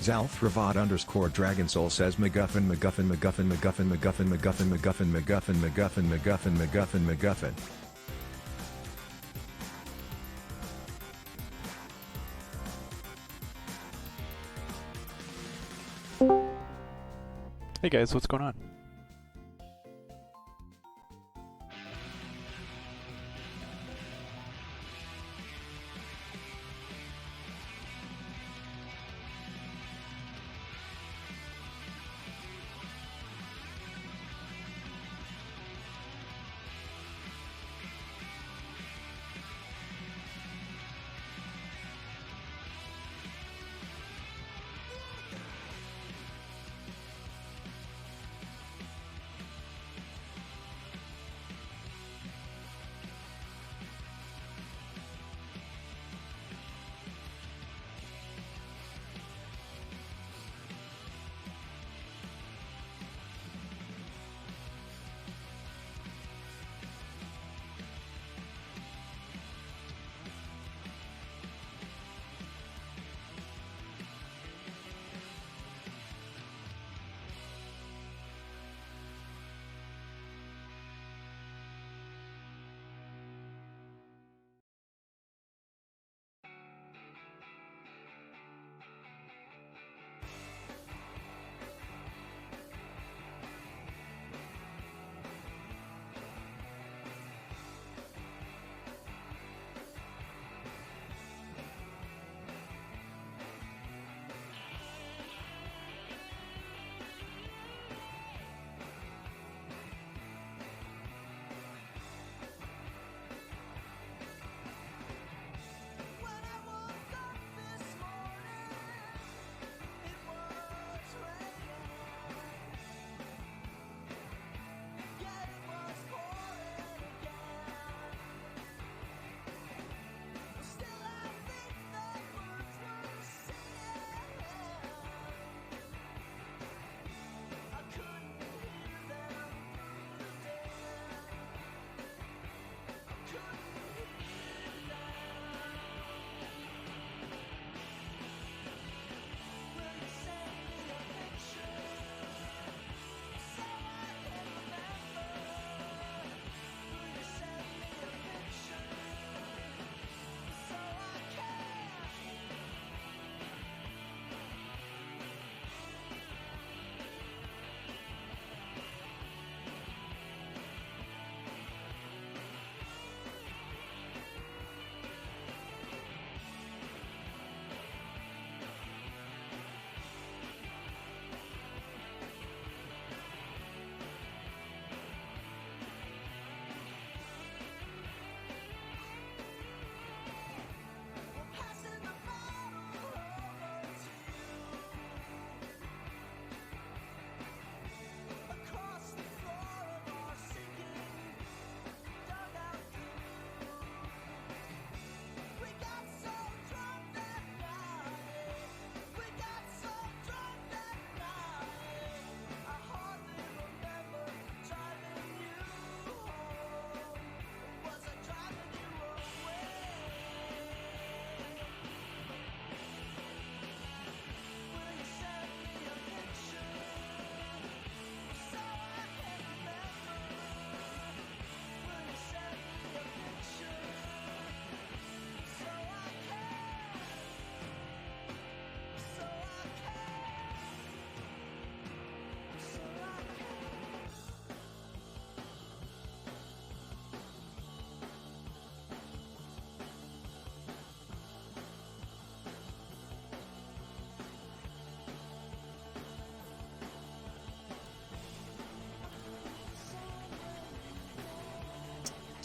Zalfravad_Dragonsoul says MacGuffin MacGuffin MacGuffin MacGuffin MacGuffin MacGuffin MacGuffin MacGuffin MacGuffin MacGuffin MacGuffin MacGuffin. Hey guys, what's going on?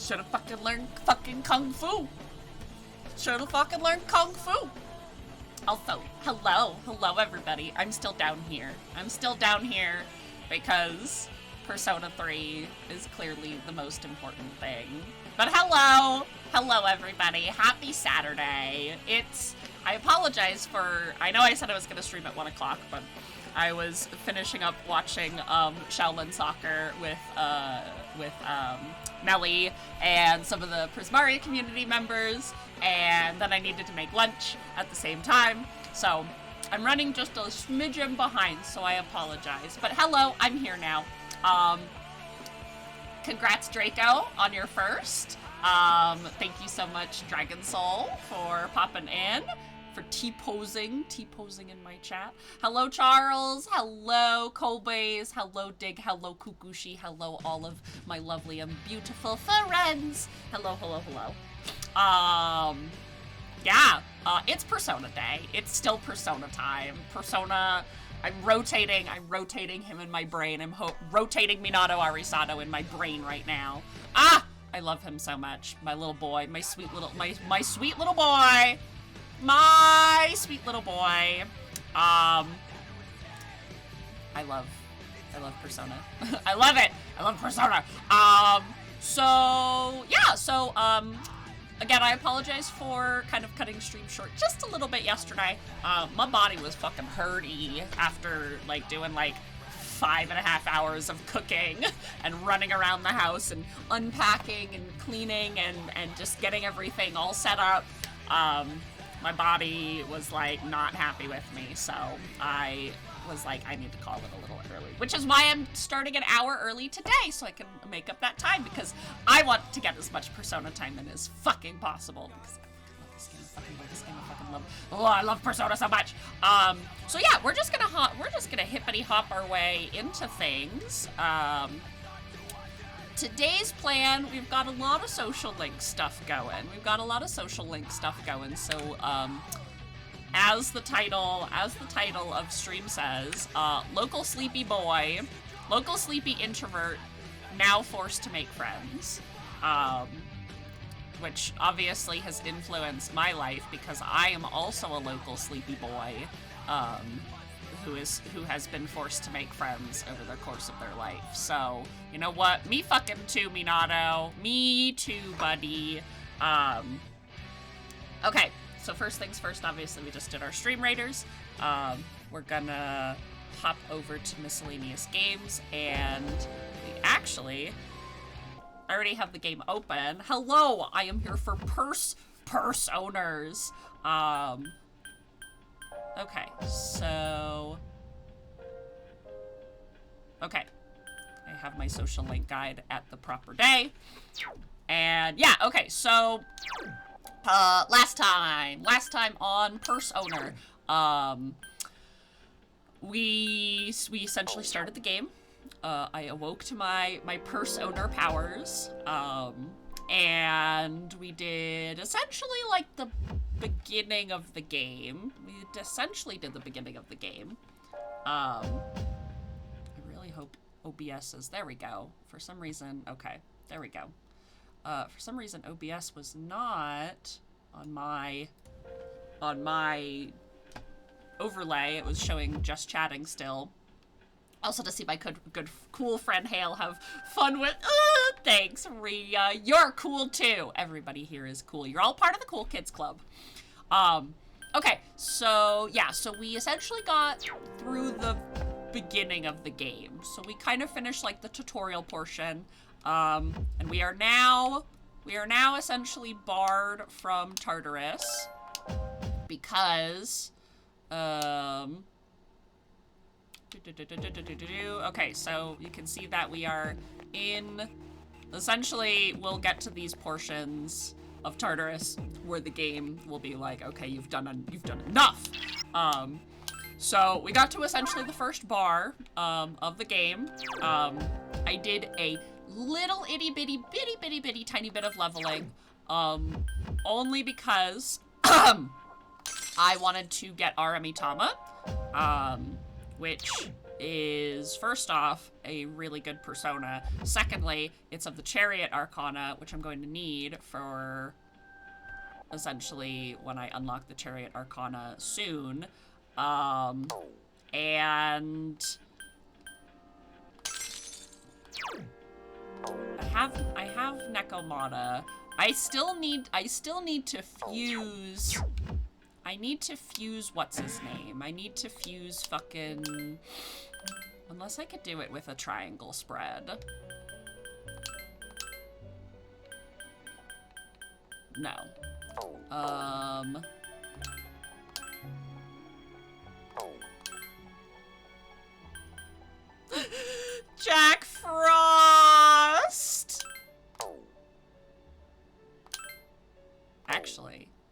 Should have fucking learned fucking Kung Fu. Should have fucking learned Kung Fu. Also, hello everybody. I'm still down here. Because Persona 3 is clearly the most important thing. But hello everybody. Happy Saturday. I apologize for, I know I said I was gonna stream at 1 o'clock, but I was finishing up watching Shaolin Soccer with Melly and some of the Prismaria community members, and then I needed to make lunch at the same time, so I'm running just a smidgen behind, so I apologize. But hello, I'm here now. Congrats, Draco, on your first. Thank you so much, Dragon Soul, for popping in, for T-posing in my chat. Hello, Charles. Hello, Kobe's. Hello, Dig. Hello, Kukushi. Hello, all of my lovely and beautiful friends. Hello. Yeah, it's Persona Day. It's still Persona time. Persona, I'm rotating him in my brain. I'm rotating Minato Arisato in my brain right now. Ah! I love him so much. My little boy, my sweet little boy. My sweet little boy. I love Persona. I love it. I love Persona. Again, I apologize for kind of cutting stream short just a little bit yesterday. My body was fucking hurty after like doing like 5.5 hours of cooking and running around the house and unpacking and cleaning and just getting everything all set up. My body was like not happy with me, so I was like, I need to call it a little early, which is why I'm starting an hour early today, so I can make up that time, because I want to get as much Persona time in as fucking possible, because I love this game, I love Persona so much. So yeah, we're just gonna hippity hop our way into things. Today's plan, we've got a lot of social link stuff going. So, as the title of stream says, local sleepy introvert, now forced to make friends. Which obviously has influenced my life, because I am also a local sleepy boy, who has been forced to make friends over the course of their life. So, you know what? Me fucking too, Minato. Me too, buddy. Okay, so first things first, obviously we just did our stream raiders. We're gonna hop over to miscellaneous games, and I already have the game open. Hello, I am here for purse owners. Okay, so... Okay. I have my social link guide at the proper day. And yeah, okay, so... last time on Purse Owner, we essentially started the game. I awoke to my Purse Owner powers, and we did essentially like the beginning of the game. I really hope OBS is, there we go. For some reason, okay, there we go. For some reason, OBS was not on my overlay. It was showing just chatting still. Also to see my good cool friend Hale have fun with. Thanks, Rhea. You're cool too. Everybody here is cool. You're all part of the Cool Kids Club. Okay, so yeah, so we essentially got through the beginning of the game. So we kind of finished like the tutorial portion. And we are now essentially barred from Tartarus because okay, so you can see that we are in, essentially we'll get to these portions of Tartarus where the game will be like, okay, you've done enough. So we got to essentially the first bar of the game. I did a little itty bitty tiny bit of leveling, only because I wanted to get Aramitama, which is, first off, a really good persona. Secondly, it's of the Chariot Arcana, which I'm going to need for, essentially, when I unlock the Chariot Arcana soon. And I have Nekomata. I still need to fuse. I need to fuse what's his name. I need to fuse fucking, unless I could do it with a triangle spread. No. Jack Frost!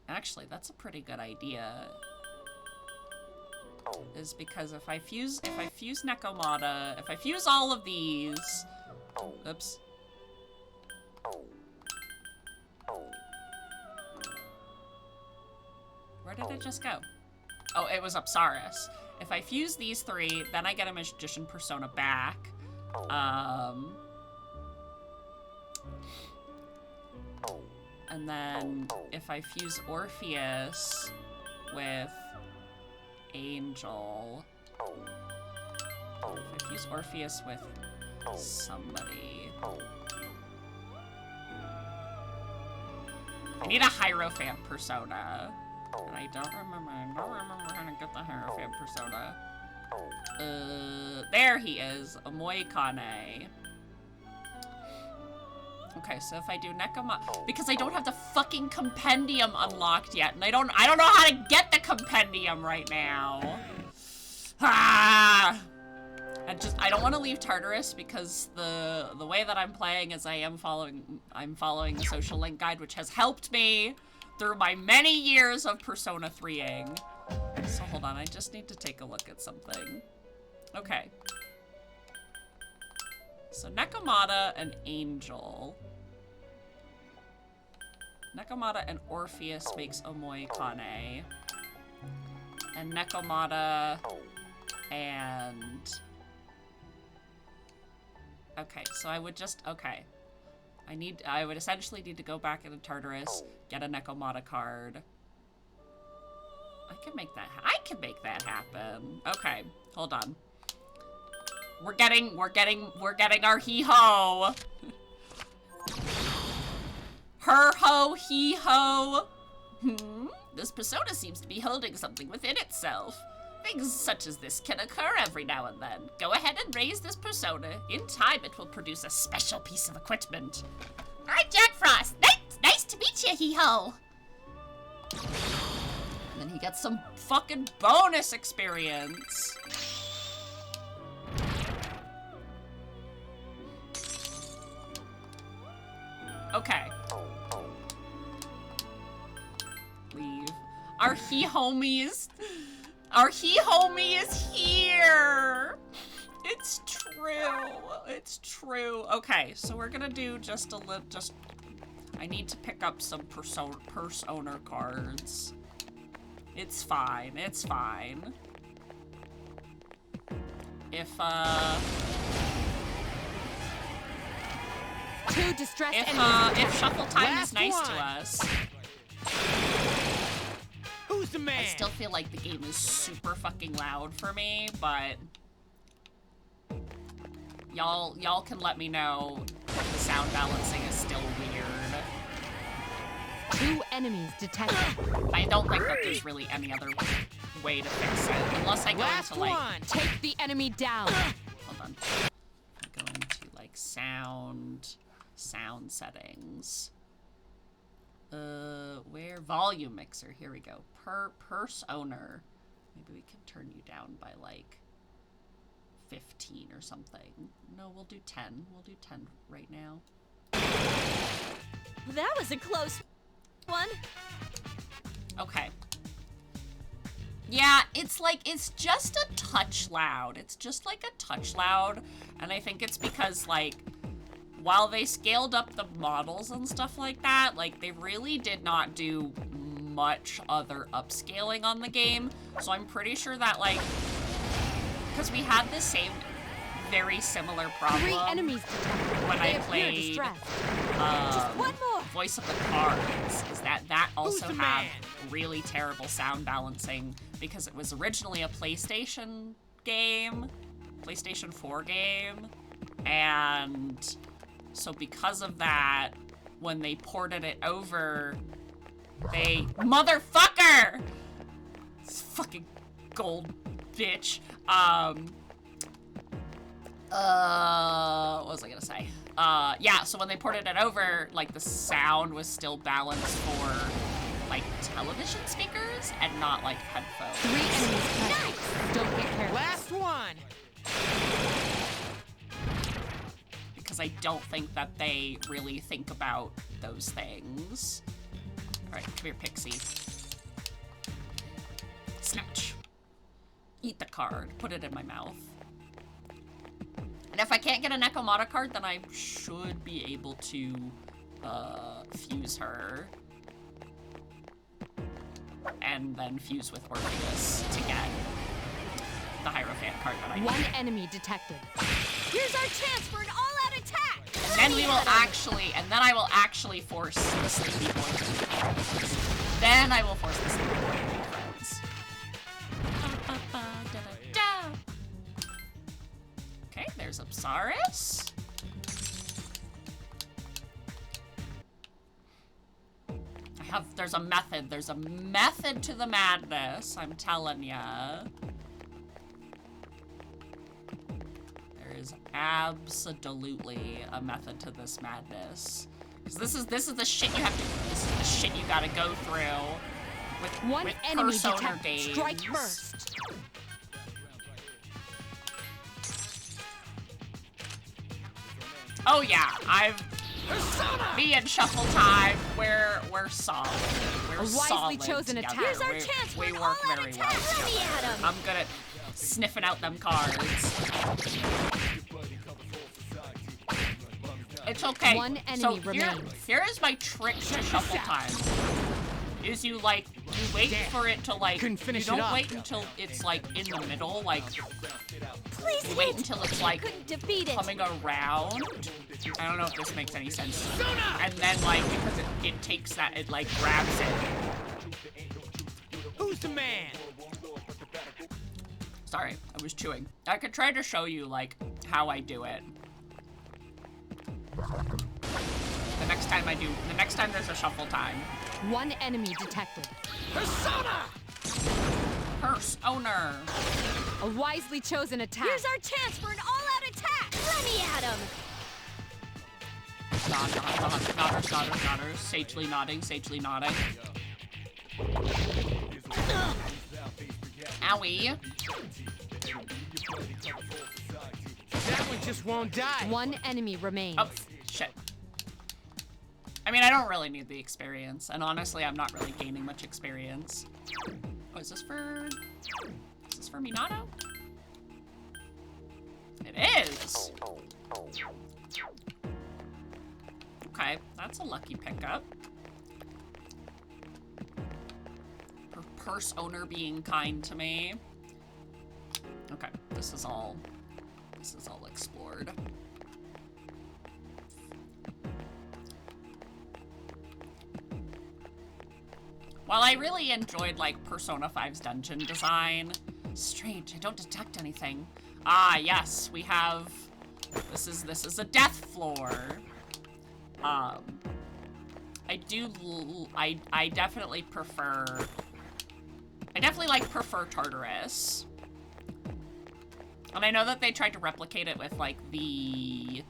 Actually, that's a pretty good idea. Is because if I fuse Nekomata, if I fuse all of these, oops. Where did it just go? Oh, it was Apsaris. If I fuse these three, then I get a Magician persona back. And then if I fuse Orpheus with Angel, if I fuse Orpheus with somebody, I need a Hierophant persona. And I don't remember how to get the Hierophant persona. There he is, Amoikane. Okay, so if I do Nekomata, because I don't have the fucking compendium unlocked yet, and I don't know how to get the compendium right now. Ah! I don't want to leave Tartarus because the way that I'm playing is I'm following the social link guide, which has helped me through my many years of Persona 3ing. So hold on, I just need to take a look at something. Okay. So Nekomata and Angel. Nekomata and Orpheus makes Omoikane. And Nekomata and... Okay, so I would just... Okay. I would essentially need to go back into Tartarus, get a Nekomata card. I can make that happen. Okay, hold on. We're getting our hee-ho. Her-ho, he-ho. This persona seems to be holding something within itself. Things such as this can occur every now and then. Go ahead and raise this persona. In time, it will produce a special piece of equipment. I'm Jack Frost. Nice to meet you, hee-ho. And then he gets some fucking bonus experience. Okay. Leave. Our he-homie is here! It's true. It's true. Okay, so we're gonna do just a little, I need to pick up some persona cards. It's fine. If, if Shuffle Time is nice to us. Who's the man? I still feel like the game is super fucking loud for me, but y'all can let me know if the sound balancing is still weird. 2 enemies detected. I don't think that there's really any other way to fix it, unless I go into like take the enemy down. Hold on. I go into like sound settings. Where volume mixer? Here we go. Purse owner. Maybe we can turn you down by like 15 or something. No, we'll do 10. We'll do 10 right now. That was a close one. Okay. Yeah, it's just a touch loud. It's just like a touch loud, and I think it's because like while they scaled up the models and stuff like that, like, they really did not do much other upscaling on the game. So I'm pretty sure that, like, because we had the same, very similar problem 3 enemies detected. when They I appear played distressed. Just one more. Voice of the Cards, is that also the had man? really terrible sound balancing because it was originally a PlayStation game, PlayStation 4 game, and so because of that, when they ported it over, they motherfucker, this fucking gold bitch. What was I gonna say? Yeah, so when they ported it over, like, the sound was still balanced for, like, television speakers and not, like, headphones. 3 enemies present. Don't get careless. Last one. Because I don't think that they really think about those things. Alright, come here, Pixie. Snatch. Eat the card. Put it in my mouth. And if I can't get an Ekomata card, then I should be able to fuse her. And then fuse with Orpheus to get the Hierophant card that I need. 1 enemy detected. Here's our chance for an all-out attack. And then we will actually, and then I will actually force the Sleepy Boy to be friends. Then I will force the Sleepy Boy to be friends. Okay, there's Apsaris. There's a method to the madness, I'm telling ya. There is absolutely a method to this madness. 'Cause this is the shit you have to, this is the shit you gotta go through with, 1 with enemy Persona detected. games. Strike first. Oh yeah, me and Shuffle Time, we're solid. We're A wisely solid chosen together. attack. Here's our We- chance for we an work all-out very attack. well Let me together. at 'em. I'm good at sniffing out them cards. It's okay. 1 enemy so remains. here is my trick to Shuffle Time. Is you wait for it to like, Couldn't finish you it don't up. wait until it's like in the middle, like, Please you wait hit. until it's like Couldn't defeat it. coming around. I don't know if this makes any sense. And then like, because it takes that, it like grabs it. Who's the man? Sorry, I was chewing. I could try to show you like how I do it. The next time there's a Shuffle Time. 1 enemy detected. Persona! Purse owner. A wisely chosen attack. Here's our chance for an all-out attack. Let me at 'em. Nodders. Sagely nodding. Owie. That one just won't die. 1 enemy remains. Oh, shit. I mean, I don't really need the experience, and honestly, I'm not really gaining much experience. Oh, is this for Minato? It is! Okay, that's a lucky pickup. Purse owner being kind to me. Okay, this is all explored. While I really enjoyed, like, Persona 5's dungeon design, strange, I don't detect anything. Ah, yes, we have, this is a death floor. I definitely prefer, prefer Tartarus. And I know that they tried to replicate it with, like, the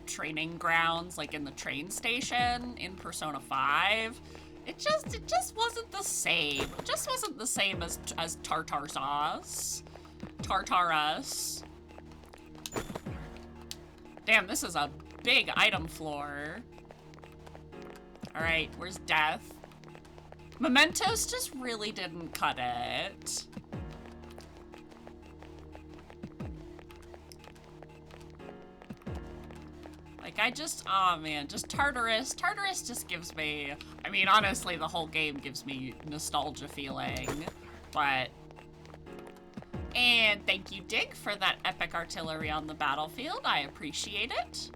training grounds, like, in the train station in Persona 5. It just wasn't the same. It just wasn't the same as tartar sauce. Tartarus. Damn, this is a big item floor. Alright, where's death? Mementos just really didn't cut it. Like, oh man, just Tartarus. Tartarus just gives me, I mean, honestly, the whole game gives me nostalgia feeling, but And thank you, Dig, for that epic artillery on the battlefield. I appreciate it.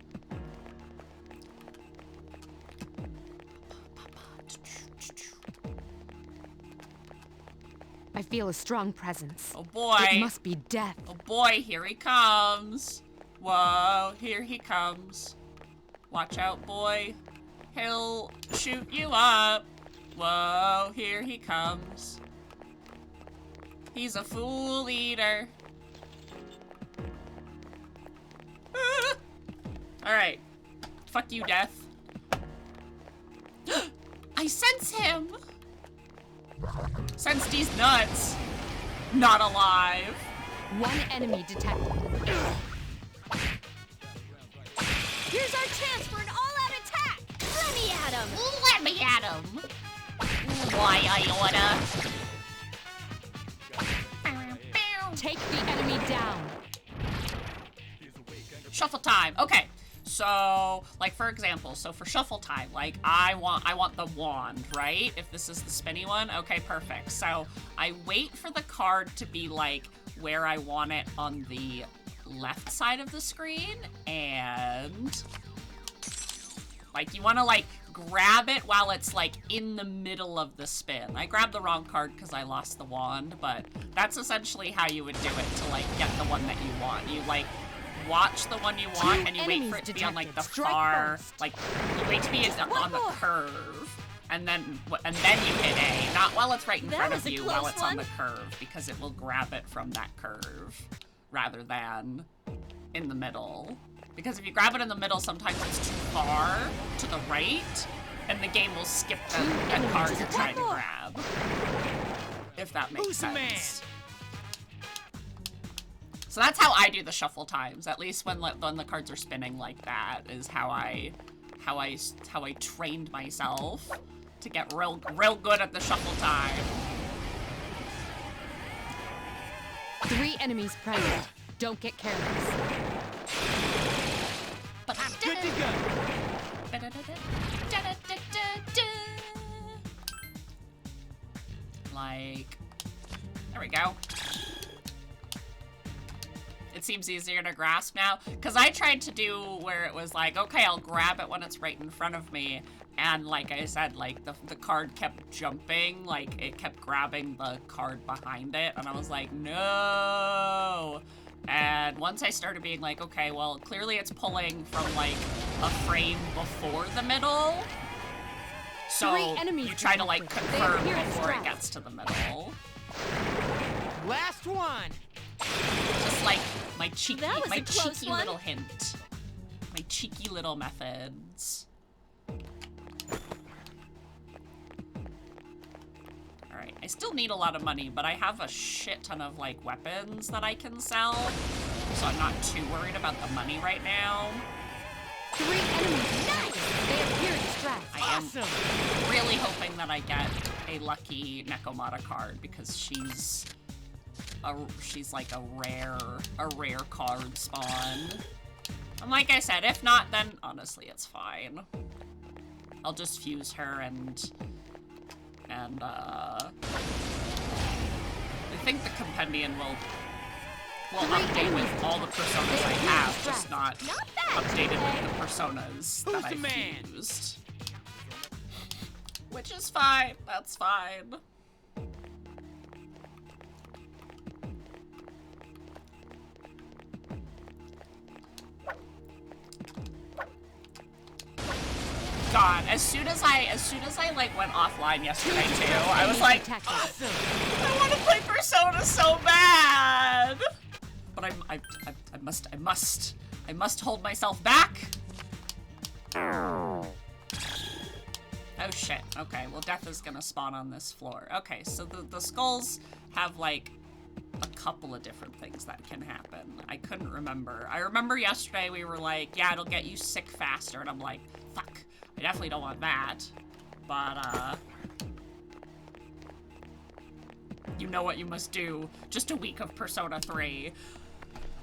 I feel a strong presence. Oh boy. It must be death. Oh boy, here he comes. Whoa, here he comes. Watch out, boy. He'll shoot you up. Whoa, here he comes. He's a fool eater. Ah. All right. Fuck you, Death. I sense him. Sense these nuts. Not alive. One enemy detected. Here's our chance for an all-out attack. Let me at him. Let me at him. Why, I oughta. Take the enemy down. Shuffle time. Okay. So, like for example, so for shuffle time, like I want the wand, right? If this is the spinny one, okay, perfect. So I wait for the card to be like where I want it on the left side of the screen, and like you want to like grab it while it's like in the middle of the spin. I grabbed the wrong card because I lost the wand, but that's essentially how you would do it to like get the one that you want. You like watch the one you want and you wait for it to be on like the far, like you wait to be on the curve, and then you hit A, not while it's right in front of you, while it's on the curve, because it will grab it from that curve rather than in the middle. Because if you grab it in the middle, sometimes it's too far to the right, and the game will skip the card you're trying to grab. If that makes sense. So that's how I do the shuffle times. At least when the cards are spinning like that is how I trained myself to get real good at the shuffle time. 3 enemies present. Don't get careless. Good to go. Like, there we go. It seems easier to grasp now, because I tried to do where it was like, okay, I'll grab it when it's right in front of me, and like I said, like the card kept jumping, like it kept grabbing the card behind it, and I was like, no. And once I started being like, okay, well, clearly it's pulling from like a frame before the middle, so you try to like confirm before it gets to the middle. Last one. Just like my cheeky one. little hint. My cheeky little methods. Alright, I still need a lot of money, but I have a shit ton of like weapons that I can sell, so I'm not too worried about the money right now. 3 enemies. Nice. They appear distressed. I am really hoping that I get a lucky Nekomata card, because she's like a rare card spawn. And like I said, if not, then honestly it's fine. I'll just fuse her and I think the compendium will update with all the personas I have, just not updated with the personas that I've used. Which is fine, that's fine. God, as soon as I like went offline yesterday too, I was like, I want to play Persona so bad, but I must hold myself back. Oh shit. Okay, well, death is gonna spawn on this floor. Okay, so the skulls have like a couple of different things that can happen. I couldn't remember. I remember yesterday we were like, yeah, it'll get you sick faster, and I'm like, fuck. I definitely don't want that, but, you know what you must do. Just a week of Persona 3.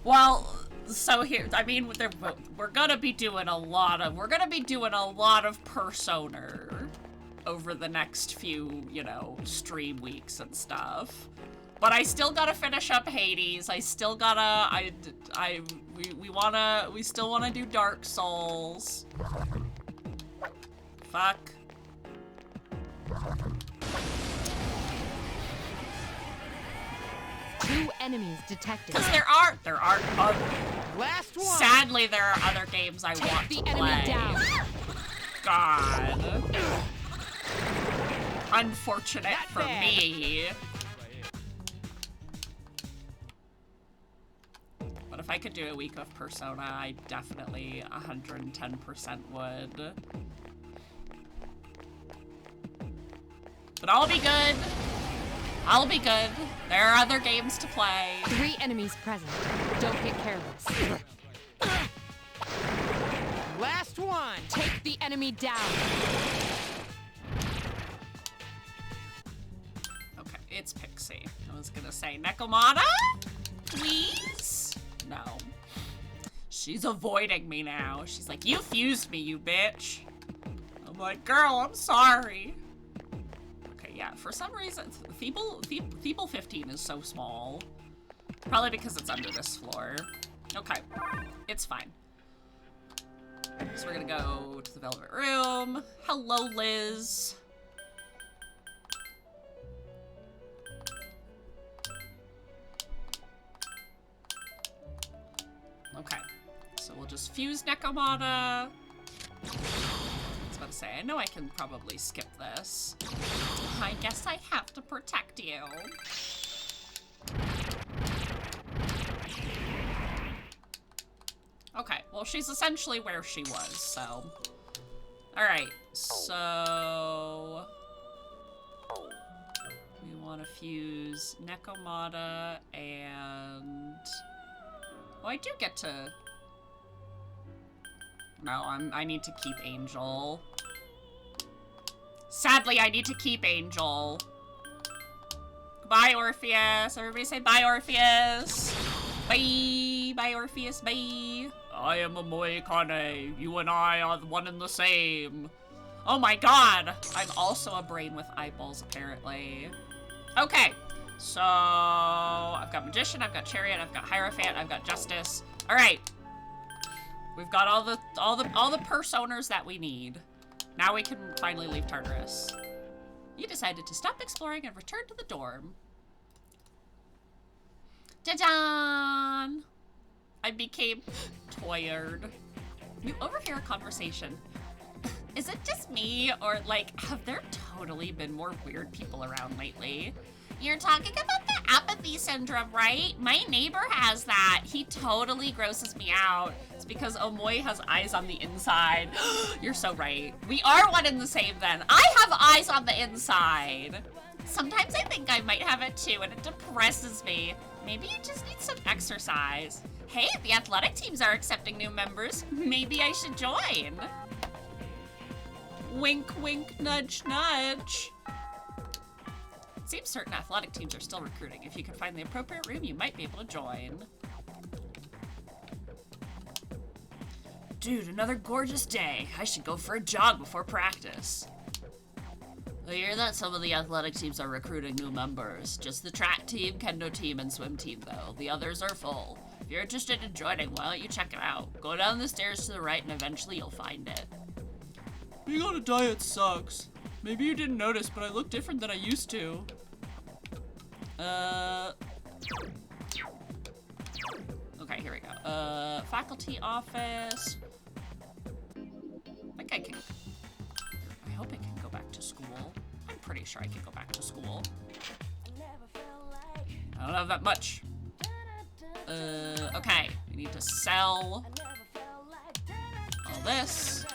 Well, so here, I mean, we're gonna be doing a lot of Persona over the next few, you know, stream weeks and stuff. But I still gotta finish up Hades. I still gotta, we still wanna do Dark Souls. Fuck. Two enemies detected. Because there are other, Last one. sadly there are other games I want The to enemy play. down. God. Unfortunate Not for bad. me. But if I could do a week of Persona, I definitely 110% would. But I'll be good. I'll be good. There are other games to play. 3 enemies present. Don't get careless. Last one. Take the enemy down. Okay, it's Pixie. I was gonna say Nekomata? Please? No. She's avoiding me now. She's like, you fused me, you bitch. I'm like, girl, I'm sorry. Okay, yeah, for some reason, Feeble 15 is so small. Probably because it's under this floor. Okay, it's fine. So we're gonna go to the Velvet Room. Hello, Liz. Okay, so we'll just fuse Nekomata. I was about to say, I know I can probably skip this. I guess I have to protect you. Okay, well, she's essentially where she was, so. Alright, so. We want to fuse Nekomata and. Oh, I do get to. No, I need to keep Angel. Sadly, I need to keep Angel. Bye, Orpheus. Everybody say bye, Orpheus. Bye. Bye, Orpheus. Bye. I am a Moikane. You and I are one and the same. Oh my god. I'm also a brain with eyeballs, apparently. Okay. So, I've got Magician, I've got Chariot, I've got Hierophant, I've got Justice. All right. We've got all the personas that we need. Now we can finally leave Tartarus. You decided to stop exploring and return to the dorm. Ta-da! I became tired. You overhear a conversation. Is it just me, or like, have there totally been more weird people around lately? You're talking about the apathy syndrome, right? My neighbor has that. He totally grosses me out. It's because Omoi has eyes on the inside. You're so right. We are one and the same then. I have eyes on the inside. Sometimes I think I might have it too, and it depresses me. Maybe you just need some exercise. Hey, the athletic teams are accepting new members. Maybe I should join. Wink, wink, nudge, nudge. Seems certain athletic teams are still recruiting. If you can find the appropriate room, you might be able to join. Dude, another gorgeous day. I should go for a jog before practice. I hear that some of the athletic teams are recruiting new members. Just the track team, kendo team, and swim team, though. The others are full. If you're interested in joining, why don't you check it out? Go down the stairs to the right, and eventually you'll find it. Being on a diet sucks. Maybe you didn't notice, but I look different than I used to. Okay, here we go. Faculty office. I think I can. I hope I can go back to school. I'm pretty sure I can go back to school. I don't have that much. Okay. We need to sell all this.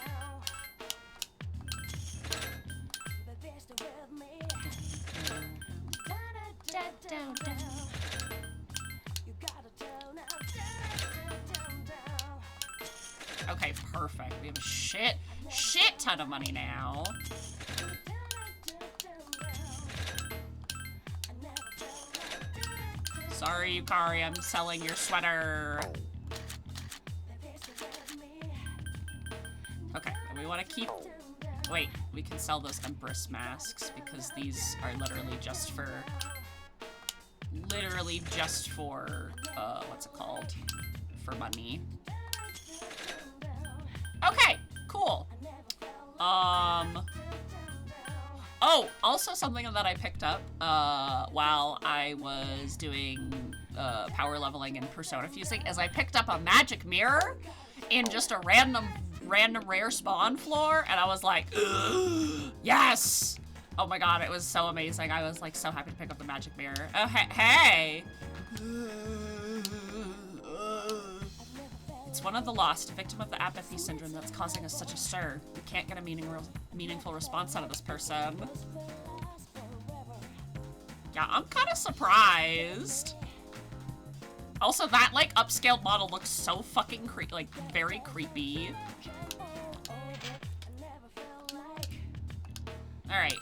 Okay, perfect. We have a shit ton of money now. Sorry, Yukari, I'm selling your sweater. Okay, and we want to keep... Wait, we can sell those Empress masks because these are literally just for literally just for, what's it called? For money. Okay, cool. Oh, also something that I picked up, while I was doing, power leveling and persona fusing is I picked up a magic mirror in just a random rare spawn floor, and I was like, yes! Oh my god, it was so amazing. I was like so happy to pick up the magic mirror. Oh, hey! It's one of the lost, a victim of the apathy syndrome that's causing us such a stir. We can't get a meaningful response out of this person. Yeah, I'm kind of surprised. Also, that, like, upscaled model looks so fucking like, very creepy. Alright,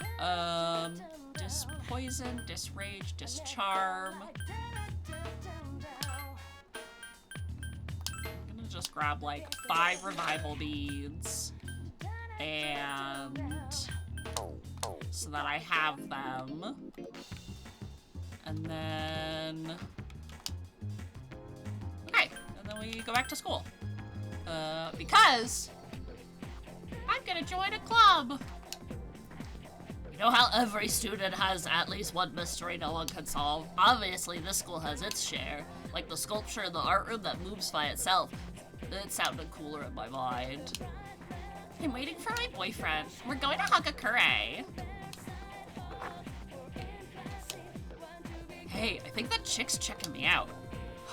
Dispoison, Disrage, Discharm. I'm gonna just grab, like, 5 revival beads. And... so that I have them. And then... okay, and then we go back to school. Because... I'm gonna join a club! You know how every student has at least one mystery no one can solve? Obviously, this school has its share. Like the sculpture in the art room that moves by itself. It sounded cooler in my mind. I'm waiting for my boyfriend. We're going to Hagakure. Hey, I think that chick's checking me out.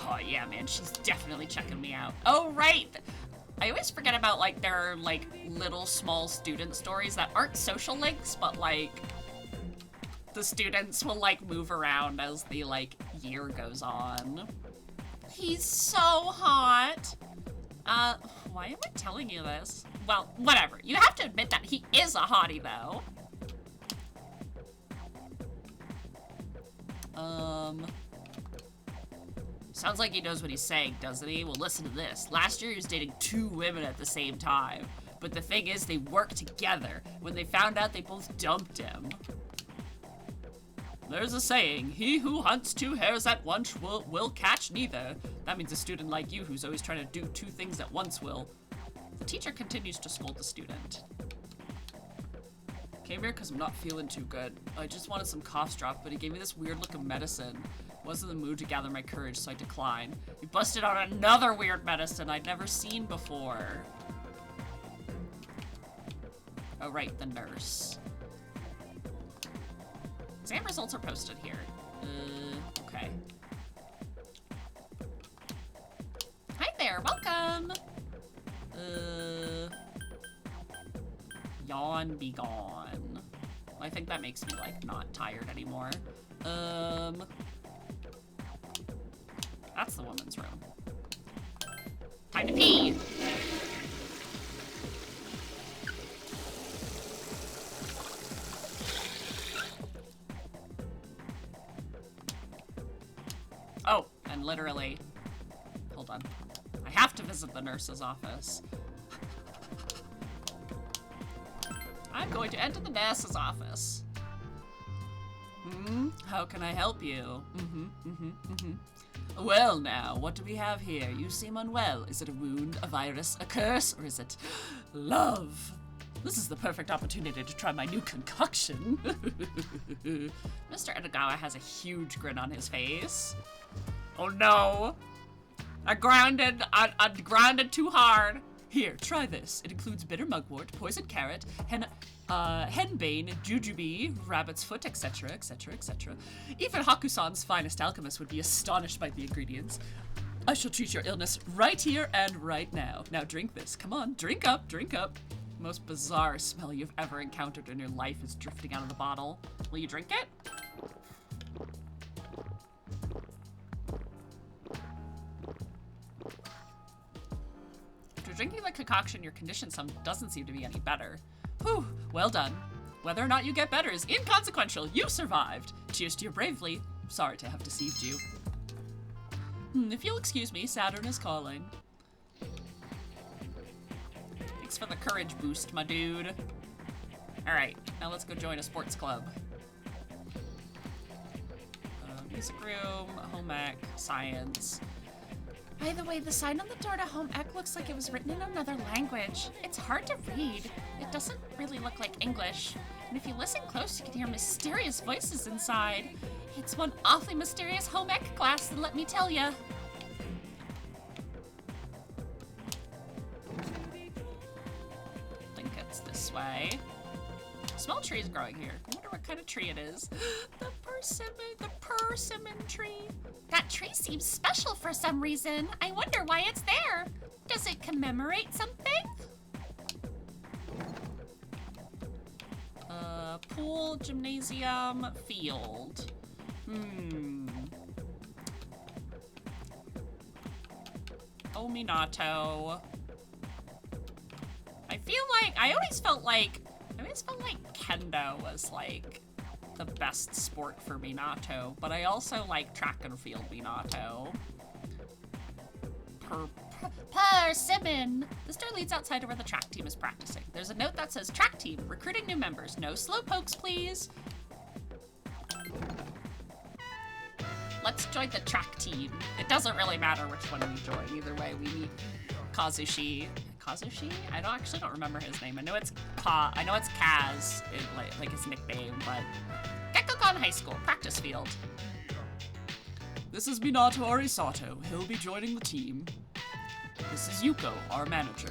Oh yeah, man, she's definitely checking me out. Oh, right! I always forget about, like, there are, like, little small student stories that aren't social links, but, like, the students will, like, move around as the, like, year goes on. He's so hot! Why am I telling you this? Well, whatever. You have to admit that he is a hottie, though. Sounds like he knows what he's saying, doesn't he? Well, listen to this. Last year he was dating 2 women at the same time. But the thing is, they worked together. When they found out, they both dumped him. There's a saying, he who hunts 2 hares at once will catch neither. That means a student like you who's always trying to do 2 things at once will. The teacher continues to scold the student. Came here because I'm not feeling too good. I just wanted some cough drop, but he gave me this weird looking medicine. Wasn't in the mood to gather my courage, so I declined. He busted out another weird medicine I'd never seen before. Oh, right, the nurse. Exam results are posted here. Okay. Hi there, welcome! Yawn be gone. I think that makes me, like, not tired anymore. That's the woman's room. Time to pee! Oh, and literally, hold on. I have to visit the nurse's office. I'm going to enter the nurse's office. How can I help you? Well now, what do we have here? You seem unwell. Is it a wound, a virus, a curse, or is it love? This is the perfect opportunity to try my new concoction. Mr. Edagawa has a huge grin on his face. Oh no! I grounded too hard. Here, try this. It includes bitter mugwort, poison carrot, henbane, jujube, rabbit's foot, etc., etc., etc. Even Hakusan's finest alchemist would be astonished by the ingredients. I shall treat your illness right here and right now. Now drink this. Come on, drink up, drink up. The most bizarre smell you've ever encountered in your life is drifting out of the bottle. Will you drink it? After drinking the concoction, your condition doesn't seem to be any better. Whew, well done. Whether or not you get better is inconsequential. You survived. Cheers to your bravely. Sorry to have deceived you. If you'll excuse me, Saturn is calling. Thanks for the courage boost, my dude. Alright, now let's go join a sports club. music room, home ec, science. By the way, the sign on the door to home ec looks like it was written in another language. It's hard to read. It doesn't really look like English. And if you listen close, you can hear mysterious voices inside. It's one awfully mysterious home ec class, let me tell ya. I think it's this way. Small trees growing here. I wonder what kind of tree it is. The persimmon tree. That tree seems special for some reason. I wonder why it's there. Does it commemorate something? Pool, gymnasium, field. Oh, Minato. I always felt like kendo was like the best sport for Minato, but I also like track and field Minato. Persimmon! This door leads outside to where the track team is practicing. There's a note that says, track team, recruiting new members. No slowpokes, please. Let's join the track team. It doesn't really matter which one we join. Either way, we meet Kazushi. Kazushi? I don't remember his name. I know it's Kaz, like his nickname, but Gekkogan High School, practice field. This is Minato Arisato. He'll be joining the team. This is Yuko, our manager.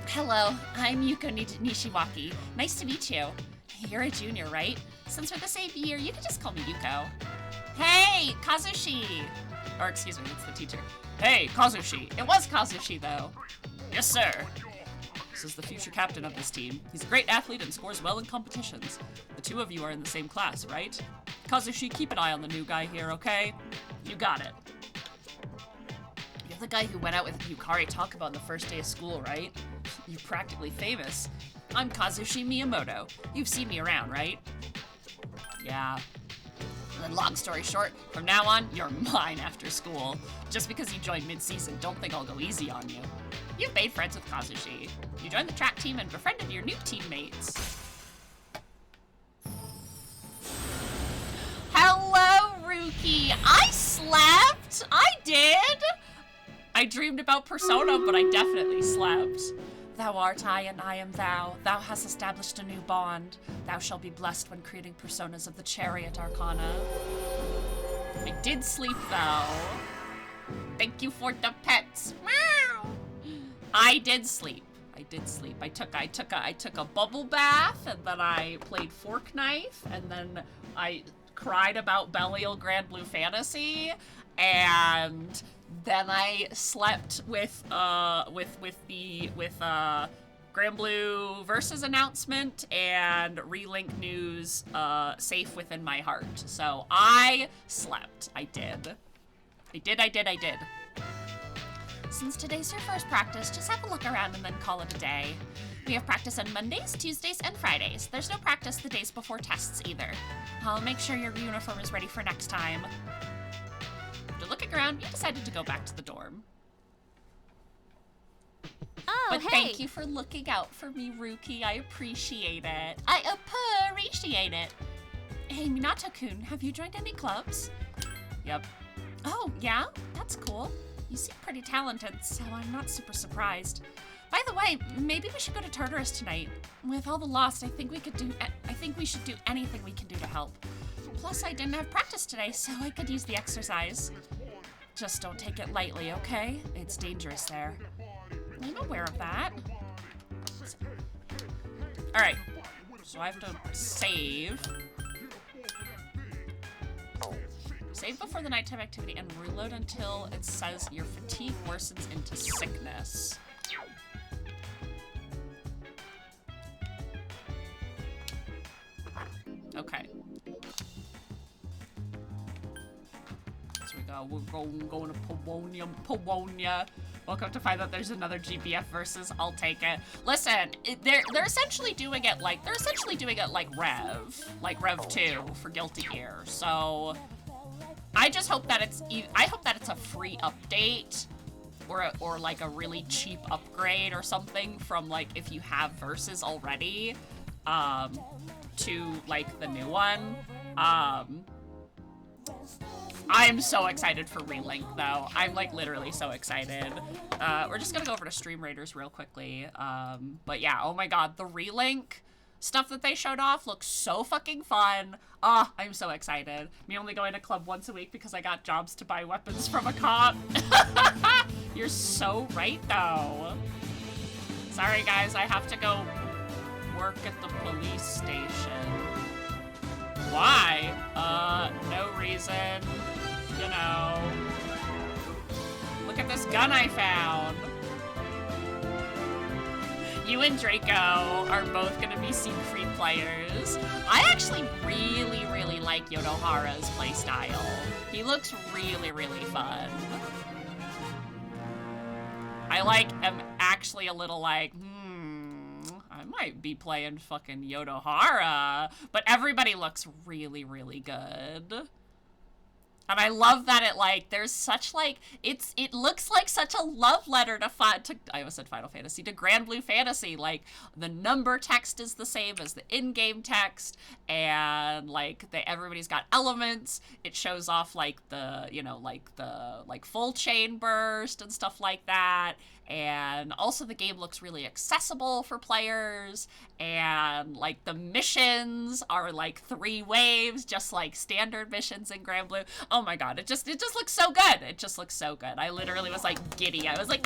Hello, I'm Yuko Nishiwaki. Nice to meet you. You're a junior, right? Since we're the same year, you can just call me Yuko. Hey, Kazushi! Or excuse me, it's the teacher. Hey, Kazushi. It was Kazushi, though. Yes, sir. This is the future captain of this team. He's a great athlete and scores well in competitions. The two of you are in the same class, right? Kazushi, keep an eye on the new guy here, okay? You got it. You're the guy who went out with Yukari Takaba on the first day of school, right? You're practically famous. I'm Kazushi Miyamoto. You've seen me around, right? Yeah. And then long story short, from now on, you're mine after school. Just because you joined mid-season, don't think I'll go easy on you. You've made friends with Kazushi. You joined the track team and befriended your new teammates. Hello, Rookie! I slept! I did! I dreamed about Persona, but I definitely slept. Thou art I, and I am thou. Thou hast established a new bond. Thou shalt be blessed when creating personas of the Chariot Arcana. I did sleep, though. Thank you for the pets. Meow. I did sleep. I did sleep. I took a bubble bath, and then I played Fork Knife, and then I cried about Belial Grand Blue Fantasy, and then I slept with Grand Blue Versus announcement and Relink News safe within my heart. So I slept. I did. I did. Since today's your first practice, just have a look around and then call it a day. We have practice on Mondays, Tuesdays, and Fridays. There's no practice the days before tests either. I'll make sure your uniform is ready for next time. After looking around, you decided to go back to the dorm. Oh, But hey! thank you for looking out for me, Rookie. I appreciate it. I appreciate it. Hey, Minato-kun, have you joined any clubs? Yep. Oh, yeah? That's cool. You seem pretty talented, so I'm not super surprised. By the way, maybe we should go to Tartarus tonight. With all the lost, I think we should do anything we can do to help. Plus, I didn't have practice today, so I could use the exercise. Just don't take it lightly, okay? It's dangerous there. I'm aware of that. Alright, so I have to save. Save before the nighttime activity and reload until it says your fatigue worsens into sickness. Okay. So we're going to Pawonia. Welcome to find out there's another GBF versus. I'll take it. Listen, they're essentially doing it like Rev 2 for Guilty Gear. So I just hope that it's a free update or like a really cheap upgrade or something from like if you have versus already to like the new one. I'm so excited for Relink, though. I'm, like, literally so excited. We're just gonna go over to Stream Raiders real quickly. But yeah, oh my god, the Relink stuff that they showed off looks so fucking fun. Ah, I'm so excited. Me only going to club once a week because I got jobs to buy weapons from a cop. You're so right, though. Sorry, guys, I have to go work at the police station. Why? No reason. You know. Look at this gun I found. You and Draco are both gonna be Siegfried players. I actually really, really like Yodohara's playstyle. He looks really, really fun. I am actually a little like, I might be playing fucking Yodohara, but everybody looks really, really good. And I love that there's such, it looks like such a love letter to I almost said Final Fantasy, to Grand Blue Fantasy. Like, the number text is the same as the in-game text, and, everybody's got elements. It shows off, the full chain burst and stuff like that. And also the game looks really accessible for players, and the missions are 3 waves, just like standard missions in Grand Blue. Oh my god, it just looks so good. It just looks so good. I literally was giddy. I was like,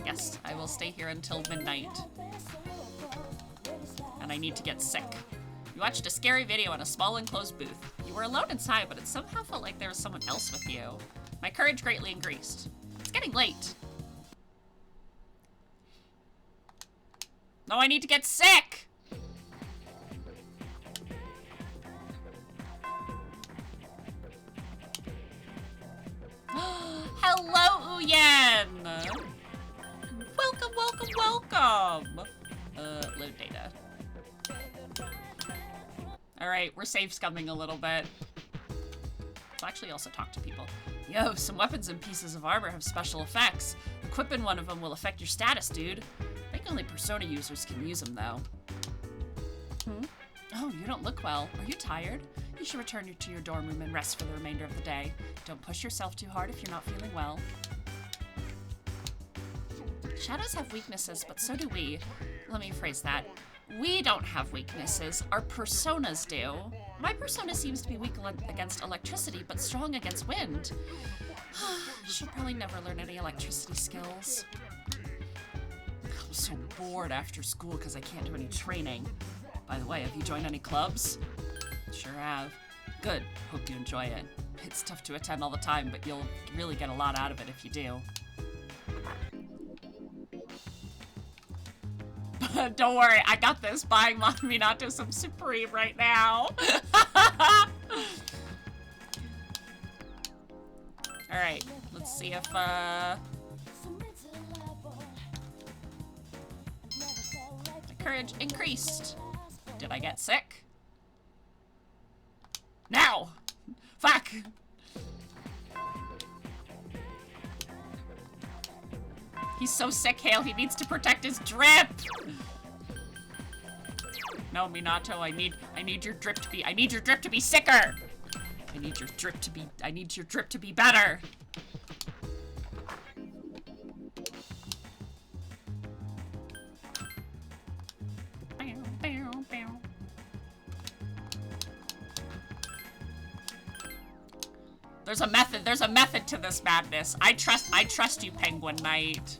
yes, I will stay here until midnight. And I need to get sick. You watched a scary video in a small enclosed booth. You were alone inside, but it somehow felt like there was someone else with you. My courage greatly increased. It's getting late. No, I need to get sick! Hello, Uyen! Welcome, welcome, welcome! Load data. Alright, we're safe scumming a little bit. Let's actually also talk to people. Yo, some weapons and pieces of armor have special effects. Equipping one of them will affect your status, dude. I think only Persona users can use them, though. Oh, you don't look well. Are you tired? You should return to your dorm room and rest for the remainder of the day. Don't push yourself too hard if you're not feeling well. Shadows have weaknesses, but so do we. Let me phrase that. We don't have weaknesses. Our personas do. My persona seems to be weak against electricity, but strong against wind. Should probably never learn any electricity skills. I'm so bored after school because I can't do any training. By the way, have you joined any clubs? Sure have. Good. Hope you enjoy it. It's tough to attend all the time, but you'll really get a lot out of it if you do. Don't worry, I got this. Buying Minato some Supreme right now. Alright, let's see if, my courage increased. Did I get sick? Now! Fuck! He's so sick, Hale. He needs to protect his drip. No, Minato, I need your drip to be sicker. I need your drip to be better. There's a method to this madness. I trust you, Penguin Knight.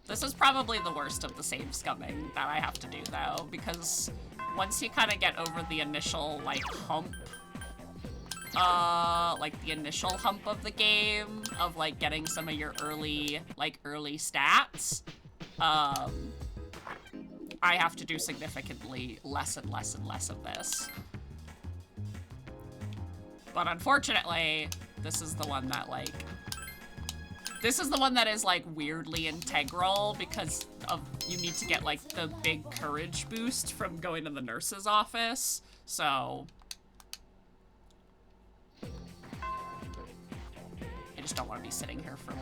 This is probably the worst of the save scumming that I have to do, though, because once you kind of get over the initial, hump, the initial hump of the game, of, getting some of your early stats, I have to do significantly less and less and less of this. But unfortunately, this is the one that, is, weirdly integral because you need to get, the big courage boost from going to the nurse's office, so... I just don't want to be sitting here for,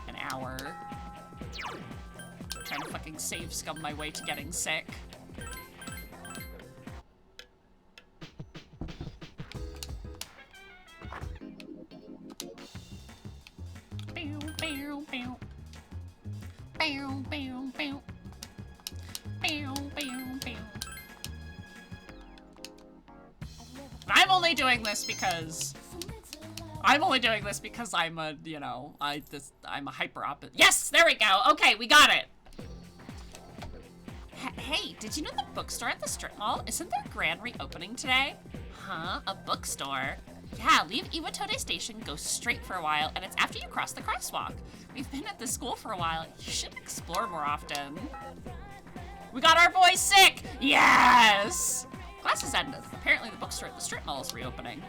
an hour. Trying to fucking save scum my way to getting sick. I'm only doing this because I'm a, you know, I'm a hyper opposite. Yes, there we go. Okay, we got it. Hey, did you know the bookstore at the strip mall? Isn't their grand reopening today? Huh? A bookstore? Yeah, leave Iwatode Station, go straight for a while, and it's after you cross the crosswalk. We've been at this school for a while. You should explore more often. We got our boy sick! Yes! Classes ended. Apparently the bookstore at the strip mall is reopening.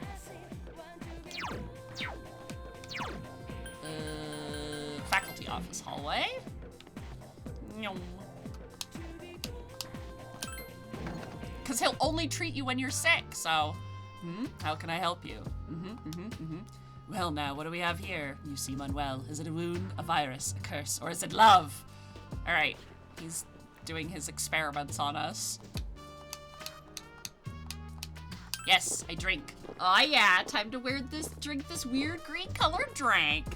Faculty office hallway. Because he'll only treat you when you're sick, so... How can I help you? Well now, what do we have here? You seem unwell. Is it a wound, a virus, a curse, or is it love? Alright, he's doing his experiments on us. Yes, I drink. Oh yeah, time to drink this weird green colored drink.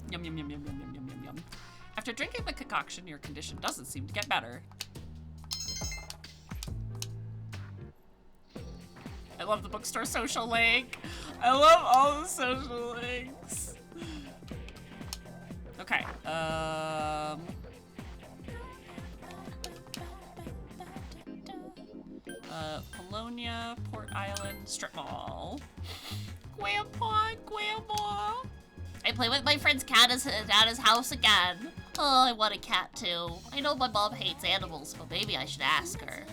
Yum, yum, yum, yum, yum, yum, yum, yum, yum. After drinking the concoction, your condition doesn't seem to get better. I love the bookstore social link. I love all the social links. Okay, Polonia, Port Island, Strip Mall. Grandpa. I play with my friend's cat at his house again. Oh, I want a cat too. I know my mom hates animals, but maybe I should ask her.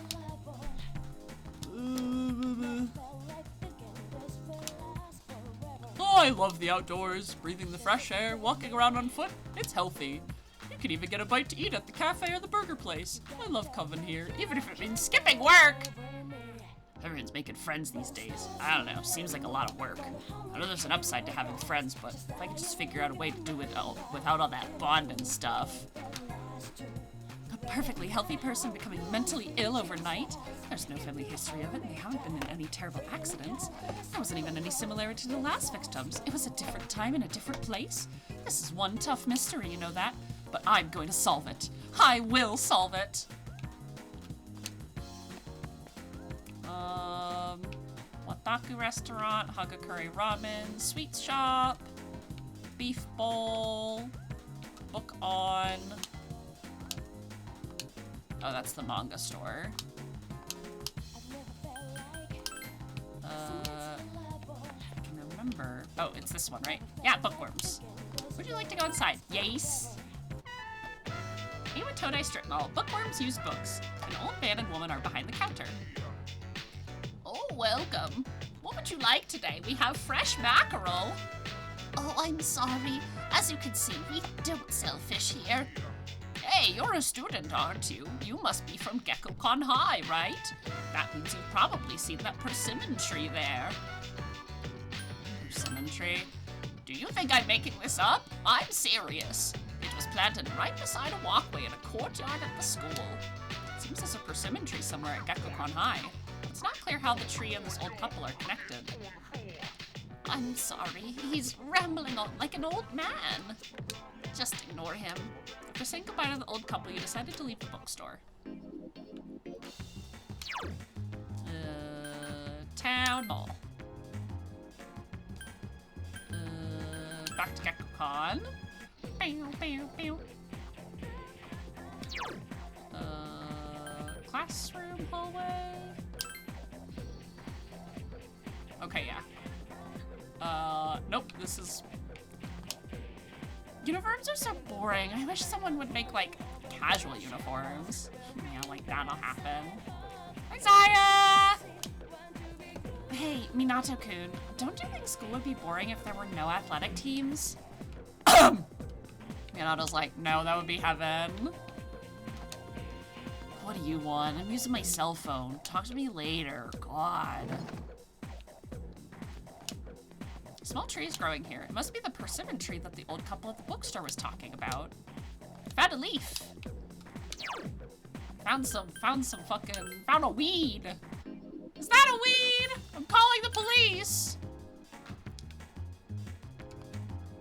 Oh, I love the outdoors, breathing the fresh air, walking around on foot. It's healthy. You can even get a bite to eat at the cafe or the burger place. I love coming here, even if it means skipping work. Everyone's making friends these days. I don't know, seems like a lot of work. I know there's an upside to having friends, but if I could just figure out a way to do it all without all that bonding stuff. A perfectly healthy person becoming mentally ill overnight? There's no family history of it, and they haven't been in any terrible accidents. There wasn't even any similarity to the last victims. It was a different time in a different place. This is one tough mystery, you know that? But I'm going to solve it. I will solve it. Wataku restaurant, Hagakure ramen, sweet shop, beef bowl, book on. Oh, that's the manga store. I can remember. Oh, it's this one, right? Yeah, bookworms. Would you like to go inside? Yes. Iwatode Strip Mall. Bookworms use books. An old man and woman are behind the counter. Oh, welcome. What would you like today? We have fresh mackerel. Oh, I'm sorry. As you can see, we don't sell fish here. Hey, you're a student, aren't you? You must be from Gekkoukan High, right? That means you've probably seen that persimmon tree there. Persimmon tree? Do you think I'm making this up? I'm serious. It was planted right beside a walkway in a courtyard at the school. It seems there's a persimmon tree somewhere at Gekkoukan High. It's not clear how the tree and this old couple are connected. I'm sorry. He's rambling on like an old man. Just ignore him. After saying goodbye to the old couple, you decided to leave the bookstore. Town Hall. Back to Gekkoukan. Classroom hallway. Okay, yeah. Nope, this is... Uniforms are so boring. I wish someone would make, like, casual uniforms. Yeah, like, that'll happen. Isaiah! Hey, Minato-kun, don't you think school would be boring if there were no athletic teams? Minato's like, no, that would be heaven. What do you want? I'm using my cell phone. Talk to me later. God. Small trees growing here. It must be the persimmon tree that the old couple at the bookstore was talking about. Found a leaf. Found a weed. Is that a weed? I'm calling the police.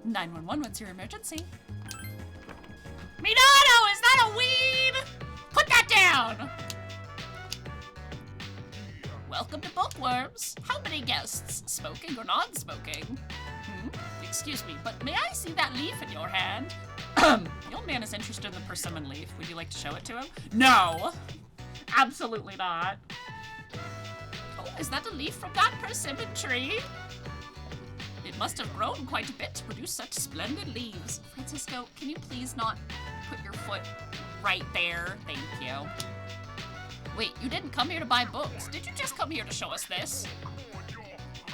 911, what's your emergency? Minato, is that a weed? Put that down. Welcome to Bookworms. How many guests? Smoking or non-smoking? Excuse me, but may I see that leaf in your hand? The old man is interested in the persimmon leaf. Would you like to show it to him? No! Absolutely not. Oh, is that a leaf from that persimmon tree? It must have grown quite a bit to produce such splendid leaves. Francisco, can you please not put your foot right there? Thank you. Wait, you didn't come here to buy books. Did you just come here to show us this?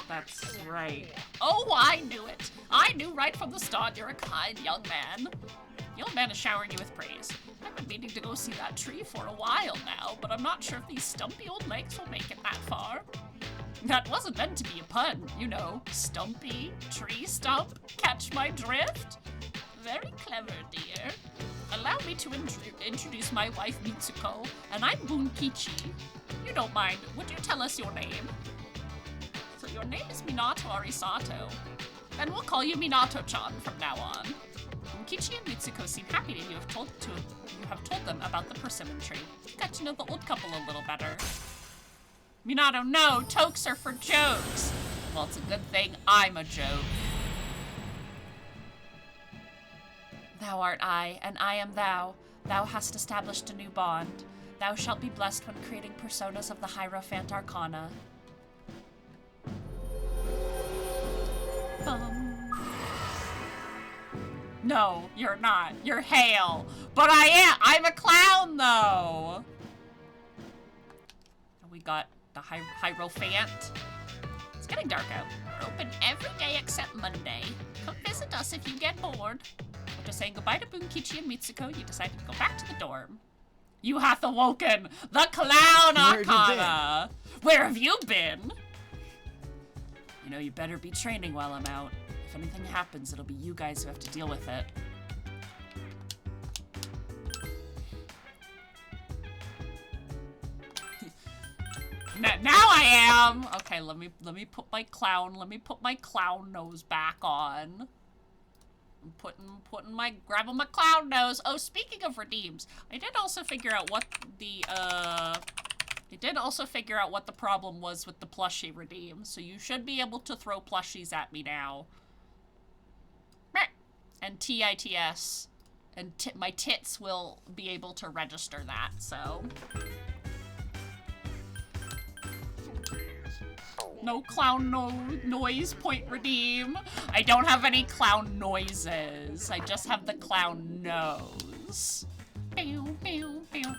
That's right. Oh, I knew it. I knew right from the start you're a kind young man. The old man is showering you with praise. I've been meaning to go see that tree for a while now, but I'm not sure if these stumpy old legs will make it that far. That wasn't meant to be a pun, you know. Stumpy, tree stump, catch my drift? Very clever, dear. Allow me to introduce my wife, Mitsuko, and I'm Bunkichi. You don't mind, would you tell us your name? So your name is Minato Arisato. And we'll call you Minato-chan from now on. Bunkichi and Mitsuko seem happy that you have told them about the persimmon tree. You got to know the old couple a little better. Minato, no! Tokes are for jokes! Well, it's a good thing I'm a joke. Thou art I, and I am thou. Thou hast established a new bond. Thou shalt be blessed when creating personas of the Hierophant Arcana. No, you're not. You're Hale. But I am. I'm a clown, though. We got the Hierophant. It's getting dark out. We're open every day except Monday. Come visit us if you get bored. After saying goodbye to Bunkichi and Mitsuko, you decided to go back to the dorm. You hath awoken the clown Arcana. Where have you been? You know, you better be training while I'm out. If anything happens, it'll be you guys who have to deal with it. Now I am. Okay, let me put my clown nose back on. I'm grabbing my clown nose. Oh, speaking of redeems, I did also figure out what the problem was with the plushie redeem. So you should be able to throw plushies at me now. And TITS. And my tits will be able to register that, so. No clown noise point redeem. I don't have any clown noises. I just have the clown nose. Pew, pew, pew.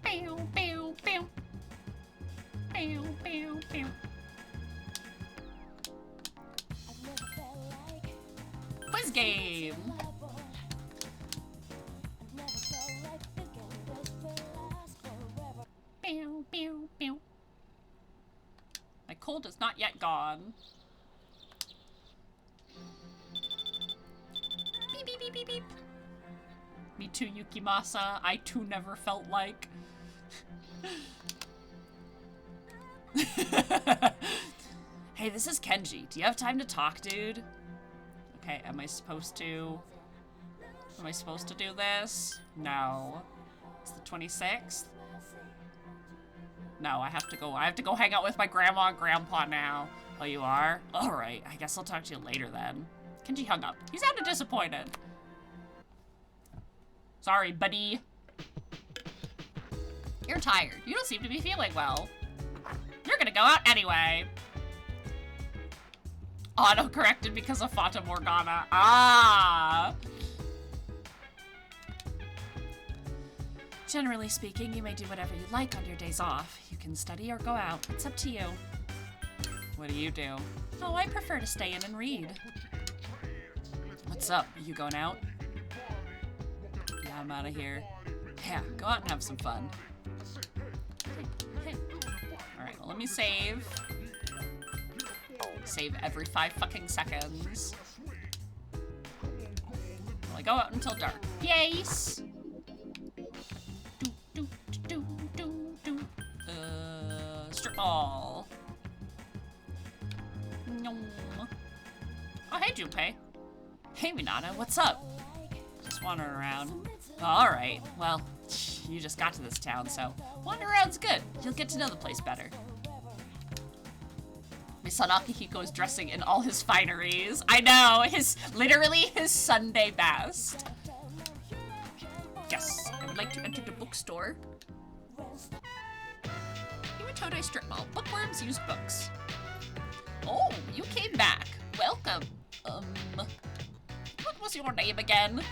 Pew, pew, pew. Pew, pew, pew. Quiz game. Pew, pew, pew. My cold is not yet gone. Beep, beep, beep, beep, beep. Me too, Yukimasa. I too never felt like. Hey, this is Kenji. Do you have time to talk, dude? Okay, am I supposed to do this? No. It's the 26th? No, I have to go hang out with my grandma and grandpa now. Oh, you are? Alright, I guess I'll talk to you later then. Kenji hung up. He sounded disappointed. Sorry, buddy. You're tired. You don't seem to be feeling well. You're gonna go out anyway. Auto-corrected because of Fata Morgana. Ah! Generally speaking, you may do whatever you like on your days off. You can study or go out. It's up to you. What do? Oh, I prefer to stay in and read. What's up? Are you going out? Yeah, I'm out of here. Yeah, go out and have some fun. Hey. Alright, well, let me save. Save every 5 fucking seconds. Well, I go out until dark. Yes! Strip mall. No. Oh, hey, Junpei. Hey, Minato, what's up? Just wandering around. Alright, well, you just got to this town, so wander around's good. You'll get to know the place better. My son Akihiko is dressing in all his fineries. I know, literally his Sunday best. Yes, I would like to enter the bookstore. Iwatodai Strip Mall. Bookworms use books. Oh, you came back. Welcome. What was your name again?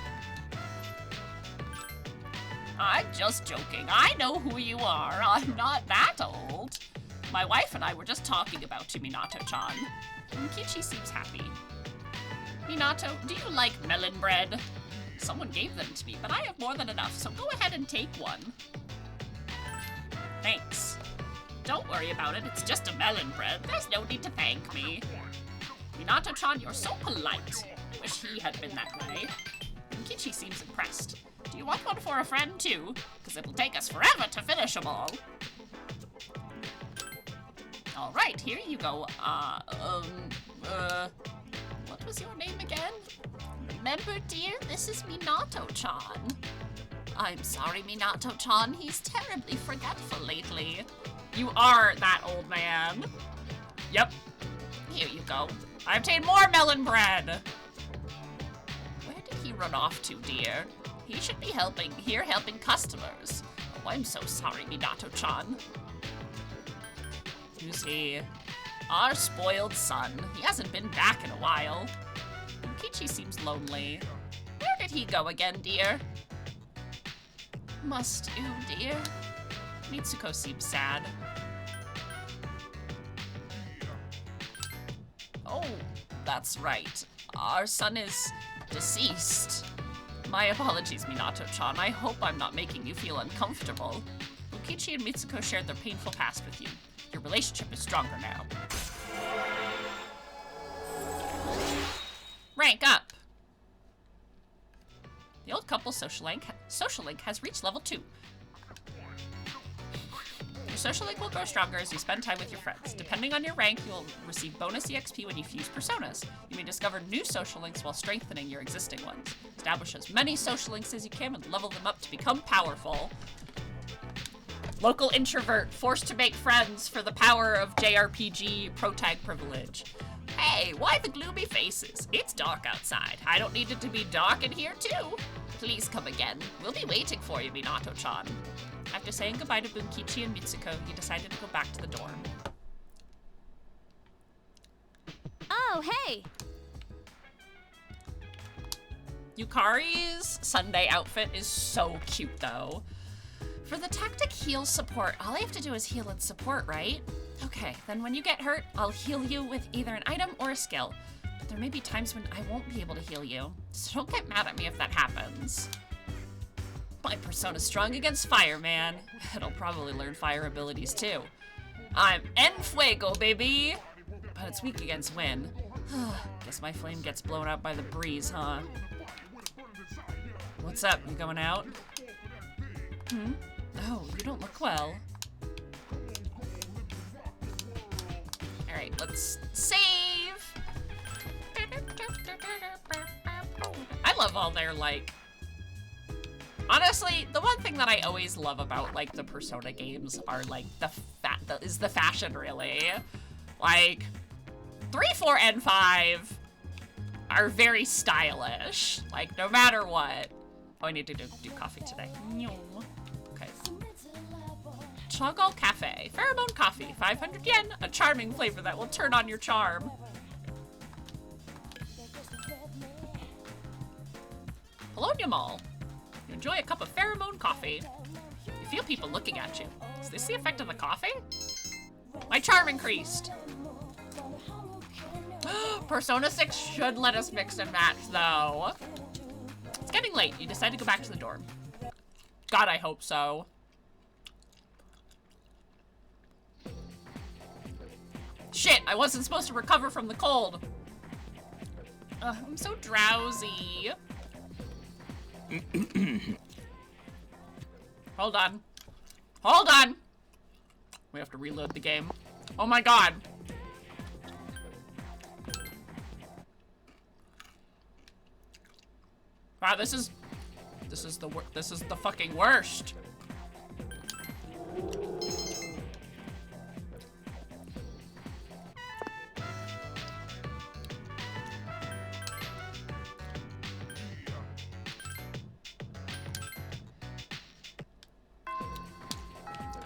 I'm just joking. I know who you are. I'm not that old. My wife and I were just talking about you, Minato-chan. Kichi seems happy. Minato, do you like melon bread? Someone gave them to me, but I have more than enough, so go ahead and take one. Thanks. Don't worry about it, it's just a melon bread. There's no need to thank me. Minato-chan, you're so polite. I wish he had been that way. Kichi seems impressed. Do you want one for a friend, too? Because it'll take us forever to finish them all. Alright, here you go. What was your name again? Remember, dear, this is Minato-chan. I'm sorry, Minato-chan. He's terribly forgetful lately. You are that old man. Yep. Here you go. I obtained more melon bread. Where did he run off to, dear? He should be helping customers. Oh, I'm so sorry, Minato-chan. Who's he? Our spoiled son. He hasn't been back in a while. Kichi seems lonely. Where did he go again, dear? Must you, dear? Mitsuko seems sad. Oh, that's right. Our son is deceased. My apologies, Minato-chan. I hope I'm not making you feel uncomfortable. Ukichi and Mitsuko shared their painful past with you. Your relationship is stronger now. Rank up! The old couple's social link has reached level 2. Your social link will grow stronger as you spend time with your friends. Depending on your rank, you'll receive bonus EXP when you fuse personas. You may discover new social links while strengthening your existing ones. Establish as many social links as you can and level them up to become powerful. Local introvert, forced to make friends for the power of JRPG protag privilege. Hey, why the gloomy faces? It's dark outside. I don't need it to be dark in here too. Please come again. We'll be waiting for you, Minato-chan. After saying goodbye to Bunkichi and Mitsuko, he decided to go back to the dorm. Oh, hey! Yukari's Sunday outfit is so cute, though. For the tactic heal support, all I have to do is heal and support, right? Okay, then when you get hurt, I'll heal you with either an item or a skill. But there may be times when I won't be able to heal you, so don't get mad at me if that happens. My persona's strong against fire, man. It'll probably learn fire abilities too. I'm En Fuego, baby! But it's weak against wind. Guess my flame gets blown out by the breeze, huh? What's up? You going out? Oh, you don't look well. Alright, let's save! I love all their, like... Honestly, the one thing that I always love about, like, the Persona games are, like, is the fashion, really. Like, 3, 4, and 5 are very stylish. Like, no matter what. Oh, I need to do coffee today. Okay. Chogal Cafe. Pheromone coffee. 500 yen. A charming flavor that will turn on your charm. Polonia Mall. You enjoy a cup of pheromone coffee. You feel people looking at you. Is this the effect of the coffee? My charm increased. Persona 6 should let us mix and match, though. It's getting late. You decide to go back to the dorm. God, I hope so. Shit, I wasn't supposed to recover from the cold. I'm so drowsy. Hold on. Hold on! We have to reload the game. Oh my god. Wow, this is the fucking worst.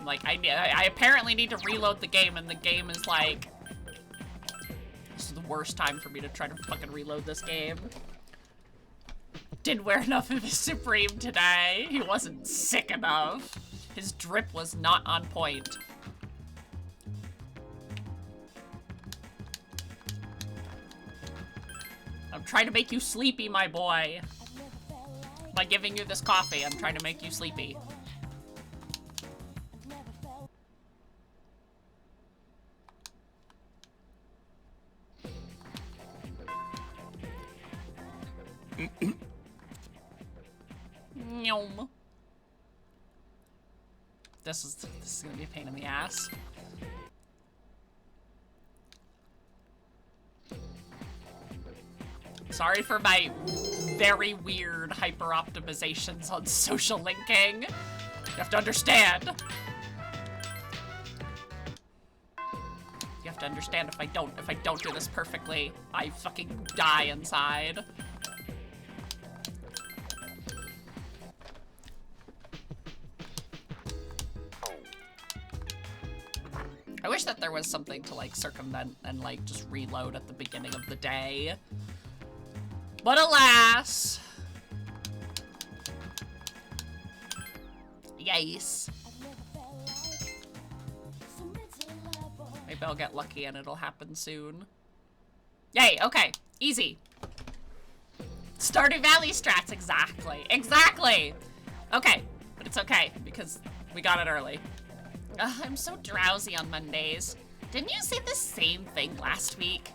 Like, I apparently need to reload the game, and the game is like... This is the worst time for me to try to fucking reload this game. Didn't wear enough of his Supreme today. He wasn't sick enough. His drip was not on point. I'm trying to make you sleepy, my boy. By giving you this coffee, I'm trying to make you sleepy. This is gonna be a pain in the ass. Sorry for my very weird hyper optimizations on social linking. You have to understand. You have to understand if I don't do this perfectly, I fucking die inside. I wish that there was something to like circumvent and like just reload at the beginning of the day. But alas. Yes. Maybe I'll get lucky and it'll happen soon. Yay, okay. Easy. Stardew Valley strats, exactly. Exactly! Okay, but it's okay because we got it early. I'm so drowsy on Mondays. Didn't you say the same thing last week?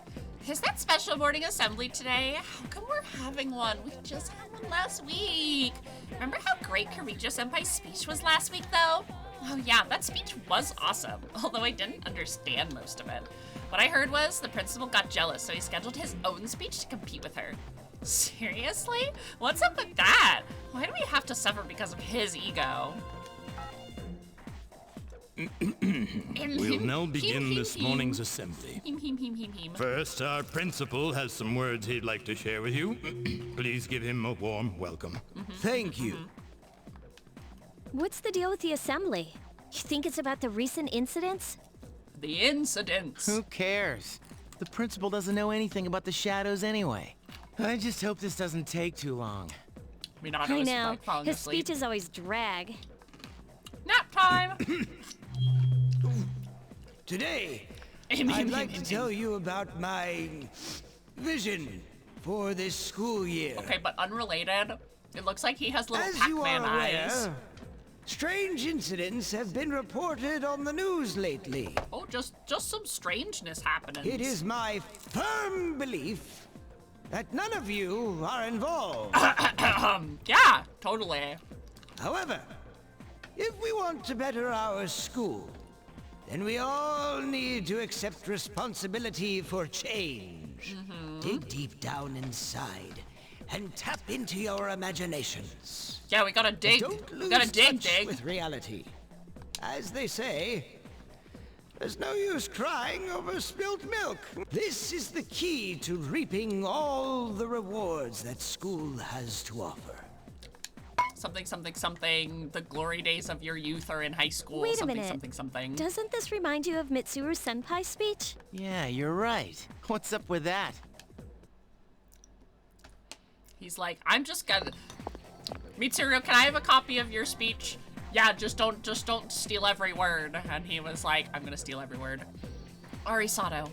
Is that special morning assembly today? How come we're having one? We just had one last week. Remember how great Kirijo-senpai's speech was last week, though? Oh yeah, that speech was awesome, although I didn't understand most of it. What I heard was the principal got jealous, so he scheduled his own speech to compete with her. Seriously? What's up with that? Why do we have to suffer because of his ego? We'll now begin this morning's assembly. First, our principal has some words he'd like to share with you. Please give him a warm welcome. Thank you. What's the deal with the assembly? You think it's about the recent incidents? The incidents. Who cares? The principal doesn't know anything about the shadows anyway. I just hope this doesn't take too long. I know. His speeches always drag. Nap time! Today, I'd like to tell you about my vision for this school year. Okay, but unrelated. It looks like he has little As you Pac-Man are eyes. aware, strange incidents have been reported on the news lately. Oh, just some strangeness happening. It is my firm belief that none of you are involved. Yeah, totally. However, if we want to better our school, then we all need to accept responsibility for change. Dig deep down inside and tap into your imaginations. Yeah, we gotta dig. Don't lose We gotta dig. touch with reality. As they say, there's no use crying over spilt milk. This is the key to reaping all the rewards that school has to offer. Something, something, something. The glory days of your youth are in high school. Wait a something, minute. something, something. Doesn't this remind you of Mitsuru-senpai's speech? Yeah, you're right. What's up with that? He's like, I'm just gonna... Mitsuru, can I have a copy of your speech? Yeah, just don't steal every word. And he was like, I'm gonna steal every word. Arisato,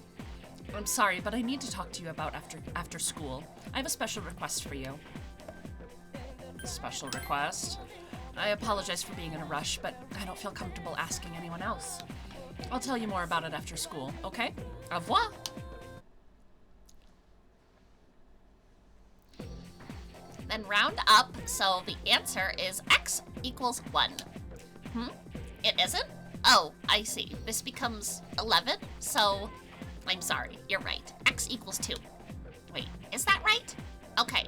I'm sorry, but I need to talk to you about after school. I have a special request for you. Special request? I apologize for being in a rush, but I don't feel comfortable asking anyone else. I'll tell you more about it after school, okay? Au revoir. Then round up, so the answer is x equals 1. It isn't? Oh, I see. This becomes 11, so I'm sorry, you're right. X equals 2. Wait, is that right? Okay,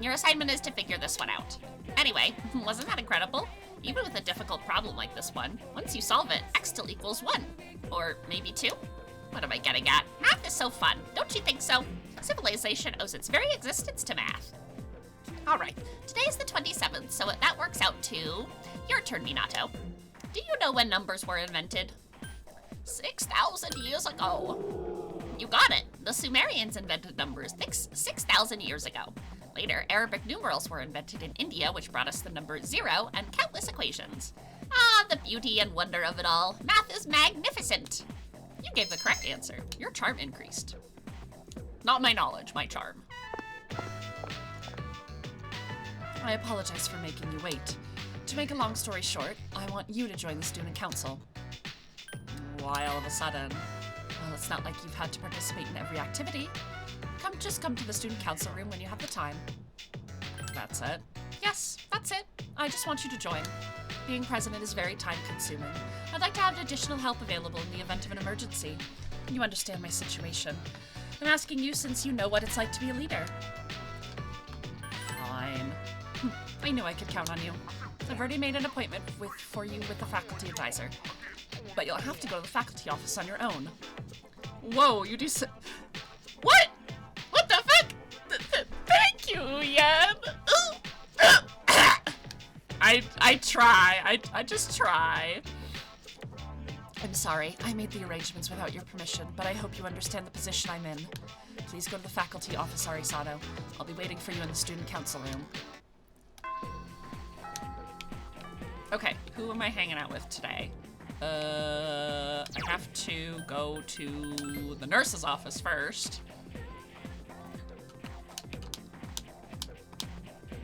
your assignment is to figure this one out. Anyway, wasn't that incredible? Even with a difficult problem like this one, once you solve it, x still equals 1. Or maybe 2? What am I getting at? Math is so fun, don't you think so? Civilization owes its very existence to math. Alright, today is the 27th, so that works out to your turn, Minato. Do you know when numbers were invented? 6,000 years ago. You got it. The Sumerians invented numbers 6,000 years ago. Later, Arabic numerals were invented in India, which brought us the number 0 and countless equations. Ah, the beauty and wonder of it all. Math is magnificent. You gave the correct answer. Your charm increased. Not my knowledge, my charm. I apologize for making you wait. To make a long story short, I want you to join the student council. Why all of a sudden? Well, it's not like you've had to participate in every activity. Just come to the student council room when you have the time. That's it? Yes, that's it. I just want you to join. Being president is very time-consuming. I'd like to have additional help available in the event of an emergency. You understand my situation. I'm asking you since you know what it's like to be a leader. Fine. I knew I could count on you. I've already made an appointment for you with the faculty advisor. But you'll have to go to the faculty office on your own. Whoa, you do so— What? What the fuck? Thank you, Yen. I try. I just try. I'm sorry. I made the arrangements without your permission, but I hope you understand the position I'm in. Please go to the faculty office, Arisato. I'll be waiting for you in the student council room. Okay, who am I hanging out with today? I have to go to the nurse's office first.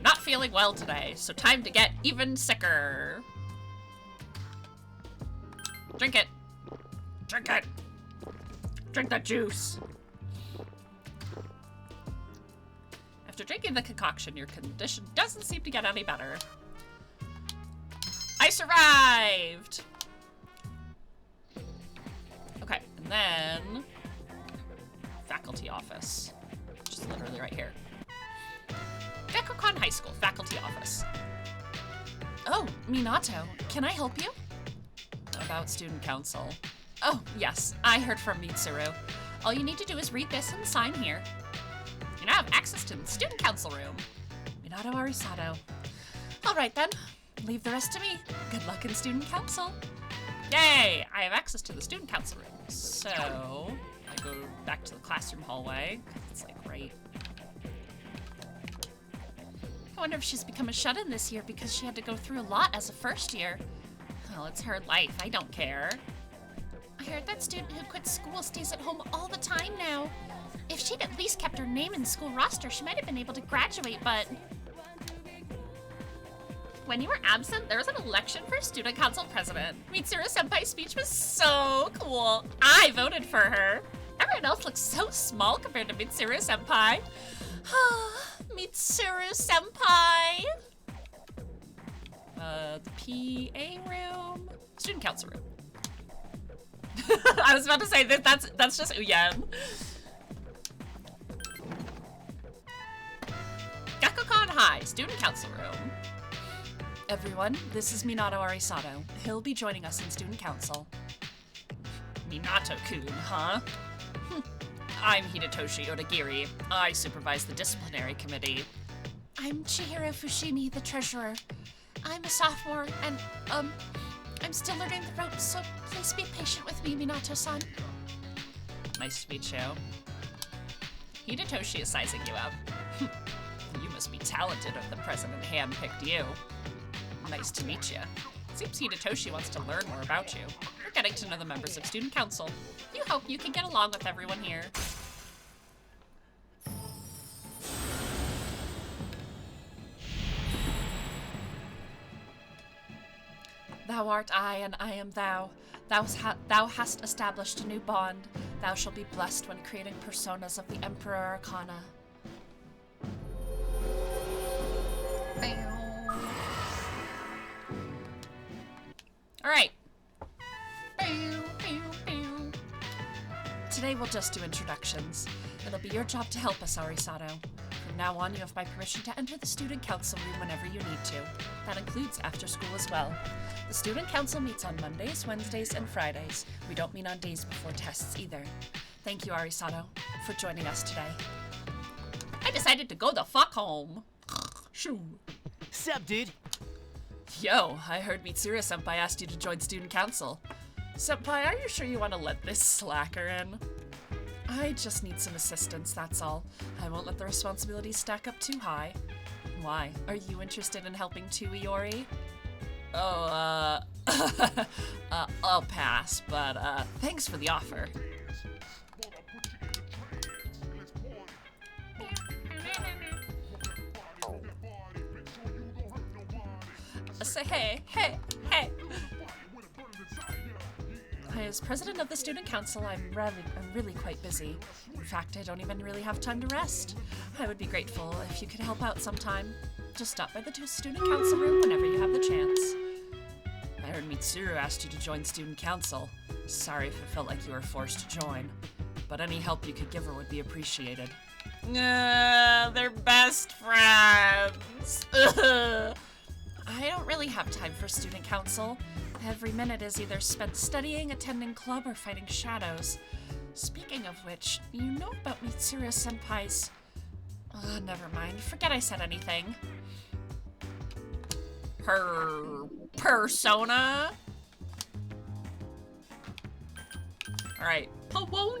Not feeling well today, so time to get even sicker. Drink it. Drink it. Drink the juice. After drinking the concoction, your condition doesn't seem to get any better. I survived! Okay, and then faculty office, which is literally right here. Gekokon High School, faculty office. Oh, Minato, can I help you? About student council. Oh, yes, I heard from Mitsuru. All you need to do is read this and sign here. You now have access to the student council room. Minato Arisato. All right then, leave the rest to me. Good luck in student council. Yay, I have access to the student council room. So, I go back to the classroom hallway. It's like right. I wonder if she's become a shut-in this year because she had to go through a lot as a first year. Well, it's her life, I don't care. I heard that student who quit school stays at home all the time now. If she'd at least kept her name in the school roster, she might have been able to graduate, but... When you were absent, there was an election for student council president. Mitsuru-senpai's speech was so cool. I voted for her. Everyone else looks so small compared to Mitsuru-senpai. Mitsuru-senpai. The PA room. Student council room. I was about to say that that's just Uyen. Gekokon High, student council room. Everyone, this is Minato Arisato. He'll be joining us in student council. Minato-kun, huh? I'm Hidetoshi Odagiri. I supervise the disciplinary committee. I'm Chihiro Fushimi, the treasurer. I'm a sophomore, and, I'm still learning the ropes, so please be patient with me, Minato-san. Nice to meet you. Hidetoshi is sizing you up. You must be talented if the president handpicked you. Nice to meet you. Seems Hidetoshi wants to learn more about you. You're getting to know the members of student council. You hope you can get along with everyone here. Thou art I, and I am thou. Thou hast established a new bond. Thou shalt be blessed when creating personas of the Emperor Arcana. Alright. Today we'll just do introductions. It'll be your job to help us, Arisato. From now on, you have my permission to enter the student council room whenever you need to. That includes after school as well. The student council meets on Mondays, Wednesdays, and Fridays. We don't meet on days before tests either. Thank you, Arisato, for joining us today. I decided to go the fuck home. Shoo. Sup, dude? Yo, I heard Mitsuru-senpai asked you to join student council. Senpai, are you sure you want to let this slacker in? I just need some assistance, that's all. I won't let the responsibilities stack up too high. Why? Are you interested in helping too, Iori? Oh, I'll pass, but, thanks for the offer. Say hey. As president of the student council, I'm really quite busy. In fact, I don't even really have time to rest. I would be grateful if you could help out sometime. Just stop by the student council room whenever you have the chance. I heard Mitsuru asked you to join student council. Sorry if it felt like you were forced to join, but any help you could give her would be appreciated. They're best friends. I don't really have time for student council. Every minute is either spent studying, attending club, or fighting shadows. Speaking of which, you know about Mitsuru-senpai's... never mind. Forget I said anything. Her... persona? Alright. Pawonyamo!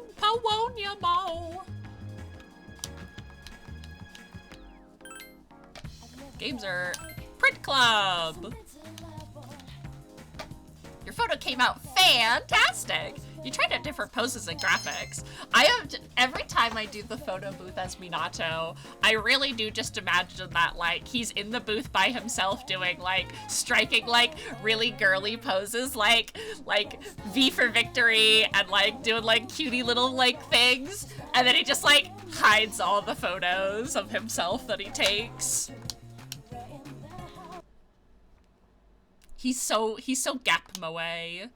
Games are... Print Club! Your photo came out fantastic! You tried out different poses and graphics. Every time I do the photo booth as Minato, I really do just imagine that, like, he's in the booth by himself doing, like, striking, like, really girly poses, like V for victory, and, like, doing, like, cutie little, like, things. And then he just, like, hides all the photos of himself that he takes. He's so gap moe.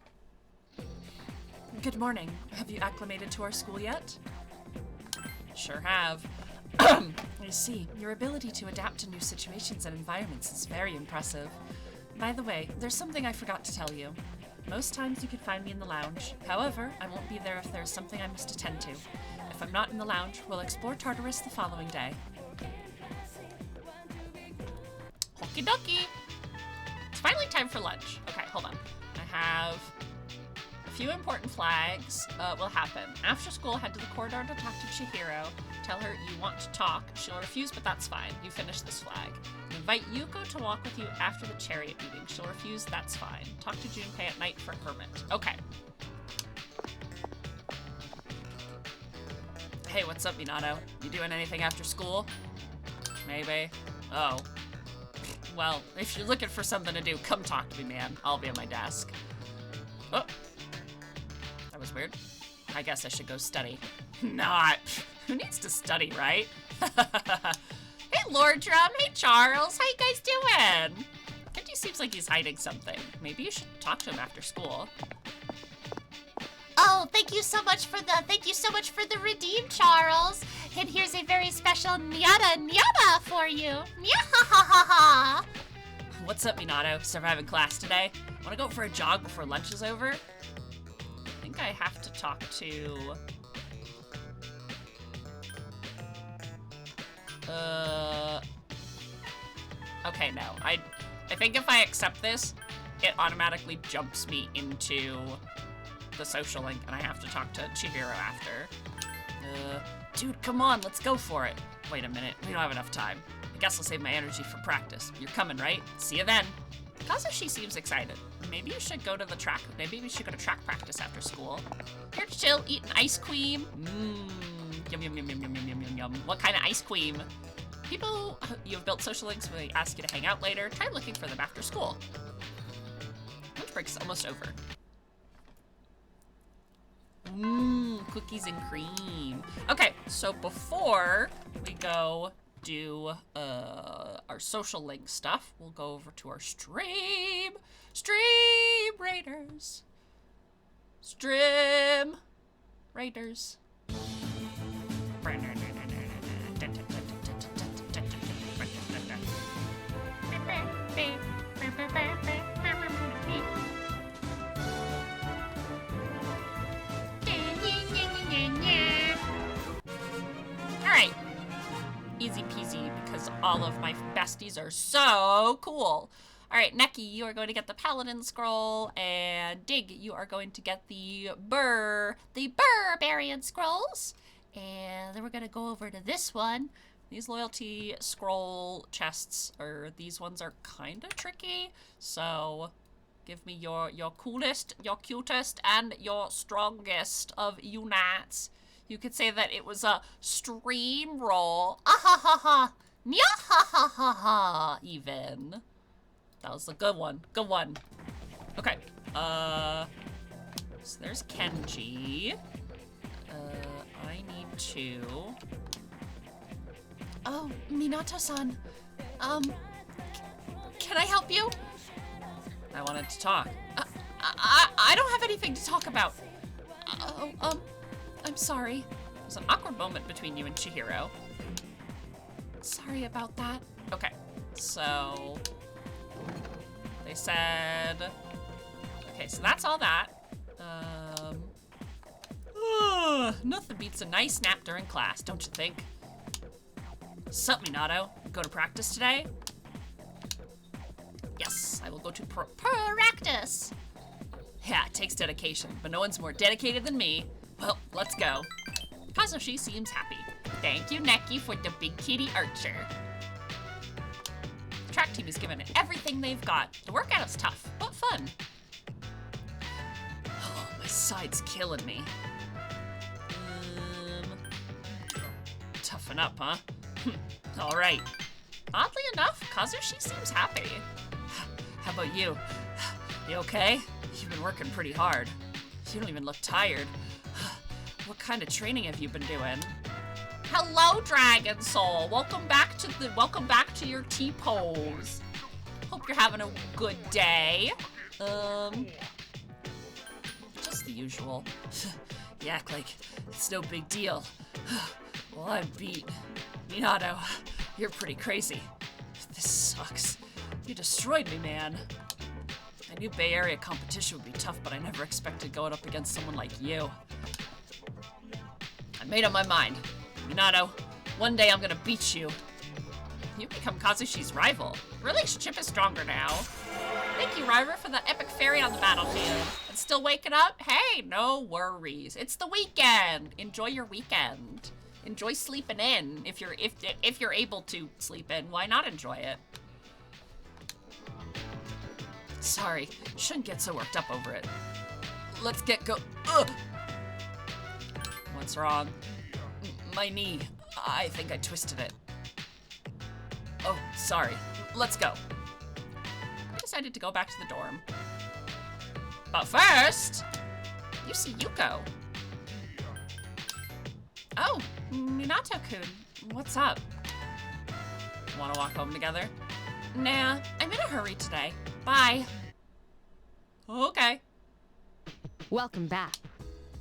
Good morning. Have you acclimated to our school yet? Sure have. I see. Your ability to adapt to new situations and environments is very impressive. By the way, there's something I forgot to tell you. Most times you can find me in the lounge. However, I won't be there if there's something I must attend to. If I'm not in the lounge, we'll explore Tartarus the following day. Okie dokie. It's finally time for lunch. Okay, hold on. I have a few important flags will happen. After school, head to the corridor to talk to Chihiro. Tell her you want to talk. She'll refuse, but that's fine. You finish this flag. Invite Yuko to walk with you after the chariot meeting. She'll refuse, that's fine. Talk to Junpei at night for Hermit. Okay. Hey, what's up, Minato? You doing anything after school? Maybe. Oh. Well, if you're looking for something to do, come talk to me, man. I'll be at my desk. Oh. That was weird. I guess I should go study. Not. Who needs to study, right? Hey, Lord Drum. Hey, Charles. How you guys doing? Kenji seems like he's hiding something. Maybe you should talk to him after school. Oh, thank you so much for the redeem, Charles. And here's a very special nyada for you. Nyahahaha. What's up, Minato? Surviving class today? Wanna go for a jog before lunch is over? I think I have to talk to... Okay, no. I think if I accept this, it automatically jumps me into the social link, and I have to talk to Chihiro after. Dude, come on, let's go for it. Wait a minute, we don't have enough time. I guess I'll save my energy for practice. You're coming, right? See you then. Kazushi seems excited. Maybe you should go to the track. Maybe we should go to track practice after school. Here to chill, eat an ice cream. Yum, yum, yum, yum, yum, yum, yum, yum. What kind of ice cream? People you have built social links when they ask you to hang out later. Try looking for them after school. Lunch break's almost over. Mmm, cookies and cream. Okay, so before we go do our social link stuff, we'll go over to our stream raiders. Stream raiders. Alright. Easy peasy, because all of my besties are so cool. Alright, Neki, you are going to get the Paladin Scroll, and Dig, you are going to get the Barbarian Scrolls. And then we're going to go over to this one. These loyalty scroll chests, or these ones are kind of tricky, so give me your coolest, your cutest, and your strongest of units. You could say that it was a stream roll. Ah ha ha ha. Nya ha ha ha ha. Even. That was a good one. Good one. Okay. So there's Kenji. I need to... Oh, Minato-san. Can I help you? I wanted to talk. I don't have anything to talk about. I'm sorry. There's an awkward moment between you and Chihiro. Sorry about that. Okay, so... They said... Okay, so that's all that. Nothing beats a nice nap during class, don't you think? Sup, Minato? Go to practice today? Yes, I will go to practice. Yeah, it takes dedication, but no one's more dedicated than me. Well, let's go. Kazushi seems happy. Thank you, Neki, for the big kitty archer. The track team has given it everything they've got. The workout is tough, but fun. Oh, my side's killing me. Toughen up, huh? All right. Oddly enough, Kazushi seems happy. How about you? You okay? You've been working pretty hard. You don't even look tired. What kind of training have you been doing? Hello, Dragon Soul. Welcome back to your T-pose. Hope you're having a good day. Just the usual. You act like it's no big deal. Well, I'm beat. Minato, you're pretty crazy. This sucks. You destroyed me, man. I knew Bay Area competition would be tough, but I never expected going up against someone like you. I made up my mind. Minato, one day I'm gonna beat you. You become Kazushi's rival. The relationship is stronger now. Thank you, Ryver, for the epic fairy on the battlefield. And still waking up? Hey, no worries. It's the weekend. Enjoy your weekend. Enjoy sleeping in. If you're able to sleep in, why not enjoy it? Sorry, shouldn't get so worked up over it. Let's get go. Ugh. What's wrong? My knee. I think I twisted it. Oh, sorry. Let's go. I decided to go back to the dorm. But first, you see Yuko. Oh, Minato-kun, what's up? Want to walk home together? Nah, I'm in a hurry today. Bye. Okay. Welcome back.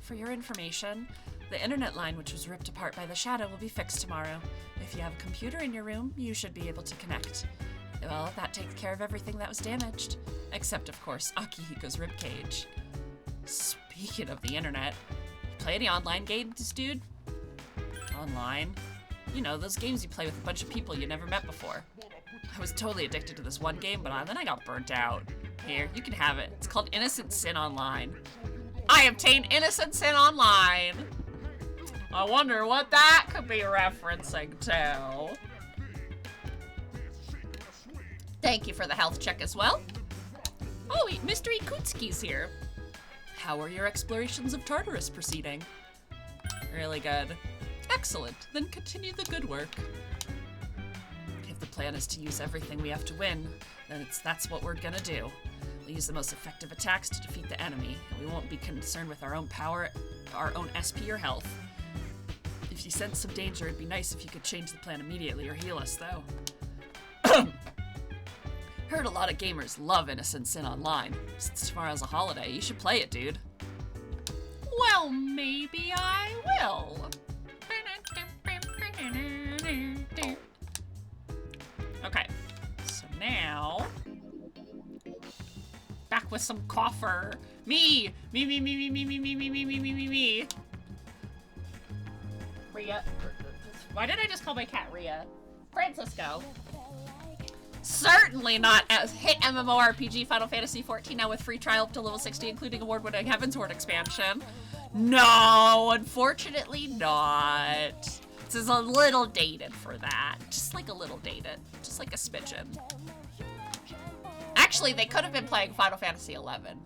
For your information, the internet line which was ripped apart by the shadow will be fixed tomorrow. If you have a computer in your room, you should be able to connect. Well, that takes care of everything that was damaged. Except, of course, Akihiko's ribcage. Speaking of the internet, play any online games, dude? Online? You know, those games you play with a bunch of people you never met before. I was totally addicted to this one game, but then I got burnt out. Here, you can have it. It's called Innocent Sin Online. I obtained Innocent Sin Online! I wonder what that could be referencing to. Thank you for the health check as well. Oh, Mr. Ikutsuki's here. How are your explorations of Tartarus proceeding? Really good. Excellent. Then continue the good work. If the plan is to use everything we have to win, then that's what we're gonna do. We'll use the most effective attacks to defeat the enemy. We won't be concerned with our own power, our own SP or health. If you sense some danger, it'd be nice if you could change the plan immediately or heal us, though. Heard a lot of gamers love Innocent Sin Online. Since tomorrow's a holiday, you should play it, dude. Well, maybe I will. Okay, so now... back with some coffer. Me! Me. Rhea. Why did I just call my cat Rhea? Francisco. Certainly not as hit MMORPG Final Fantasy XIV now with free trial up to level 60, including award-winning Heavensward expansion. No, unfortunately not. This is a little dated for that. Just like a little dated. Just like a smidgen. Actually, they could have been playing Final Fantasy XI,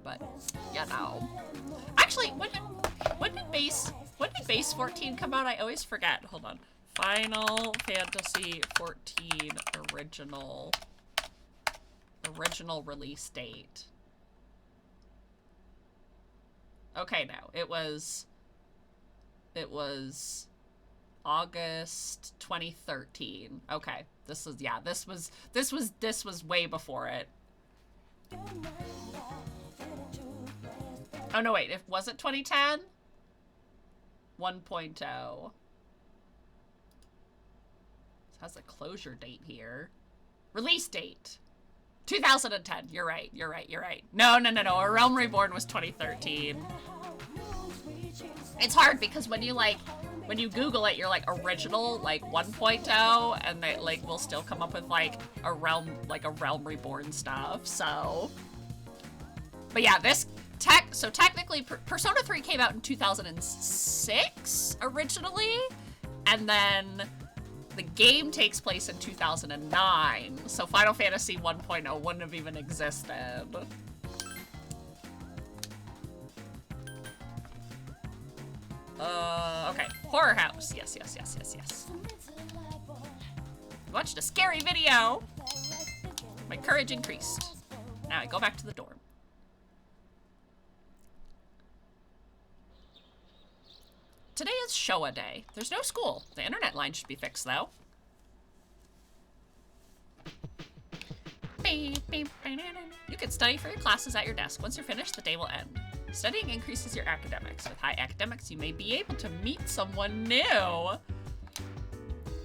but, you know. Actually, when did base 14 come out? I always forget. Hold on. Final Fantasy 14 original release date. Okay, no. It was August 2013. Okay. This was way before it. Oh no, wait, was it 2010? 1.0. It has a closure date here. Release date. 2010. You're right. No. A Realm Reborn was 2013. It's hard because when you Google it, you're like original, like 1.0, and they like will still come up with like a Realm Reborn stuff. So, but yeah, so technically Persona 3 came out in 2006 originally, and then the game takes place in 2009. So Final Fantasy 1.0 wouldn't have even existed. Okay. Horror house. Yes. Watched a scary video. My courage increased. Now I go back to the dorm. Today is Showa Day. There's no school. The internet line should be fixed, though. You can study for your classes at your desk. Once you're finished, the day will end. Studying increases your academics. With high academics, you may be able to meet someone new.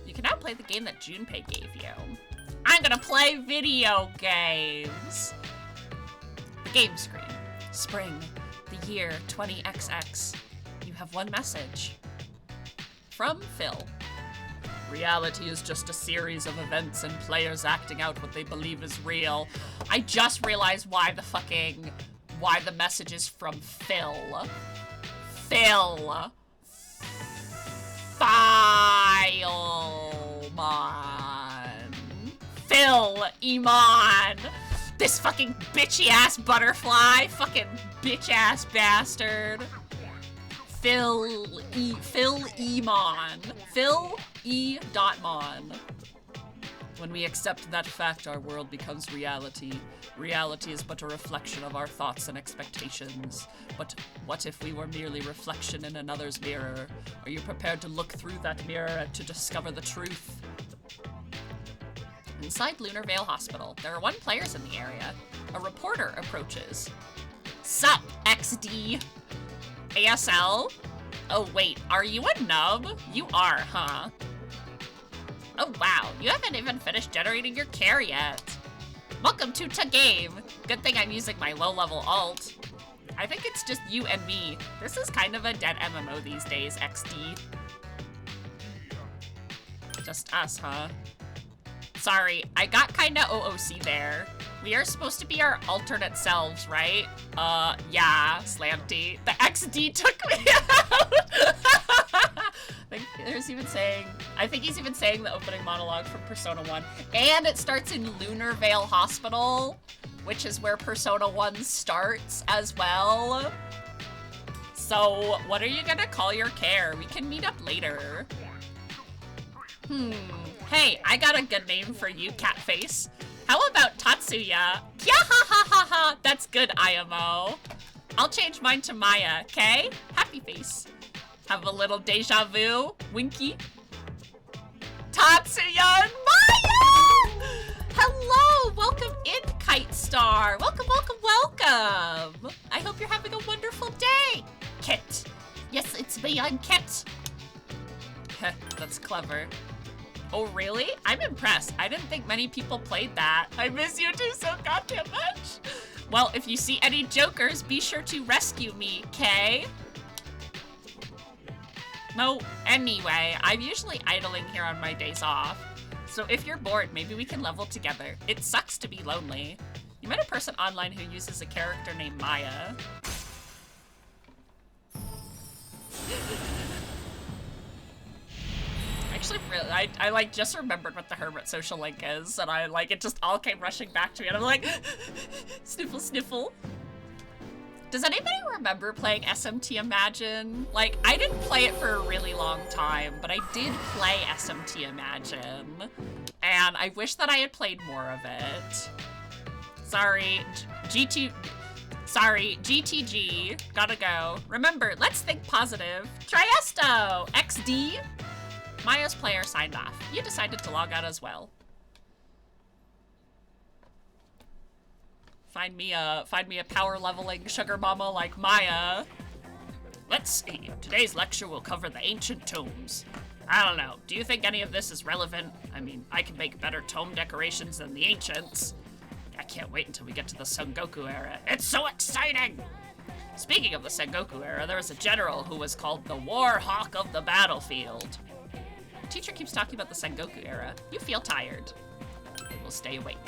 You can now play the game that Junpei gave you. I'm gonna play video games. The game screen. Spring, the year 20XX. You have one message. From Phil. Reality is just a series of events and players acting out what they believe is real. I just realized why the message is from Phil. Phil. Filemon. Phil Iman. This fucking bitchy ass butterfly. Fucking bitch ass bastard. Phil Iman. Phil E.Mon. When we accept that fact, our world becomes reality. Reality is but a reflection of our thoughts and expectations. But what if we were merely reflection in another's mirror? Are you prepared to look through that mirror to discover the truth? Inside Lunar Vale Hospital, there are 1 players in the area. A reporter approaches. Sup, XD? ASL? Oh wait, are you a nub? You are, huh? Oh wow, you haven't even finished generating your care yet. Welcome to game. Good thing I'm using my low-level alt. I think it's just you and me. This is kind of a dead MMO these days, XD. Just us, huh? Sorry, I got kinda OOC there. We are supposed to be our alternate selves, right? Yeah, Slanty. The XD took me out! I think he's even saying the opening monologue from Persona 1. And it starts in Lunar Vale Hospital, which is where Persona 1 starts as well. So, what are you gonna call your care? We can meet up later. Hey, I got a good name for you, Catface. How about Tatsuya? Yeah, ha ha ha ha. That's good, IMO. I'll change mine to Maya, okay? Happy face. Have a little deja vu. Winky. Tatsuya and Maya! Hello! Welcome in, Kite Star. Welcome, welcome, welcome. I hope you're having a wonderful day. Kit. Yes, it's me. I'm Kit. That's clever. Oh, really? I'm impressed. I didn't think many people played that. I miss you two so goddamn much. Well, if you see any jokers, be sure to rescue me, okay? No, anyway, I'm usually idling here on my days off. So if you're bored, maybe we can level together. It sucks to be lonely. You met a person online who uses a character named Maya. Actually, really, I like just remembered what the Hermit social link is, and I like it just all came rushing back to me, and I'm like, sniffle, sniffle. Does anybody remember playing SMT Imagine? Like, I didn't play it for a really long time, but I did play SMT Imagine, and I wish that I had played more of it. Sorry, GTG, gotta go. Remember, let's think positive. Triesto, XD. Maya's player signed off. You decided to log out as well. Find me a power leveling sugar mama like Maya. Let's see. Today's lecture will cover the ancient tomes. I don't know. Do you think any of this is relevant? I mean, I can make better tome decorations than the ancients. I can't wait until we get to the Sengoku era. It's so exciting! Speaking of the Sengoku era, there was a general who was called the War Hawk of the Battlefield. Teacher keeps talking about the Sengoku era. You feel tired. It will stay awake.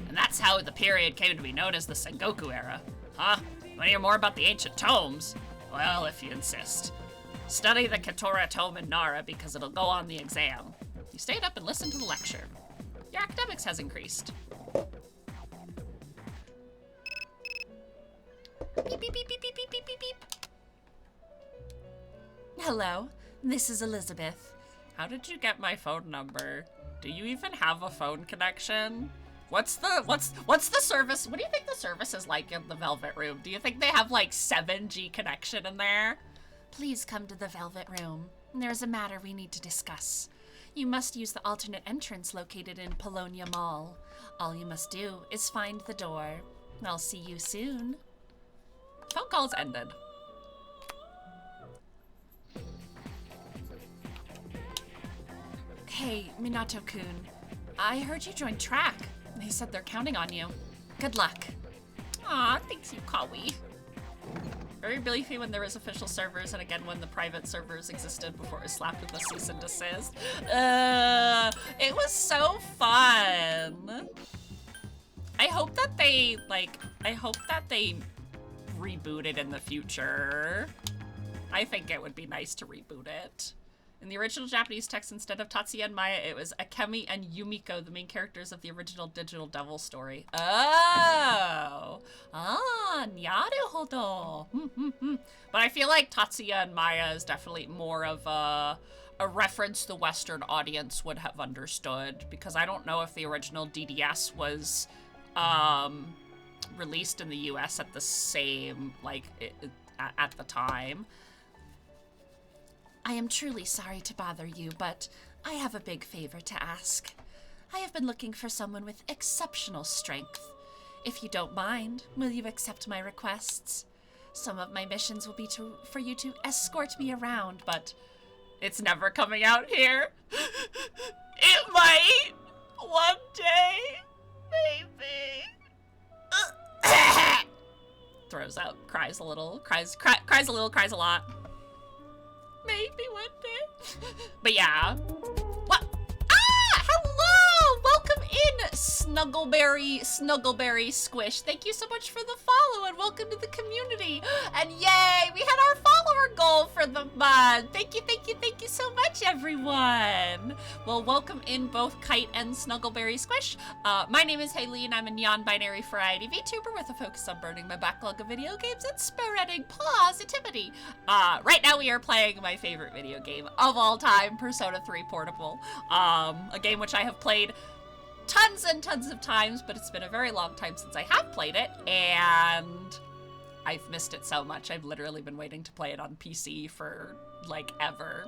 And that's how the period came to be known as the Sengoku era. Huh? Want to hear more about the ancient tomes? Well, if you insist. Study the Katora tome in Nara because it'll go on the exam. You stayed up and listened to the lecture. Your academics has increased. Beep, beep, beep, beep, beep, beep, beep, beep, beep. Hello. This is Elizabeth. How did you get my phone number? Do you even have a phone connection? What's the service? What do you think the service is like in the Velvet Room? Do you think they have like 7G connection in there? Please come to the Velvet Room. There's a matter we need to discuss. You must use the alternate entrance located in Polonia Mall. All you must do is find the door. I'll see you soon. Phone call's ended. Hey, Minato-kun. I heard you joined track. They said they're counting on you. Good luck. Aw, thanks you, Kawi. Very briefly when there was official servers, and again when the private servers existed before it was slapped with a cease and desist. It was so fun. I hope that they, reboot it in the future. I think it would be nice to reboot it. In the original Japanese text, instead of Tatsuya and Maya, it was Akemi and Yumiko, the main characters of the original Digital Devil story. Oh! Ah, naruhodo. But I feel like Tatsuya and Maya is definitely more of a reference the Western audience would have understood, because I don't know if the original DDS was released in the US at the same, at the time. I am truly sorry to bother you, but I have a big favor to ask. I have been looking for someone with exceptional strength. If you don't mind, will you accept my requests? Some of my missions will be for you to escort me around, but it's never coming out here. It might one day, maybe. Throws up, cries a little, cries a little, cries a lot. Maybe one day. But yeah. What? Ah! Hello! Welcome in, Snuggleberry Squish. Thank you so much for the follow and welcome to the community. And yay! We had our follower goal for the month. Thank you so much, everyone. Well, welcome in both Kite and Snuggleberry Squish. My name is Haley and I'm a non-binary variety VTuber with a focus on burning my backlog of video games and spreading positivity. Right now we are playing my favorite video game of all time, Persona 3 Portable. A game which I have played tons and tons of times, but it's been a very long time since I have played it, and I've missed it so much. I've literally been waiting to play it on PC for, like, ever.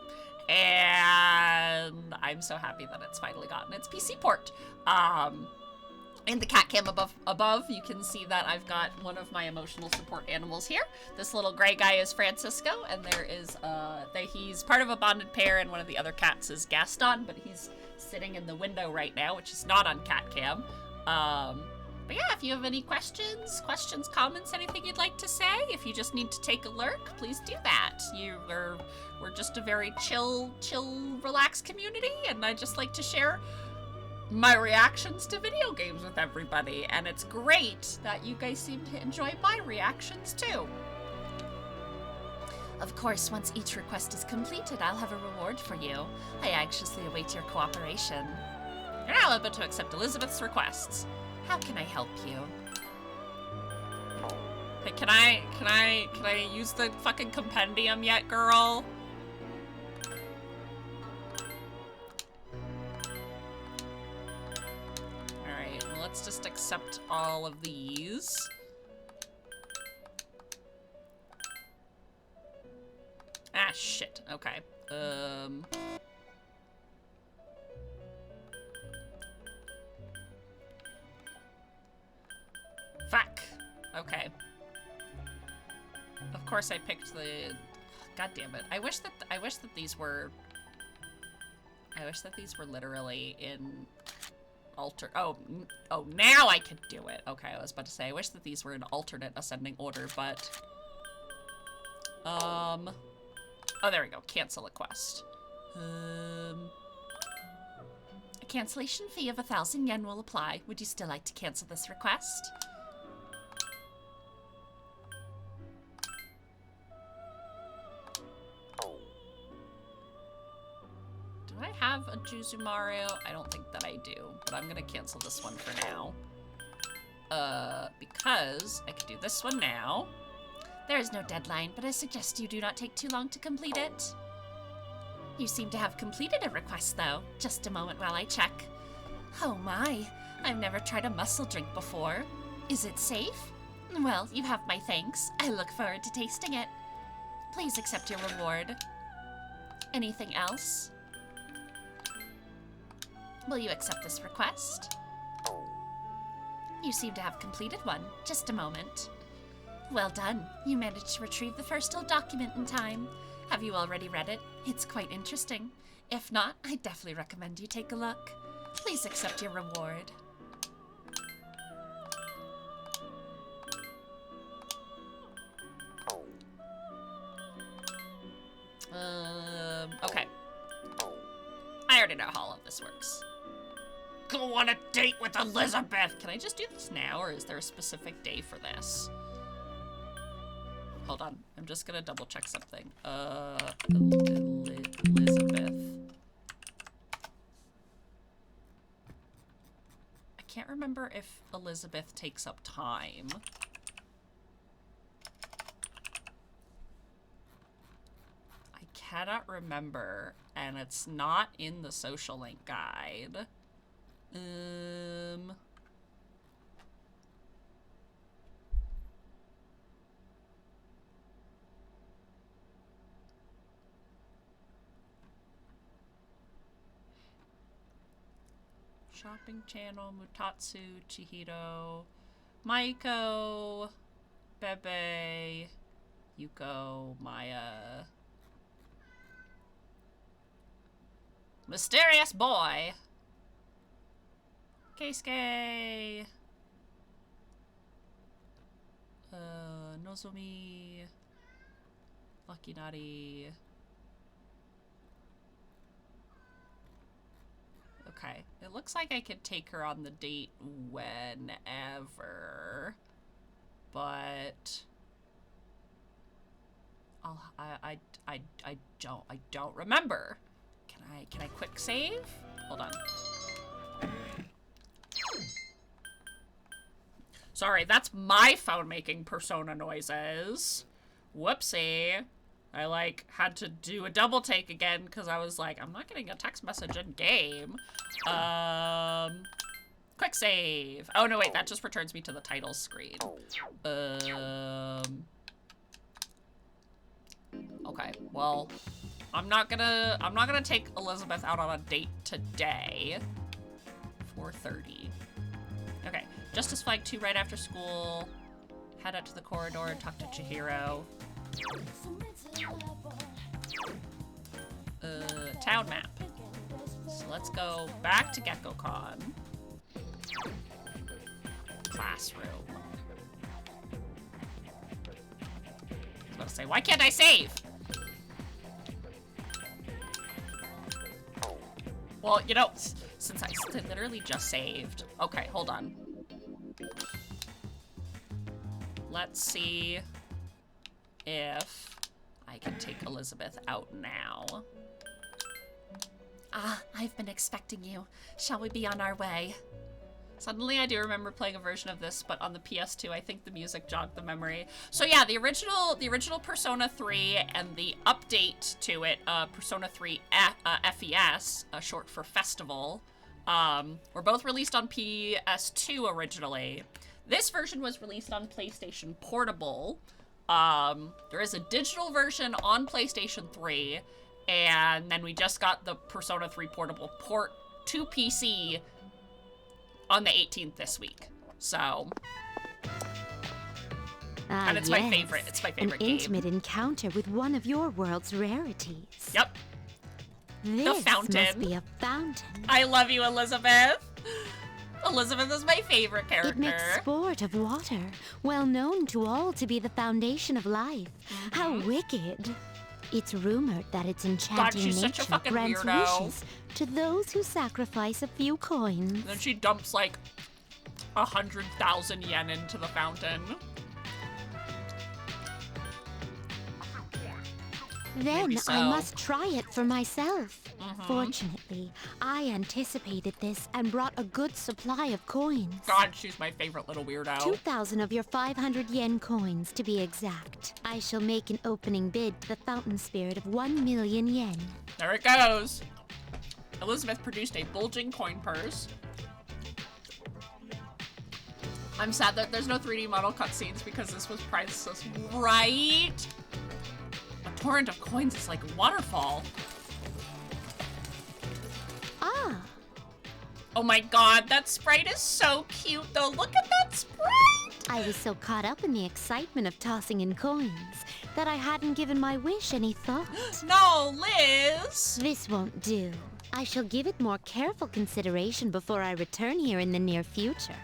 And I'm so happy that it's finally gotten its PC port. In the cat cam above, you can see that I've got one of my emotional support animals here. This little gray guy is Francisco, and there is, he's part of a bonded pair, and one of the other cats is Gaston, but he's sitting in the window right now, which is not on cat cam. But yeah, if you have any questions, comments, anything you'd like to say, if you just need to take a lurk, please do that. We're just a very chill, relaxed community, and I just like to share my reactions to video games with everybody, and it's great that you guys seem to enjoy my reactions too. Of course, once each request is completed, I'll have a reward for you. I anxiously await your cooperation. You're now able to accept Elizabeth's requests. How can I help you? Hey, can I use the fucking compendium yet, girl? Alright, well, let's just accept all of these. Ah, shit. Okay. Fuck. Okay. Of course I picked the... God damn it. I wish that these were literally in alter... Oh, now I could do it. Okay, I was about to say, I wish that these were in alternate ascending order, but... Oh, there we go. Cancel a quest. A cancellation fee of 1,000 yen will apply. Would you still like to cancel this request? Do I have a Juzumaru? I don't think that I do, but I'm gonna cancel this one for now. Because I can do this one now. There is no deadline, but I suggest you do not take too long to complete it. You seem to have completed a request, though. Just a moment while I check. Oh my, I've never tried a muscle drink before. Is it safe? Well, you have my thanks. I look forward to tasting it. Please accept your reward. Anything else? Will you accept this request? You seem to have completed one. Just a moment. Well done. You managed to retrieve the first old document in time. Have you already read it? It's quite interesting. If not, I definitely recommend you take a look. Please accept your reward. Okay. I already know how all of this works. Go on a date with Elizabeth! Can I just do this now, or is there a specific day for this? Hold on, I'm just gonna double check something. Elizabeth. I can't remember if Elizabeth takes up time. I cannot remember, and it's not in the social link guide. Shopping channel, Mutatsu, Chihiro, Maiko, Bebe, Yuko, Maya. Mysterious boy. Keisuke. Nozomi. Lucky Nari. Okay, it looks like I could take her on the date whenever, but I don't remember. Can I quick save? Hold on. Sorry, that's my phone making persona noises. Whoopsie. I, like, had to do a double take again because I was like, I'm not getting a text message in game. Quick save. Oh no, wait, that just returns me to the title screen. Okay, well, I'm not gonna take Elizabeth out on a date today. 4:30. Okay, Justice Flag 2 right after school. Head out to the corridor and talk to Chihiro. Town map. So let's go back to GeckoCon. Classroom. I was about to say, why can't I save? Well, you know, since I literally just saved. Okay, hold on. Let's see if I can take Elizabeth out now. Ah, I've been expecting you. Shall we be on our way? Suddenly I do remember playing a version of this, but on the PS2, I think the music jogged the memory. So yeah, the original Persona 3 and the update to it, Persona 3 FES, short for Festival, were both released on PS2 originally. This version was released on PlayStation Portable. There is a digital version on PlayStation 3, and then we just got the Persona 3 Portable port to PC on the 18th this week. So, and it's my favorite. It's my favorite game. An intimate encounter with one of your world's rarities. Yep. This the fountain. must be a fountain. I love you, Elizabeth. Elizabeth is my favorite character. It makes sport of water, well known to all to be the foundation of life. How wicked. It's rumored that its enchanting nature grants wishes to those who sacrifice a few coins. And then she dumps like 100,000 yen into the fountain. Then I must try it for myself. Fortunately, I anticipated this and brought a good supply of coins. God, she's my favorite little weirdo. 2,000 of your 500 yen coins, to be exact. I shall make an opening bid to the fountain spirit of 1 million yen. There it goes. Elizabeth produced a bulging coin purse. I'm sad that there's no 3D model cutscenes because this was priceless, right? A torrent of coins is like a waterfall. Ah. Oh my god, that sprite is so cute though. Look at that sprite! I was so caught up in the excitement of tossing in coins that I hadn't given my wish any thought. No, Liz! This won't do. I shall give it more careful consideration before I return here in the near future.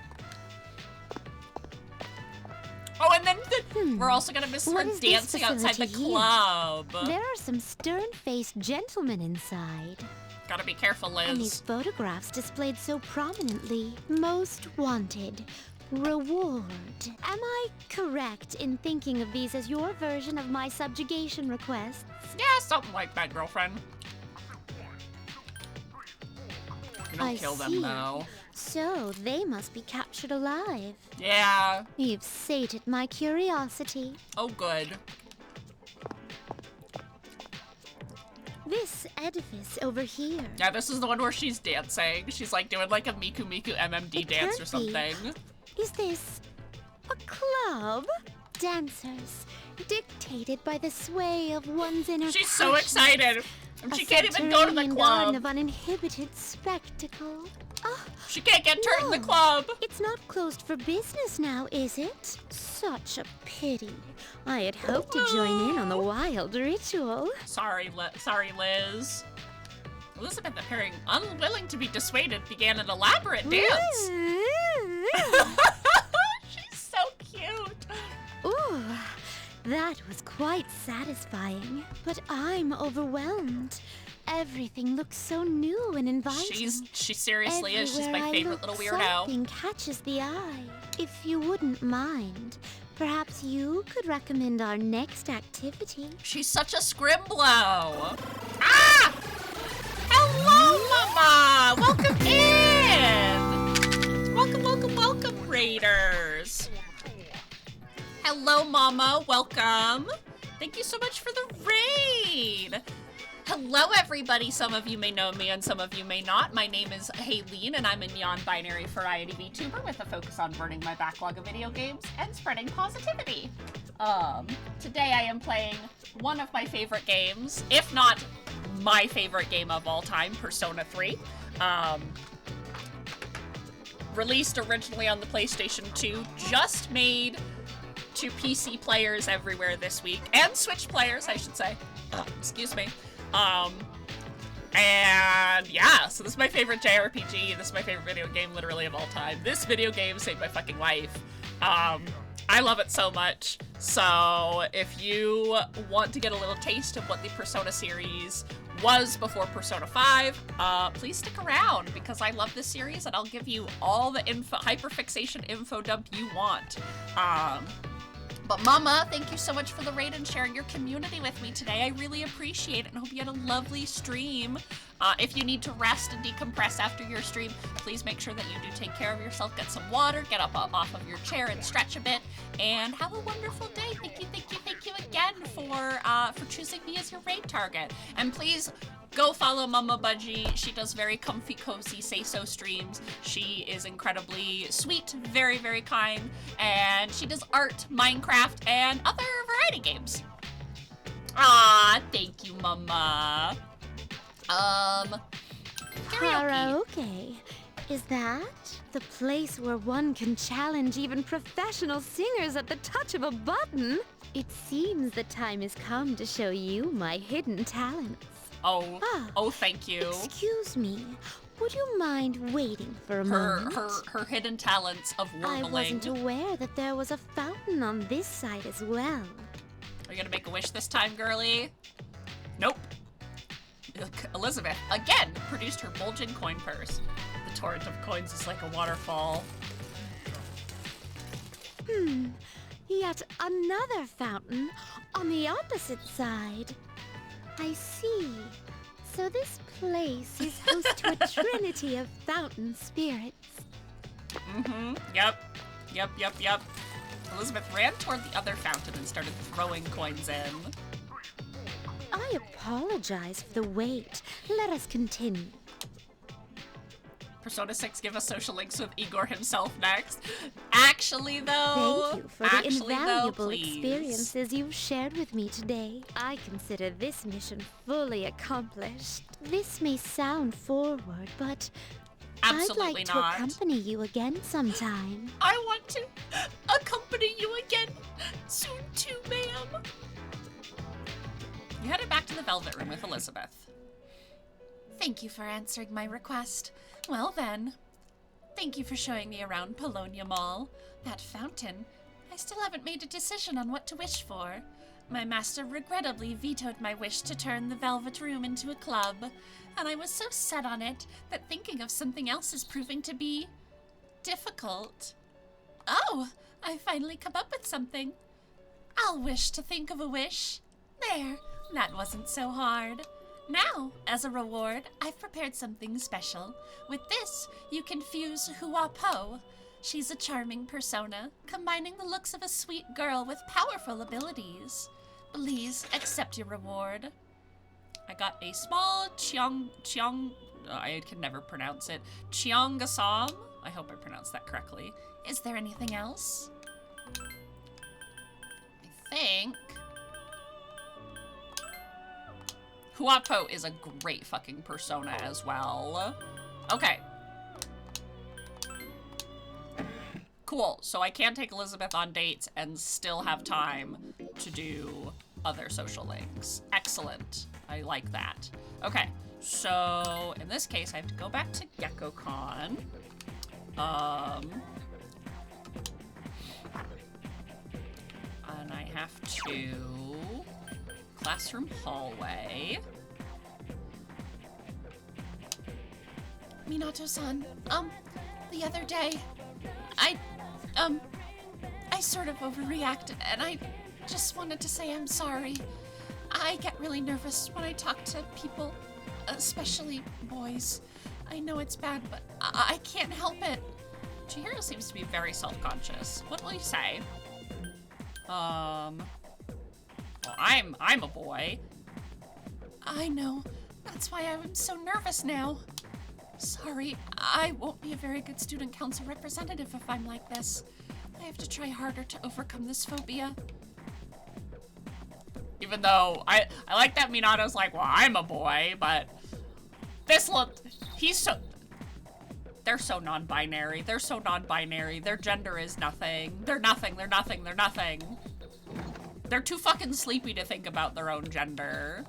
Oh, and then we're also gonna miss her dancing outside the club. There are some stern-faced gentlemen inside. Gotta be careful, Liz. And these photographs displayed so prominently. Most wanted. Reward. Am I correct in thinking of these as your version of my subjugation requests? Yeah, something like that, girlfriend. You don't kill them, though. So, they must be captured alive. Yeah. You've sated my curiosity. Oh, good. This edifice over here. Yeah, this is the one where she's dancing. She's like doing like a Miku Miku MMD dance or something. Is this a club? Dancers, dictated by the sway of one's inner She's so excited. And she can't even go to the club. Garden of uninhibited spectacle. She can't get turned in the club. It's not closed for business now, is it? Such a pity. I had hoped to join in on the wild ritual. Sorry, Liz. Elizabeth, appearing unwilling to be dissuaded, began an elaborate dance. She's so cute. Ooh, that was quite satisfying. But I'm overwhelmed. Everything looks so new and inviting. She seriously is. She's my favorite little weirdo. Something catches the eye. If you wouldn't mind, perhaps you could recommend our next activity. She's such a scrimblow. Ah! Hello, Mama! Welcome in! Welcome, raiders. Hello, Mama. Welcome. Thank you so much for the raid. Hello, everybody. Some of you may know me and some of you may not. My name is Haylene, and I'm a non-binary variety VTuber with a focus on burning my backlog of video games and spreading positivity. Today I am playing one of my favorite games, if not my favorite game of all time, Persona 3. Released originally on the PlayStation 2, just made to PC players everywhere this week, and Switch players, I should say. Excuse me. And yeah, so this is my favorite JRPG. This is my favorite video game literally of all time. This video game saved my fucking life. I love it so much. So if you want to get a little taste of what the Persona series was before Persona 5, please stick around because I love this series and I'll give you all the hyperfixation info dump you want. But Mama, thank you so much for the raid and sharing your community with me today. I really appreciate it and hope you had a lovely stream. If you need to rest and decompress after your stream, please make sure that you do take care of yourself. Get some water, get up off of your chair and stretch a bit, and have a wonderful day. Thank you again for choosing me as your raid target. And please go follow Mama Budgie. She does very comfy, cozy say-so streams. She is incredibly sweet, very, very kind, and she does art, Minecraft, and other variety games. Thank you, Mama. Karaoke. Is that the place where one can challenge even professional singers at the touch of a button? It seems the time has come to show you my hidden talents. Oh, thank you. Excuse me. Would you mind waiting for a moment? Her hidden talents of warbling. I wasn't aware that there was a fountain on this side as well. Are you gonna make a wish this time, girly? Nope. Elizabeth, again, produced her bulging coin purse. The torrent of coins is like a waterfall. Yet another fountain on the opposite side. I see. So this place is host to a trinity of fountain spirits. Yep. Elizabeth ran toward the other fountain and started throwing coins in. I apologize for the wait. Let us continue. Persona 6 give us social links with Igor himself next. Actually, though... Thank you for the invaluable experiences you've shared with me today. I consider this mission fully accomplished. This may sound forward, but Absolutely I'd like not. to accompany you again sometime. I want to accompany you again soon too, ma'am. You headed back to the Velvet Room with Elizabeth. Thank you for answering my request. Well then, thank you for showing me around Polonia Mall. That fountain, I still haven't made a decision on what to wish for. My master regrettably vetoed my wish to turn the Velvet Room into a club, and I was so set on it that thinking of something else is proving to be difficult. Oh, I finally come up with something. I'll wish to think of a wish. There, that wasn't so hard. Now, as a reward, I've prepared something special. With this, you can fuse Hua Po. She's a charming persona, combining the looks of a sweet girl with powerful abilities. Please accept your reward. I got a small I can never pronounce it. Cheongasam? I hope I pronounced that correctly. Is there anything else? I think... Huapo is a great fucking persona as well. Okay. Cool, so I can take Elizabeth on dates and still have time to do other social links. Excellent. I like that. Okay, so in this case, I have to go back to GeckoCon. And I have to... Classroom hallway. Minato-san, the other day, I sort of overreacted, and I just wanted to say I'm sorry. I get really nervous when I talk to people, especially boys. I know it's bad, but I can't help it. Chihiro seems to be very self-conscious. What will you say? Well, I'm a boy. I know. That's why I'm so nervous now. Sorry, I won't be a very good student council representative if I'm like this. I have to try harder to overcome this phobia. Even though I like that Minato's like, well, I'm a boy, but this they're so non-binary. They're so non-binary. Their gender is nothing. They're nothing. They're nothing. They're nothing. They're too fucking sleepy to think about their own gender.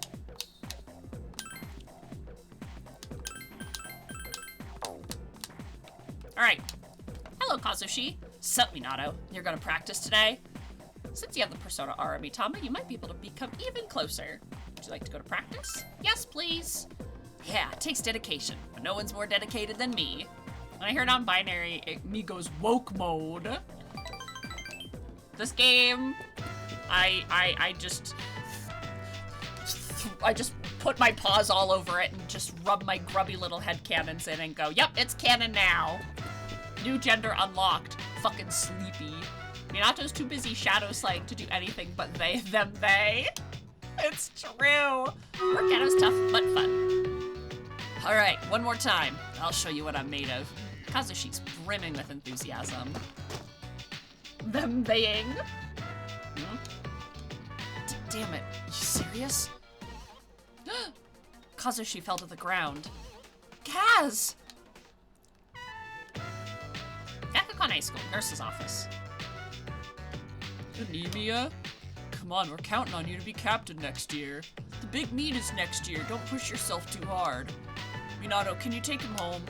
Alright. Hello, Kazushi. Sup, Minato? You're gonna practice today? Since you have the Persona Aura Mitama, you might be able to become even closer. Would you like to go to practice? Yes, please. Yeah, it takes dedication, but no one's more dedicated than me. When I hear non-binary, me goes woke mode. This game, I just put my paws all over it and just rub my grubby little head cannons in and go, yep, it's canon now. New gender unlocked. Fucking sleepy. Minato's too busy shadow slaying to do anything but they, them, they. It's true. Workout tough, but fun. All right, one more time. I'll show you what I'm made of. Kazushi's brimming with enthusiasm. Them, theying. Damn it, you serious? Kazushi fell to the ground. Kaz! Gakukon High School, nurse's office. Anemia? Come on, we're counting on you to be captain next year. The big meet is next year, don't push yourself too hard. Minato, can you take him home?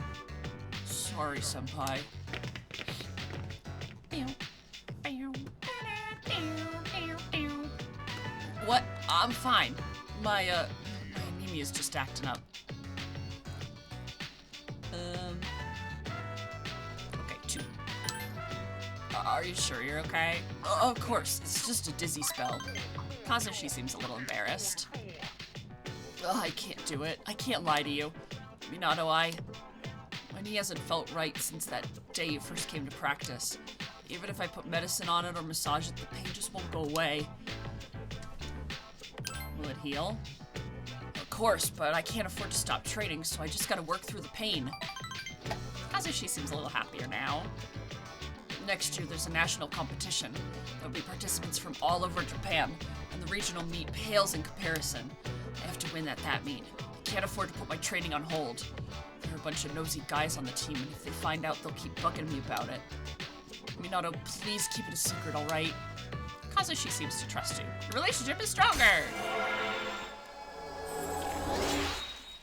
Sorry, senpai. What? I'm fine. My anemia is just acting up. Okay, 2. Are you sure you're okay? Of course, it's just a dizzy spell. Kazushi seems a little embarrassed. I can't do it. I can't lie to you. Minato, my knee hasn't felt right since that day you first came to practice. Even if I put medicine on it or massage it, the pain just won't go away. Will it heal? Of course, but I can't afford to stop training, so I just gotta work through the pain. Kazushi seems a little happier now. Next year, there's a national competition. There'll be participants from all over Japan, and the regional meet pales in comparison. I have to win at that meet. I can't afford to put my training on hold. There are a bunch of nosy guys on the team, and if they find out, they'll keep bugging me about it. Minato, please keep it a secret, alright? Kazushi seems to trust you. Your relationship is stronger!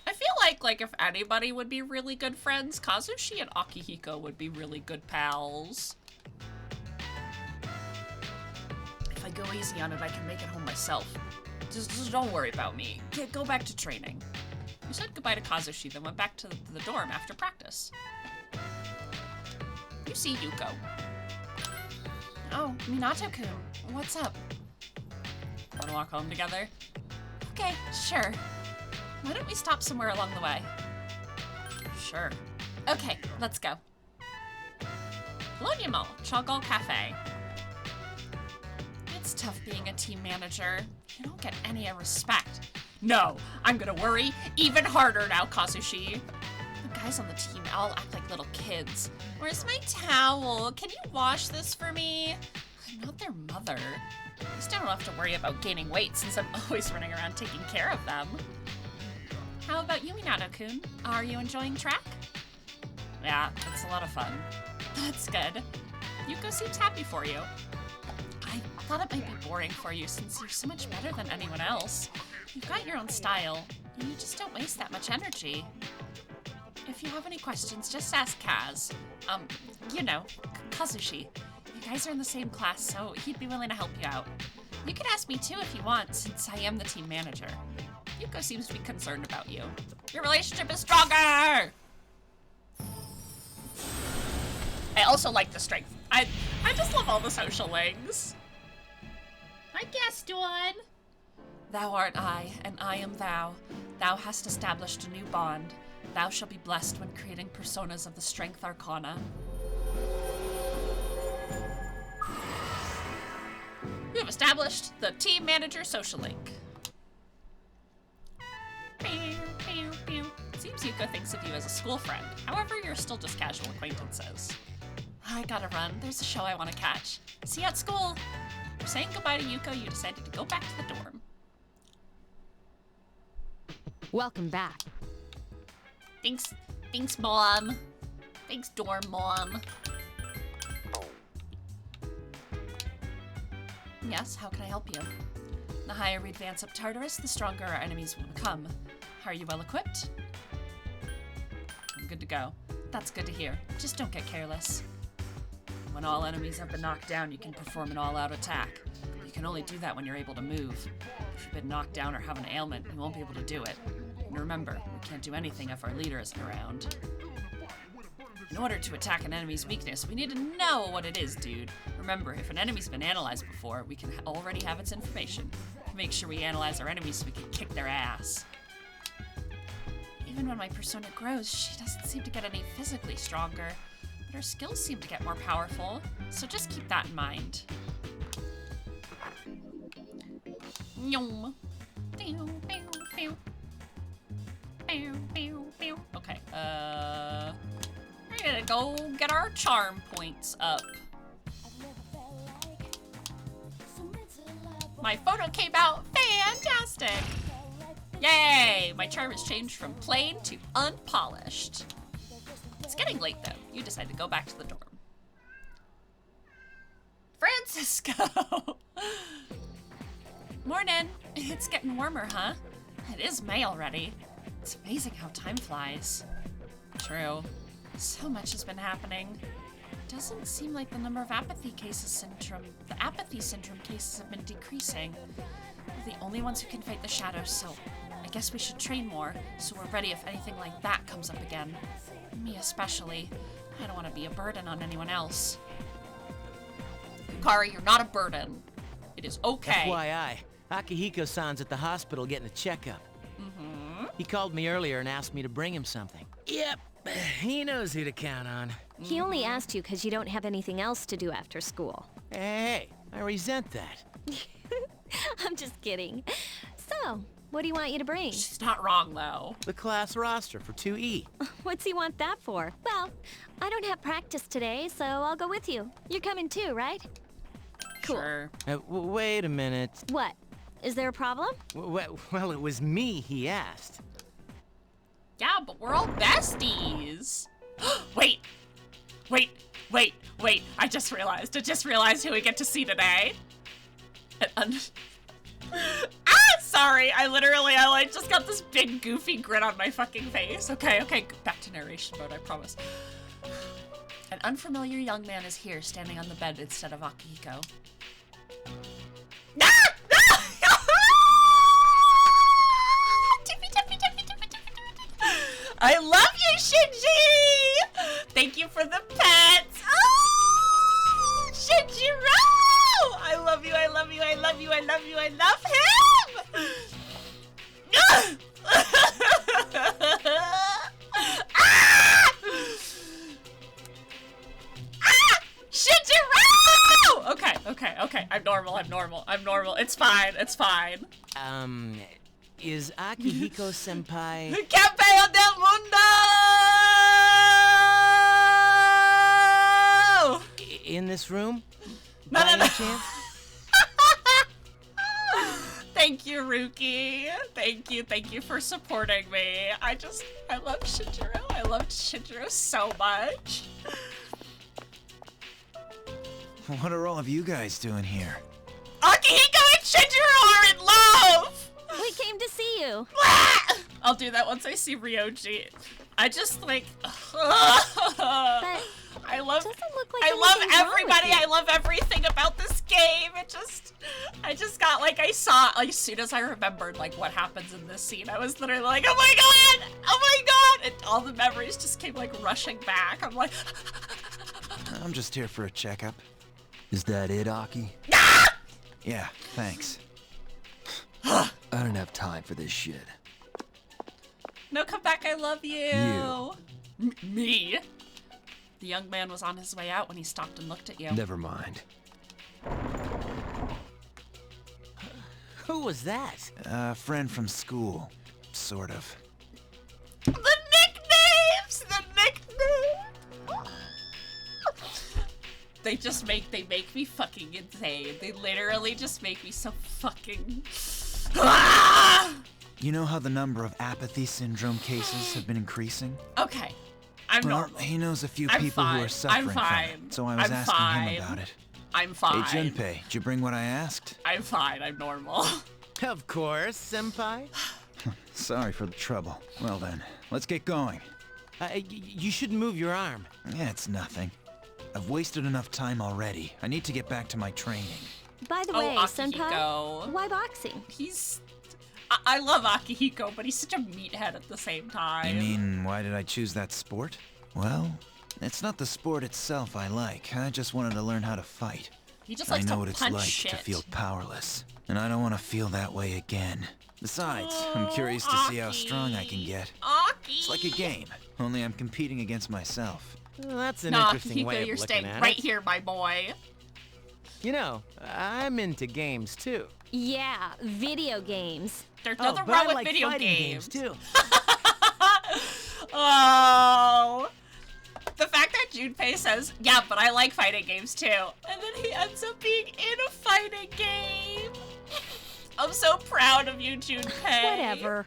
I feel like if anybody would be really good friends, Kazushi and Akihiko would be really good pals. If I go easy on it, I can make it home myself. Just don't worry about me. Go back to training. You said goodbye to Kazushi, then went back to the dorm after practice. You see Yuko. Oh, Minato-kun, what's up? Wanna walk home together? Okay, sure. Why don't we stop somewhere along the way? Sure. Okay, let's go. Bologna Mall, Chogol Cafe. It's tough being a team manager. You don't get any respect. No, I'm gonna worry even harder now, Kazushi. The guys on the team all act like little kids. Where's my towel? Can you wash this for me? I'm not their mother. At least I don't have to worry about gaining weight since I'm always running around taking care of them. How about you, Minato-kun? Are you enjoying track? Yeah, it's a lot of fun. That's good. Yuko seems happy for you. I thought it might be boring for you since you're so much better than anyone else. You've got your own style, and you just don't waste that much energy. If you have any questions, just ask Kaz. You know, Kazushi. You guys are in the same class, so he'd be willing to help you out. You can ask me too if you want, since I am the team manager. Yuko seems to be concerned about you. Your relationship is stronger! I also like the strength. I just love all the social wings. I guessed one. Thou art I, and I am thou. Thou hast established a new bond. Thou shalt be blessed when creating personas of the Strength Arcana. You have established the Team Manager Social Link. Sometimes Yuko thinks of you as a school friend. However, you're still just casual acquaintances. I gotta run. There's a show I want to catch. See you at school. After saying goodbye to Yuko, you decided to go back to the dorm. Welcome back. Thanks. Thanks, Mom. Thanks, dorm mom. Yes, how can I help you? The higher we advance up Tartarus, the stronger our enemies will become. Are you well equipped? I'm good to go. That's good to hear. Just don't get careless. When all enemies have been knocked down, you can perform an all-out attack. You can only do that when you're able to move. If you've been knocked down or have an ailment, you won't be able to do it. And remember, we can't do anything if our leader isn't around. In order to attack an enemy's weakness, we need to know what it is, dude. Remember, if an enemy's been analyzed before, we can already have its information. Make sure we analyze our enemies so we can kick their ass. Even when my persona grows, she doesn't seem to get any physically stronger, but her skills seem to get more powerful, so just keep that in mind. Yum. Okay, we're gonna go get our charm points up. My photo came out fantastic! Yay! My charm has changed from plain to unpolished. It's getting late though. You decide to go back to the dorm. Francisco! Morning! It's getting warmer, huh? It is May already. It's amazing how time flies. True. So much has been happening. Doesn't seem like the number of apathy syndrome cases have been decreasing. We're the only ones who can fight the shadows, so I guess we should train more, so we're ready if anything like that comes up again. Me especially. I don't want to be a burden on anyone else. Yukari, you're not a burden. It is okay. FYI, Akihiko-san's at the hospital getting a checkup. He called me earlier and asked me to bring him something. Yep, he knows who to count on. He only asked you because you don't have anything else to do after school. Hey, I resent that. I'm just kidding. So, what do you want you to bring? She's not wrong, though. The class roster for 2E. What's he want that for? Well, I don't have practice today, so I'll go with you. You're coming too, right? Cool. Sure. Wait a minute. What? Is there a problem? Well, it was me he asked. Yeah, but we're all besties. Wait. I just realized who we get to see today. Sorry. I just got this big goofy grin on my fucking face. Okay, back to narration mode, I promise. An unfamiliar young man is here, standing on the bed instead of Akihiko. I love you, Shinji! Thank you for the pets! Oh! Shinjiro! I love you, I love you, I love you, I love you, I love him! Shinjiro! Okay. I'm normal. It's fine. Is Akihiko-senpai... Campeón del mundo! In this room? No. By any chance? Thank you, Ruki. Thank you for supporting me. I love Shinjiro. I love Shinjiro so much. What are all of you guys doing here? Akihiko and Shinjiro are in love! We came to see you. I'll do that once I see Ryoji. I just like... I love everybody. I love everything about this game. I just got like, I saw, like, as soon as I remembered like what happens in this scene, I was literally like, oh my god, and all the memories just came like rushing back. I'm like, I'm just here for a checkup. Is that it, Aki? Yeah, thanks. I don't have time for this shit. no, come back, I love you. Me? The young man was on his way out when he stopped and looked at you. Never mind. Who was that? A friend from school, sort of. The They make me fucking insane. They literally just make me so fucking... You know how the number of apathy syndrome cases have been increasing? Okay. I'm normal. He knows a few I'm people fine. who are suffering I'm from fine. it, so I was I'm asking fine. him about it. I'm fine. Hey, Junpei, did you bring what I asked? I'm fine. I'm normal. Of course, senpai. Sorry for the trouble. Well then, let's get going. You shouldn't move your arm. Yeah, it's nothing. I've wasted enough time already. I need to get back to my training. By the way, senpai, why boxing? I love Akihiko, but he's such a meathead at the same time. You mean, why did I choose that sport? Well, it's not the sport itself I like. I just wanted to learn how to fight. He just likes I know to what it's punch like shit. to feel powerless, and I don't want to feel that way again. Besides, I'm curious to see how strong I can get. It's like a game, only I'm competing against myself. Well, that's an interesting Akihiko, way of you're looking staying at right it. here, my boy. You know, I'm into games too. Yeah, video games. There's Oh, nothing but wrong I with like video fighting games. too. Oh. The fact that Junpei says, yeah, but I like fighting games too. And then he ends up being in a fighting game. I'm so proud of you, Junpei. Whatever.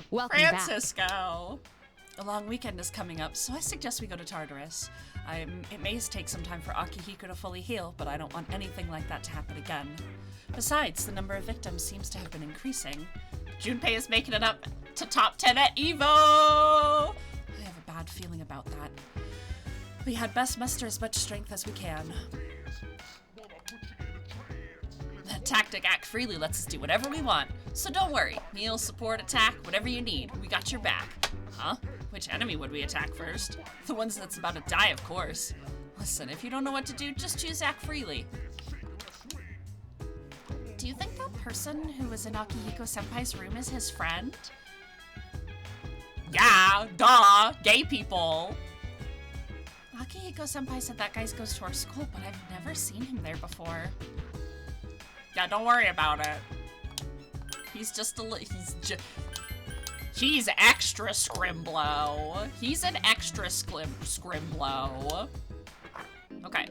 Welcome Francisco. A long weekend is coming up, so I suggest we go to Tartarus. It may take some time for Akihiko to fully heal, but I don't want anything like that to happen again. Besides, the number of victims seems to have been increasing. Junpei is making it up to top 10 at EVO! I have a bad feeling about that. We had best muster as much strength as we can. That tactic act freely lets us do whatever we want, so don't worry. Heal, support, attack, whatever you need. We got your back. Huh? Which enemy would we attack first? The ones that's about to die, of course. Listen, if you don't know what to do, just choose act freely. Do you think that person who was in Akihiko-senpai's room is his friend? Yeah, duh, gay people. Akihiko-senpai said that guy goes to our school, but I've never seen him there before. Yeah, don't worry about it. He's just he's extra scrimblow. He's an extra scrimblow. Okay.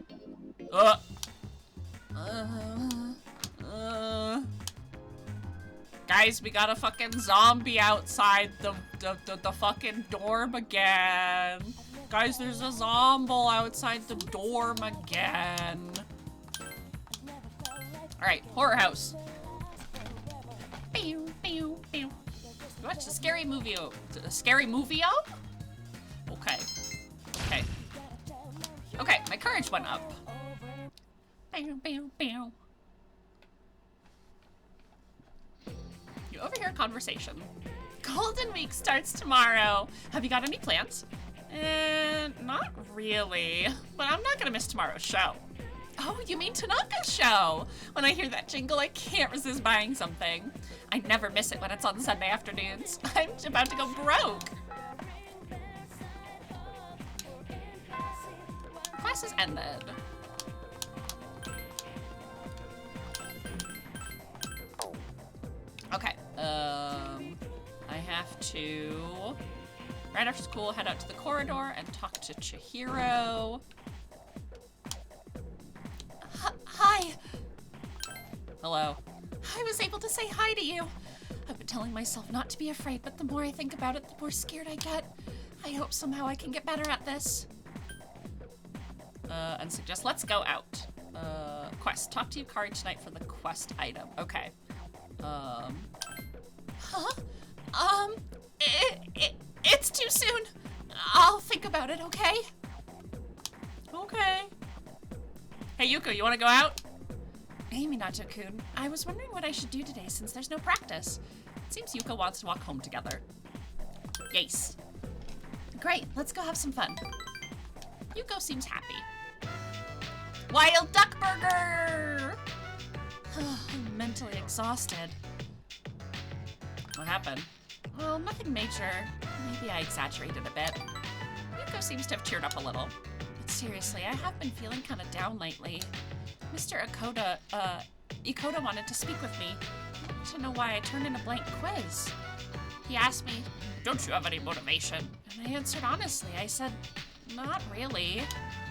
Guys, we got a fucking zombie outside the fucking dorm again. Guys, there's a zombie outside the dorm again. Alright, horror house. Pew, pew, pew. Watch the scary movie. A scary movie-o? Okay. Okay. Okay, my courage went up. Pew, pew, pew. You overhear a conversation. Golden Week starts tomorrow. Have you got any plans? Not really. But I'm not gonna miss tomorrow's show. Oh, you mean Tanaka's show? When I hear that jingle, I can't resist buying something. I never miss it when it's on Sunday afternoons. I'm about to go broke. Class has ended. Okay, I have to, right after school, head out to the corridor and talk to Chihiro. Hi. Hello. I was able to say hi to you. I've been telling myself not to be afraid, but the more I think about it, the more scared I get. I hope somehow I can get better at this. And suggest let's go out. Quest. Talk to Yukari tonight for the quest item. Okay. It's too soon. I'll think about it, okay? Okay. Hey, Yuko, you want to go out? Hey, Minato-kun. I was wondering what I should do today since there's no practice. It seems Yuko wants to walk home together. Yes. Great, let's go have some fun. Yuko seems happy. Wild Duck Burger! I'm mentally exhausted. What happened? Well, nothing major. Maybe I exaggerated a bit. Yuko seems to have cheered up a little. But seriously, I have been feeling kind of down lately. Mr. Ikoda wanted to speak with me. I wanted to know why I turned in a blank quiz. He asked me, don't you have any motivation? And I answered honestly. I said, Not really.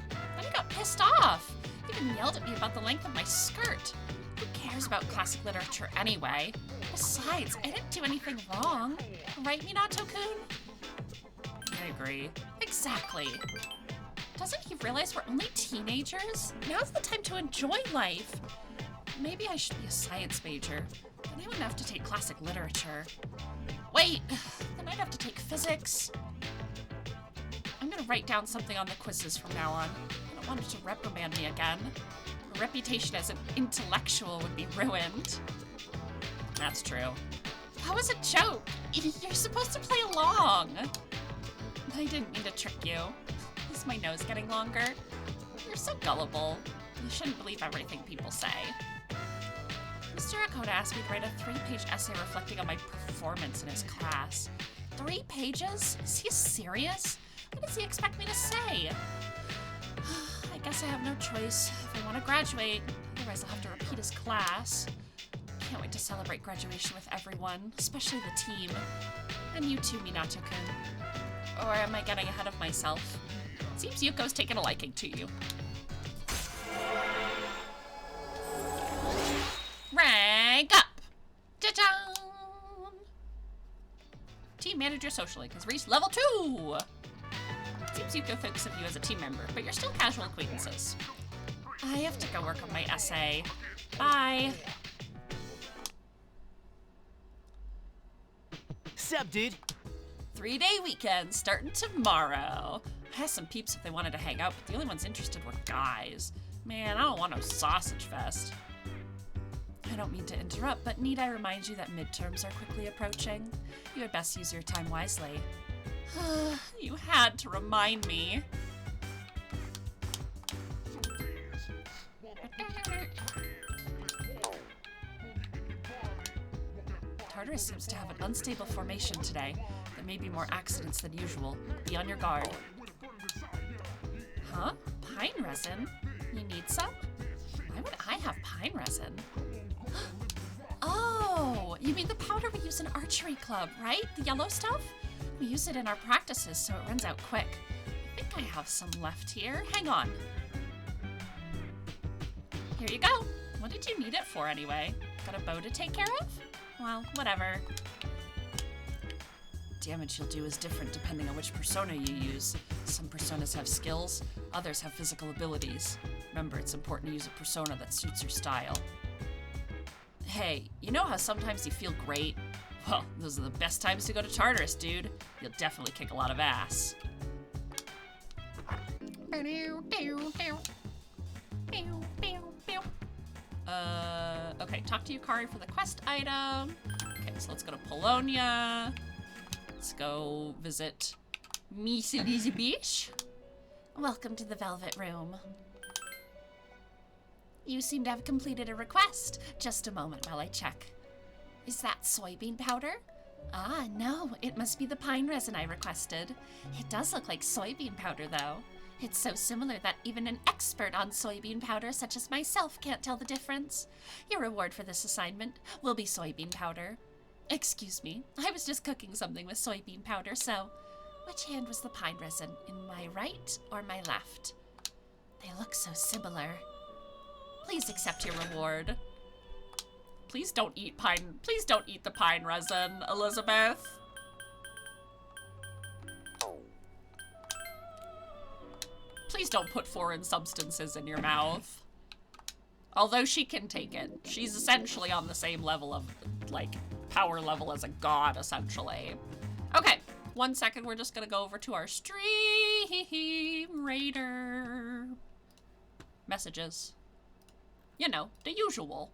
Then he got pissed off. He even yelled at me about the length of my skirt. Who cares about classic literature anyway? Besides, I didn't do anything wrong. Right, Minato-kun? I agree. Exactly. Doesn't he realize we're only teenagers? Now's the time to enjoy life. Maybe I should be a science major. Then I wouldn't have to take classic literature. Wait, then I'd have to take physics. I'm gonna write down something on the quizzes from now on. I don't want it to reprimand me again. My reputation as an intellectual would be ruined. That's true. That was a joke. You're supposed to play along. I didn't mean to trick you. Is my nose getting longer? You're so gullible. You shouldn't believe everything people say. Mr. Akota asked me to write a 3-page essay reflecting on my performance in his class. 3 pages? Is he serious? What does he expect me to say? I guess I have no choice if I want to graduate. Otherwise, I'll have to repeat his class. Can't wait to celebrate graduation with everyone, especially the team. And you too, Minato-kun. Or am I getting ahead of myself? Seems Yuko's taken a liking to you. Rank up! Ta-da! Team manager social link has reached level 2! Seems Yuko thinks of you as a team member, but you're still casual acquaintances. I have to go work on my essay. Bye! Sup, dude? 3-day weekend starting tomorrow. I asked some peeps if they wanted to hang out, but the only ones interested were guys. Man, I don't want no sausage fest. I don't mean to interrupt, but need I remind you that midterms are quickly approaching? You had best use your time wisely. You had to remind me. Tartarus seems to have an unstable formation today. There may be more accidents than usual. Be on your guard. Huh? Pine resin? You need some? Why would I have pine resin? Oh, you mean the powder we use in archery club, right? The yellow stuff? We use it in our practices so it runs out quick. I think I have some left here. Hang on. Here you go. What did you need it for anyway? Got a bow to take care of? Well, whatever. Damage you'll do is different depending on which persona you use. Some personas have skills, others have physical abilities. Remember, it's important to use a persona that suits your style. Hey, you know how sometimes you feel great? Well, those are the best times to go to Tartarus, dude. You'll definitely kick a lot of ass. Okay, talk to Yukari for the quest item. Okay, so let's go to Polonia. Let's go visit Miss Elizabeth. Welcome to the Velvet Room. You seem to have completed a request. Just a moment while I check. Is that soybean powder? Ah, no, it must be the pine resin I requested. It does look like soybean powder, though. It's so similar that even an expert on soybean powder such as myself can't tell the difference. Your reward for this assignment will be soybean powder. Excuse me, I was just cooking something with soybean powder, so... Which hand was the pine resin? In my right or my left? They look so similar. Please accept your reward. Please don't eat the pine resin, Elizabeth. Please don't put foreign substances in your mouth. Although she can take it. She's essentially on the same level of, like, power level as a god, essentially. Okay, 1 second, we're just gonna go over to our stream raider. Messages. You know, the usual.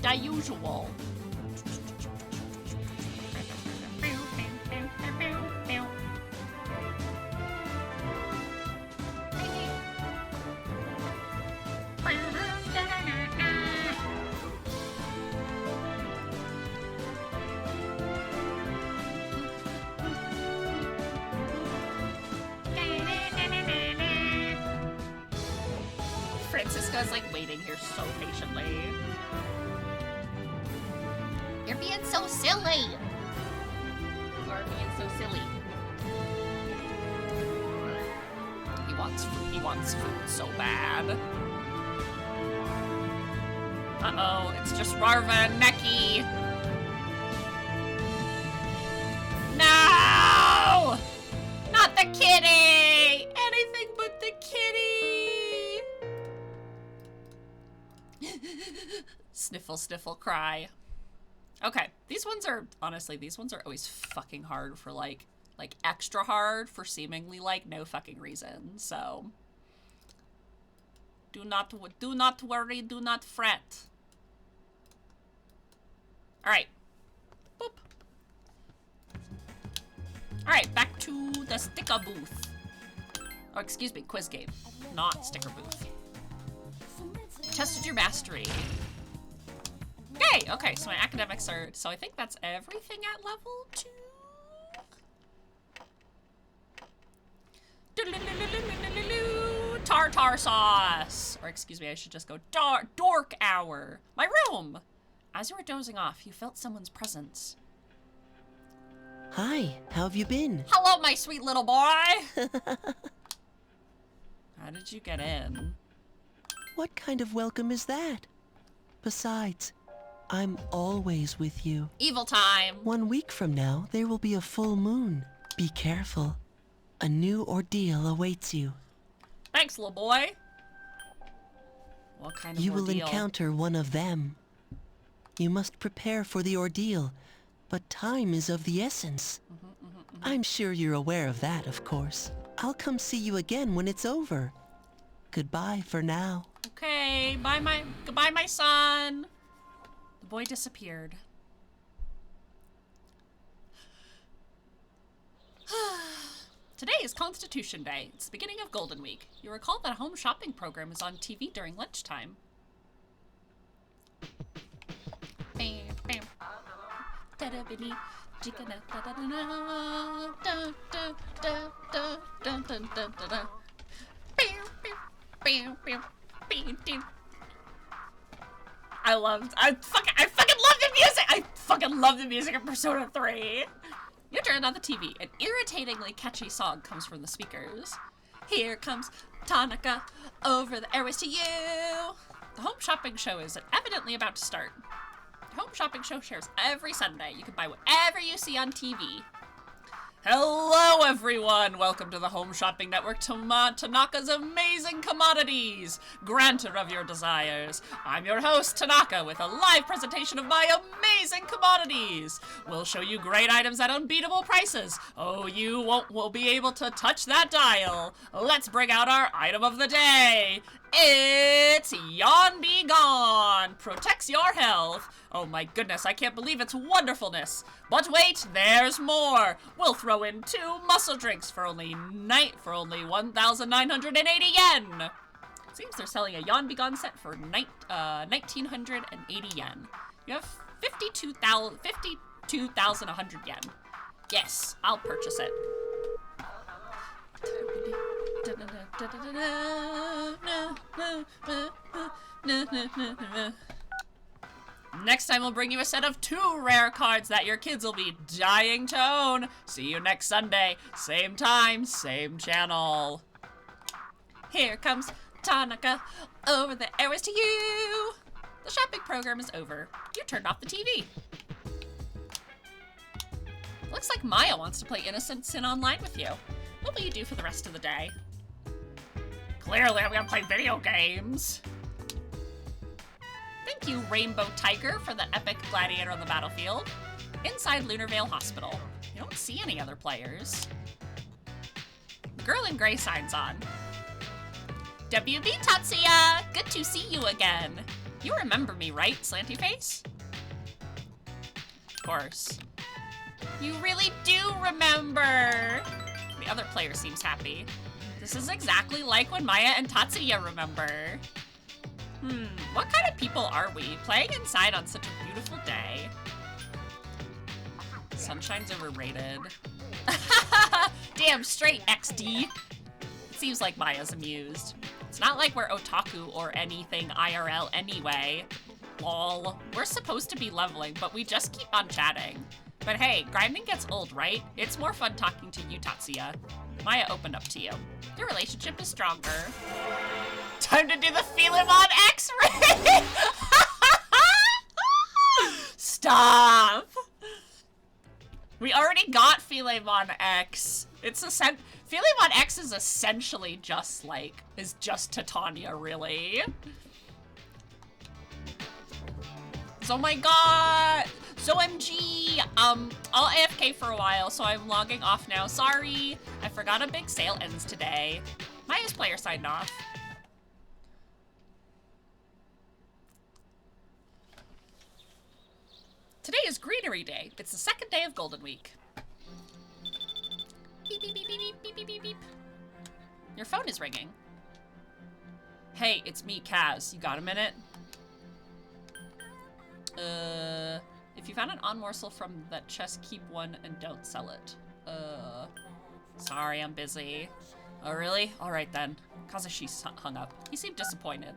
The usual. Francisco's like waiting here so patiently. You're being so silly. You're being so silly. wants food so bad. Uh-oh, it's just Rarva and Neki. No! Not the kitty! Anything but the kitty! Sniffle, sniffle, cry. Okay, these ones are, honestly, these ones are always fucking hard for, like extra hard for seemingly, like, no fucking reason, so. Do not worry, do not fret. Alright. Boop. Alright, back to the sticker booth. Oh, excuse me, quiz game, not sticker booth. Tested your mastery. Yay! Okay, so my academics are, so I think that's everything at level 2. Tartar sauce! Or excuse me, I should just go dork hour. My room! As you were dozing off, you felt someone's presence. Hi, how have you been? Hello, my sweet little boy! How did you get in? What kind of welcome is that? Besides, I'm always with you. Evil time! 1 week from now, there will be a full moon. Be careful. A new ordeal awaits you. Thanks, little boy. What kind of ordeal? You will ordeal? encounter one of them. You must prepare for the ordeal, but time is of the essence. I'm sure you're aware of that, of course. I'll come see you again when it's over. Goodbye for now. Okay, goodbye, my son. The boy disappeared. Today is Constitution Day. It's the beginning of Golden Week. You recall that a home shopping program is on TV during lunchtime. I fucking love the music! I fucking love the music of Persona 3! You turn on the TV. An irritatingly catchy song comes from the speakers. Here comes Tanaka over the airways to you. The home shopping show is evidently about to start. The home shopping show shares every Sunday. You can buy whatever you see on TV. Hello, everyone! Welcome to the Home Shopping Network, Tanaka's amazing commodities, granter of your desires. I'm your host, Tanaka, with a live presentation of my amazing commodities. We'll show you great items at unbeatable prices. Oh, you won't be able to touch that dial. Let's bring out our item of the day. It's Yawn Be Gone. Protects your health. Oh my goodness, I can't believe its wonderfulness. But wait, there's more. We'll throw in 2 muscle drinks for only 1,980 yen. Seems they're selling a Yawn Be Gone set for 1,980 yen. You have 52,100 yen. Yes, I'll purchase it. Next time we'll bring you a set of 2 rare cards that your kids will be dying to own. See you next Sunday. Same time, same channel. Here comes Tanaka over the airways to you. The shopping program is over. You turned off the TV. Looks like Maya wants to play Innocent Sin online with you. What will you do for the rest of the day? Clearly, I'm gonna play video games. Thank you, Rainbow Tiger, for the epic gladiator on the battlefield. Inside Lunarvale Hospital. You don't see any other players. The girl in gray signs on. WB Tatsuya! Good to see you again. You remember me, right, Slanty Face? Of course. You really do remember! The other player seems happy. This is exactly like when Maya and Tatsuya remember. What kind of people are we, playing inside on such a beautiful day? Sunshine's overrated. Damn straight, XD! It seems like Maya's amused. It's not like we're otaku or anything IRL anyway. Lol. We're supposed to be leveling, but we just keep on chatting. But hey, grinding gets old, right? It's more fun talking to you, Tatsuya. Maya opened up to you. Your relationship is stronger. Time to do the Philemon X-ray! Stop! We already got Philemon X. Philemon X is essentially just Titania, really. Oh my god! So MG, I'll AFK for a while, so I'm logging off now. Sorry, I forgot a big sale ends today. Maya's player signed off. Today is Greenery Day. It's the second day of Golden Week. Beep, beep, beep, beep, beep, beep, beep, beep. Your phone is ringing. Hey, it's me, Kaz. You got a minute? If you found an on morsel from that chest, keep one and don't sell it. Sorry, I'm busy. Oh, really? Alright then. Kazushi hung up. He seemed disappointed.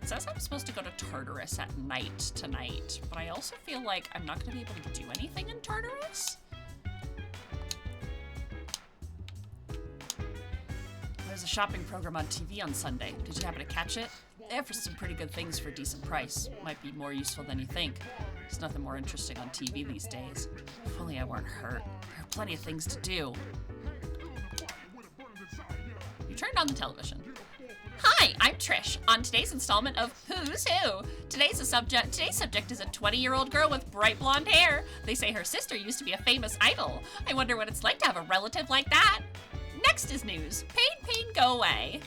It says I'm supposed to go to Tartarus at night tonight, but I also feel like I'm not going to be able to do anything in Tartarus. There's a shopping program on TV on Sunday. Did you happen to catch it? They have some pretty good things for a decent price. Might be more useful than you think. There's nothing more interesting on TV these days. If only I weren't hurt. There are plenty of things to do. You turned on the television. Hi, I'm Trish. On today's installment of Who's Who, today's subject is a 20-year-old girl with bright blonde hair. They say her sister used to be a famous idol. I wonder what it's like to have a relative like that. Next is news. Pain, go away.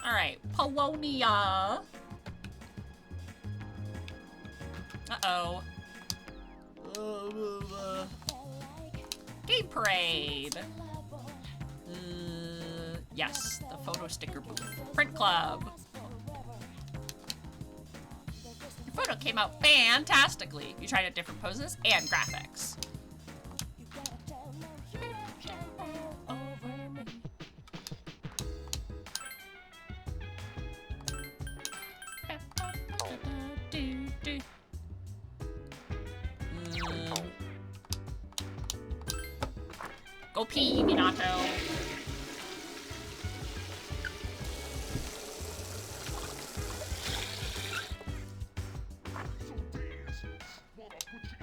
Alright, Polonia. Uh-oh. Game parade. Yes, the photo sticker booth. Print club. Your photo came out fantastically. You tried out different poses and graphics. Go pee, Minato.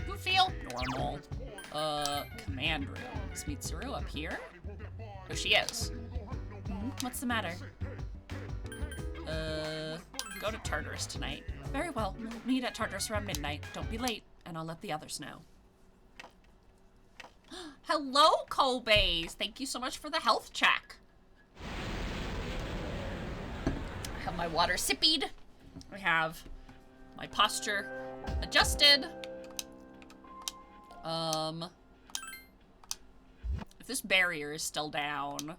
You feel normal. Command room. Is Mitsuru up here? Oh, she is. What's the matter? Go to Tartarus tonight. Very well. We'll meet at Tartarus around midnight. Don't be late, and I'll let the others know. Hello, Kobe's. Thank you so much for the health check. I have my water sippied. I have my posture adjusted. If this barrier is still down.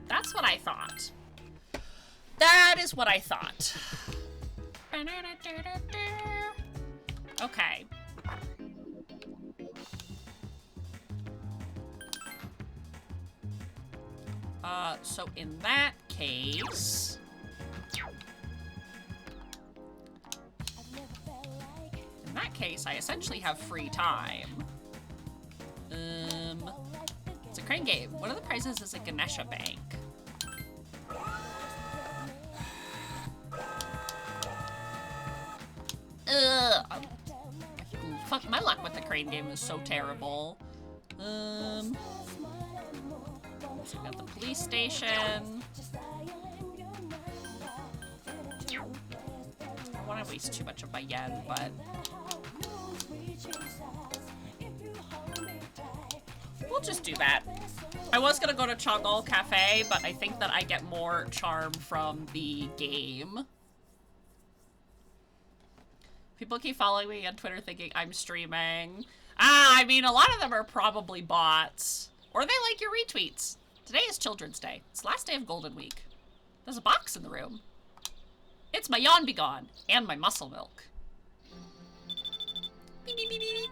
That's what I thought. That is what I thought. Okay. So in that case... In that case, I essentially have free time. It's a crane game. One of the prizes is a Ganesha bank. Fuck, my luck with the crane game is so terrible. So we got the police station. I don't want to waste too much of my yen, but... we'll just do that. I was gonna go to Chongal Cafe, but I think that I get more charm from the game. People keep following me on Twitter thinking I'm streaming. I mean, a lot of them are probably bots. Or they like your retweets. Today is Children's Day. It's the last day of Golden Week. There's a box in the room. It's my Yawn Be Gone and my muscle milk. Beep, beep, beep, beep.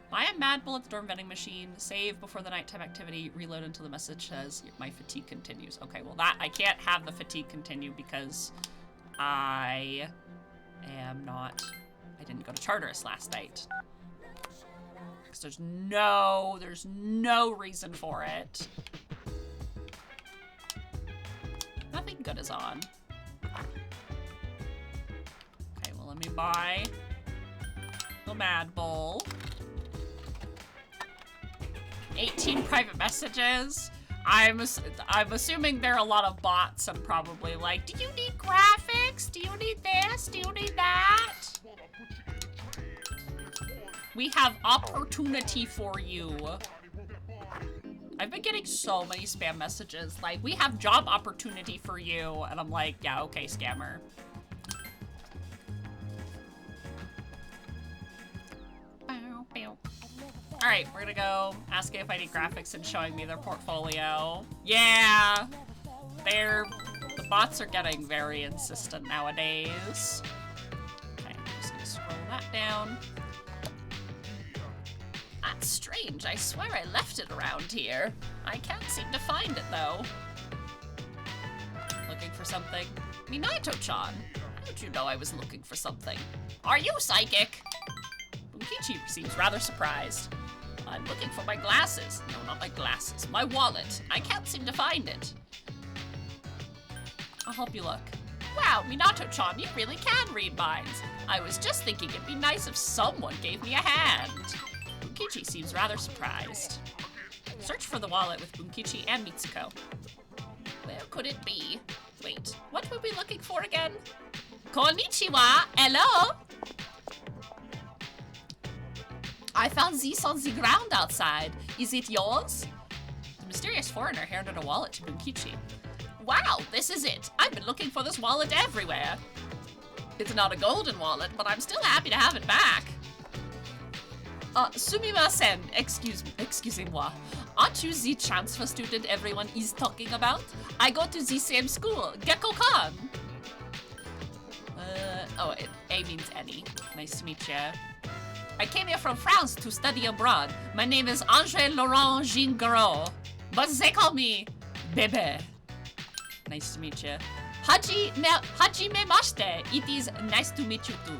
Buy a Mad Bull at the dorm vending machine. Save before the nighttime activity. Reload until the message says my fatigue continues. Okay, well I can't have the fatigue continue because I didn't go to Charteris last night. Because there's no reason for it. Nothing good is on. Okay, well let me buy the Mad Bull. 18 private messages. I'm assuming there are a lot of bots and probably like, do you need graphics? Do you need this? Do you need that? We have opportunity for you. I've been getting so many spam messages like, we have job opportunity for you. And I'm like, yeah, okay, scammer. All right, we're gonna go ask if I need graphics and showing me their portfolio. Yeah, the bots are getting very insistent nowadays. Okay, I'm just gonna scroll that down. That's strange, I swear I left it around here. I can't seem to find it though. Looking for something? Minato-chan, how did you know I was looking for something? Are you psychic? Bunkichi seems rather surprised. I'm looking for my glasses. No, not my glasses. My wallet. I can't seem to find it. I'll help you look. Wow, Minato-chan, you really can read minds. I was just thinking it'd be nice if someone gave me a hand. Bunkichi seems rather surprised. Search for the wallet with Bunkichi and Mitsuko. Where could it be? Wait, what were we looking for again? Konnichiwa! Hello? I found this on the ground outside. Is it yours? The mysterious foreigner handed a wallet to Bunkichi. Wow, this is it. I've been looking for this wallet everywhere. It's not a golden wallet, but I'm still happy to have it back. Sumimasen, excusez-moi. Aren't you the transfer student everyone is talking about? I go to the same school, Gekko-kan. A means any. Nice to meet you. I came here from France to study abroad. My name is André Laurent Gingaro, but they call me Bebe. Nice to meet you. Hajimemashite. It is nice to meet you too.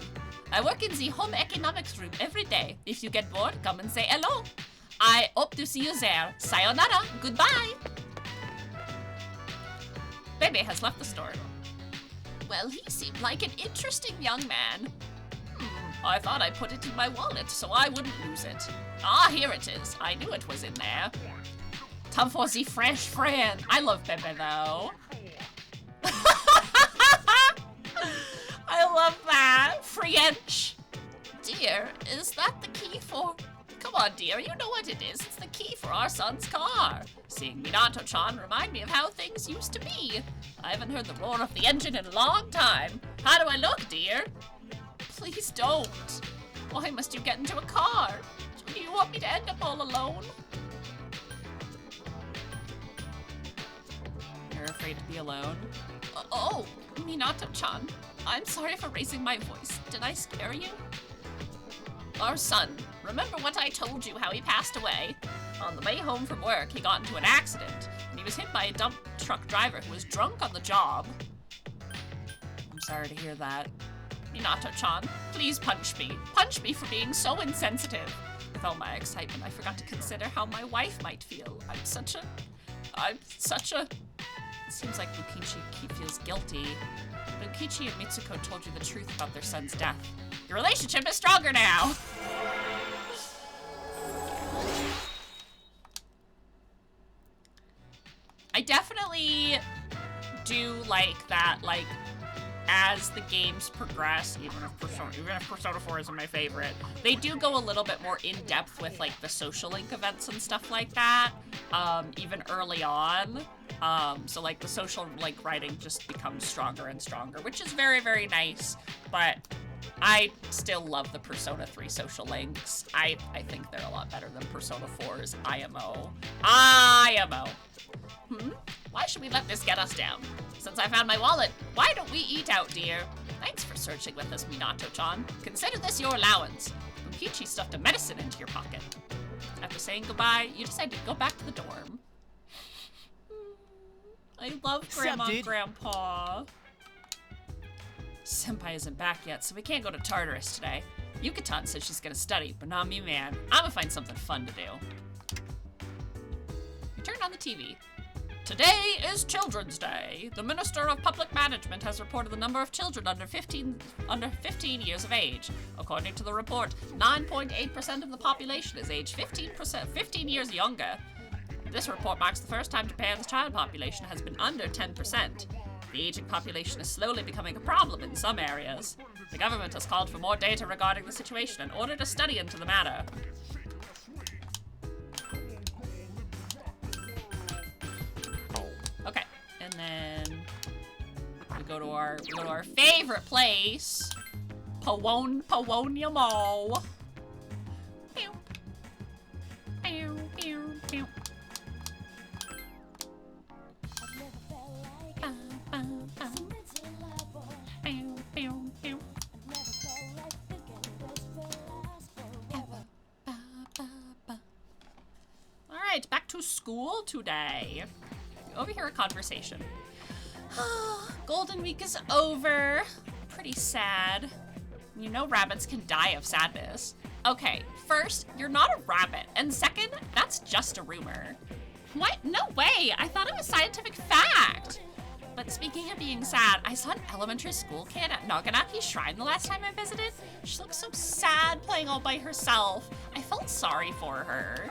I work in the home economics room every day. If you get bored, come and say hello. I hope to see you there. Sayonara. Goodbye. Bebe has left the store. Well, he seemed like an interesting young man. I thought I put it in my wallet so I wouldn't lose it. Ah, here it is. I knew it was in there. Time for the fresh friend. I love Pepe though. I love that. French. Dear, is that the key for... Come on, dear, you know what it is. It's the key for our son's car. Seeing Minato-chan remind me of how things used to be. I haven't heard the roar of the engine in a long time. How do I look, dear? Please don't. Why must you get into a car? Do you want me to end up all alone? You're afraid to be alone? Oh, Minato-chan. I'm sorry for raising my voice. Did I scare you? Our son. Remember what I told you, how he passed away? On the way home from work, he got into an accident, and he was hit by a dump truck driver who was drunk on the job. I'm sorry to hear that. Minato-chan, please punch me. Punch me for being so insensitive. With all my excitement, I forgot to consider how my wife might feel. I'm such a... It seems like Bunkichi feels guilty. Bunkichi and Mitsuko told you the truth about their son's death. Your relationship is stronger now! I definitely do like that, like, as the games progress, even if Persona 4 isn't my favorite, they do go a little bit more in-depth with, like, the social link events and stuff like that, even early on. So, like, the social, like, writing just becomes stronger and stronger, which is very, very nice, but I still love the Persona 3 social links. I think they're a lot better than Persona 4's IMO. IMO. Why should we let this get us down? Since I found my wallet, why don't we eat out, dear? Thanks for searching with us, Minato-chan. Consider this your allowance. Mukichi stuffed a medicine into your pocket. After saying goodbye, you decide to go back to the dorm. I love Grandma and Grandpa. Senpai isn't back yet, so we can't go to Tartarus today. Yucatan says she's gonna study, but not me, man. I'm gonna find something fun to do. You turn on the TV. Today is Children's Day. The Minister of Public Management has reported the number of children under 15 years of age. According to the report, 9.8% of the population is aged 15 years younger. This report marks the first time Japan's child population has been under 10%. The aging population is slowly becoming a problem in some areas. The government has called for more data regarding the situation in order to study into the matter. Okay, and then we go to our favorite place, Pawonia Mall. Pew. Pew, pew, pew. Alright, back to school today. Overhear a conversation. Golden Week is over. Pretty sad. You know rabbits can die of sadness. Okay, first, you're not a rabbit. And second, that's just a rumor. What? No way! I thought it was scientific fact! But speaking of being sad, I saw an elementary school kid at Naganaki Shrine the last time I visited. She looked so sad playing all by herself. I felt sorry for her.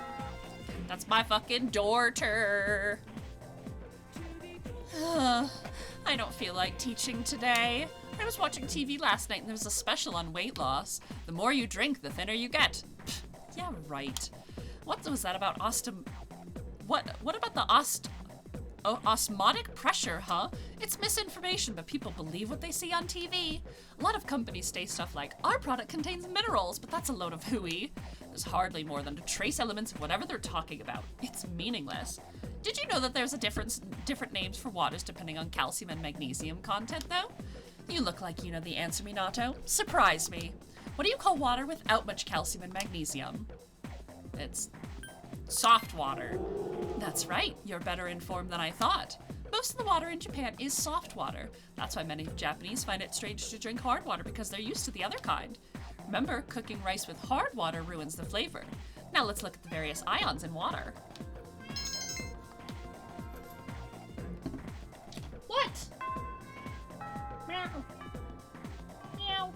That's my fucking daughter. I don't feel like teaching today. I was watching TV last night and there was a special on weight loss. The more you drink, the thinner you get. Yeah, right. What was that about What about the osmotic pressure, huh? It's misinformation, but people believe what they see on TV. A lot of companies say stuff like, our product contains minerals, but that's a load of hooey. There's hardly more than trace elements of whatever they're talking about. It's meaningless. Did you know that there's a different names for waters depending on calcium and magnesium content, though? You look like you know the answer, Minato. Surprise me. What do you call water without much calcium and magnesium? It's soft water. That's right, you're better informed than I thought. Most of the water in Japan is soft water. That's why many Japanese find it strange to drink hard water because they're used to the other kind. Remember, cooking rice with hard water ruins the flavor. Now let's look at the various ions in water. What? Meow. Meow.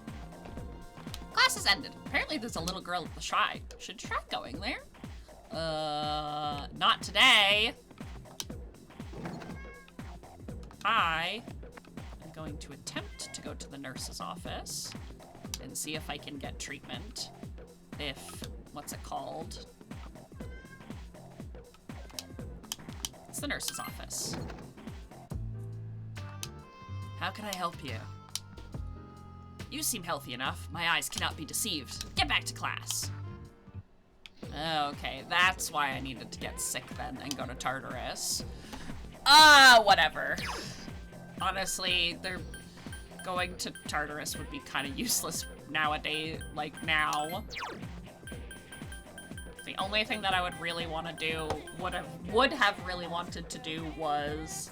Class has ended. Apparently there's a little girl at the shrine. Should you try going there? Not today. I am going to attempt to go to the nurse's office and see if I can get treatment. What's it called? It's the nurse's office. How can I help you? You seem healthy enough. My eyes cannot be deceived. Get back to class. Okay, that's why I needed to get sick then and go to Tartarus. Whatever. Honestly, going to Tartarus would be kind of useless nowadays, like now. The only thing that I would really want to do, would have really wanted to do was,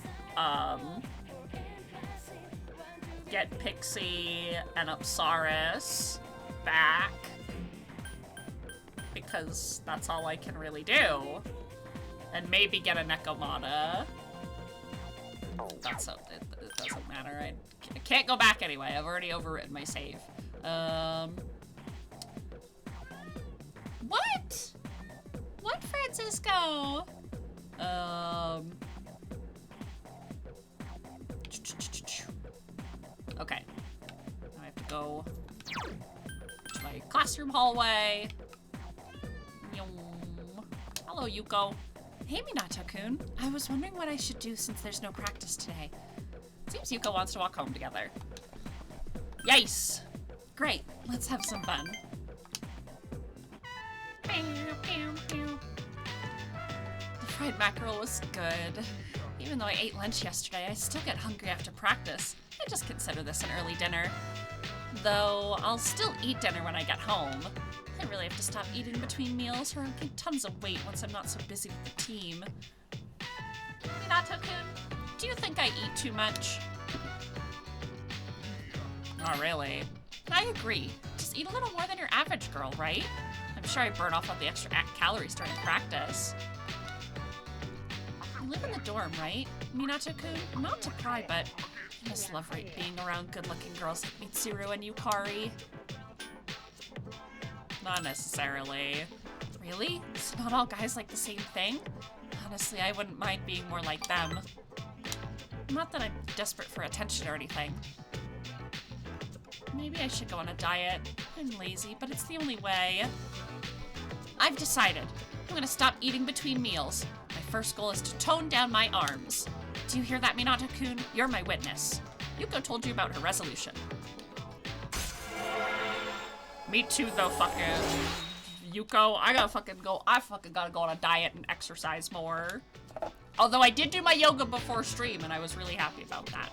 get Pixie and Apsaris back. Because that's all I can really do. And maybe get a Nekomata. It doesn't matter. I can't go back anyway. I've already overwritten my save. What? What, Francisco? Okay. Now I have to go to my classroom hallway. Hello, Yuko. Hey, Minato-kun. I was wondering what I should do since there's no practice today. Seems Yuko wants to walk home together. Yes! Great, let's have some fun. The fried mackerel was good. Even though I ate lunch yesterday, I still get hungry after practice. I just consider this an early dinner. Though, I'll still eat dinner when I get home. I really have to stop eating between meals or I'll gain tons of weight once I'm not so busy with the team. Minato-kun, do you think I eat too much? Not really. I agree. Just eat a little more than your average girl, right? I'm sure I burn off all the extra calories during practice. You live in the dorm, right? Minato-kun, not to pry, but I just love being around good-looking girls like Mitsuru and Yukari. Not necessarily. Really? So not all guys like the same thing? Honestly, I wouldn't mind being more like them. Not that I'm desperate for attention or anything. Maybe I should go on a diet. I'm lazy, but it's the only way. I've decided. I'm gonna stop eating between meals. My first goal is to tone down my arms. Do you hear that, Minato-kun? You're my witness. Yuko told you about her resolution. Me too, though, fucking Yuko. I fucking gotta go on a diet and exercise more. Although I did do my yoga before stream, and I was really happy about that.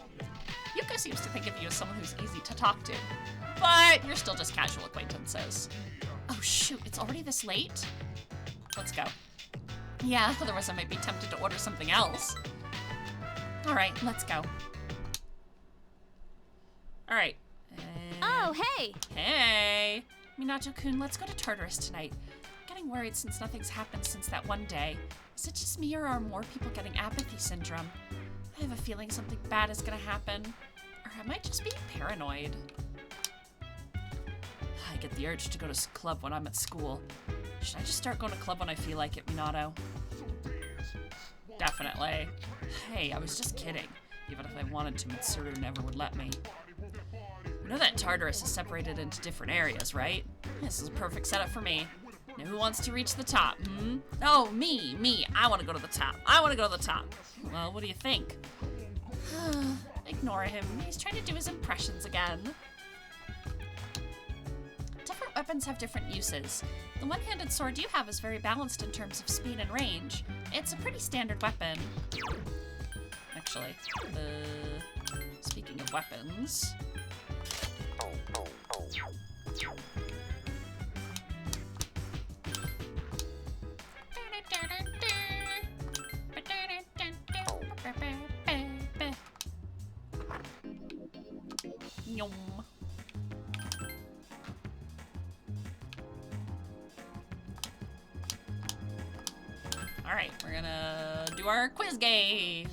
Yuko seems to think of you as someone who's easy to talk to. But you're still just casual acquaintances. Oh shoot, it's already this late? Let's go. Yeah, otherwise I might be tempted to order something else. Alright, let's go. Alright. Oh, hey! Hey! Minato-kun, let's go to Tartarus tonight. I'm getting worried since nothing's happened since that one day. Is it just me or are more people getting apathy syndrome? I have a feeling something bad is gonna happen. Or am I just being paranoid? I get the urge to go to club when I'm at school. Should I just start going to club when I feel like it, Minato? Definitely. Hey, I was just kidding. Even if I wanted to, Mitsuru never would let me. You know that Tartarus is separated into different areas, right? This is a perfect setup for me. Now who wants to reach the top, hmm? Oh, me. I want to go to the top. Well, what do you think? Ignore him. He's trying to do his impressions again. Different weapons have different uses. The one-handed sword you have is very balanced in terms of speed and range. It's a pretty standard weapon. Actually, speaking of weapons... Yum. Alright, we're gonna do our quiz game.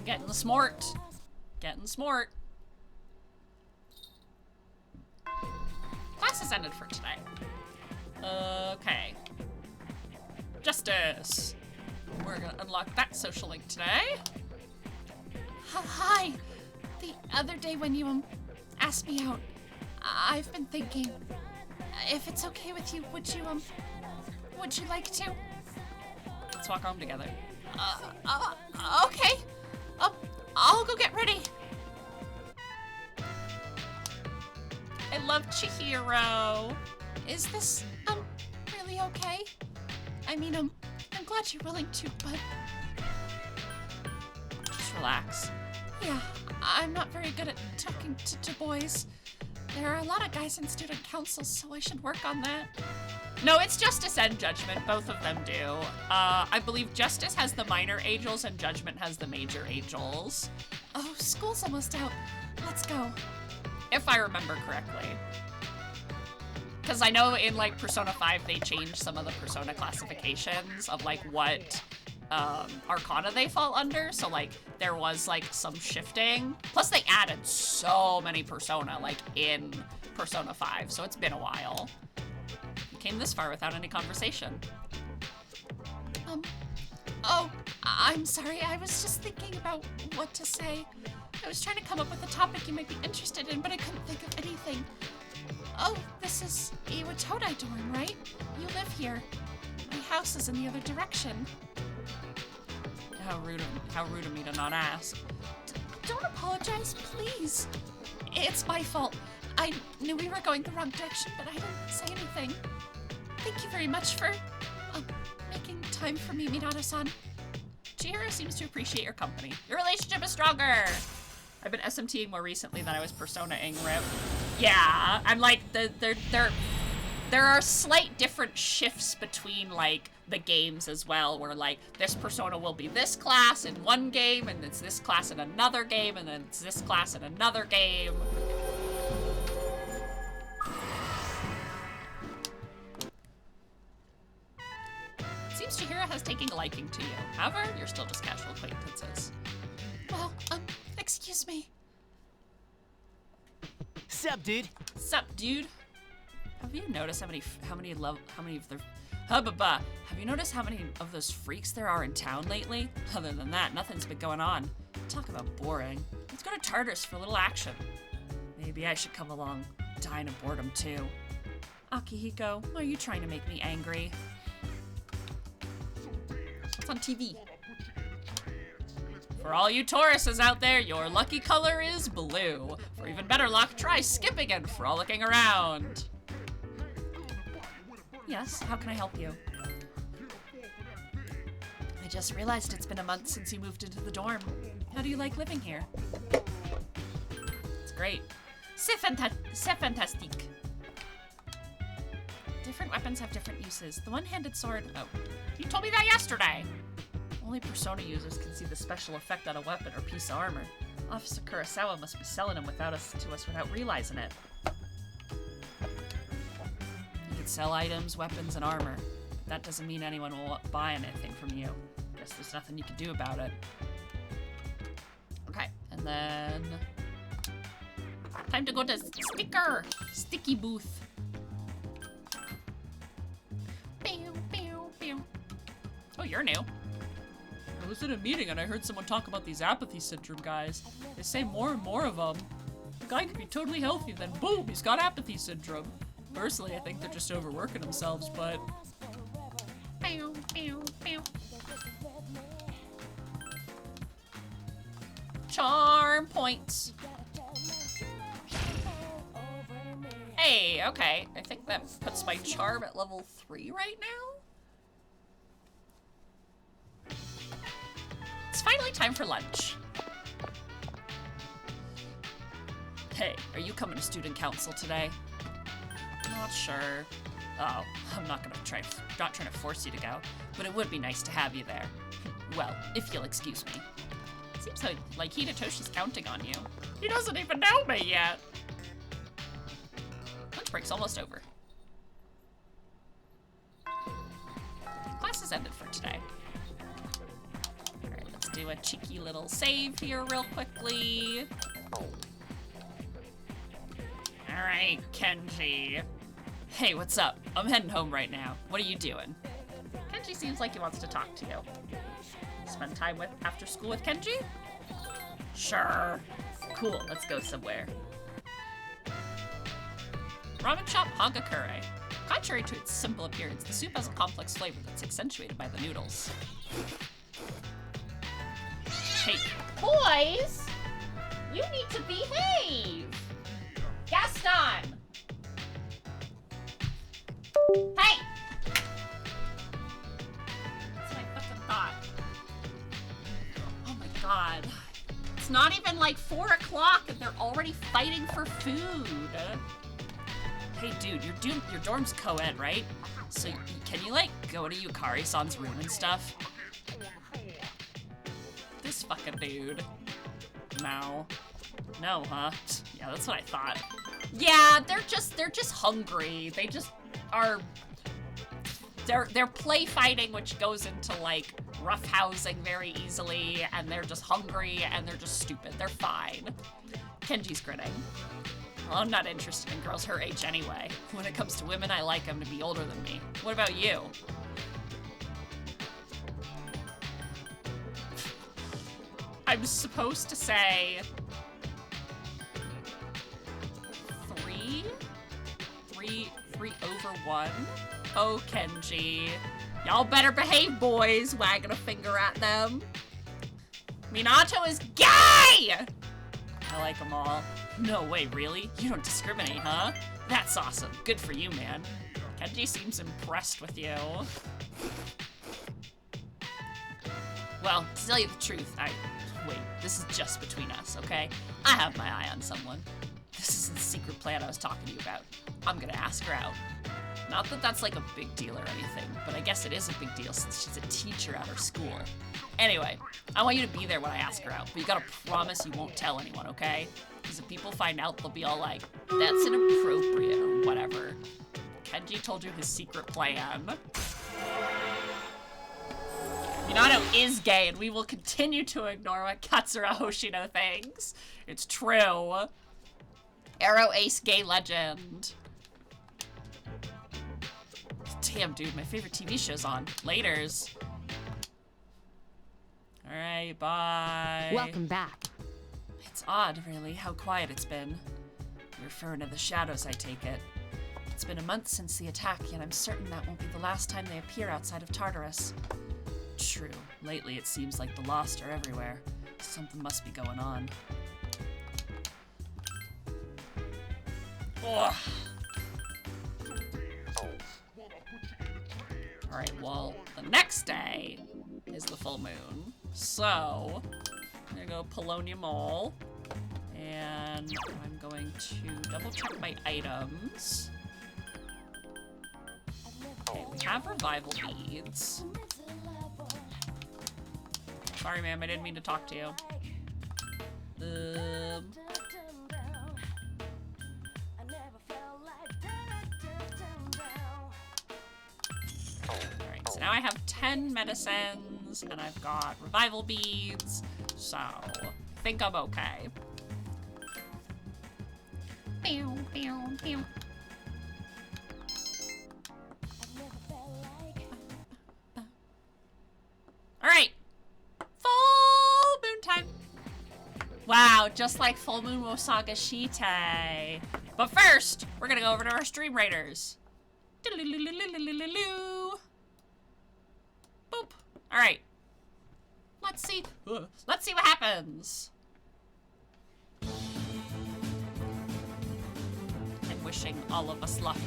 Getting smart. Class is ended for today. Okay. Justice. We're gonna unlock that social link today. Oh, hi. The other day when you asked me out, I've been thinking, if it's okay with you, would you like to? Let's walk home together. Okay. I'll go get ready. I love Chihiro. Is this, really okay? I mean, I'm glad you're willing to, but... Just relax. Yeah, I'm not very good at talking to boys. There are a lot of guys in student council, so I should work on that. No, it's Justice and Judgment. Both of them do. I believe Justice has the minor angels and Judgment has the major angels. Oh, school's almost out. Let's go. If I remember correctly. Because I know in, like, Persona 5, they changed some of the Persona classifications of, like, what arcana they fall under. So, like, there was, like, some shifting. Plus, they added so many Persona, like, in Persona 5. So it's been a while. We came this far without any conversation. Oh, I'm sorry. I was just thinking about what to say. I was trying to come up with a topic you might be interested in, but I couldn't think of anything. Oh, this is Iwatodai dorm, right? You live here. My house is in the other direction. How rude of me to not ask. Don't apologize, please. It's my fault. I knew we were going the wrong direction, but I didn't say anything. Thank you very much for making time for me, Minato-san. Chihiro seems to appreciate your company. Your relationship is stronger. I've been SMTing more recently than I was Persona-ing, Rip. Yeah, I'm like, there are slight different shifts between, like, the games as well, where, like, this Persona will be this class in one game, and it's this class in another game, and then it's this class in another game. Seems Chihiro has taken a liking to you. However, you're still just casual acquaintances. Well, excuse me. Sup, dude? Sup, dude? Have you noticed have you noticed how many of those freaks there are in town lately? Other than that, nothing's been going on. Talk about boring. Let's go to Tartarus for a little action. Maybe I should come along, dying of boredom too. Akihiko, why are you trying to make me angry? What's on TV? For all you Tauruses out there, your lucky color is blue. For even better luck, try skipping and frolicking around. Yes, how can I help you? I just realized it's been a month since you moved into the dorm. How do you like living here? It's great. C'est fantastique. Different weapons have different uses. The one-handed sword... Oh, you told me that yesterday! Only Persona users can see the special effect on a weapon or piece of armor. Officer Kurosawa must be selling them to us without realizing it. You can sell items, weapons, and armor, but that doesn't mean anyone will buy anything from you. Guess there's nothing you can do about it. Okay, and then... time to go to Sticky booth. Oh, you're new. I was at a meeting and I heard someone talk about these apathy syndrome guys. They say more and more of them. The guy could be totally healthy, then boom, he's got apathy syndrome. Personally, I think they're just overworking themselves, but... Charm points. Hey, okay. I think that puts my charm at level 3 right now? It's finally time for lunch. Hey, are you coming to student council today? Not sure. Oh, I'm not trying to force you to go, but it would be nice to have you there. Well, if you'll excuse me. Seems like Hidetoshi's counting on you. He doesn't even know me yet. Lunch break's almost over. Class is ended for today. Alright, let's do a cheeky little save here real quickly. Alright, Kenji. Hey, what's up? I'm heading home right now. What are you doing? Kenji seems like he wants to talk to you. Spend time after school with Kenji? Sure. Cool, let's go somewhere. Ramen shop Hagakure. Contrary to its simple appearance, the soup has a complex flavor that's accentuated by the noodles. Hey, boys! You need to behave! Gaston! Hey! That's what I fucking thought. Oh my god. It's not even like 4 o'clock and they're already fighting for food. Hey dude, your dorm's co-ed, right? So can you like go to Yukari-san's room and stuff? This fucking dude. No. No, huh? Yeah, that's what I thought. Yeah, they're just hungry. They just are... They're play fighting, which goes into like roughhousing very easily, and they're just hungry and they're just stupid. They're fine. Kenji's grinning. Well, I'm not interested in girls her age anyway. When it comes to women, I like them to be older than me. What about you? I'm supposed to say... 3 over 1? Oh, Kenji. Y'all better behave, boys, wagging a finger at them. Minato is gay! I like them all. No way, really? You don't discriminate, huh? That's awesome. Good for you, man. Kenji seems impressed with you. Well, to tell you the truth, wait, this is just between us, okay? I have my eye on someone. This isn't the secret plan I was talking to you about. I'm gonna ask her out. Not that that's like a big deal or anything, but I guess it is a big deal since she's a teacher at her school. Anyway, I want you to be there when I ask her out, but you gotta promise you won't tell anyone, okay? Because if people find out, they'll be all like, that's inappropriate or whatever. Kenji told you his secret plan. Minato is gay, and we will continue to ignore what Katsura Hoshino thinks. It's true. Arrow Ace gay legend. Damn, dude, my favorite TV show's on. Laters. Alright, bye. Welcome back. It's odd, really, how quiet it's been. You're referring to the shadows, I take it. It's been a month since the attack, yet I'm certain that won't be the last time they appear outside of Tartarus. True. Lately, it seems like the Lost are everywhere. Something must be going on. Ugh. Alright, well, the next day is the full moon. So, I'm gonna go Polonia Mall. And I'm going to double check my items. Okay, we have revival beads. Sorry, ma'am, I didn't mean to talk to you. Alright, so now I have 10 medicines, and I've got revival beads, so I think I'm okay. Alright! Full moon time! Wow, just like Full Moon Osagashite. But first, we're gonna go over to our stream raiders. Boop. Alright. Let's see what happens. I'm wishing all of us luck.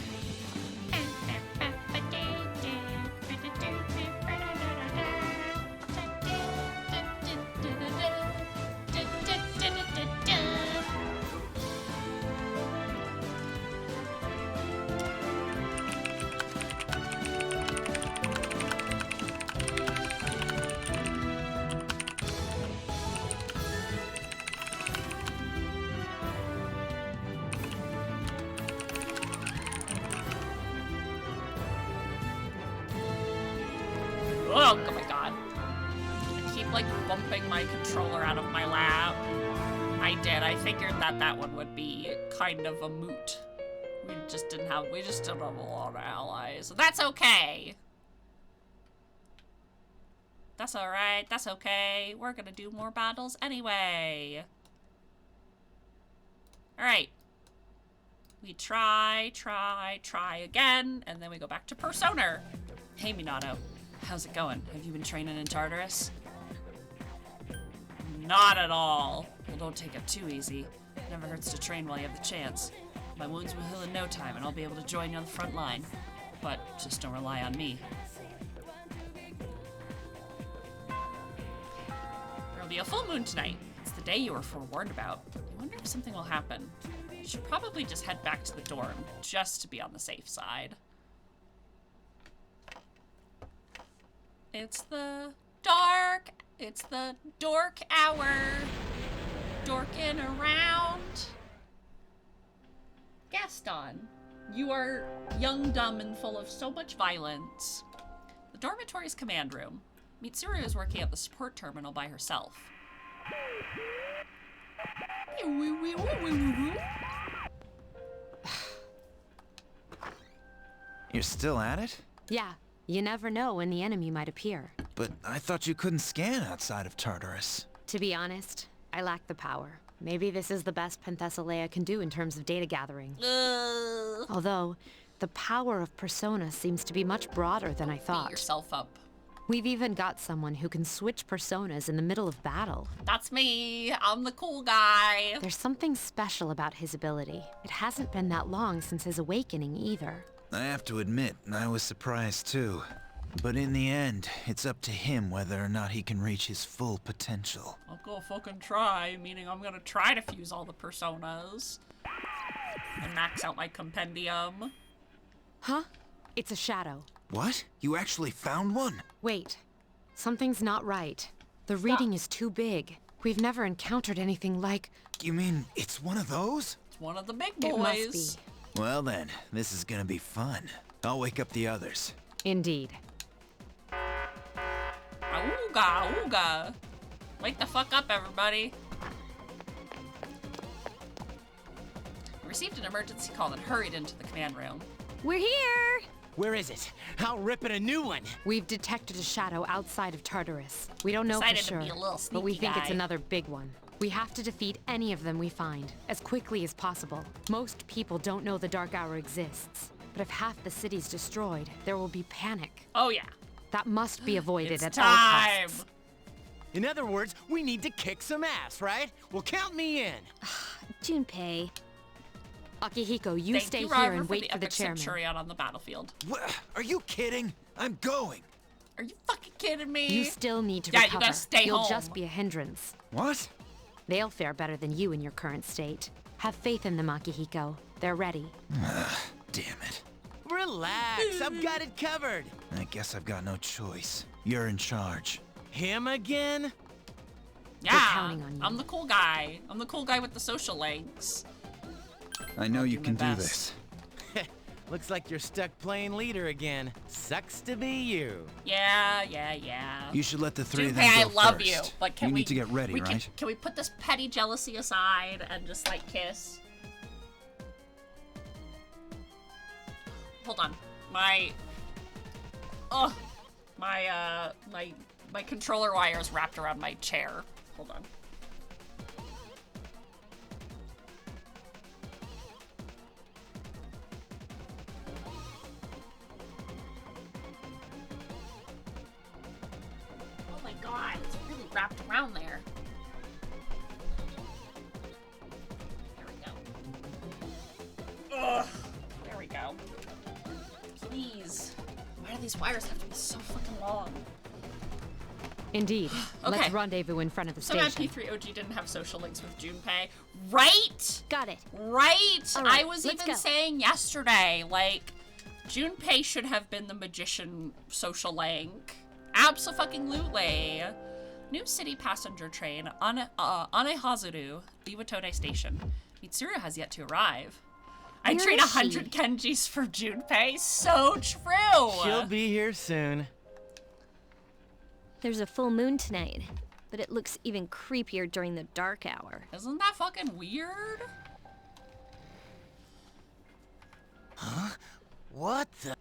Oh my god. I keep like bumping my controller out of my lap. I did. I figured that one would be kind of a moot. We just don't have a lot of allies. So that's okay. That's alright. That's okay. We're gonna do more battles anyway. Alright. We try again, and then we go back to Persona. Hey, Minato. How's it going? Have you been training in Tartarus? Not at all. Well, don't take it too easy. It never hurts to train while you have the chance. My wounds will heal in no time, and I'll be able to join you on the front line. But just don't rely on me. There'll be a full moon tonight. It's the day you were forewarned about. I wonder if something will happen. You should probably just head back to the dorm, just to be on the safe side. It's the dork hour. Dorking around. Gaston, you are young, dumb, and full of so much violence. The dormitory's command room. Mitsuru is working at the support terminal by herself. You're still at it? Yeah, you never know when the enemy might appear. But I thought you couldn't scan outside of Tartarus. To be honest, I lack the power. Maybe this is the best Penthesilea can do in terms of data gathering. Although, the power of Persona seems to be much broader than I thought. Beat yourself up. We've even got someone who can switch personas in the middle of battle. That's me. I'm the cool guy. There's something special about his ability. It hasn't been that long since his awakening either. I have to admit, I was surprised too. But in the end, it's up to him whether or not he can reach his full potential. I'll go fucking try, meaning I'm gonna try to fuse all the personas. And max out my compendium. Huh? It's a shadow. What? You actually found one? Wait. Something's not right. The reading is too big. We've never encountered anything like... You mean it's one of those? It's one of the big boys. It must be. Well then, this is gonna be fun. I'll wake up the others. Indeed. Ooga, ooga. Wake the fuck up, everybody. We received an emergency call and hurried into the command room. We're here! Where is it? I'll rip it a new one. We've detected a shadow outside of Tartarus. We don't know for Decided to sure, be a little but we sneaky think it's guy. another big one. We have to defeat any of them we find, as quickly as possible. Most people don't know the Dark Hour exists, but if half the city's destroyed, there will be panic. Oh yeah. That must be avoided It's at time. all costs. In other words, we need to kick some ass, right? Well, count me in. Junpei. Akihiko, you Thank stay you, here Ryver, and for wait for the epic chairman. Centurion on the battlefield. What? Are you kidding? I'm going. Are you fucking kidding me? You still need to Yeah, you recover. gotta stay You'll home. just be a hindrance. What? They'll fare better than you in your current state. Have faith in them, Akihiko. They're ready. Damn it. Relax, I've got it covered. I guess I've got no choice. You're in charge. Him again? Yeah, counting on you. I'm the cool guy. I'm the cool guy with the social links. I know you do can my do best. this. Looks like you're stuck playing leader again. Sucks to be you. Yeah, yeah, yeah. You should let the three of Junpei, them I go love first. you, but can we we need to get ready, right? Can we put this petty jealousy aside and just like kiss? Hold on, my controller wire is wrapped around my chair. Hold on. Oh my god, it's really wrapped around there. There we go. Ugh. There we go. Please. Why do these wires have to be so fucking long? Indeed. Okay. Let's rendezvous in front of the So bad station. P3OG didn't have social links with Junpei. Right? Got it. Right! All right, I was let's even go. saying yesterday, like, Junpei should have been the magician social link. Abso-fucking-lutely. New city passenger train on Anehazuru, Iwatone Station. Mitsuru has yet to arrive. I'd Where trade is 100 she? Kenjis for Junpei. So true! She'll be here soon. There's a full moon tonight, but it looks even creepier during the dark hour. Isn't that fucking weird? What the?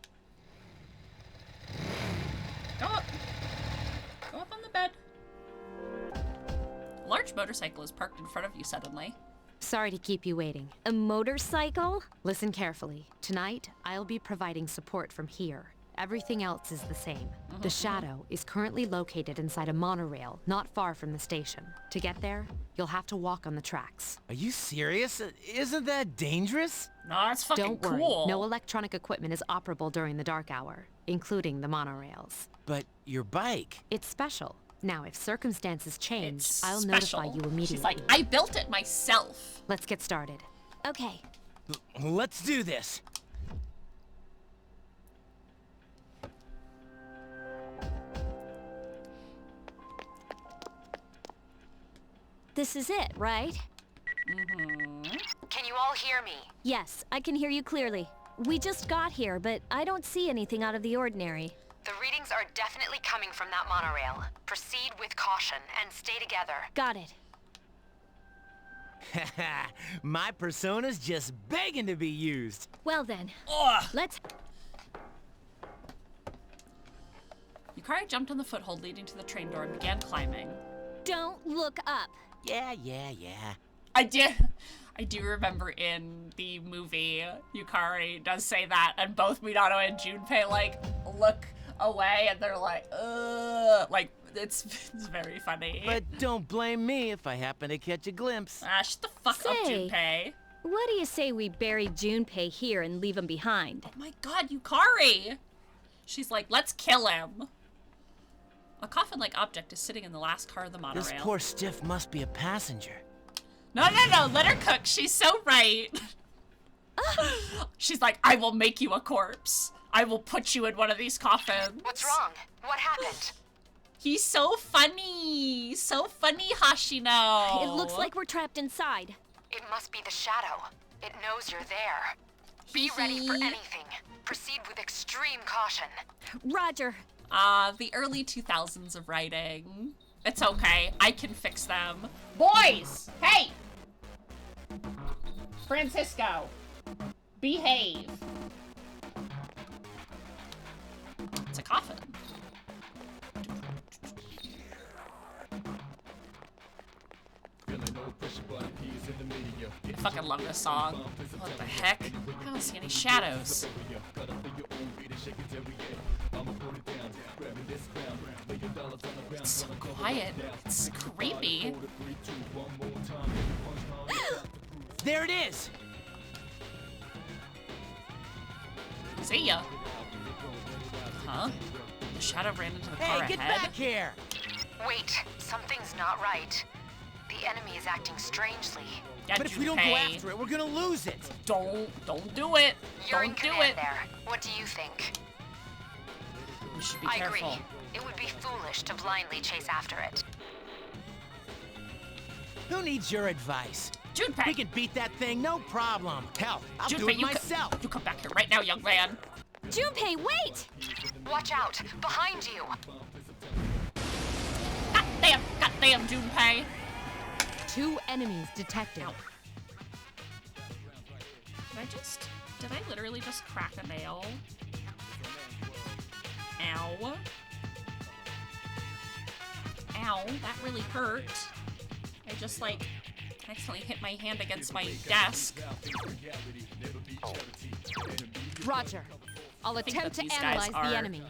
Go up. Go up on the bed. A large motorcycle is parked in front of you suddenly. Sorry to keep you waiting. A motorcycle? Listen carefully. Tonight, I'll be providing support from here. Everything else is the same. The shadow is currently located inside a monorail, not far from the station. To get there, you'll have to walk on the tracks. Are you serious? Isn't that dangerous? No, that's fucking Don't worry, cool. no electronic equipment is operable during the dark hour, including the monorails. But your bike. It's special. Now, if circumstances change, It's I'll special. notify you immediately. She's like, I built it myself. Let's get started. Okay. Let's do this. This is it, right? Can you all hear me? Yes, I can hear you clearly. We just got here, but I don't see anything out of the ordinary. The readings are definitely coming from that monorail. Proceed with caution and stay together. Got it. My persona's just begging to be used. Well then, Ugh. let's... Yukari jumped on the foothold leading to the train door and began climbing. Don't look up. Yeah. I do remember in the movie, Yukari does say that, and both Minato and Junpei, like, look away and they're like, like, it's very funny. But don't blame me if I happen to catch a glimpse. Ah, shut the fuck up, Junpei. What do you say we bury Junpei here and leave him behind? Oh my god, Yukari! She's like, let's kill him. A coffin-like object is sitting in the last car of the monorail. This poor stiff must be a passenger. No, let her cook. She's so right. She's like, I will make you a corpse. I will put you in one of these coffins. What's wrong? What happened? He's so funny. So funny, Hashino. It looks like we're trapped inside. It must be the shadow. It knows you're there. Be ready for anything. Proceed with extreme caution. Roger. The early 2000s of writing. It's okay. I can fix them. Boys! Hey! Francisco. Behave. It's a coffin. I fucking love this song. What the heck? I don't see any shadows. It's so quiet. It's creepy. There it is! See ya. Huh? The shadow ran into the car Hey, get ahead. back here! Wait, something's not right. The enemy is acting strangely. Yeah, but if we don't go after it, we're gonna lose it. Don't do it. You're in don't do command it. there. What do you think? We should be I careful. agree. It would be foolish to blindly chase after it. Who needs your advice? Junpei. We can beat that thing, no problem. Hell, I'll do Junpei, it myself. you come back here right now, young man. Junpei, wait! Watch out! Behind you! Goddamn, Junpei. 2 enemies detected. Ow. Did I literally just crack a nail? Ow. Ow, that really hurt. I just, like, accidentally hit my hand against my desk. Roger. I'll attempt to these guys analyze are the enemy.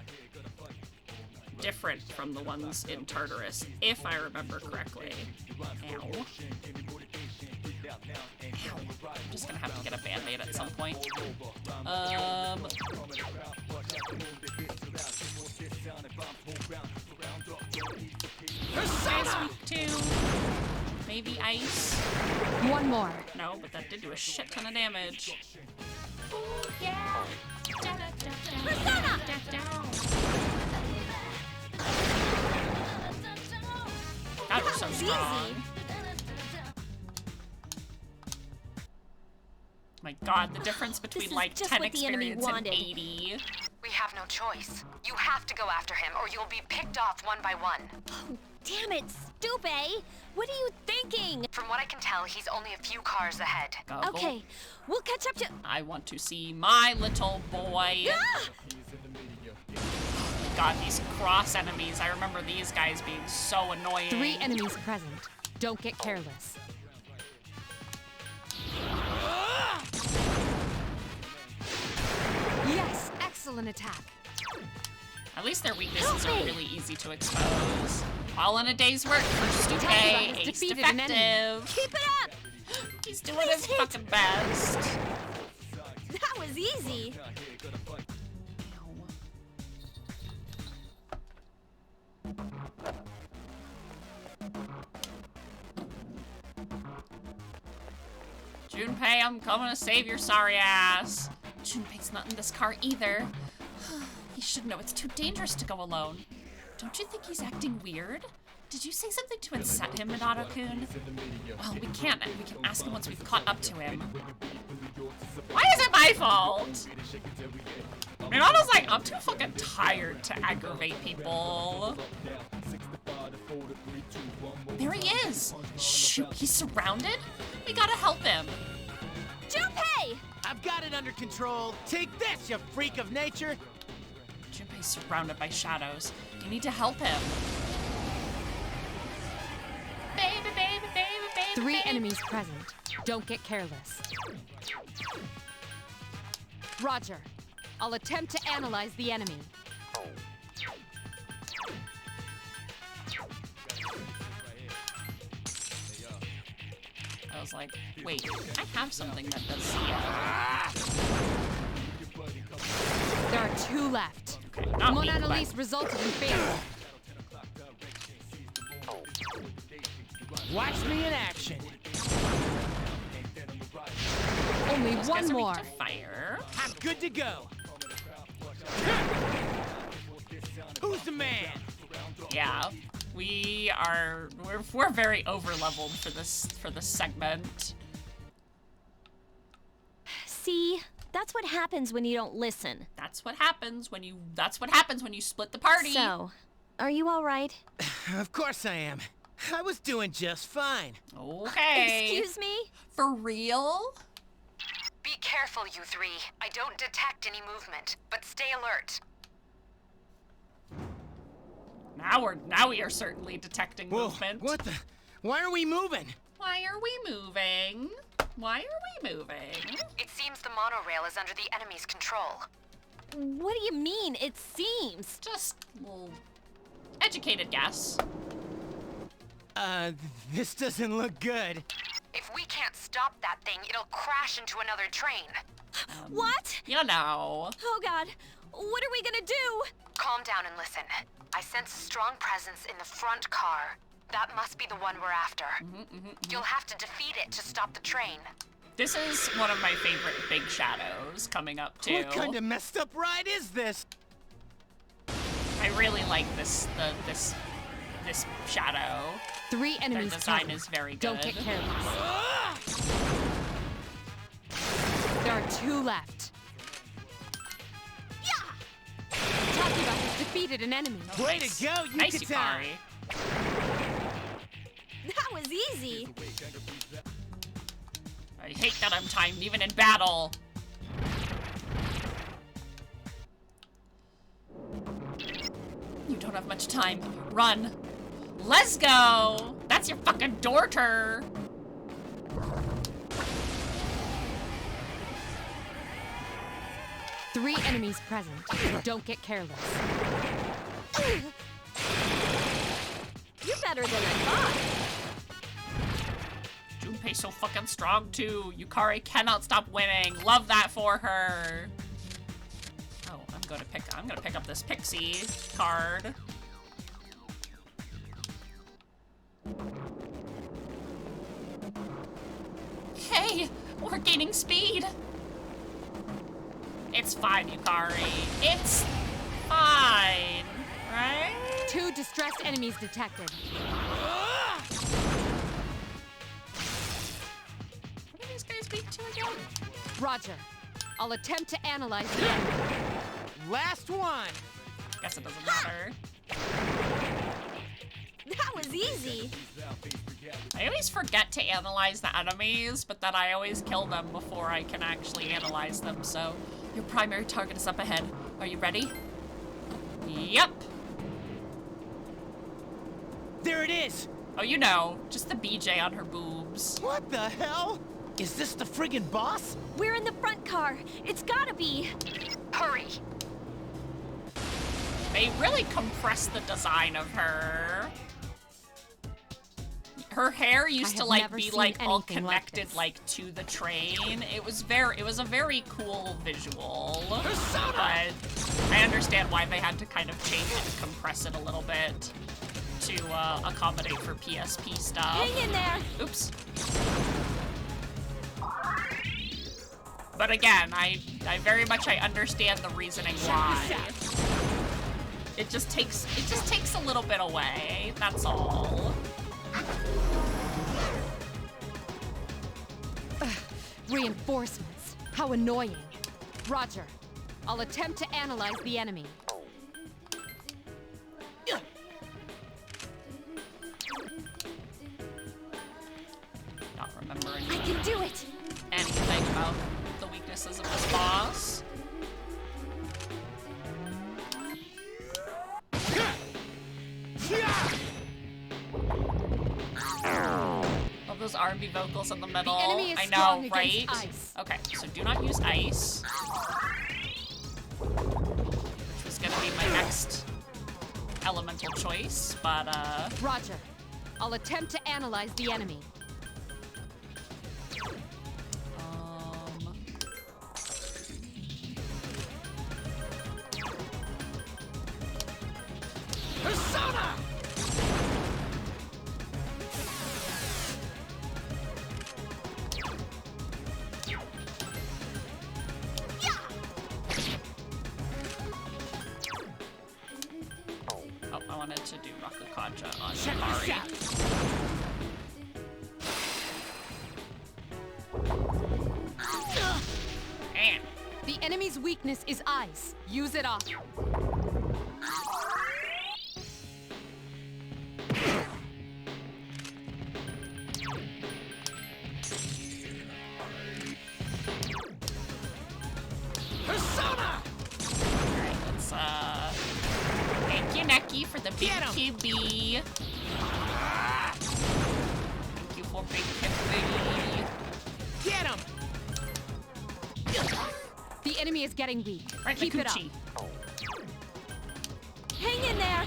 Different from the ones in Tartarus, if I remember correctly. Ow. Ow. I'm just gonna have to get a band-aid at some point. Ice week 2. Maybe ice. One more. No, but that did do a shit ton of damage. Ooh, yeah. Persona! God, we're so strong. Easy. My God, the difference between is like just 10 what the enemy experience and wanted. 80. We have no choice. You have to go after him, or you'll be picked off one by one. Oh, damn it, Stupid! What are you thinking? From what I can tell, he's only a few cars ahead. Goggle. Okay, we'll catch up to... I want to see my little boy. Ah! God, these cross enemies. I remember these guys being so annoying. 3 enemies present. Don't get careless. Yes, excellent attack. At least their weaknesses are really easy to expose. All in a day's work for Stupe, Protagonist Ace defeated an enemy. Defective. Keep it up! He's doing his fucking best. That was easy. Junpei, I'm coming to save your sorry ass. Junpei's not in this car either. He should know it's too dangerous to go alone. Don't you think he's acting weird? Did you say something to unset him, Minato-kun? Well, we can't. We can ask him once we've caught up to him. Why is it my fault? Minato's like, I'm too fucking tired to aggravate people. There he is! Shoot, he's surrounded? We gotta help him. Junpei! I've got it under control. Take this, you freak of nature! Junpei's surrounded by shadows. You need to help him. Baby, baby, baby, baby, 3 baby. enemies present. Don't get careless. Roger. I'll attempt to analyze the enemy. I was like, wait, I have something that does see it. There are 2 left. Okay, not Mon me, Annalise but... resulted in failure. Watch me in action. Only Those one guys are weak more. to fire. I'm good to go. Who's the man? Yeah, we're very over-leveled for this segment. See? That's what happens when you don't listen. That's what happens when you split the party. So, are you all right? Of course I am. I was doing just fine. Okay. Excuse me? For real? Be careful, you 3. I don't detect any movement, but stay alert. Now we are certainly detecting movement. What the? Why are we moving? Why are we moving? Why are we moving? It seems the monorail is under the enemy's control. What do you mean, it seems? Just a little educated guess. This doesn't look good. If we can't stop that thing, it'll crash into another train. What? You know. Oh god, what are we gonna do? Calm down and listen. I sense a strong presence in the front car. That must be the one we're after. You'll have to defeat it to stop the train. This is one of my favorite big shadows coming up too. What kind of messed up ride is this? I really like this shadow. 3 enemies. Their design present. is very good. Don't get careless. There are 2 left. Takuba has defeated an enemy. Way to go, Nice, Yukata! Yukari. That was easy. I hate that I'm timed even in battle. You don't have much time. Run. Let's go. That's your fucking daughter. Three enemies present. Don't get careless. You're better than I thought. Junpei's so fucking strong too. Yukari cannot stop winning. Love that for her. Oh, I'm gonna pick up this pixie card. Hey, we're gaining speed. It's fine, Yukari. It's fine, right? 2 distressed enemies detected. What are these guys weak to again? Roger. I'll attempt to analyze the enemy. Last one. Guess it doesn't matter. That was easy. I always forget to analyze the enemies, but then I always kill them before I can actually analyze them, so your primary target is up ahead. Are you ready? Yep. There it is. Oh, you know, just the BJ on her boobs. What the hell? Is this the friggin' boss? We're in the front car. It's gotta be. Hurry. They really compressed the design of her. Her hair used to like be like all connected like to the train. It was a very cool visual. But I understand why they had to kind of change it and compress it a little bit to accommodate for PSP stuff. Hang in there. Oops. But again, I very much understand the reasoning why. It just takes a little bit away. That's all. Reinforcements. How annoying. Roger. I'll attempt to analyze the enemy. Not remembering I can do it. anything about the weaknesses of this boss. Love those R&B vocals in the middle. The enemy is I strong know, against right? ice. Okay, so do not use ice. Which was gonna be my next elemental choice, but Roger. I'll attempt to analyze the enemy. Rapacha on Shikari. Man. The enemy's weakness is ice. Use it off. Persona! Alright, let's thank you, Neki, for the big QB. Thank you for big QB. Get him! The enemy is getting weak. Right, keep it up. Hang in there.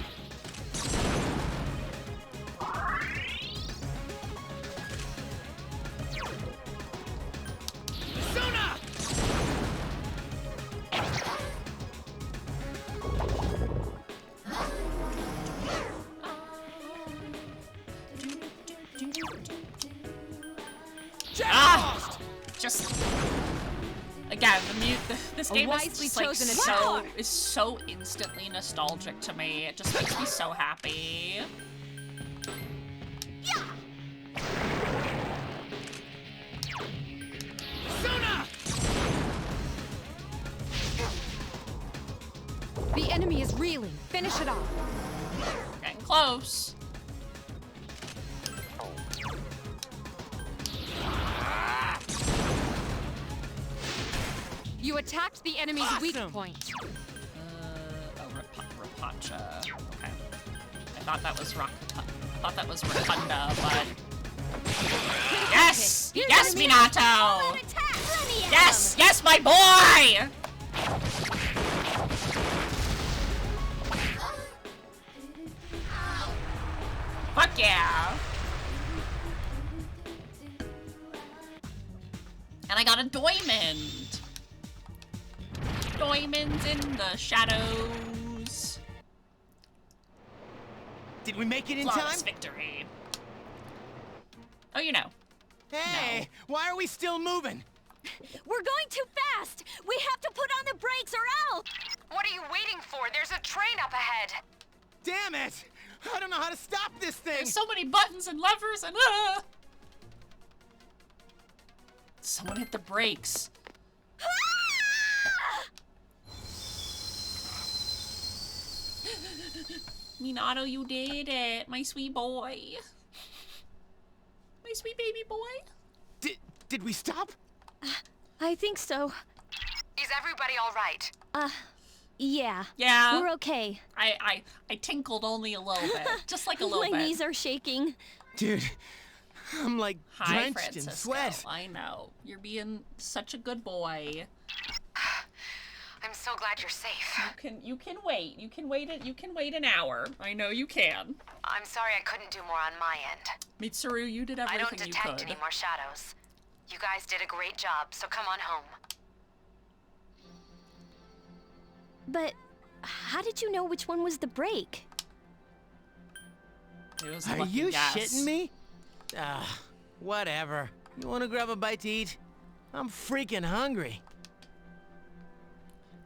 Persona! Ah! Just again, this game is like so instantly nostalgic to me. It just makes me so happy. Persona! The enemy is reeling. Finish it off. Getting close. You attacked the enemy's weak point. Rapacha. Okay. I thought that was Rotunda, but yes, yes, Minato. Yes, yes, my boy. Fuck yeah. And I got a diamond. Diamonds in the shadows. Did we make it in Flawless time? victory. Oh, you know. Hey, why are we still moving? We're going too fast. We have to put on the brakes or else. What are you waiting for? There's a train up ahead. Damn it! I don't know how to stop this thing. There's so many buttons and levers and Someone hit the brakes. Minato, you did it, my sweet boy. My sweet baby boy. Did we stop? I think so. Is everybody all right? Yeah. Yeah. We're okay. I tinkled only a little bit, just like a little bit. My knees are shaking. Dude, I'm like Hi, drenched Francisco. in sweat. I know. You're being such a good boy. I'm so glad you're safe. You can wait. You can wait an hour. I know you can. I'm sorry I couldn't do more on my end. Mitsuru, you did everything I don't you detect could. any more shadows. You guys did a great job, so come on home. But how did you know which one was the brake? It was a Are lucky you guess. shitting me? Whatever. You want to grab a bite to eat? I'm freaking hungry.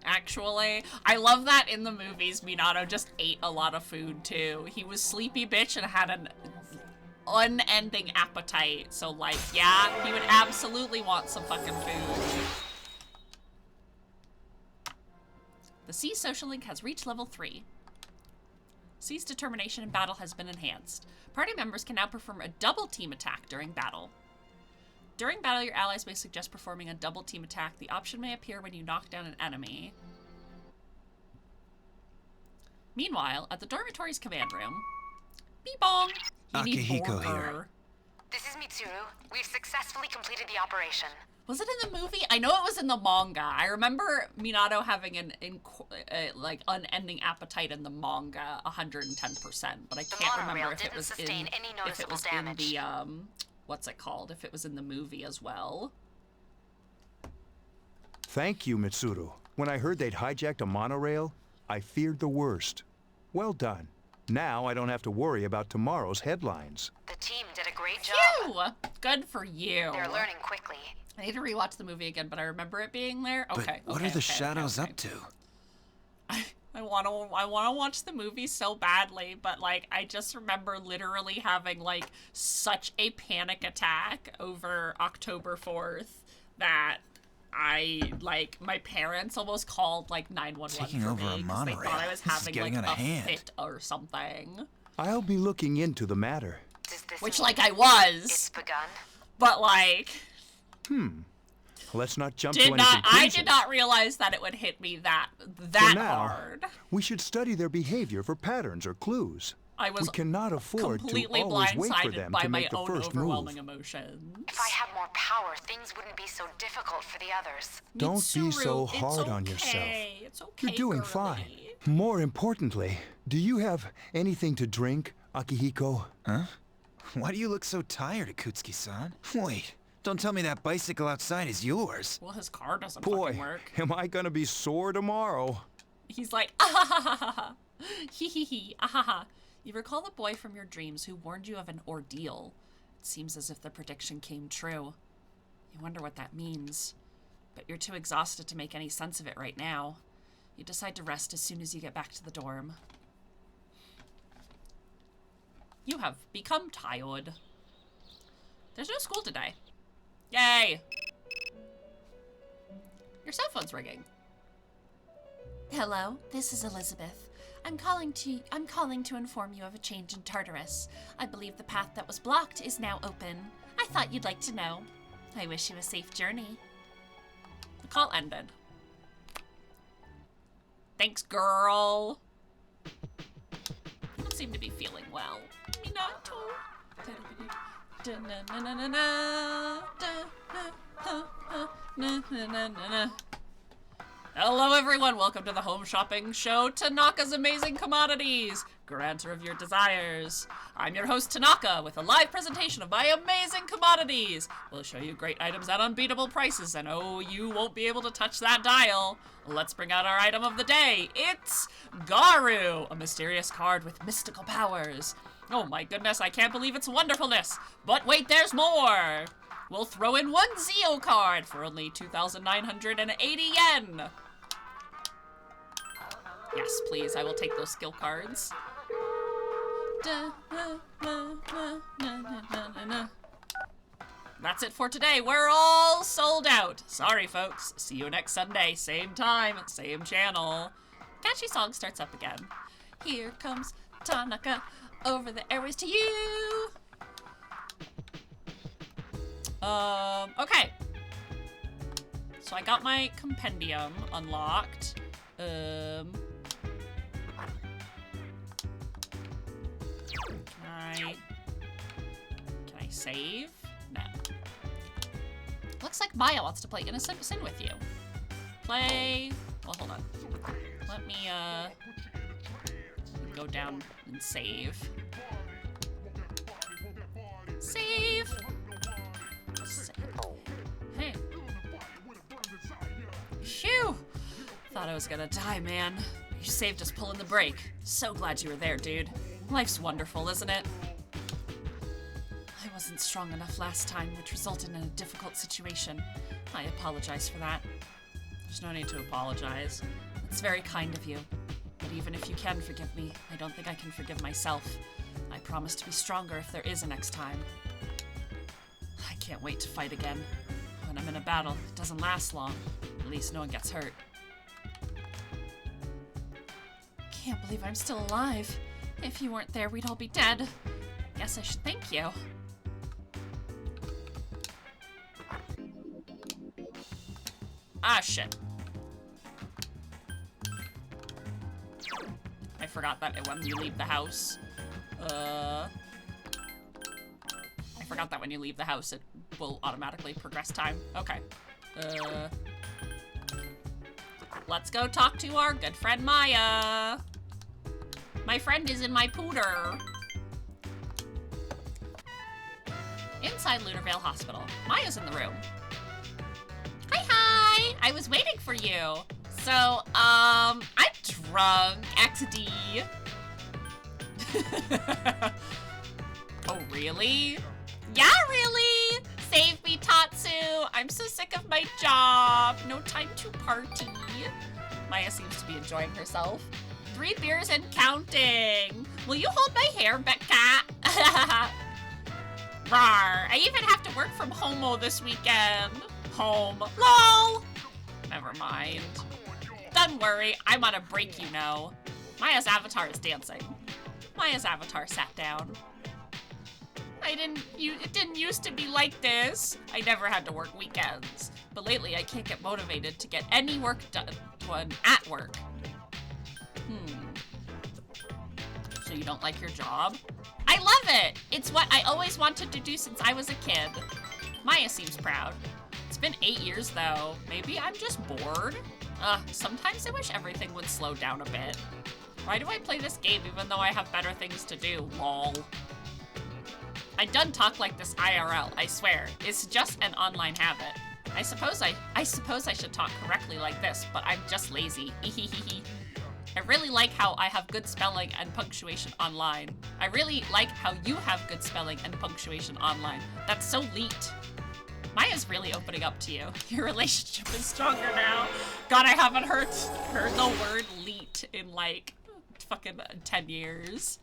Actually, I love that in the movies, Minato just ate a lot of food, too. He was sleepy bitch and had an unending appetite. So, like, yeah, he would absolutely want some fucking food. The Sea Social Link has reached level 3. Sea's determination in battle has been enhanced. Party members can now perform a double team attack during battle. During battle, your allies may suggest performing a double team attack. The option may appear when you knock down an enemy. Meanwhile, at the dormitory's command room, beep bong, you need Akihiko Borger. here. This is Mitsuru. We've successfully completed the operation. Was it in the movie? I know it was in the manga. I remember Minato having an like unending appetite in the manga, 110%. But I can't remember if it was in the what's it called? If it was in the movie as well. Thank you, Mitsuru. When I heard they'd hijacked a monorail, I feared the worst. Well done. Now I don't have to worry about tomorrow's headlines. The team did a great job. Phew! Good for you. They're learning quickly. I need to rewatch the movie again, but I remember it being there. Okay. But what are the shadows up to? I I wanna watch the movie so badly, but like I just remember literally having like such a panic attack over October 4th that my parents almost called like 911 Taking for over me a 'cause monorail. they thought I was This is having getting like out of a hand. fit or something. I'll be looking into the matter. Which like I was. It's begun. But like Let's not jump to any conclusions. I did not realize that it would hit me that For now, hard. we should study their behavior for patterns or clues. I was we cannot afford to completely always wait for blindsided them by to my make the own first overwhelming move. emotions. If I had more power, things wouldn't be so difficult for the others. Don't be so Mitsuru, hard it's on yourself. okay. It's okay, You're doing girly. fine. More importantly, do you have anything to drink, Akihiko? Huh? Why do you look so tired, Akutsuki-san? Wait, don't tell me that bicycle outside is yours. Well, his car doesn't Boy, fucking work. am I gonna be sore tomorrow. He's like, ah ha ha ha ha. Hee hee hee, ah ha ha. You recall the boy from your dreams who warned you of an ordeal. It seems as if the prediction came true. You wonder what that means. But you're too exhausted to make any sense of it right now. You decide to rest as soon as you get back to the dorm. You have become tired. There's no school today. Yay! Your cell phone's ringing. Hello, this is Elizabeth. I'm calling to inform you of a change in Tartarus. I believe the path that was blocked is now open. I thought you'd like to know. I wish you a safe journey. The call ended. Thanks, girl. You don't seem to be feeling well. Minato. Hello everyone, welcome to the home shopping show, Tanaka's Amazing Commodities, grantor of your desires. I'm your host Tanaka with a live presentation of my amazing commodities. We'll show you great items at unbeatable prices, and oh, you won't be able to touch that dial. Let's bring out our item of the day. It's Garu, a mysterious card with mystical powers. Oh my goodness, I can't believe its wonderfulness. But wait, there's more. We'll throw in one Zeo card for only 2,980 yen. Yes, please, I will take those skill cards. That's it for today. We're all sold out. Sorry, folks. See you next Sunday. Same time, same channel. Catchy song starts up again. Here comes Tanaka over the airways to you. Okay. So I got my compendium unlocked. Can I save? No. Looks like Maya wants to play Innocent Sin with you. Play. Well, hold on. Let me go down and save. Save. Hey. Phew! Thought I was gonna die, man. You saved us pulling the brake. So glad you were there, dude. Life's wonderful, isn't it? I wasn't strong enough last time, which resulted in a difficult situation. I apologize for that. There's no need to apologize. It's very kind of you. But even if you can forgive me, I don't think I can forgive myself. I promise to be stronger if there is a next time. I can't wait to fight again. When I'm in a battle, it doesn't last long. At least no one gets hurt. Can't believe I'm still alive. If you weren't there, we'd all be dead. Guess I should thank you. Ah, shit. I forgot that when you leave the house. I forgot that when you leave the house, it will automatically progress time. Okay. Let's go talk to our good friend Maya. My friend is in my pooter. Inside Lunarvale Hospital. Maya's in the room. Hi! I was waiting for you. So, I'm drunk. XD. Oh, really? Yeah, really? Save me, Tatsu. I'm so sick of my job. No time to party. Maya seems to be enjoying herself. 3 beers and counting. Will you hold my hair, Becca? Rawr. I even have to work from home this weekend. Home. LOL. Never mind. Don't worry, I'm on a break, you know. Maya's avatar is dancing. Maya's avatar sat down. It didn't used to be like this. I never had to work weekends. But lately I can't get motivated to get any work done at work. So you don't like your job? I love it! It's what I always wanted to do since I was a kid. Maya seems proud. It's been 8 years though. Maybe I'm just bored? Sometimes I wish everything would slow down a bit. Why do I play this game even though I have better things to do? Lol. I done talk like this IRL, I swear. It's just an online habit. I suppose I should talk correctly like this, but I'm just lazy. I really like how I have good spelling and punctuation online. I really like how you have good spelling and punctuation online. That's so leet. Maya's really opening up to you. Your relationship is stronger now. God, I haven't heard the word leet in like fucking 10 years.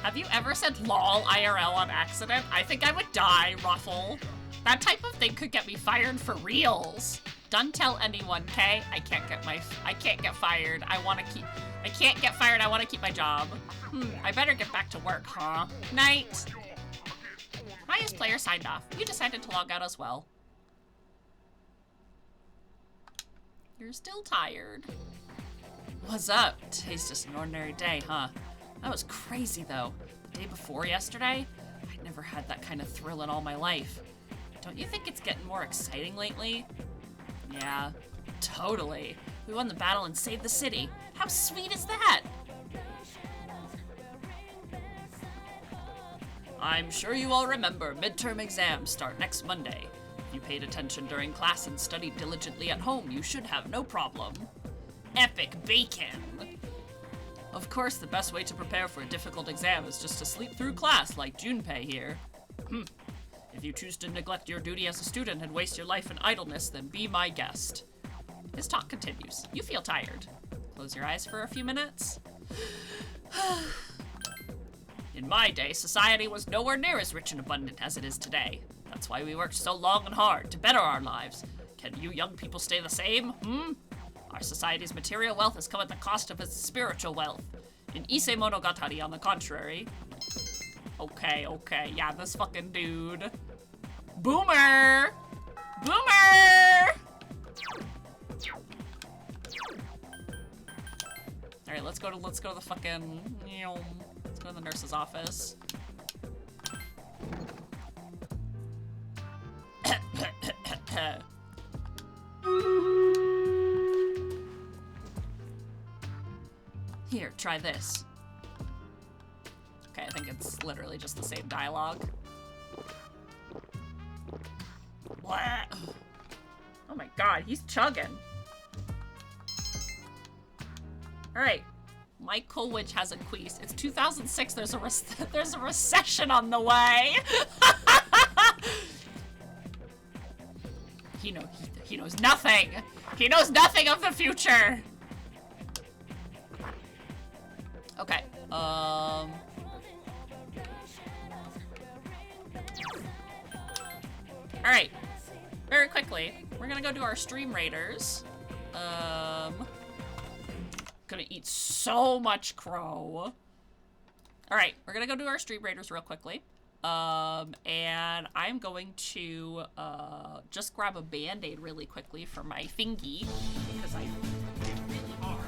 Have you ever said lol IRL on accident? I think I would die, Ruffle. That type of thing could get me fired for reals. Don't tell anyone, okay? I can't get fired. I can't get fired. I want to keep my job. I better get back to work, huh? Night. Maya's player signed off. You decided to log out as well. You're still tired. What's up? Today's just an ordinary day, huh? That was crazy, though. The day before yesterday, I'd never had that kind of thrill in all my life. Don't you think it's getting more exciting lately? Yeah, totally. We won the battle and saved the city. How sweet is that? I'm sure you all remember midterm exams start next Monday. If you paid attention during class and studied diligently at home, you should have no problem. Epic bacon! Of course, the best way to prepare for a difficult exam is just to sleep through class like Junpei here. If you choose to neglect your duty as a student and waste your life in idleness, then be my guest. His talk continues. You feel tired. Close your eyes for a few minutes. In my day, society was nowhere near as rich and abundant as it is today. That's why we worked so long and hard to better our lives. Can you young people stay the same? Our society's material wealth has come at the cost of its spiritual wealth. In Issei Monogatari, on the contrary... Okay, yeah, this fucking dude. Boomer! Boomer! Alright, let's go to the fucking... Let's go to the nurse's office. Here, try this. Okay, I think it's literally just the same dialogue. What? Oh my god, he's chugging. Alright. Mike Coolidge has a quiz. It's 2006. There's a recession on the way. He knows nothing. He knows nothing of the future. Okay. All right. Very quickly, we're gonna go do our stream raiders. Gonna eat so much crow. All right, we're gonna go do our stream raiders real quickly. And I'm going to just grab a band-aid really quickly for my fingy because I really hard.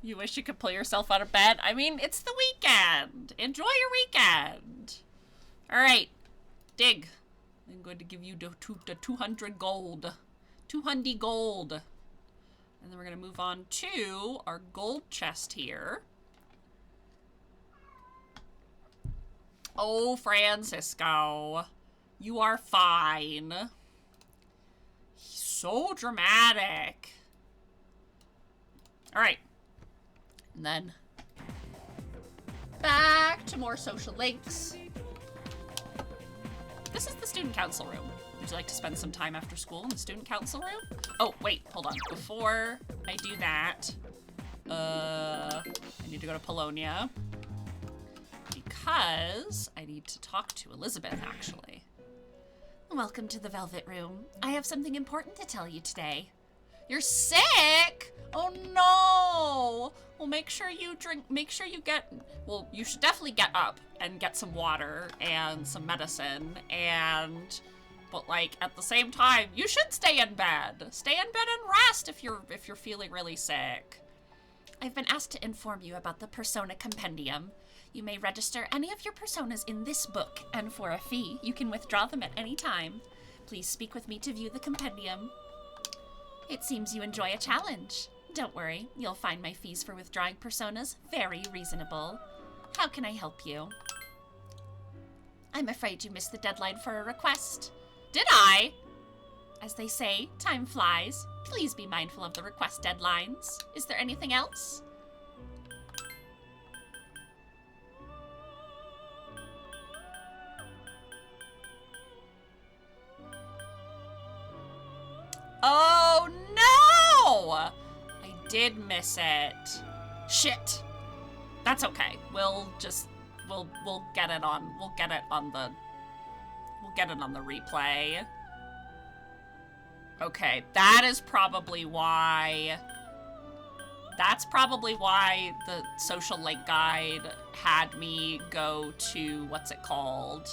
You wish you could pull yourself out of bed? I mean, it's the weekend. Enjoy your weekend. All right. Dig. I'm going to give you the 200 gold. 200 gold. And then we're going to move on to our gold chest here. Oh, Francisco. You are fine. He's so dramatic. All right. And then back to more social links. This is the student council room. Would you like to spend some time after school in the student council room? Oh, wait, hold on. Before I do that, I need to go to Polonia because I need to talk to Elizabeth, actually. Welcome to the Velvet Room. I have something important to tell you today. You're sick? Oh no! Well, make sure you get, well, you should definitely get up and get some water and some medicine but like at the same time, you should stay in bed. Stay in bed and rest if you're feeling really sick. I've been asked to inform you about the Persona Compendium. You may register any of your personas in this book, and for a fee, you can withdraw them at any time. Please speak with me to view the compendium. It seems you enjoy a challenge. Don't worry, you'll find my fees for withdrawing personas very reasonable. How can I help you? I'm afraid you missed the deadline for a request. Did I? As they say, time flies. Please be mindful of the request deadlines. Is there anything else? Oh no! I did miss it. Shit. That's okay. We'll get it on the replay. Okay, that's probably why the social link guide had me go to, what's it called?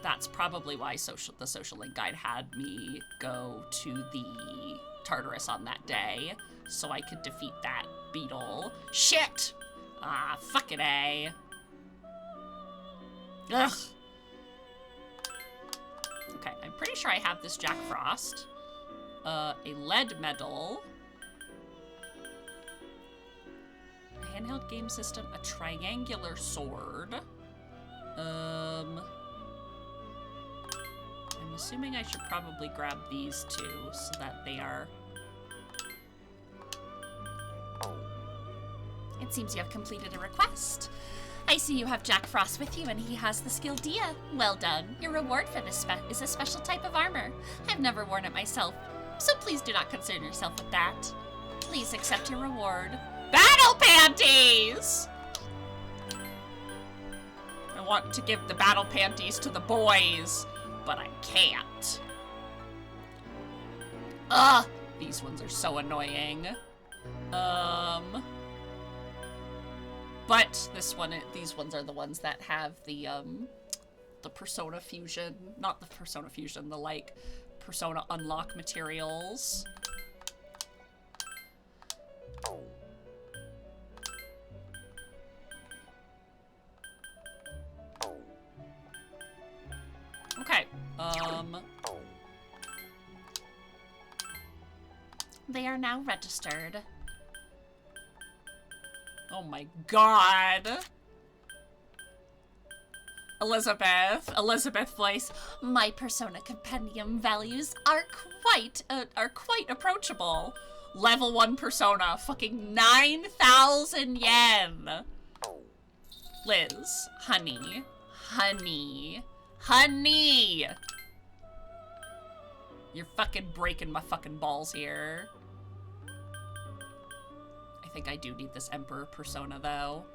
That's probably why the social link guide had me go to the Tartarus on that day, so I could defeat that beetle. Shit! Ah, fucking A. Ugh. Okay, I'm pretty sure I have this Jack Frost. A lead medal. A handheld game system, a triangular sword. I'm assuming I should probably grab these two so that they are... It seems you have completed a request. I see you have Jack Frost with you and he has the skill Dia. Well done. Your reward for this is a special type of armor. I've never worn it myself, so please do not concern yourself with that. Please accept your reward. Battle panties! I want to give the battle panties to the boys, but I can't. Ugh! These ones are so annoying. But these ones are the ones that have the Persona Fusion, not the Persona Fusion, the like Persona Unlock materials. Okay, They are now registered. Oh my god. Elizabeth voice. My Persona Compendium values are quite approachable. Level 1 Persona, fucking 9,000 yen. Liz, honey. You're fucking breaking my fucking balls here. I think I do need this Emperor Persona, though.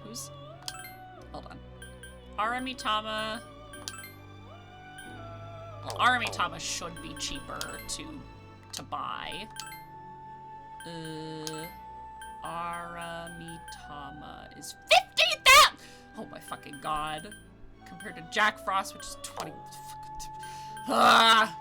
Who's... Hold on. Aramitama... Well, Aramitama should be cheaper to buy. Aramitama is 50,000! Oh my fucking god. Compared to Jack Frost, which is 20. Ah!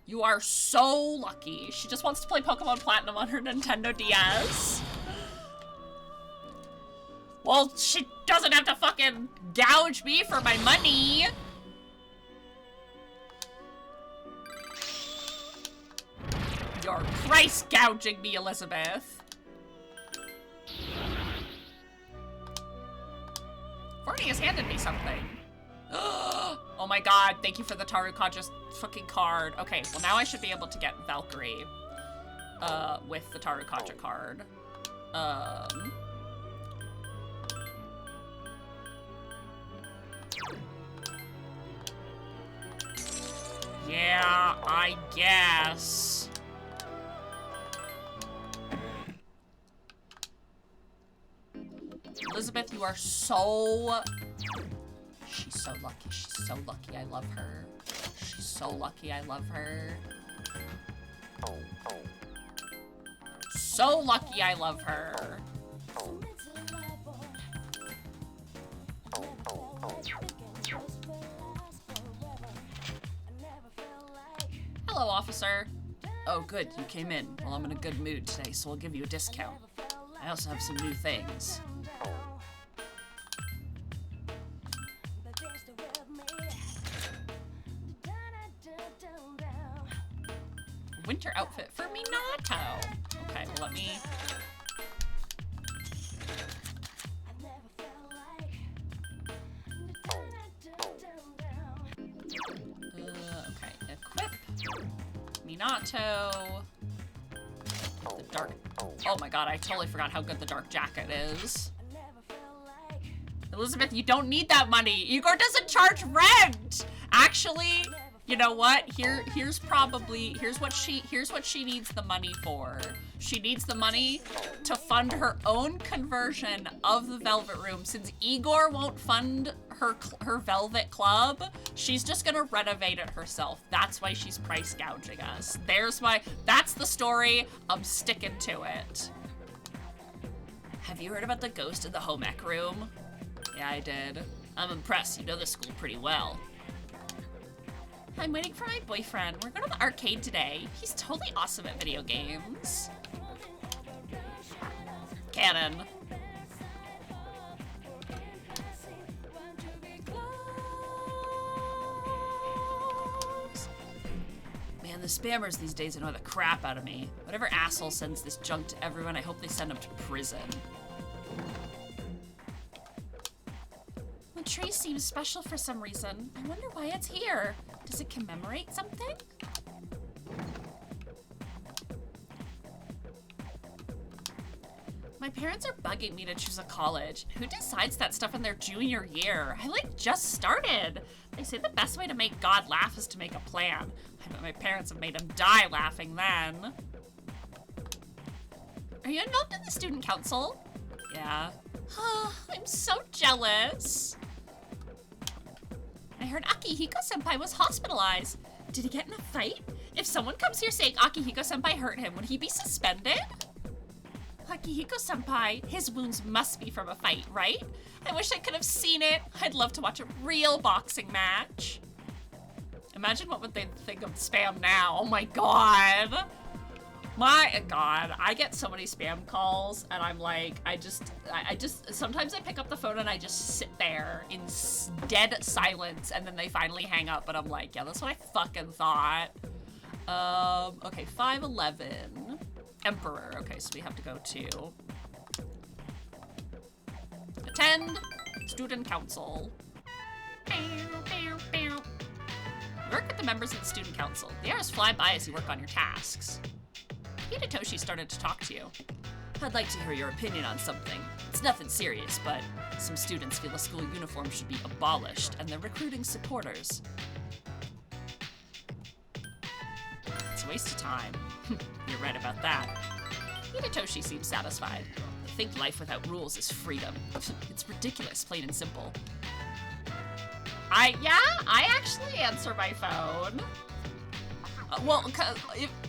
You are so lucky. She just wants to play Pokemon Platinum on her Nintendo DS. Well, she doesn't have to fucking gouge me for my money. You're price gouging me, Elizabeth. Forney has handed me something. Oh my god, thank you for the Tarukaja fucking card. Okay, well now I should be able to get Valkyrie with the Tarukaja card. Yeah, I guess. Elizabeth, you are so... She's so lucky. She's so lucky. I love her. She's so lucky. I love her. So lucky. I love her. Hello, officer. Oh, good. You came in. Well, I'm in a good mood today, so I'll give you a discount. I also have some new things. Winter outfit for Minato. Okay, well, let me... okay, equip. Minato. The dark... Oh my god, I totally forgot how good the dark jacket is. Elizabeth, you don't need that money. Igor doesn't charge rent. Actually... You know what? Here's what she needs the money for. She needs the money to fund her own conversion of the Velvet Room. Since Igor won't fund her Velvet Club, she's just gonna renovate it herself. That's why she's price gouging us. That's the story. I'm sticking to it. Have you heard about the ghost in the home ec room? Yeah, I did. I'm impressed. You know the school pretty well. I'm waiting for my boyfriend. We're going to the arcade today. He's totally awesome at video games. Cannon. Man, the spammers these days annoy the crap out of me. Whatever asshole sends this junk to everyone, I hope they send him to prison. The tree seems special for some reason. I wonder why it's here. Does it commemorate something? My parents are bugging me to choose a college. Who decides that stuff in their junior year? I just started. They say the best way to make God laugh is to make a plan. I bet my parents have made him die laughing then. Are you involved in the student council? Yeah. I'm so jealous. I heard Akihiko-senpai was hospitalized. Did he get in a fight? If someone comes here saying Akihiko-senpai hurt him, would he be suspended? Akihiko-senpai, his wounds must be from a fight, right? I wish I could have seen it. I'd love to watch a real boxing match. Imagine what would they think of spam now. Oh my god. My god, I get so many spam calls and I'm like, I just, sometimes I pick up the phone and I just sit there in dead silence and then they finally hang up, but I'm like, yeah, that's what I fucking thought. Okay, 511. Emperor, okay, so we have to go to attend student council. Work with the members of the student council. The hours fly by as you work on your tasks. Hidetoshi started to talk to you. I'd like to hear your opinion on something. It's nothing serious, but some students feel the school uniform should be abolished and they're recruiting supporters. It's a waste of time. You're right about that. Hidetoshi seems satisfied. They think life without rules is freedom. It's ridiculous, plain and simple. I actually answer my phone. Well,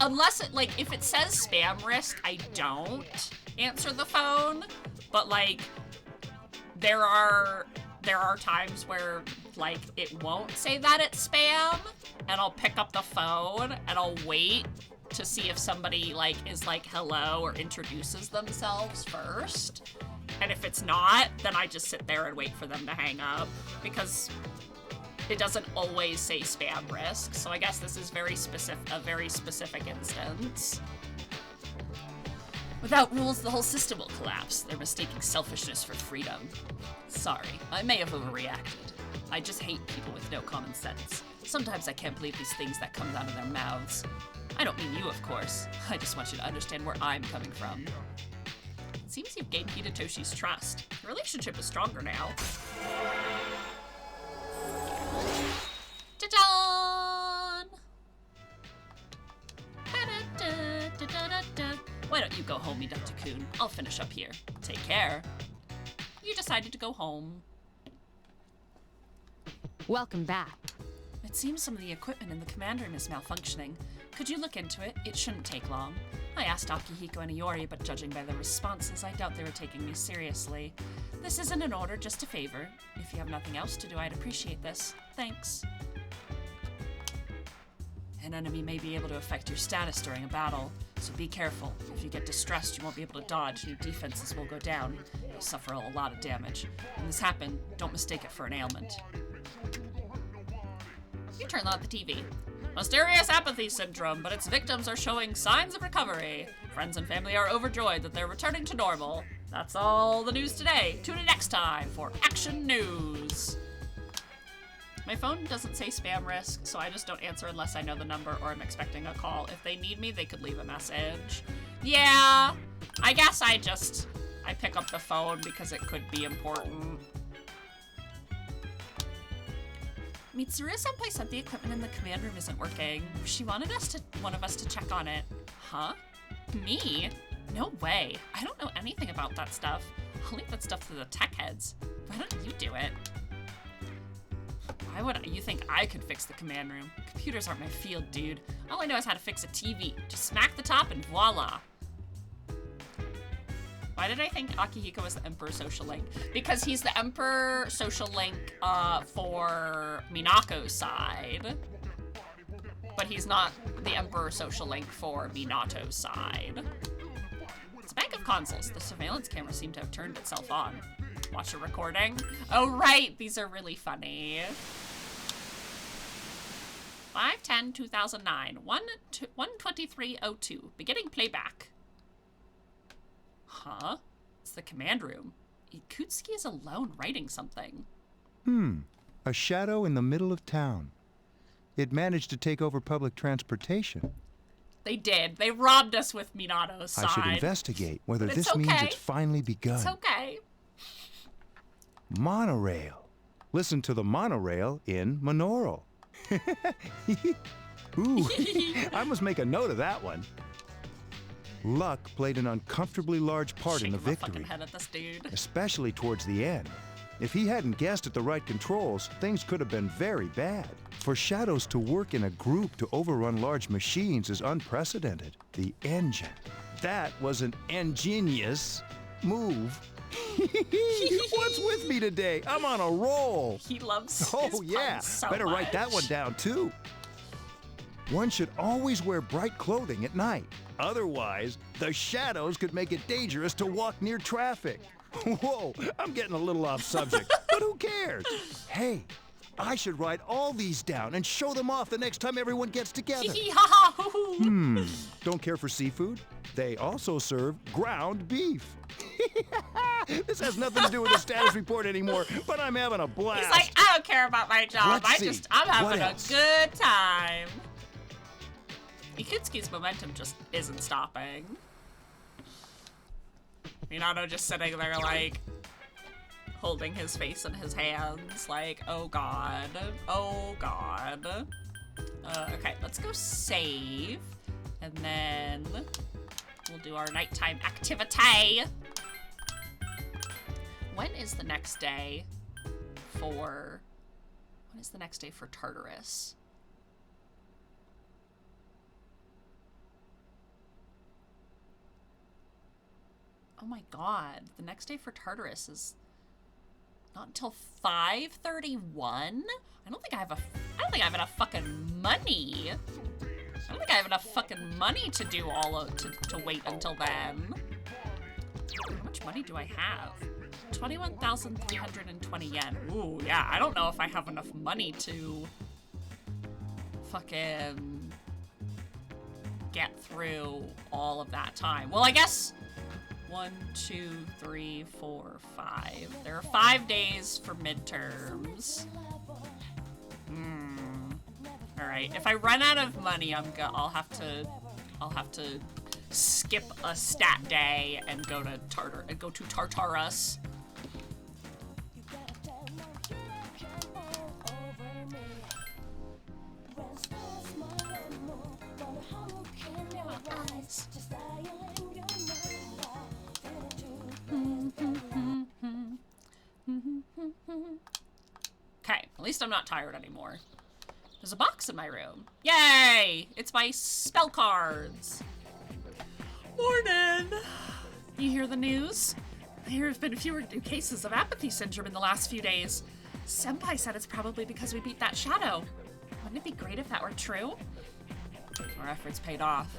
unless it, like, if it says spam risk, I don't answer the phone. But, like, there are times where, like, it won't say that it's spam, and I'll pick up the phone, and I'll wait to see if somebody, like, is like, hello, or introduces themselves first. And if it's not, then I just sit there and wait for them to hang up, because it doesn't always say spam risk, so I guess this is a very specific instance. Without rules, the whole system will collapse. They're mistaking selfishness for freedom. Sorry, I may have overreacted. I just hate people with no common sense. Sometimes I can't believe these things that come out of their mouths. I don't mean you, of course. I just want you to understand where I'm coming from. It seems you've gained Hidetoshi's trust. The relationship is stronger now. Ta-da! Why don't you go home, Midata-kun? I'll finish up here. Take care. You decided to go home. Welcome back. It seems some of the equipment in the command room is malfunctioning. Could you look into it? It shouldn't take long. I asked Akihiko and Iori, but judging by their responses, I doubt they were taking me seriously. This isn't an order, just a favor. If you have nothing else to do, I'd appreciate this. Thanks. An enemy may be able to affect your status during a battle, so be careful. If you get distressed, you won't be able to dodge, and your defenses will go down. You'll suffer a lot of damage. When this happens, don't mistake it for an ailment. You turn on the TV. Mysterious apathy syndrome, but its victims are showing signs of recovery. Friends and family are overjoyed that they're returning to normal. That's all the news today. Tune in next time for Action News. My phone doesn't say spam risk, so I just don't answer unless I know the number or I'm expecting a call. If they need me, they could leave a message. Yeah, I guess I pick up the phone because it could be important. Mitsuru-senpai said the equipment in the command room isn't working. She wanted one of us to check on it. Huh? Me? No way. I don't know anything about that stuff. I'll leave that stuff to the tech heads. Why don't you do it? Why would you think I could fix the command room? Computers aren't my field, dude. All I know is how to fix a TV. Just smack the top and voila. Why did I think Akihiko was the Emperor Social Link? Because he's the Emperor Social Link for Minako's side. But he's not the Emperor Social Link for Minato's side. It's a bank of consoles. The surveillance camera seemed to have turned itself on. Watch a recording. Oh, right. These are really funny. 5/10/2009. 1:23:02. Beginning playback. Huh? It's the command room. Ikutsuki is alone writing something. A shadow in the middle of town. It managed to take over public transportation. They did. They robbed us with Minato's side. I should investigate whether this means it's finally begun. It's okay. Monorail. Listen to the monorail in Minoral. Ooh, I must make a note of that one. Luck played an uncomfortably large part in the victory, head at this dude. Especially towards the end. If he hadn't guessed at the right controls, things could have been very bad. For shadows to work in a group to overrun large machines is unprecedented. The engine. That was an ingenious move. What's with me today? I'm on a roll. He loves Oh yeah, so better much. write that one down too. One should always wear bright clothing at night. Otherwise, the shadows could make it dangerous to walk near traffic. Whoa, I'm getting a little off subject, but who cares? Hey, I should write all these down and show them off the next time everyone gets together. Don't care for seafood? They also serve ground beef. This has nothing to do with the status report anymore, but I'm having a blast. He's like, I don't care about my job. I'm having a good time. Ikutsuki's momentum just isn't stopping. Minato just sitting there like holding his face in his hands like, oh god, oh god. Okay, let's go save and then we'll do our nighttime activity. When is the next day for Tartarus? Oh my god. The next day for Tartarus is not until 5:31? I don't think I have enough fucking money. I don't think I have enough fucking money to do to wait until then. How much money do I have? 21,320 yen. Ooh, yeah, I don't know if I have enough money to fucking get through all of that time. Well, I guess 1, 2, 3, 4, 5. There are 5 days for midterms. All right. If I run out of money, I'll have to skip a stat day and go to Tartarus. Okay, at least I'm not tired anymore. There's a box in my room. Yay! It's my spell cards. Morning! You hear the news? There have been fewer new cases of apathy syndrome in the last few days. Senpai said it's probably because we beat that shadow. Wouldn't it be great if that were true? Our efforts paid off.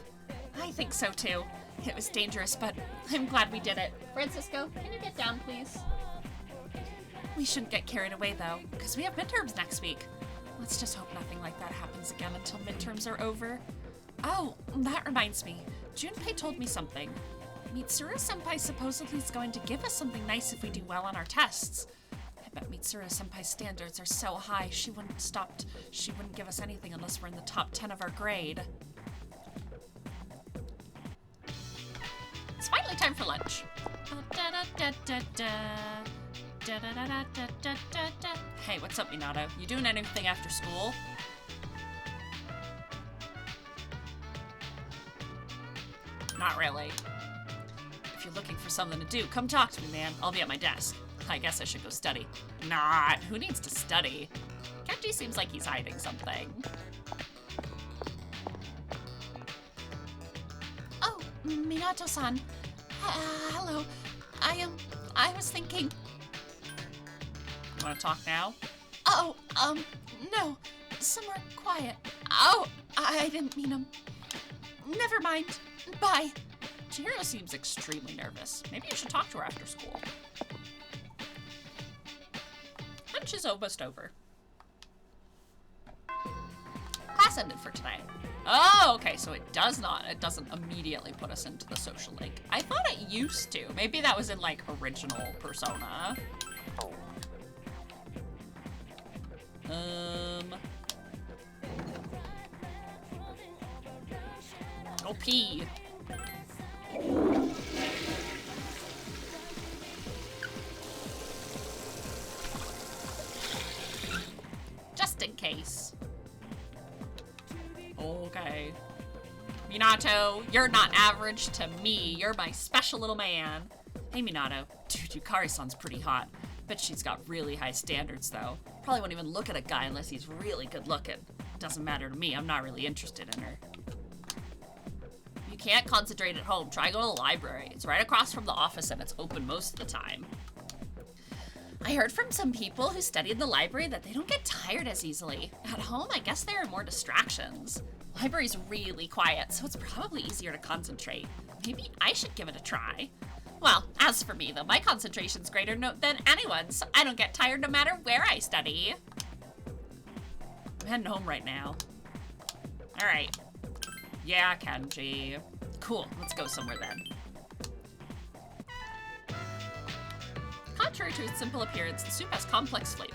I think so too. It was dangerous, but I'm glad we did it. Francisco, can you get down, please? We shouldn't get carried away, though, because we have midterms next week. Let's just hope nothing like that happens again until midterms are over. Oh, that reminds me. Junpei told me something. Mitsuru-senpai supposedly is going to give us something nice if we do well on our tests. I bet Mitsuru-senpai's standards are so high she wouldn't give us anything unless we're in the top 10 of our grade. It's finally time for lunch. Hey, what's up, Minato? You doing anything after school? Not really. If you're looking for something to do, come talk to me, man. I'll be at my desk. I guess I should go study. Not. Who needs to study? Kenji seems like he's hiding something. Oh, Minato-san. Hello. I was thinking... You want to talk now? Oh, no. Somewhere quiet. Oh, I didn't mean Never mind. Bye. Chihiro seems extremely nervous. Maybe you should talk to her after school. Lunch is almost over. Class ended for today. Oh, okay, so it doesn't immediately put us into the social link. I thought it used to. Maybe that was in, like, original Persona. Go pee. Just in case. Okay. Minato, you're not average to me. You're my special little man. Hey, Minato. Dude, Yukari-san's pretty hot. Bet she's got really high standards, though. Probably won't even look at a guy unless he's really good looking. Doesn't matter to me. I'm not really interested in her. You can't concentrate at home. Try go to the library. It's right across from the office and it's open most of the time. I heard from some people who study in the library that they don't get tired as easily. At home, I guess there are more distractions. Library's really quiet, so it's probably easier to concentrate. Maybe I should give it a try. Well, as for me, though, my concentration's greater than anyone's, so I don't get tired no matter where I study. I'm heading home right now. All right. Yeah, Kenji. Cool, let's go somewhere then. Contrary to its simple appearance, the soup has complex flavor.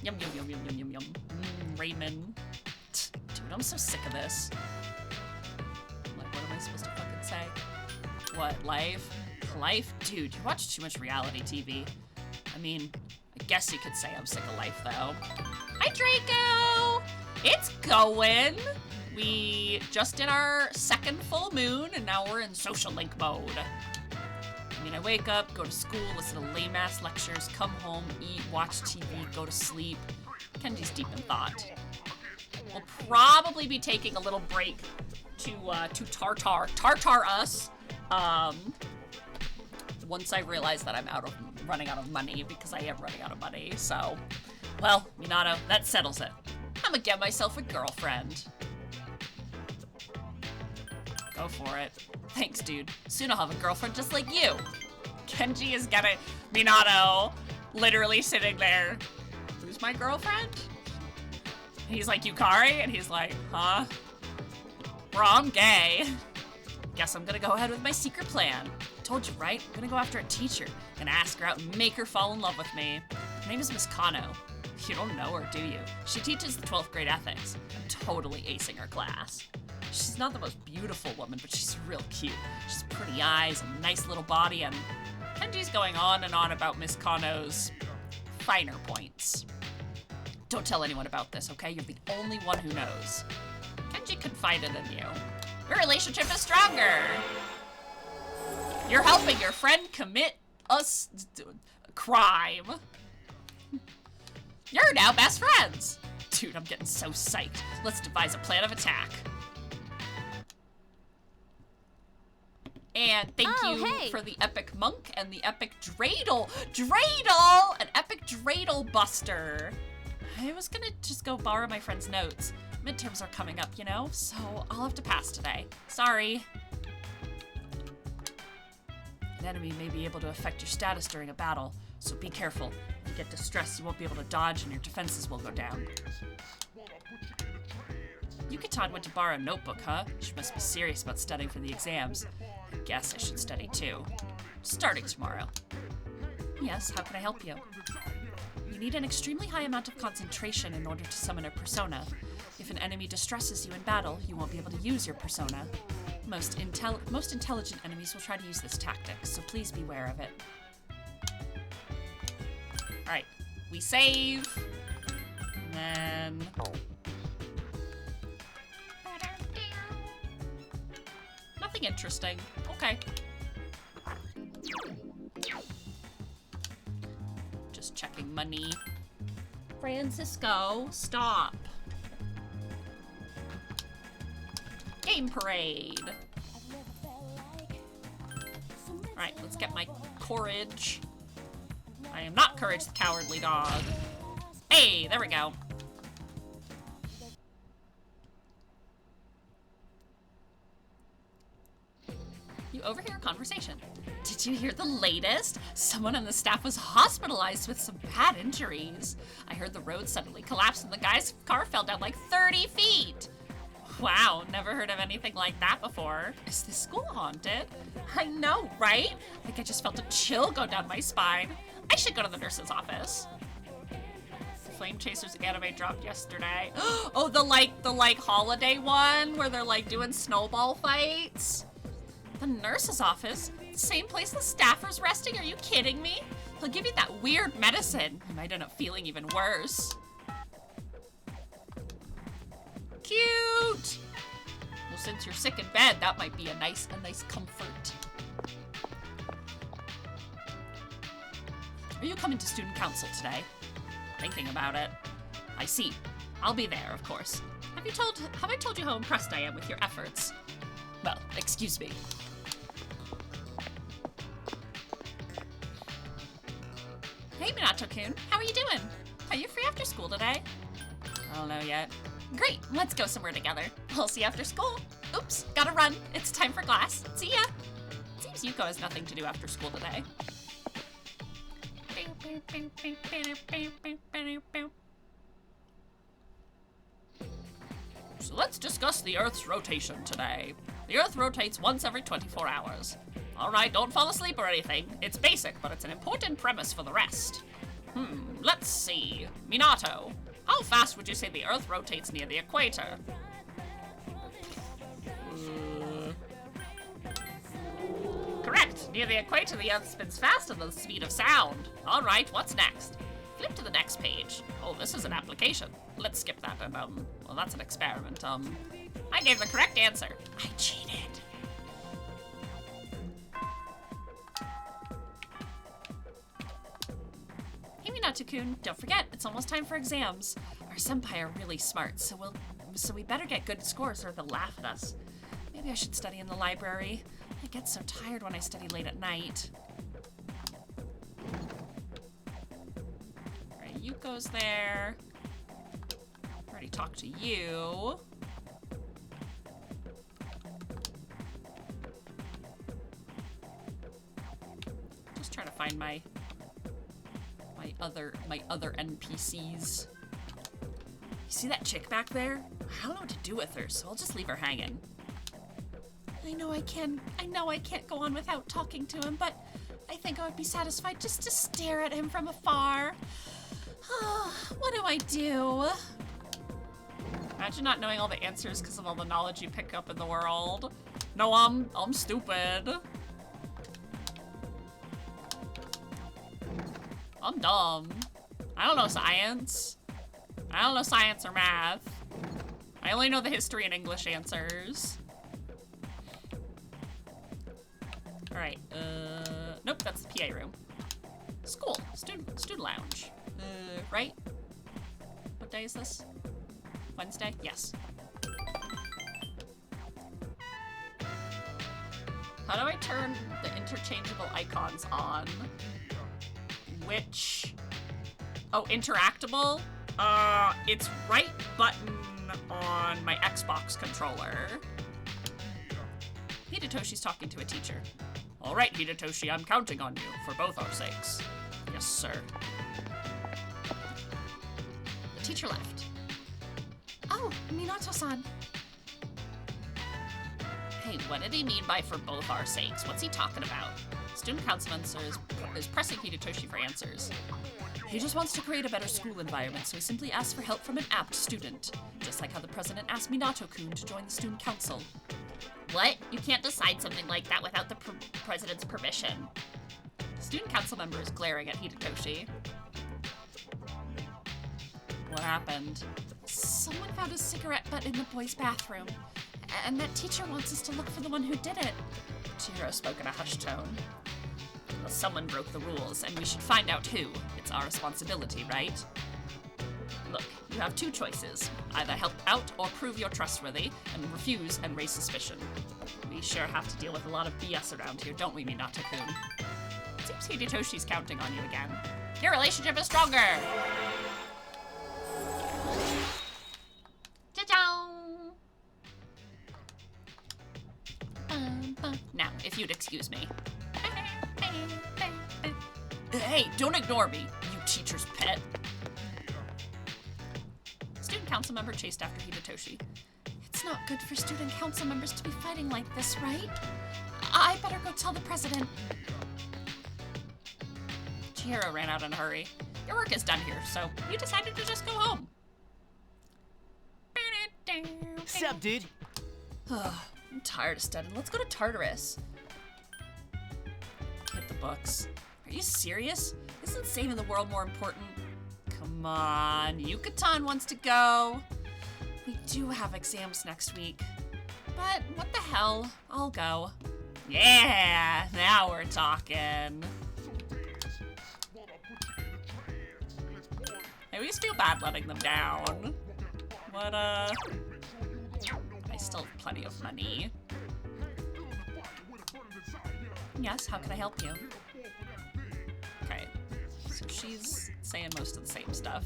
Yum, yum, yum, yum, yum, yum, yum. Ramen. Dude, I'm so sick of this. Like, what am I supposed to fucking say? What, life? Life? Dude, you watch too much reality TV. I mean, I guess you could say I'm sick of life, though. Hi, Draco! It's going! We just did our second full moon, and now we're in social link mode. I mean, I wake up, go to school, listen to lame-ass lectures, come home, eat, watch TV, go to sleep. Kenji's deep in thought. We'll probably be taking a little break to Tartar us. once I realize that I'm running out of money, because I am running out of money, so... Well, Minato, that settles it. I'm gonna get myself a girlfriend. Go for it. Thanks, dude. Soon I'll have a girlfriend just like you. Kenji is getting Minato literally sitting there. Who's my girlfriend? And he's like, Yukari? And he's like, huh? Bro, I'm gay. Guess I'm gonna go ahead with my secret plan. Told you, right? I'm gonna go after a teacher. Gonna ask her out and make her fall in love with me. Her name is Miss Kano. You don't know her, do you? She teaches the 12th grade ethics. I'm totally acing her class. She's not the most beautiful woman, but she's real cute. She's pretty eyes, a nice little body, and Kenji's going on and on about Miss Kano's finer points. Don't tell anyone about this, okay? You're the only one who knows. Kenji confided in you. Your relationship is stronger. You're helping your friend commit a crime. You're now best friends. Dude, I'm getting so psyched. Let's devise a plan of attack. And thank you for the epic monk and the epic dreidel. Dreidel! An epic dreidel buster. I was gonna just go borrow my friend's notes. Midterms are coming up, you know? So I'll have to pass today. Sorry. An enemy may be able to affect your status during a battle, so be careful. If you get distressed, you won't be able to dodge and your defenses will go down. Yukitan went to borrow a notebook, huh? She must be serious about studying for the exams. I guess I should study too. Starting tomorrow. Yes, how can I help you? You need an extremely high amount of concentration in order to summon a persona. If an enemy distresses you in battle, you won't be able to use your persona. Most intelligent enemies will try to use this tactic, so please beware of it. Alright, we save. And then... Nothing interesting. Okay. Just checking money. Francisco, stop. Game parade. Alright, let's get my courage. I am not Courage the Cowardly Dog. Hey, there we go. You overhear a conversation. Did you hear the latest? Someone on the staff was hospitalized with some bad injuries. I heard the road suddenly collapsed and the guy's car fell down like 30 feet. Wow, never heard of anything like that before. Is this school haunted? I know, right? Like I just felt a chill go down my spine. I should go to the nurse's office. Flame Chasers anime dropped yesterday. Oh, the like holiday one where they're like doing snowball fights. The nurse's office? Same place the staffer's resting? Are you kidding me? He'll give you that weird medicine. You might end up feeling even worse. Cute! Well, since you're sick in bed, that might be a nice comfort. Are you coming to student council today? Thinking about it. I see. I'll be there, of course. Have I told you how impressed I am with your efforts? Well, excuse me. Hey, Minato-kun. How are you doing? Are you free after school today? I don't know yet. Great, let's go somewhere together. We'll see you after school. Oops, gotta run. It's time for class. See ya. Seems Yuko has nothing to do after school today. So let's discuss the Earth's rotation today. The Earth rotates once every 24 hours. Alright, don't fall asleep or anything. It's basic, but it's an important premise for the rest. Let's see. Minato, how fast would you say the Earth rotates near the equator? Correct. Near the equator, the Earth spins faster than the speed of sound. Alright, what's next? Flip to the next page. Oh, this is an application. Let's skip that and, well, that's an experiment. I gave the correct answer. I cheated. Hey, Minato-kun, don't forget, it's almost time for exams. Our senpai are really smart, so we better get good scores or they'll laugh at us. Maybe I should study in the library. I get so tired when I study late at night. goes there. Already talked to you. Just trying to find my other NPCs. You see that chick back there? I don't know what to do with her, so I'll just leave her hanging. I know I can't go on without talking to him, but I think I would be satisfied just to stare at him from afar. What do I do? Imagine not knowing all the answers because of all the knowledge you pick up in the world. No, I'm stupid. I'm dumb. I don't know science. I don't know science or math. I only know the history and English answers. Alright, nope, that's the PA room. School, student lounge. Right? What day is this? Wednesday? Yes. How do I turn the interchangeable icons on? Which... Oh, interactable? It's right button on my Xbox controller. Hidetoshi's talking to a teacher. All right, Hidetoshi, I'm counting on you for both our sakes. Yes, sir. The teacher left. Oh, Minato-san. Hey, what did he mean by for both our sakes? What's he talking about? Student councilman is pressing Hidetoshi for answers. He just wants to create a better school environment, so he simply asks for help from an apt student. Just like how the president asked Minato-kun to join the student council. What? You can't decide something like that without the president's permission. The student council member is glaring at Hidetoshi. What happened? Someone found a cigarette butt in the boys' bathroom, and that teacher wants us to look for the one who did it. Chihiro spoke in a hushed tone. Well, someone broke the rules, and we should find out who. It's our responsibility, right? Look, you have two choices. Either help out or prove you're trustworthy, and refuse and raise suspicion. We sure have to deal with a lot of BS around here, don't we, Minato-kun? Seems Hidetoshi's counting on you again. Your relationship is stronger! Ta-da! Now, if you'd excuse me. Hey, don't ignore me, you teacher's pet. Student council member chased after Hidetoshi. It's not good for student council members to be fighting like this, right? I better go tell the president. Chihiro ran out in a hurry. Your work is done here, so you decided to just go home. Sup, dude? I'm tired of studying. Let's go to Tartarus. Hit the books. Are you serious? Isn't saving the world more important? Come on, Yucatan wants to go. We do have exams next week. But what the hell? I'll go. Yeah, now we're talking. I always feel bad letting them down. But, I still have plenty of money. Yes, how can I help you? Okay, so she's saying most of the same stuff.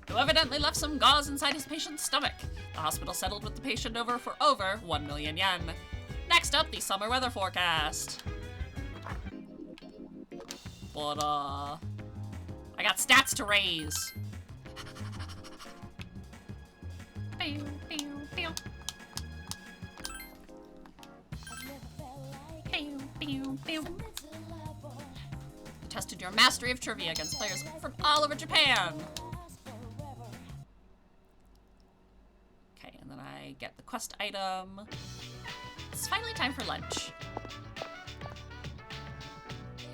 Who evidently left some gauze inside his patient's stomach. The hospital settled with the patient for over 1 million yen. Next up, the summer weather forecast. But, I got stats to raise. Tested your mastery of trivia against players from all over Japan. Okay, and then I get the quest item. It's finally time for lunch.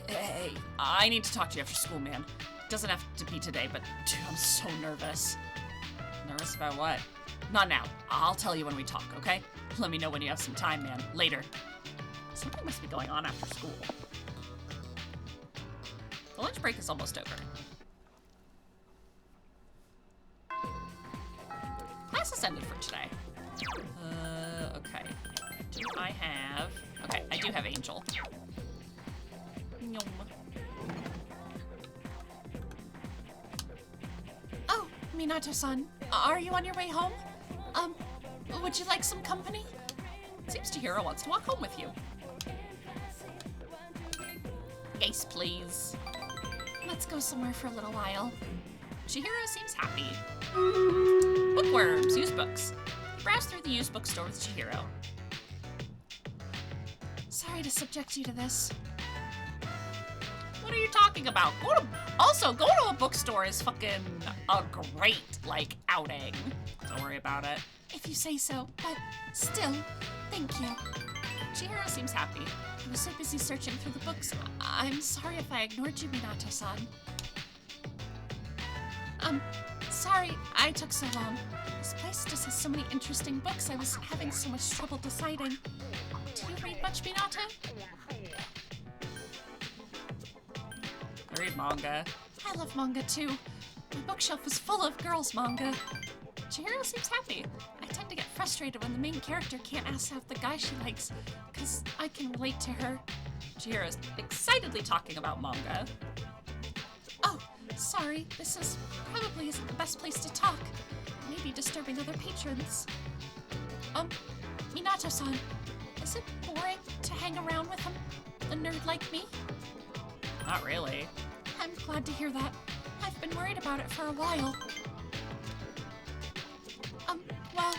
Hey, I need to talk to you after school, man. Doesn't have to be today, but dude, I'm so nervous. Nervous about what? Not now. I'll tell you when we talk, okay? Let me know when you have some time, man. Later. Something must be going on after school. The lunch break is almost over. Class is ended for today. Okay. Do I have... Okay, I do have Angel. Yum. Minato-san, are you on your way home? Would you like some company? Seems Chihiro wants to walk home with you. Yes, please. Let's go somewhere for a little while. Chihiro seems happy. Bookworms, used books. Browse through the used bookstore with Chihiro. Sorry to subject you to this. What are you talking about? Also, go to a bookstore is fucking a great, like, outing. Don't worry about it. If you say so, but still, thank you. Chihiro seems happy. I was so busy searching through the books. I'm sorry if I ignored you, Minato-san. Sorry I took so long. This place just has so many interesting books. I was having so much trouble deciding. Do you read much, Minato? I read manga. I love manga too. My bookshelf is full of girls' manga. Chihiro seems happy. I tend to get frustrated when the main character can't ask out the guy she likes, because I can relate to her. Chihiro's excitedly talking about manga. Oh, sorry, this is probably isn't the best place to talk. Maybe disturbing other patrons. Minato-san, is it boring to hang around with a nerd like me? Not really. I'm glad to hear that. I've been worried about it for a while. Well,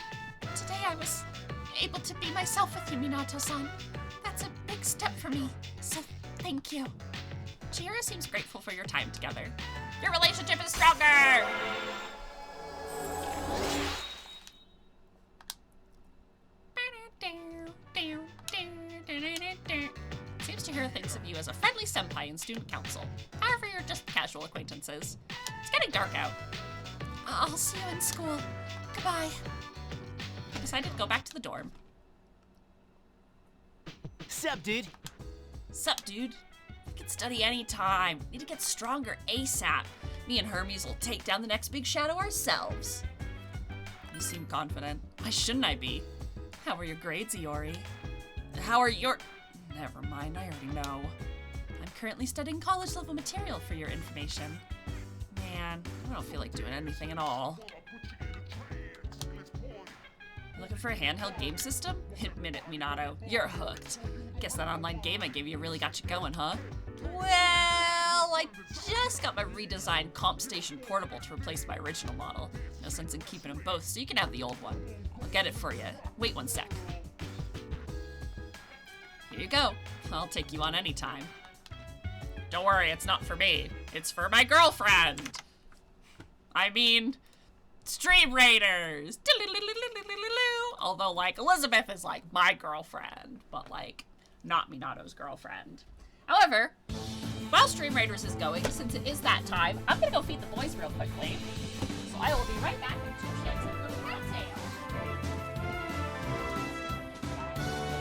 today I was able to be myself with you, Minato-san. That's a big step for me, so thank you. Chihiro seems grateful for your time together. Your relationship is stronger! Seems Chihiro thinks of you as a friendly senpai in student council. However, you're just casual acquaintances. It's getting dark out. I'll see you in school. Goodbye. I decided to go back to the dorm. Sup, dude? Sup, dude? We can study anytime. Need to get stronger ASAP. Me and Hermes will take down the next big shadow ourselves. You seem confident. Why shouldn't I be? How are your grades, Iori? How are your... Never mind, I already know. I'm currently studying college-level material for your information. Man, I don't feel like doing anything at all. Looking for a handheld game system? Admit it, Minato. You're hooked. Guess that online game I gave you really got you going, huh? Well, I just got my redesigned Comp Station Portable to replace my original model. No sense in keeping them both, so you can have the old one. I'll get it for you. Wait one sec. Here you go. I'll take you on any time. Don't worry, it's not for me. It's for my girlfriend. I mean, Stream Raiders. Although, like, Elizabeth is, like, my girlfriend, but, like, not Minato's girlfriend. However, while Stream Raiders is going, since it is that time, I'm gonna go feed the boys real quickly. So I will be right back with 2 shakes and a little rat tail.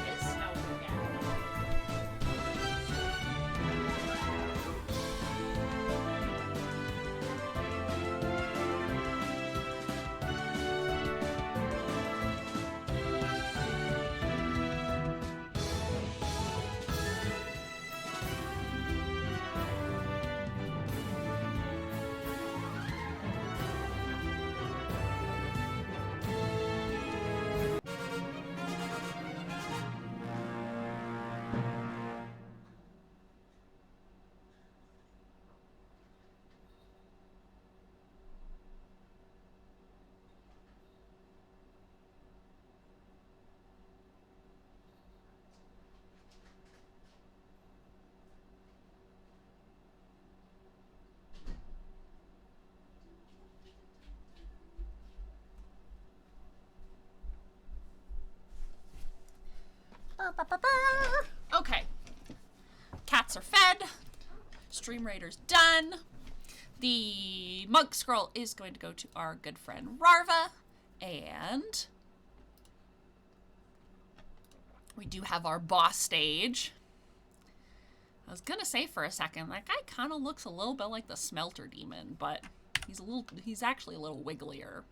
It is snowing again. Okay. Cats are fed. Stream Raiders done. The mug scroll is going to go to our good friend Rarva. And we do have our boss stage. I was gonna say for a second, that guy kind of looks a little bit like the Smelter Demon, but he's actually a little wigglier.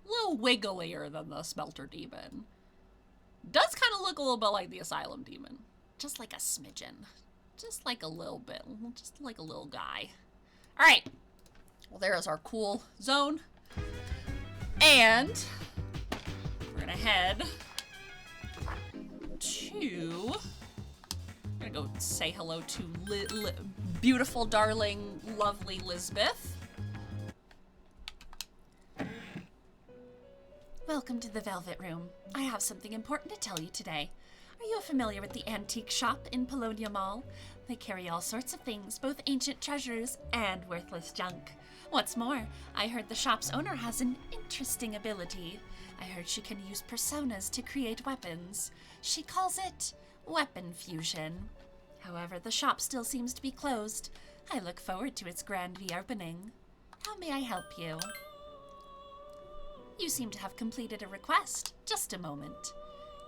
A little wigglier than the Smelter Demon. Does kind of look a little bit like the Asylum Demon. Just like a smidgen. Just like a little bit. Just like a little guy. Alright. Well, there's our cool zone. And we're gonna head to... I'm gonna go say hello to beautiful, darling, lovely Lisbeth. Welcome to the Velvet Room. I have something important to tell you today. Are you familiar with the antique shop in Polonia Mall? They carry all sorts of things, both ancient treasures and worthless junk. What's more, I heard the shop's owner has an interesting ability. I heard she can use personas to create weapons. She calls it weapon fusion. However, the shop still seems to be closed. I look forward to its grand reopening. How may I help you? You seem to have completed a request. Just a moment.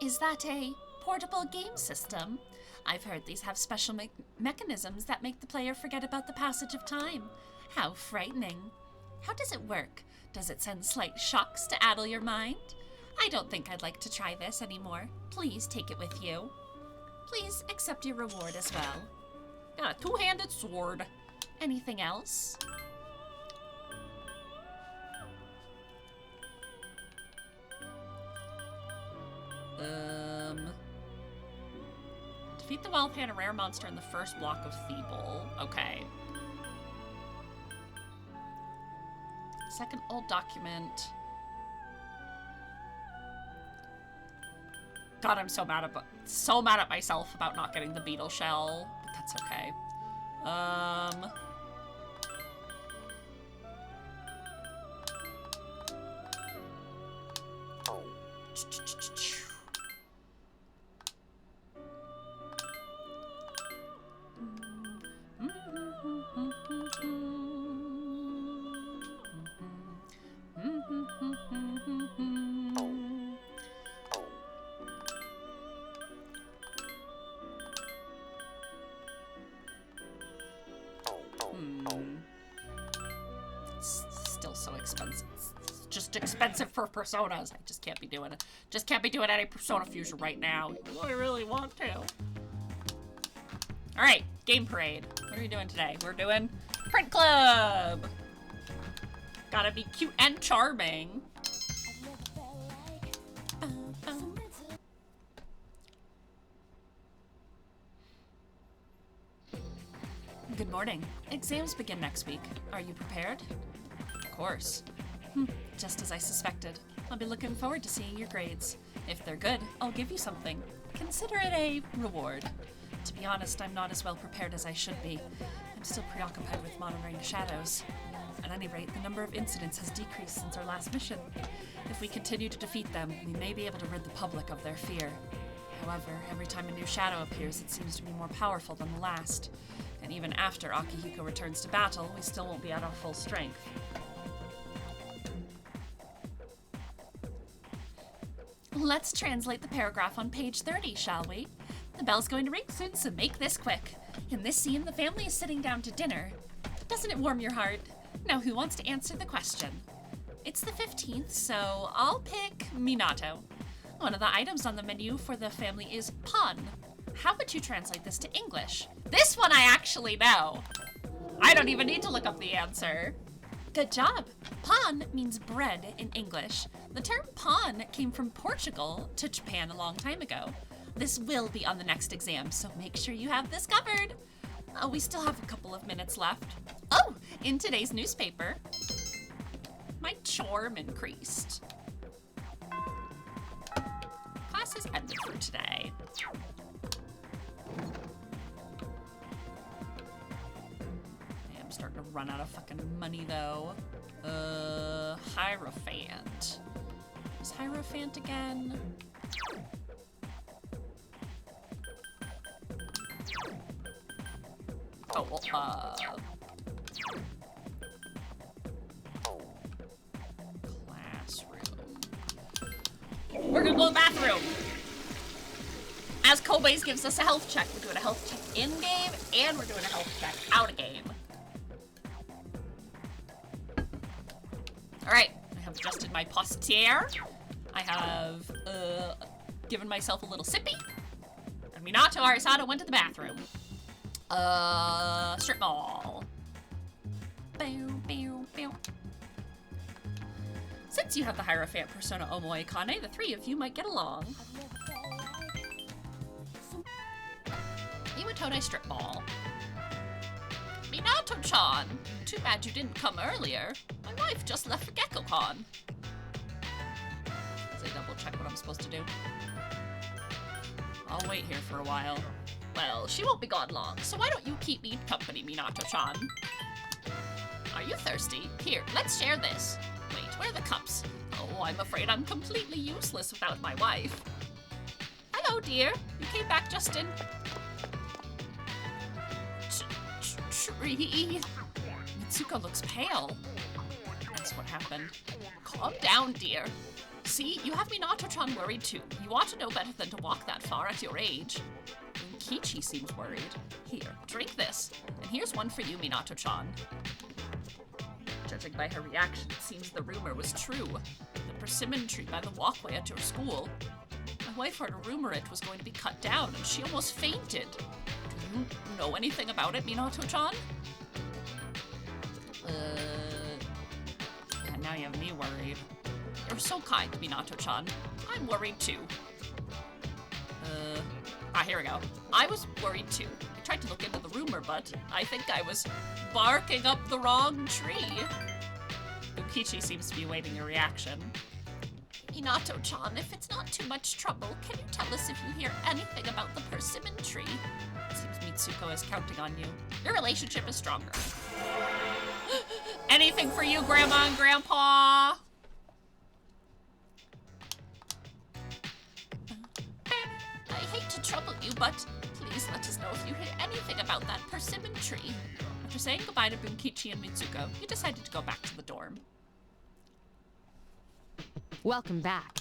Is that a portable game system? I've heard these have special mechanisms that make the player forget about the passage of time. How frightening. How does it work? Does it send slight shocks to addle your mind? I don't think I'd like to try this anymore. Please take it with you. Please accept your reward as well. Got a two-handed sword. Anything else? Defeat the wild pan, a rare monster in the first block of Thebel. Okay. Second old document. God, I'm so mad at myself about not getting the beetle shell, but that's okay. It's still so expensive. It's just expensive for personas. I just can't be doing it. Just can't be doing any persona fusion right now. I really want to. All right, game parade. What are we doing today? We're doing print club. Gotta be cute and charming. Good morning. Exams begin next week. Are you prepared? Of course. Just as I suspected. I'll be looking forward to seeing your grades. If they're good, I'll give you something. Consider it a reward. To be honest, I'm not as well prepared as I should be. I'm still preoccupied with monitoring the shadows. At any rate, the number of incidents has decreased since our last mission. If we continue to defeat them, we may be able to rid the public of their fear. However, every time a new shadow appears, it seems to be more powerful than the last. And even after Akihiko returns to battle, we still won't be at our full strength. Let's translate the paragraph on page 30, shall we? The bell's going to ring soon, so make this quick. In this scene, the family is sitting down to dinner. Doesn't it warm your heart? Now, who wants to answer the question? It's the 15th, so I'll pick Minato. One of the items on the menu for the family is pun. How would you translate this to English? This one I actually know. I don't even need to look up the answer. Good job. Pan means bread in English. The term pan came from Portugal to Japan a long time ago. This will be on the next exam, so make sure you have this covered. Oh, we still have a couple of minutes left. Oh, in today's newspaper, my charm increased. Class is ended for today. I'm starting to run out of fucking money though. Hierophant. Is Hierophant again? Oh, well, classroom. We're gonna go to the bathroom. As Kobe's gives us a health check. We're doing a health check in-game, and we're doing a health check out-of-game. Alright, I have adjusted my posture. I have, given myself a little sippy. And Minato Arisado went to the bathroom. Strip mall. Bow, bow, bow, Since you have the Hierophant persona Omoe Kane, the three of you might get along. Iwatone strip ball. Minato-chan! Too bad you didn't come earlier. My wife just left for GeckoCon. Let's double check what I'm supposed to do. I'll wait here for a while. Well, she won't be gone long, so why don't you keep me company, Minato-chan? Are you thirsty? Here, let's share this. Wait, where are the cups? Oh, I'm afraid I'm completely useless without my wife. Hello, dear. You came back just in... Tree. Mitsuko looks pale. That's what happened. Calm down, dear. See, you have Minato-chan worried too. You ought to know better than to walk that far at your age. And Kichi seems worried. Here, drink this. And here's one for you, Minato-chan. Judging by her reaction, it seems the rumor was true. The persimmon tree by the walkway at your school. My wife heard a rumor it was going to be cut down, and she almost fainted. Do you know anything about it, Minato-chan? Yeah, now you have me worried. You're so kind, Minato-chan. I'm worried too. Here we go. I was worried too. I tried to look into the rumor, but I think I was barking up the wrong tree. Ukichi seems to be awaiting your reaction. Minato-chan, if it's not too much trouble, can you tell us if you hear anything about the persimmon tree? It seems Mitsuko is counting on you. Your relationship is stronger. Anything for you, Grandma and Grandpa? I hate to trouble you, but please let us know if you hear anything about that persimmon tree. After saying goodbye to Bunkichi and Mitsuko, you decided to go back to the dorm. Welcome back.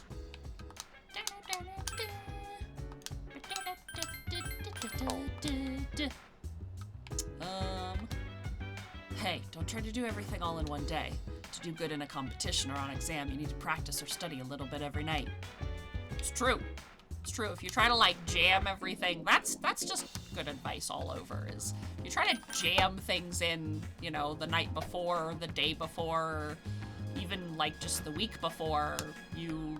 Hey, don't try to do everything all in one day. To do good in a competition or on exam, you need to practice or study a little bit every night. It's true. It's true. If you try to like jam everything, that's just good advice all over. Is you try to jam things in, you know, the night before, or the day before, or even like just the week before, you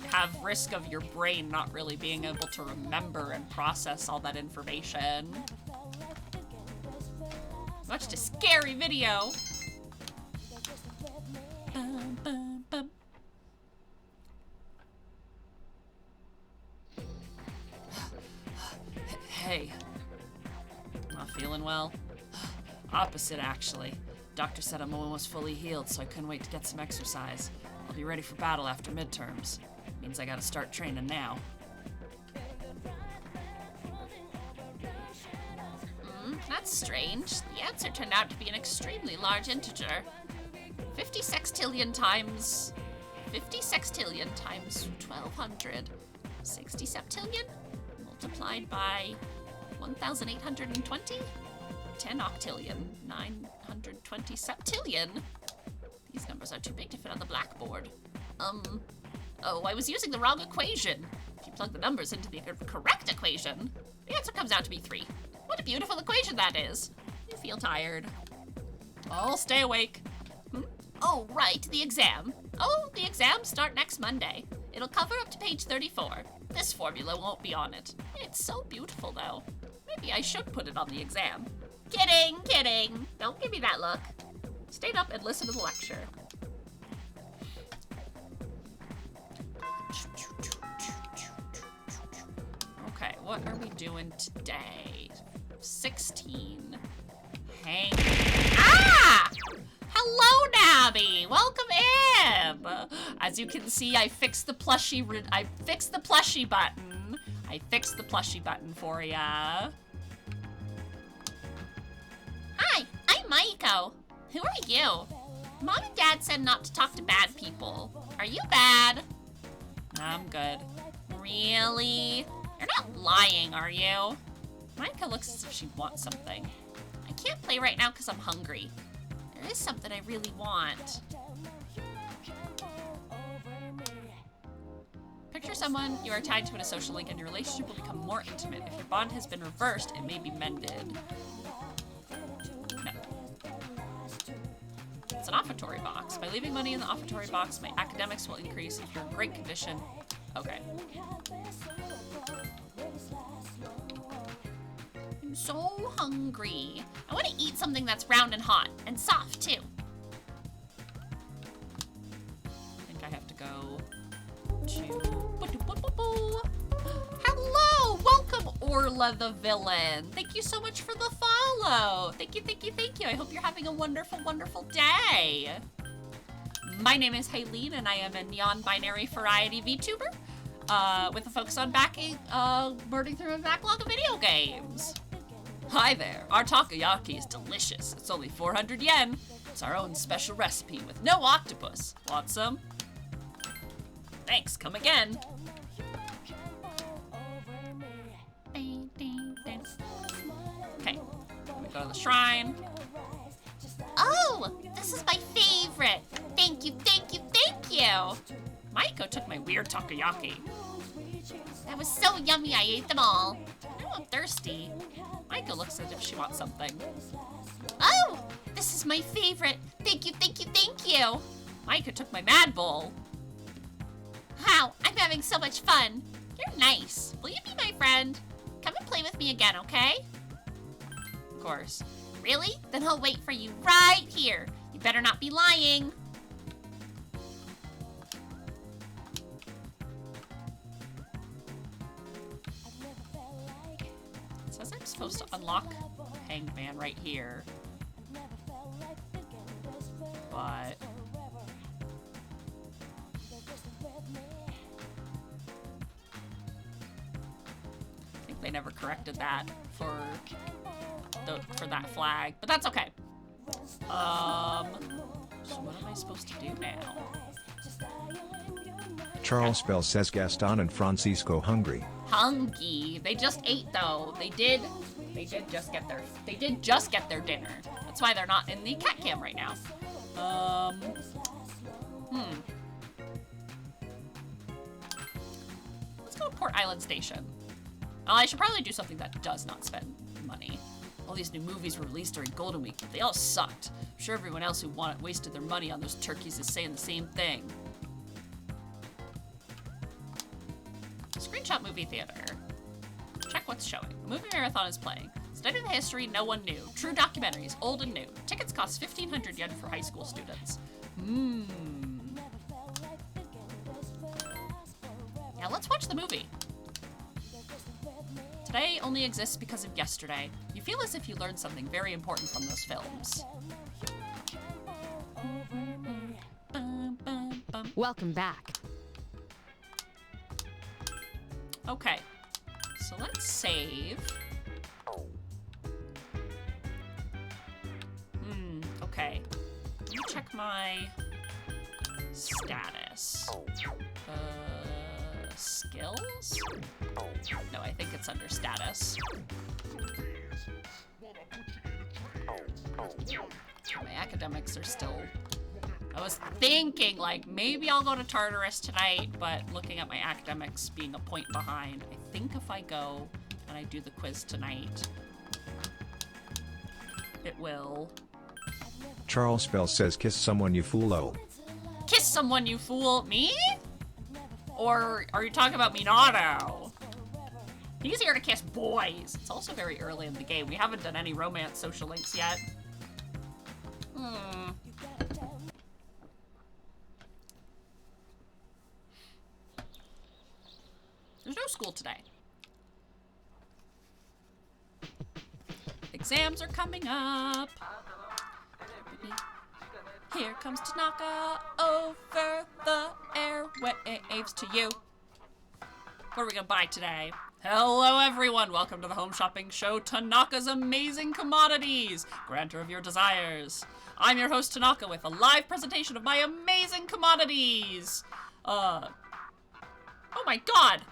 have risk of your brain not really being able to remember and process all that information. Watched a scary video. Bum, bum, bum. Hey. Not feeling well? Opposite, actually. Doctor said I'm almost fully healed, so I couldn't wait to get some exercise. I'll be ready for battle after midterms. Means I gotta start training now. That's strange. The answer turned out to be an extremely large integer. 50 sextillion times 1200. 60 septillion multiplied by 1820? 10 octillion, 920 septillion. These numbers are too big to fit on the blackboard. Oh, I was using the wrong equation. If you plug the numbers into the correct equation, the answer comes out to be 3. What a beautiful equation that is. You feel tired. I'll stay awake. Oh, right, the exam. Oh, the exams start next Monday. It'll cover up to page 34. This formula won't be on it. It's so beautiful, though. Maybe I should put it on the exam. Kidding, kidding. Don't give me that look. Stay up and listen to the lecture. Okay, what are we doing today? 16. Hang. Ah! Hello, Nabby. Welcome in. As you can see, I fixed the plushie. I fixed the plushie button. I fixed the plushie button for ya. Hi, I'm Maiko. Who are you? Mom and Dad said not to talk to bad people. Are you bad? I'm good. Really? You're not lying, are you? Maiko looks as if she wants something. I can't play right now because I'm hungry. There is something I really want. Picture someone you are tied to in a social link and your relationship will become more intimate. If your bond has been reversed, it may be mended. No. It's an offertory box. By leaving money in the offertory box, my academics will increase if you're in great condition. Okay. I'm so hungry. I want to eat something that's round and hot and soft too. I think I have to go to... Hello! Welcome, Orla the Villain. Thank you so much for the follow. Thank you, thank you, thank you. I hope you're having a wonderful, wonderful day. My name is Haylene, and I am a non-binary variety VTuber with a focus on burning through a backlog of video games. Hi there. Our takoyaki is delicious. It's only 400 yen. It's our own special recipe with no octopus. Want some? Thanks. Come again. Okay, let me go to the shrine. Oh, this is my favorite. Thank you, thank you, thank you. Maiko took my weird takoyaki. That was so yummy, I ate them all. Now I'm thirsty. Maiko looks as if she wants something. Oh, this is my favorite. Thank you, thank you, thank you. Maiko took my mad bowl. Wow, I'm having so much fun. You're nice. Will you be my friend? Come and play with me again, okay? Of course. Really? Then I'll wait for you right here. You better not be lying. It says I'm supposed to unlock Hanged Man right here. But... I think they never corrected that for that flag, but that's okay. So what am I supposed to do now? Charles Bell says Gaston and Francisco hungry. Hungry. They just ate though. They did just get their dinner. That's why they're not in the cat cam right now. Let's go to Port Island Station. I should probably do something that does not spend money. All these new movies were released during Golden Week, but they all sucked. I'm sure everyone else who wasted their money on those turkeys is saying the same thing. Screenshot movie theater. Check what's showing. A movie marathon is playing. Study the history no one knew. True documentaries, old and new. Tickets cost 1,500 yen for high school students. Yeah, let's watch the movie. Today only exists because of yesterday. You feel as if you learned something very important from those films. Welcome back. Okay, so let's save. Okay. Let me check my status. Skills? No, I think it's under status. My academics are still... I was thinking, like, maybe I'll go to Tartarus tonight, but looking at my academics being a point behind, I think if I go and I do the quiz tonight, it will... Charles Bell says kiss someone you fool-o. Kiss someone you fool? Me? Or are you talking about Minato? He's here to kiss boys. It's also very early in the game. We haven't done any romance social links yet. There's no school today. Exams are coming up. Here comes Tanaka over the airwaves to you. What are we gonna buy today? Hello everyone, welcome to the home shopping show, Tanaka's Amazing Commodities, granter of your desires. I'm your host Tanaka with a live presentation of my amazing commodities. Oh my god.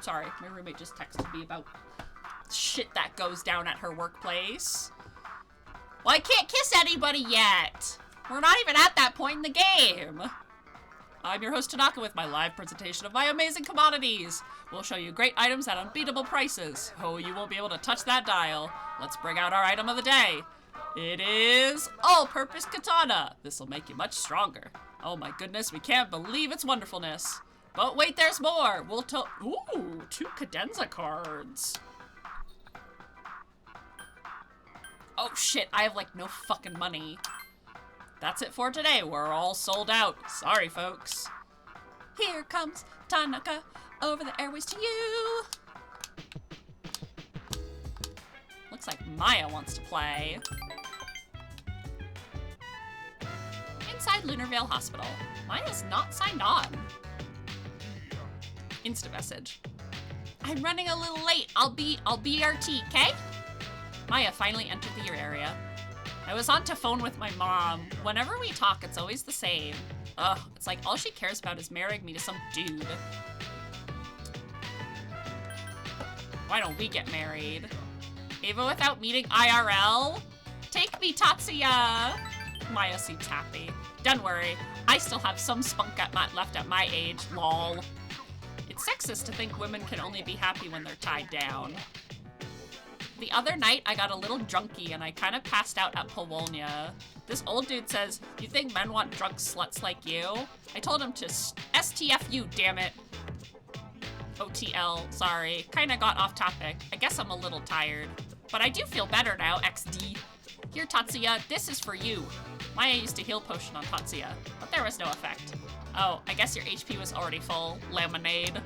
Sorry, my roommate just texted me about shit that goes down at her workplace. Well, I can't kiss anybody yet. We're not even at that point in the game. I'm your host Tanaka with my live presentation of my amazing commodities. We'll show you great items at unbeatable prices. Oh, you won't be able to touch that dial. Let's bring out our item of the day. It is all-purpose katana. This'll make you much stronger. Oh my goodness, we can't believe its wonderfulness. But wait, there's more. Ooh, 2 cadenza cards. Oh shit, I have like no fucking money. That's it for today. We're all sold out. Sorry, folks. Here comes Tanaka over the airways to you. Looks like Maya wants to play. Inside Lunarvale Hospital. Maya's not signed on. Insta message. I'm running a little late. I'll be RT, okay? Maya finally entered the area. I was on to phone with my mom. Whenever we talk, it's always the same. Ugh, it's like all she cares about is marrying me to some dude. Why don't we get married? Even without meeting IRL? Take me, Tatsuya! Maya seems happy. Don't worry, I still have some spunk left at my age, lol. It's sexist to think women can only be happy when they're tied down. The other night, I got a little drunky and I kind of passed out at Polonia. This old dude says, "You think men want drunk sluts like you?" I told him to STFU, damn it. OTL, sorry. Kinda got off topic. I guess I'm a little tired. But I do feel better now, XD. Here, Tatsuya, this is for you. Maya used a heal potion on Tatsuya, but there was no effect. Oh, I guess your HP was already full. Lemonade.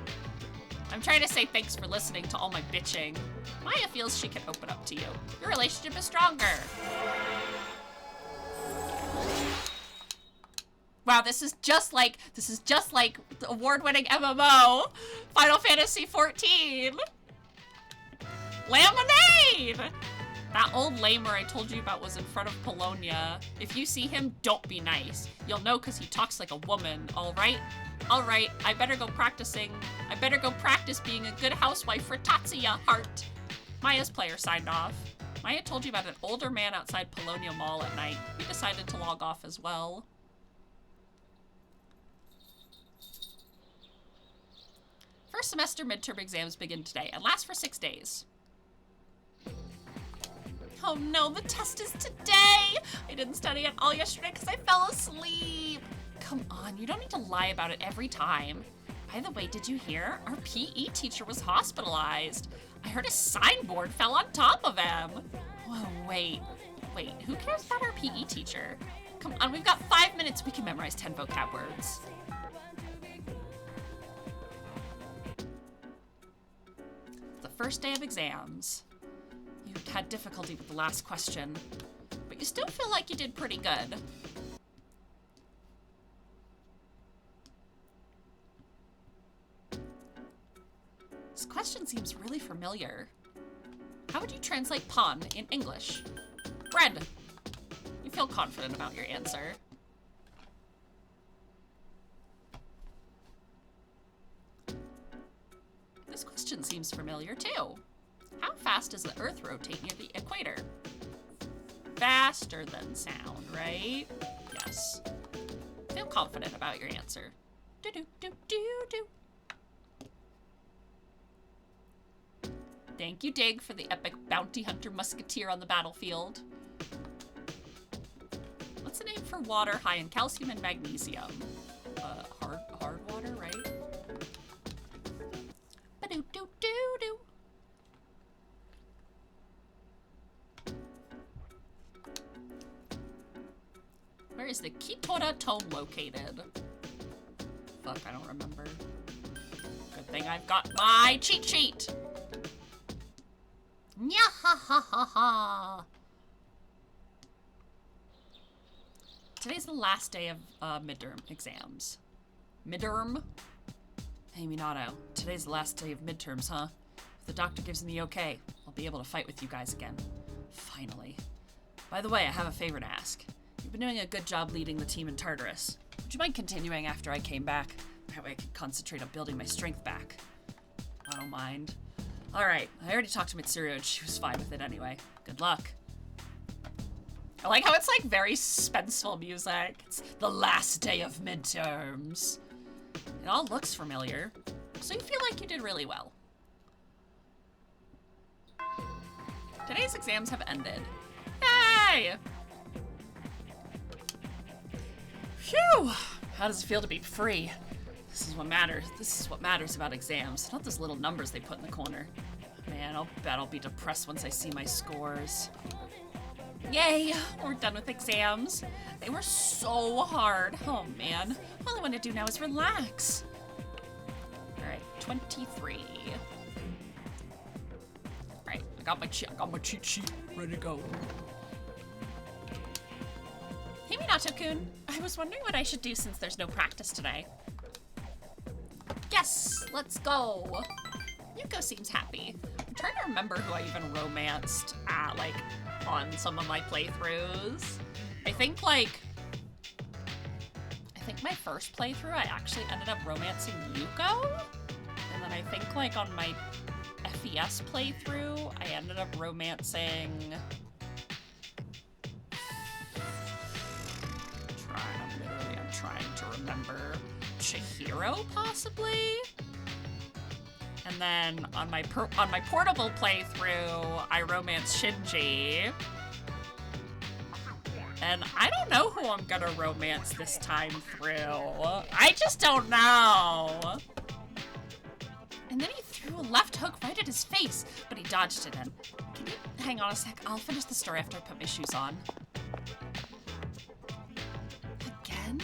I'm trying to say thanks for listening to all my bitching. Maya feels she can open up to you. Your relationship is stronger. Wow, this is just like the award-winning MMO, Final Fantasy XIV. Lemonade! That old lamer I told you about was in front of Polonia. If you see him, don't be nice. You'll know because he talks like a woman, alright? Alright, I better go practice being a good housewife for Tatsuya, heart. Maya's player signed off. Maya told you about an older man outside Polonia Mall at night. We decided to log off as well. First semester midterm exams begin today and last for 6 days. Oh no, the test is today! I didn't study at all yesterday because I fell asleep. Come on, you don't need to lie about it every time. By the way, did you hear? Our PE teacher was hospitalized. I heard a signboard fell on top of him. Whoa, wait, who cares about our PE teacher? Come on, we've got 5 minutes. We can memorize 10 vocab words. The first day of exams. You had difficulty with the last question, but you still feel like you did pretty good. This question seems really familiar. How would you translate pawn in English? Bread. You feel confident about your answer. This question seems familiar too. How fast does the Earth rotate near the equator? Faster than sound, right? Yes. Feel confident about your answer. Do-do-do-do-do. Thank you, Dig, for the epic bounty hunter musketeer on the battlefield. What's the name for water high in calcium and magnesium? Hard water, right? Ba-do-do-do-do. Where is the Kitora Tome located? Fuck, I don't remember. Good thing I've got my cheat sheet. Nya-ha-ha-ha-ha. Today's the last day of midterm exams. Midterm? Hey, Minato, today's the last day of midterms, huh? If the doctor gives me the okay, I'll be able to fight with you guys again. Finally. By the way, I have a favor to ask. You've been doing a good job leading the team in Tartarus. Would you mind continuing after I came back? That way I could concentrate on building my strength back. I don't mind. Alright, I already talked to Mitsuru and she was fine with it anyway. Good luck. I like how it's like very suspenseful music. It's the last day of midterms. It all looks familiar, so you feel like you did really well. Today's exams have ended. Yay! Yay! Phew! How does it feel to be free? This is what matters. This is what matters about exams, not those little numbers they put in the corner. Man, I'll bet I'll be depressed once I see my scores. Yay! We're done with exams. They were so hard. Oh man. All I want to do now is relax. Alright, 23. Alright, I got my cheat sheet ready to go. Hey Minato-kun, I was wondering what I should do since there's no practice today. Yes, let's go. Yuko seems happy. I'm trying to remember who I even romanced like on some of my playthroughs. I think my first playthrough I actually ended up romancing Yuko. And then I think like on my FES playthrough I ended up romancing I'm trying to remember Chihiro possibly. And then on my portable playthrough, I romanced Shinji. And I don't know who I'm gonna romance this time through. I just don't know. And then he threw a left hook right at his face, but he dodged it in. Can you hang on a sec? I'll finish the story after I put my shoes on. Again?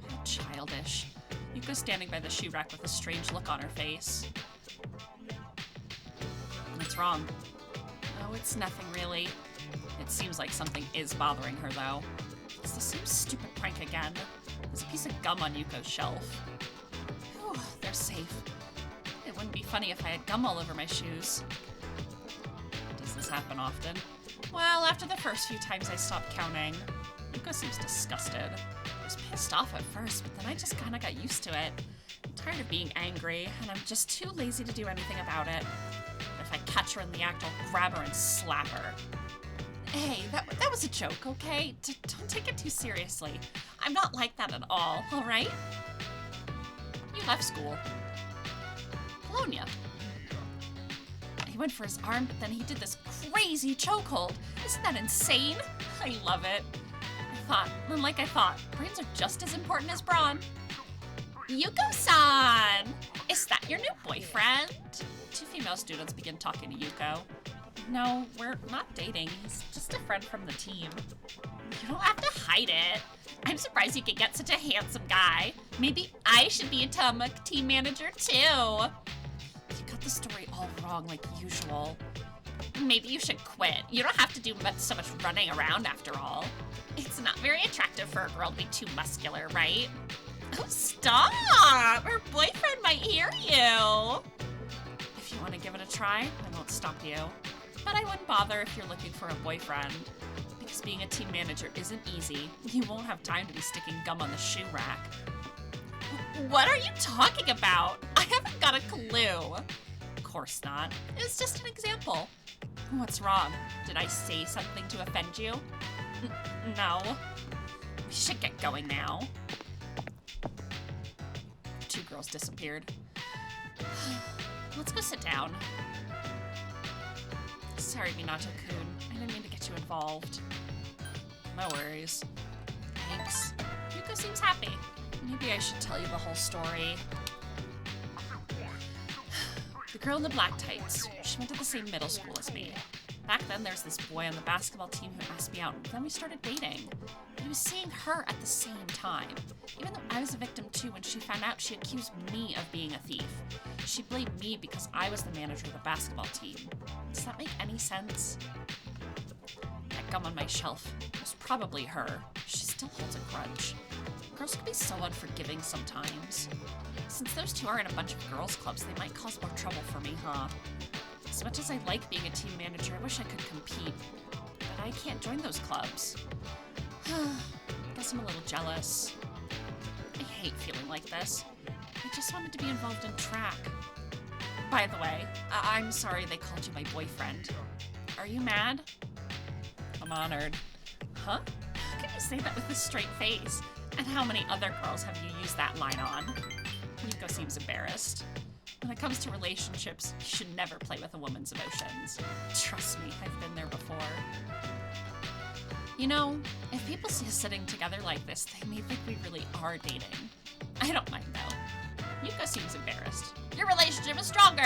How childish. Yuko's standing by the shoe rack with a strange look on her face. What's wrong? Oh, it's nothing really. It seems like something is bothering her though. It's the same stupid prank again. There's a piece of gum on Yuko's shelf. Whew, they're safe. It wouldn't be funny if I had gum all over my shoes. Does this happen often? Well, after the first few times I stopped counting. Yuko seems disgusted. I was pissed off at first, but then I just kinda got used to it. I'm tired of being angry, and I'm just too lazy to do anything about it. If I catch her in the act, I'll grab her and slap her. Hey, that was a joke, okay? Don't take it too seriously. I'm not like that at all right? You left school. Polonia. He went for his arm, but then he did this crazy chokehold. Isn't that insane? I love it. Like I thought, brains are just as important as brawn. Yuko-san! Is that your new boyfriend? Two female students begin talking to Yuko. No, we're not dating. He's just a friend from the team. You don't have to hide it. I'm surprised you could get such a handsome guy. Maybe I should be a team manager too. You got the story all wrong like usual. Maybe you should quit. You don't have to do so much running around after all. It's not very attractive for a girl to be too muscular, right? Oh, stop! Her boyfriend might hear you. If you want to give it a try, I won't stop you. But I wouldn't bother if you're looking for a boyfriend. Because being a team manager isn't easy. You won't have time to be sticking gum on the shoe rack. What are you talking about? I haven't got a clue. Of course not. It's just an example. What's wrong? Did I say something to offend you? No. We should get going now. The two girls disappeared. Let's go sit down. Sorry, Minato-kun. I didn't mean to get you involved. No worries. Thanks. Yuko seems happy. Maybe I should tell you the whole story. The girl in the black tights. She went to the same middle school as me. Back then, there's this boy on the basketball team who asked me out, and then we started dating. I was seeing her at the same time. Even though I was a victim too, when she found out, she accused me of being a thief. She blamed me because I was the manager of the basketball team. Does that make any sense? That gum on my shelf was probably her. She still holds a grudge. Girls can be so unforgiving sometimes. Since those two are in a bunch of girls' clubs, they might cause more trouble for me, huh? As much as I like being a team manager, I wish I could compete. But I can't join those clubs. Guess I'm a little jealous. I hate feeling like this. I just wanted to be involved in track. By the way, I'm sorry they called you my boyfriend. Are you mad? I'm honored. Huh? How can you say that with a straight face? And how many other girls have you used that line on? Yuko seems embarrassed. When it comes to relationships, you should never play with a woman's emotions. Trust me, I've been there before. You know, if people see us sitting together like this, they may think we really are dating. I don't mind, though. Yuko seems embarrassed. Your relationship is stronger!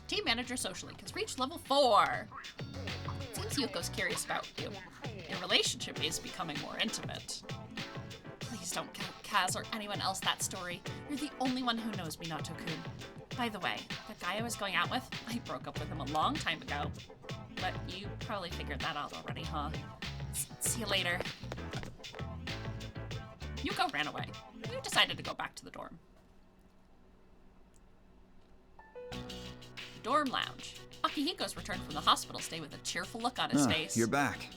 Team manager social link has reached level 4. Seems Yuko's curious about you. Your relationship is becoming more intimate. Please don't tell Kaz or anyone else that story. You're the only one who knows Minato-kun. By the way, the guy I was going out with, I broke up with him a long time ago. But you probably figured that out already, huh? See you later. Yuko ran away. You decided to go back to the dorm. Dorm lounge. Akihiko's returned from the hospital stay with a cheerful look on his face. You're back.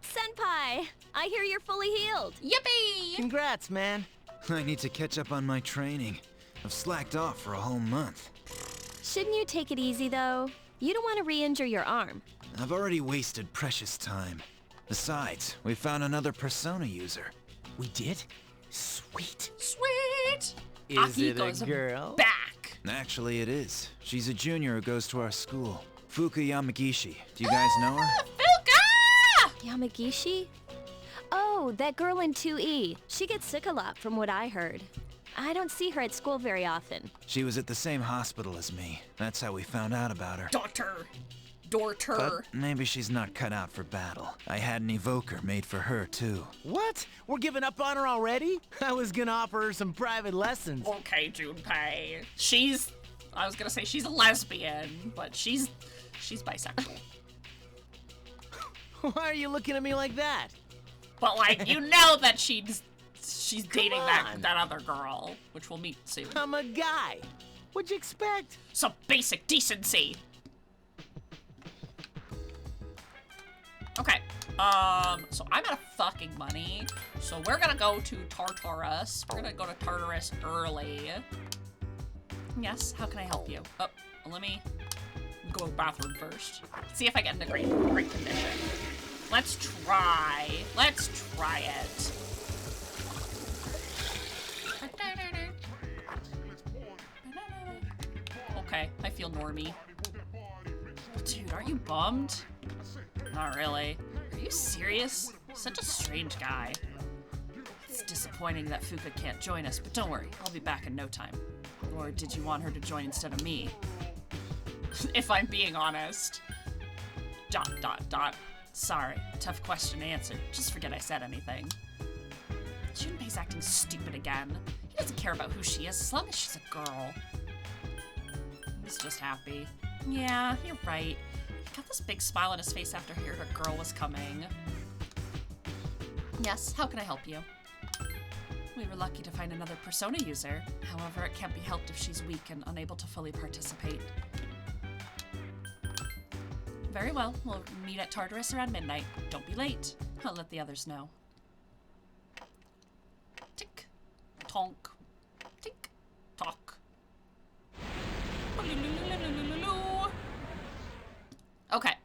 Senpai, I hear you're fully healed. Yippee! Congrats, man. I need to catch up on my training. I've slacked off for a whole month. Shouldn't you take it easy, though? You don't want to re-injure your arm. I've already wasted precious time. Besides, we found another Persona user. We did? Sweet. Sweet! Is it Akihiko's a girl? back! Actually, it is. She's a junior who goes to our school. Fuka Yamagishi. Do you guys know her? Fuka! Yamagishi? Oh, that girl in 2E. She gets sick a lot, from what I heard. I don't see her at school very often. She was at the same hospital as me. That's how we found out about her. Daughter. But maybe she's not cut out for battle. I had an evoker made for her, too. What? We're giving up on her already? I was gonna offer her some private lessons. Okay, Junpei. I was gonna say she's a lesbian, but she's bisexual. Why are you looking at me like that? But like, you know that she's dating that other girl, which we'll meet soon. I'm a guy. What'd you expect? Some basic decency. Okay, so I'm out of fucking money, so we're gonna go to Tartarus. We're gonna go to Tartarus early. Yes, how can I help you? Oh, let me go to the bathroom first. See if I get into great condition. Let's try it. Okay, I feel normie. Dude, aren't you bummed? Not really. Are you serious? Such a strange guy. It's disappointing that Fuka can't join us, but don't worry, I'll be back in no time. Or did you want her to join instead of me? If I'm being honest. ... Sorry, tough question to answer. Just forget I said anything. Junpei's acting stupid again. He doesn't care about who she is as long as she's a girl. He's just happy. Yeah, you're right. He got this big smile on his face after he heard a girl was coming. Yes, how can I help you? We were lucky to find another Persona user. However, it can't be helped if she's weak and unable to fully participate. Very well, we'll meet at Tartarus around midnight. Don't be late. I'll let the others know. Tick, tonk, tick, tock. Okay.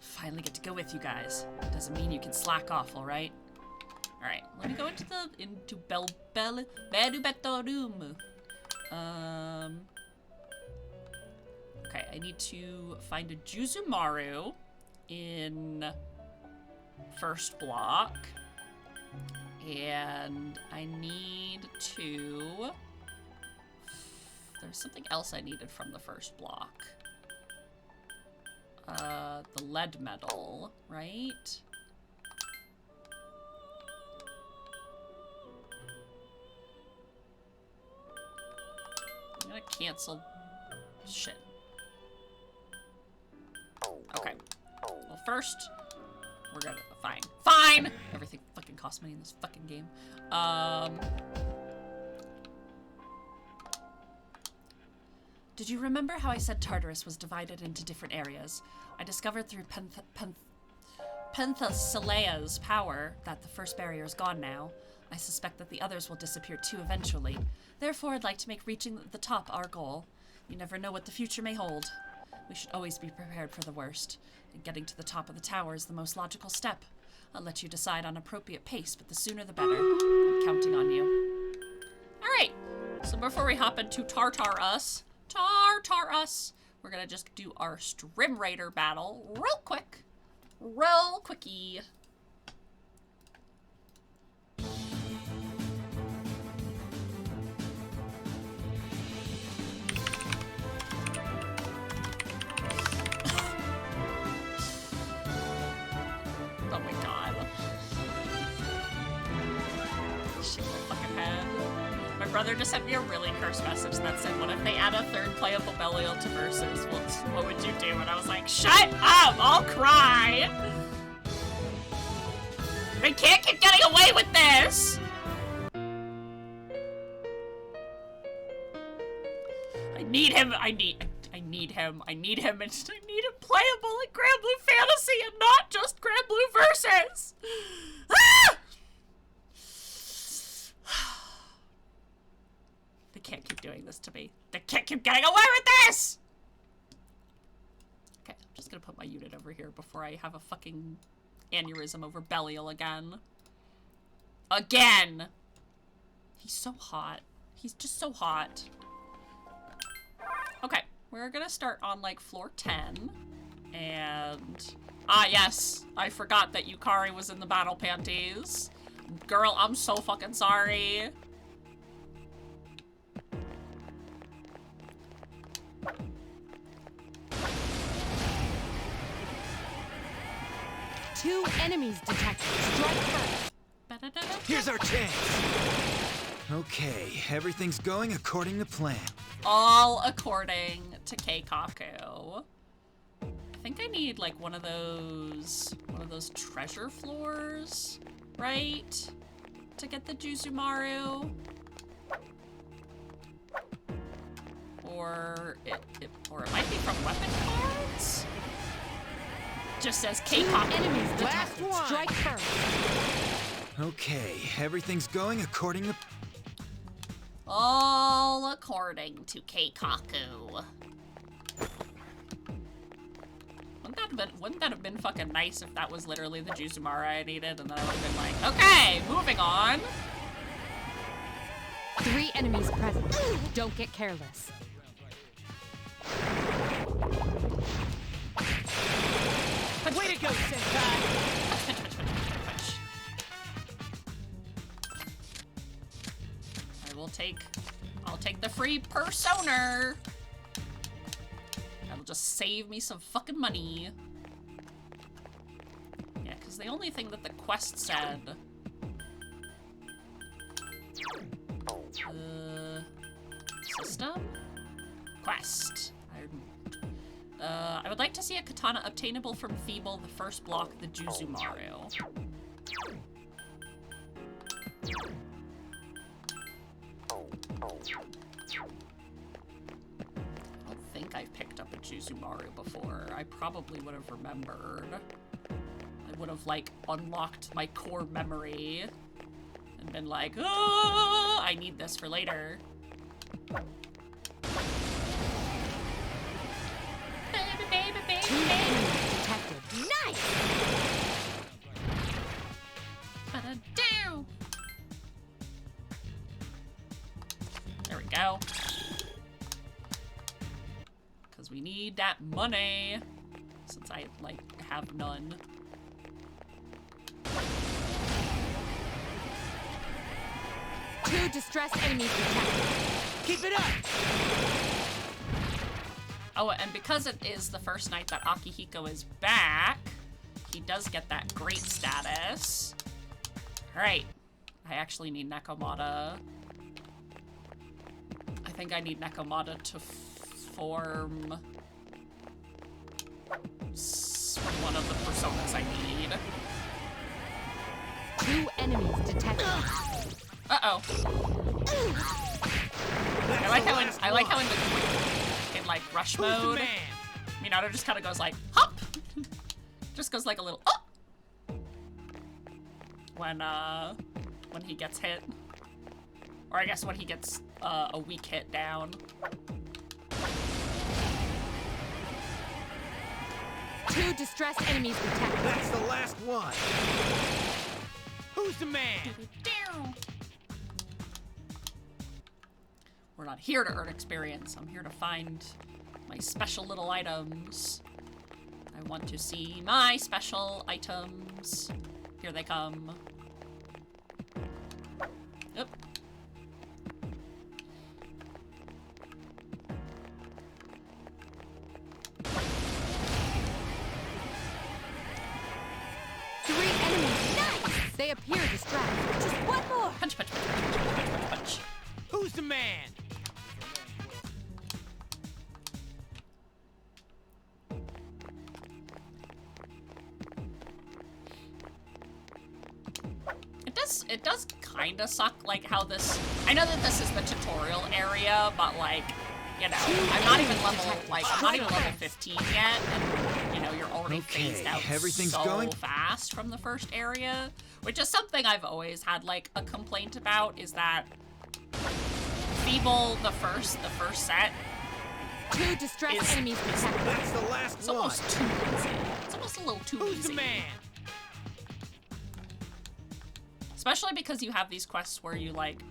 Finally get to go with you guys. Doesn't mean you can slack off, alright? Alright, let me go into Berubetto room. Okay, I need to find a Juzumaru in first block. And I need to... There's something else I needed from the first block. The lead medal, right? I'm gonna cancel shit. Okay. Well, first, we're gonna... Fine! Everything fucking costs money in this fucking game. Did you remember how I said Tartarus was divided into different areas? I discovered through Penthesilea's power that the first barrier is gone now. I suspect that the others will disappear too eventually. Therefore, I'd like to make reaching the top our goal. You never know what the future may hold. We should always be prepared for the worst. And getting to the top of the tower is the most logical step. I'll let you decide on appropriate pace, but the sooner the better. I'm counting on you. Alright, so before we hop into Tartarus, Tar us. We're gonna just do our Strim Raider battle real quick. Real quickie. Oh my god. Shit my fucking head. My brother just sent me a really cursed message that said, what if they add a third playable Belial to Versus? What would you do? And I was like, shut up! I'll cry! They can't keep getting away with this! I need him, and I need him playable in Grand Blue Fantasy and not just Grand Blue Versus! Ah! They can't keep doing this to me. They can't keep getting away with this! Okay, I'm just gonna put my unit over here before I have a fucking aneurysm over Belial again. Again! He's so hot. He's just so hot. Okay, we're gonna start on, like, floor 10. And... ah, yes! I forgot that Yukari was in the battle panties. Girl, I'm so fucking sorry. Two enemies detected. Strike first. Here's our chance. Okay, everything's going according to plan. All according to Keikaku. I think I need like one of those treasure floors, right? To get the Juzumaru. Or it might be from weapon cards? Just says Keikaku. Enemies detected. Strike first. Okay, everything's going according to... all according to Keikaku. Wouldn't that have been fucking nice if that was literally the Juzumaru I needed, and then I would have been like, okay, moving on. 3 enemies present. Don't get careless. Way to go, Senpai! I'll take the free Persona. That'll just save me some fucking money. Yeah, because the only thing that the quest said... system? Quest. I would like to see a katana obtainable from Feeble, the first block, the Juzumaru. I don't think I've picked up a Juzumaru before. I probably would have remembered. I would have, like, unlocked my core memory and been like, oh, I need this for later. Detected. Nice! Ba-da-do! There we go. Because we need that money. Since I, like, have none. Two distressed enemies detected. Keep it up! Oh, and because it is the first night that Akihiko is back, he does get that great status. Alright. I actually need Nekomata. I think I need Nekomata to form one of the personas I need. 2 enemies detected. Uh-oh. I like how in like rush mode, Minato just kind of goes like hop, just goes like a little up when he gets hit, or I guess when he gets a weak hit down. 2 distressed enemies detected. That's the last one. Who's the man? We're not here to earn experience. I'm here to find my special little items. I want to see my special items. Here they come. Yep. They appear distracted. Just one more. Punch, punch, punch, punch, punch, punch, punch, punch. Who's the man? It does kind of suck, like, how this... I know that this is the tutorial area, but, like, you know, I'm not even level 15 yet, and, you know, you're already phased out so fast from the first area, which is something I've always had, like, a complaint about, is that Feeble, the first set, 2 distressed enemies detected. That's the last it's almost too easy. It's almost a little too easy. Who's the man? Especially because you have these quests where you, like,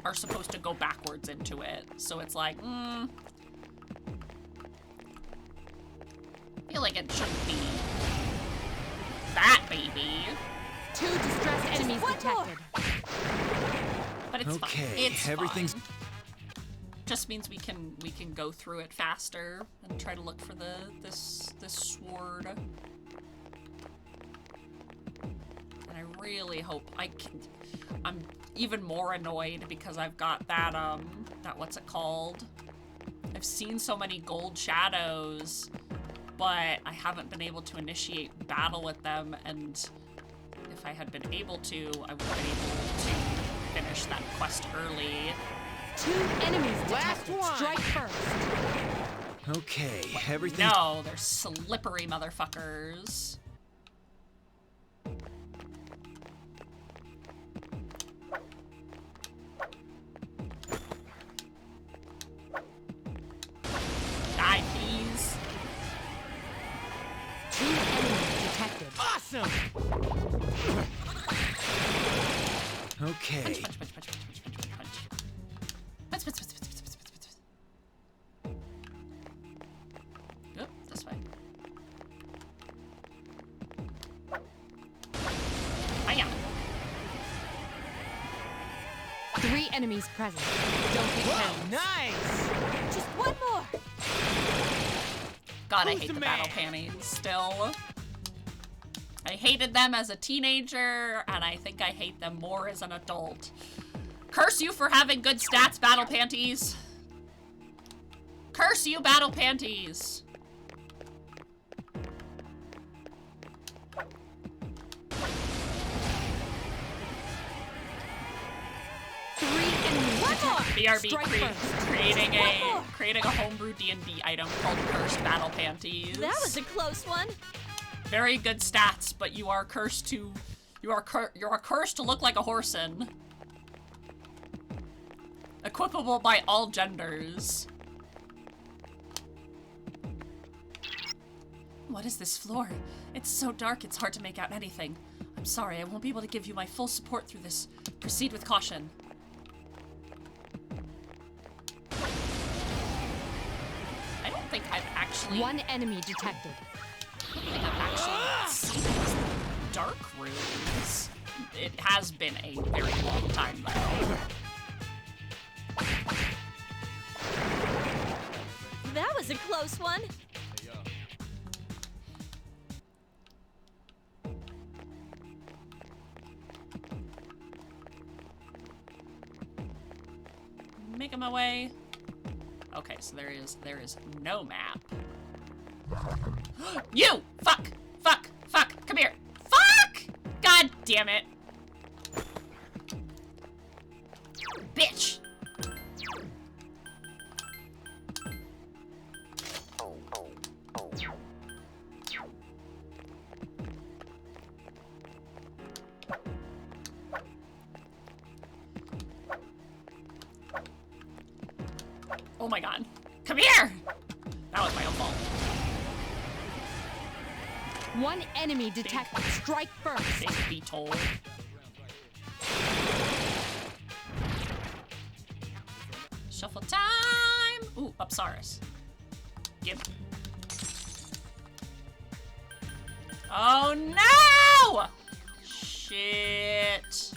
are supposed to go backwards into it. So it's like, I feel like it shouldn't be that, baby. 2 distressed enemies detected. But it's fine. It's everything's... fine. Just means we can go through it faster and try to look for this sword. And I really hope I'm even more annoyed because I've got that what's it called? I've seen so many gold shadows, but I haven't been able to initiate battle with them, and if I had been able to, I would have been able to finish that quest early. 2 enemies detected. Strike first. Okay, everything... No, they're slippery motherfuckers. Die, please. 2 enemies detected. Awesome! Okay. Punch, punch, punch, punch, punch, punch, punch, punch, punch. Punch, punch, punch, punch, punch, punch, punch, punch. Yep, this way. Hiya. 3 enemies present. Don't get killed. Nice! Just one more. God, I Who's hate the the man? battle panties still. I hated them as a teenager, and I think I hate them more as an adult. Curse you for having good stats, battle panties. Curse you, battle panties. BRB creating a homebrew D&D item called Cursed Battle Panties. That was a close one. Very good stats, but you are cursed to you're cursed to look like a horseman. Equipable by all genders. What is this floor? It's so dark it's hard to make out anything. I'm sorry, I won't be able to give you my full support through this. Proceed with caution. I don't think I've actually... 1 enemy detected. I don't think I've actually seen these dark rooms. It has been a very long time, though. That was a close one. Making my way. Okay, so there is no map. You! Fuck! Fuck! Fuck! Come here! Fuck! God damn it! Bitch! Oh my god. Come here! That was my own fault. 1 enemy detected. Strike first. Big beetle. Shuffle Upsaris. Give. Oh no! Shit.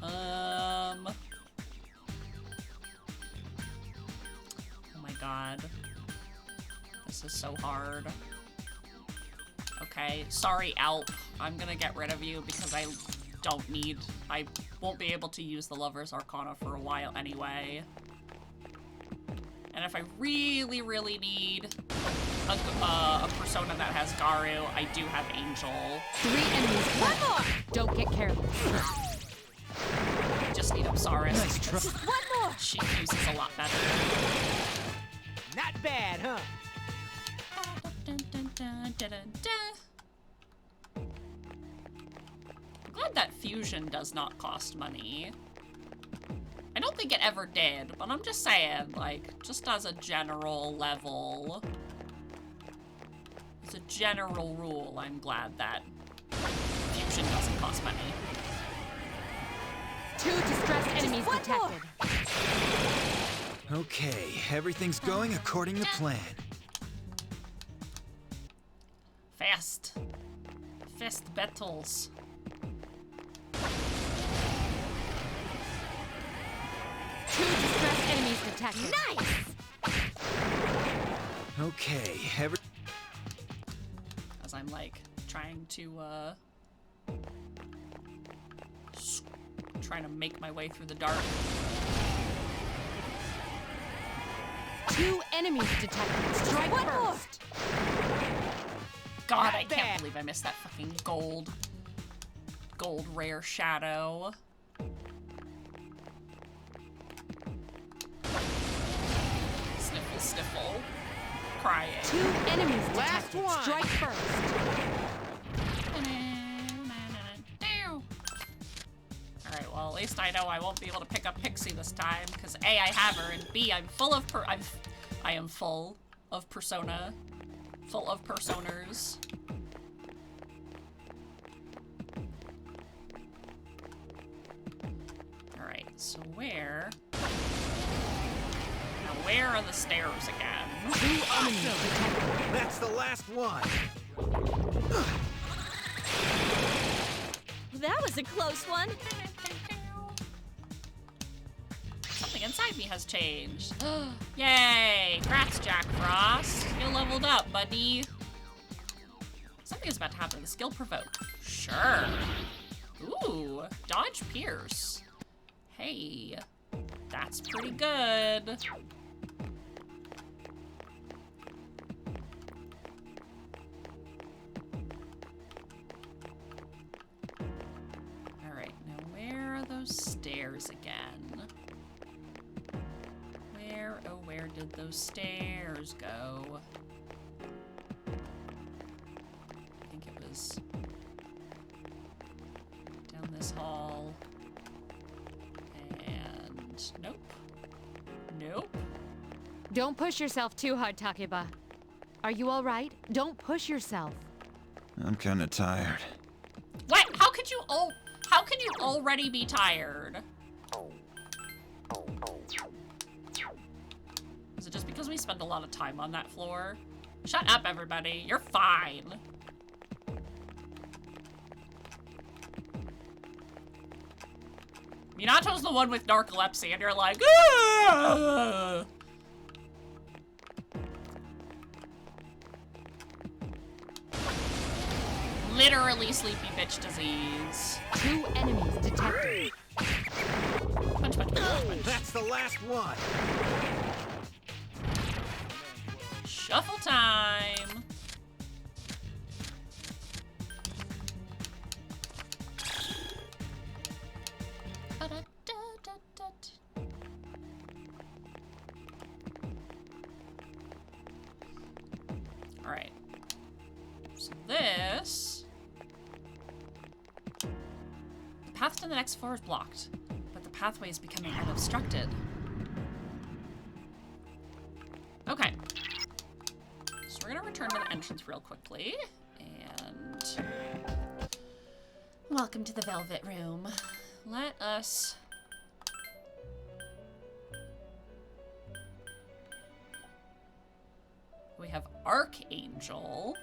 Oh my god. This is so hard. Okay, sorry, Alp. I'm gonna get rid of you because I won't be able to use the Lover's Arcana for a while anyway. And if I really, really need a persona that has Garu, I do have Angel. 3 enemies. One more! Don't get careless. I just need Upsaris. Nice try. One more! She uses a lot better. Not bad, huh? I'm glad that fusion does not cost money. I don't think it ever did, but I'm just saying, like, just as a general level, as a general rule, I'm glad that fusion doesn't cost money. 2 distressed enemies detected. Okay, everything's going according to plan. Fast. Fast battles. Two distressed enemies detected. Nice! Okay, As I'm like trying to trying to make my way through the dark. 2 enemies detected. Strike first. God, I can't believe I missed that fucking gold rare shadow. Sniffle, sniffle. Crying. 2 enemies detected. Strike first. Alright, well, at least I know I won't be able to pick up Pixie this time, because A, I have her, and B, I'm full of I am full of persona. Full of personers. Alright, so where? Now where are the stairs again? 2 enemies detected. That's the last one. That was a close one. Something inside me has changed. Yay! Congrats, Jack Frost. You leveled up, buddy. Something is about to happen. The skill provoke. Sure. Ooh, dodge pierce. Hey, that's pretty good. All right, now where are those stairs again? Where did those stairs go? I think it was down this hall. And nope. Nope. Don't push yourself too hard, Takeba. Are you all right? Don't push yourself. I'm kind of tired. What? How can you already be tired? Is it just because we spend a lot of time on that floor? Shut up, everybody. You're fine. Minato's the one with narcolepsy, and you're like, ah! Literally sleepy bitch disease. 2 enemies detected. Punch, punch, punch, punch. That's the last one. Shuffle time. All right. So this, the path to the next floor is blocked, but the pathway is becoming unobstructed. Okay. So we're gonna return to the entrance real quickly, and welcome to the Velvet Room. Let us we have Archangel.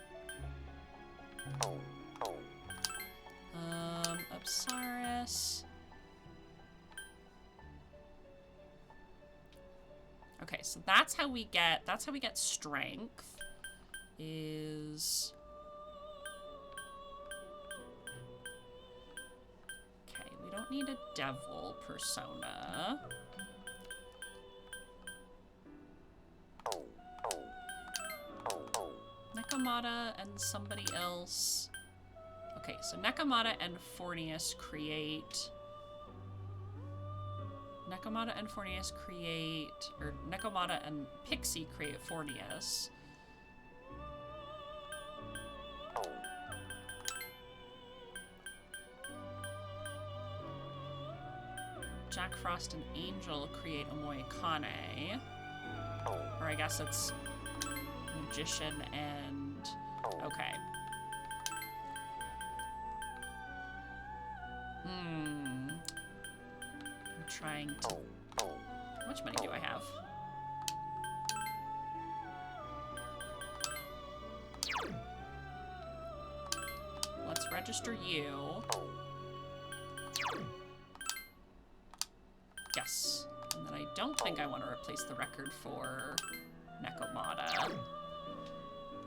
Absaris. Okay, so that's how we get strength. Is okay, we don't need a devil persona. Nekomata and somebody else. Okay, so Nekomata and Fornius create... Nekomata and Fornius create... Or Nekomata and Pixie create Fornius. Jack Frost and Angel create Omoikane. Or I guess it's Magician and... Okay. I'm trying to... How much money do I have? Let's register you. Yes. And then I don't think I want to replace the record for Nekomata.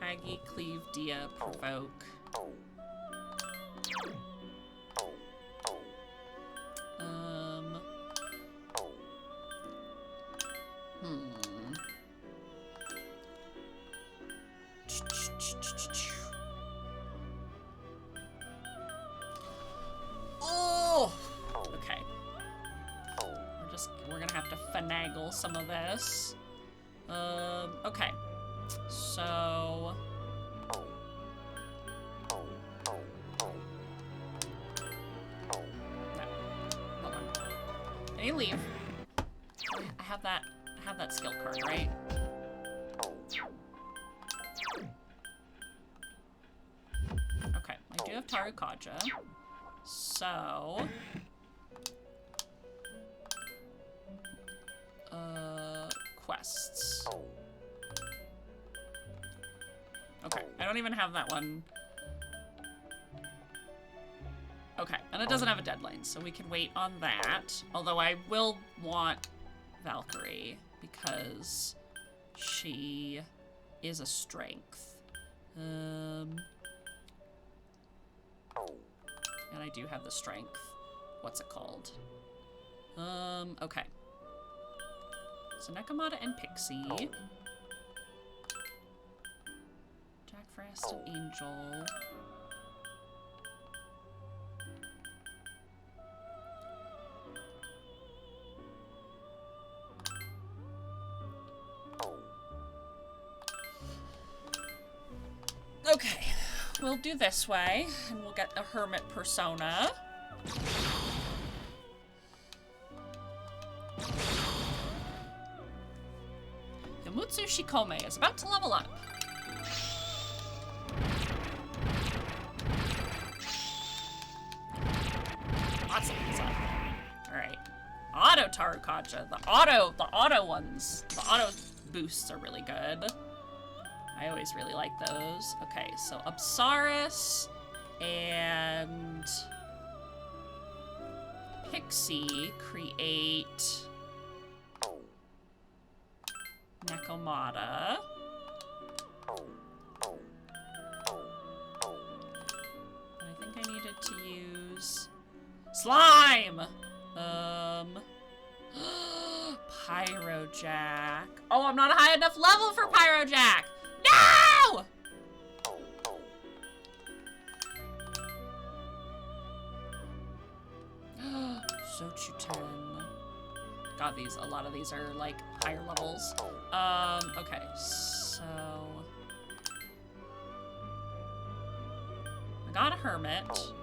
Aggie, Cleave, Dia, Provoke. Oh! Okay. We're gonna have to finagle some of this. Okay. So... No. Hold on. Can you leave? I have that skill card, right? Okay, I do have Tarukaja. So... quests. Okay, I don't even have that one. Okay, and it doesn't have a deadline, so we can wait on that. Although I will want Valkyrie, because she is a strength. And I do have the strength. What's it called? Okay. So Nekomata and Pixie. Jack Frost and Angel. Okay, we'll do this way, and we'll get a hermit persona. Yamutsu Shikome is about to level up. Lots of things up. Alright. Auto Tarukaja. The auto ones. The auto boosts are really good. I always really like those. Okay, so Absaris and Pixie create Nekomata. I think I needed to use slime. Pyrojack. Oh, I'm not high enough level for Pyrojack. No! Sochuten. God, a lot of these are like higher levels. Okay, so I got a hermit.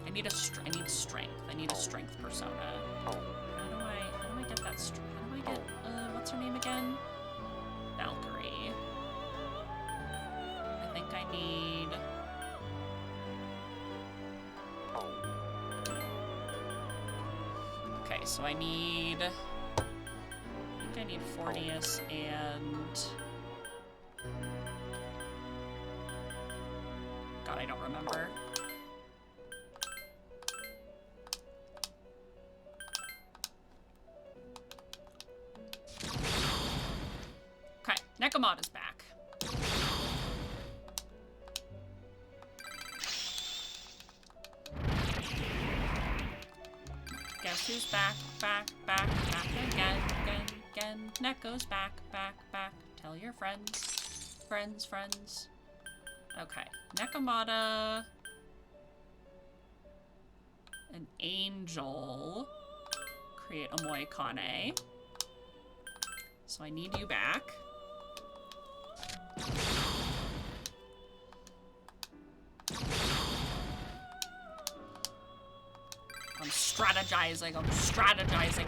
I need strength. I need a strength persona. How do I get that strength? How do I get what's her name again? Valkyrie. I think I need... Okay, so I need... I think I need Fornius and... God, I don't remember. Okay, Nekomata's back. Guess who's back again. Neko's back. Tell your friends. Okay, Nekomata, an angel, create a Moikane. So I need you back. I'm strategizing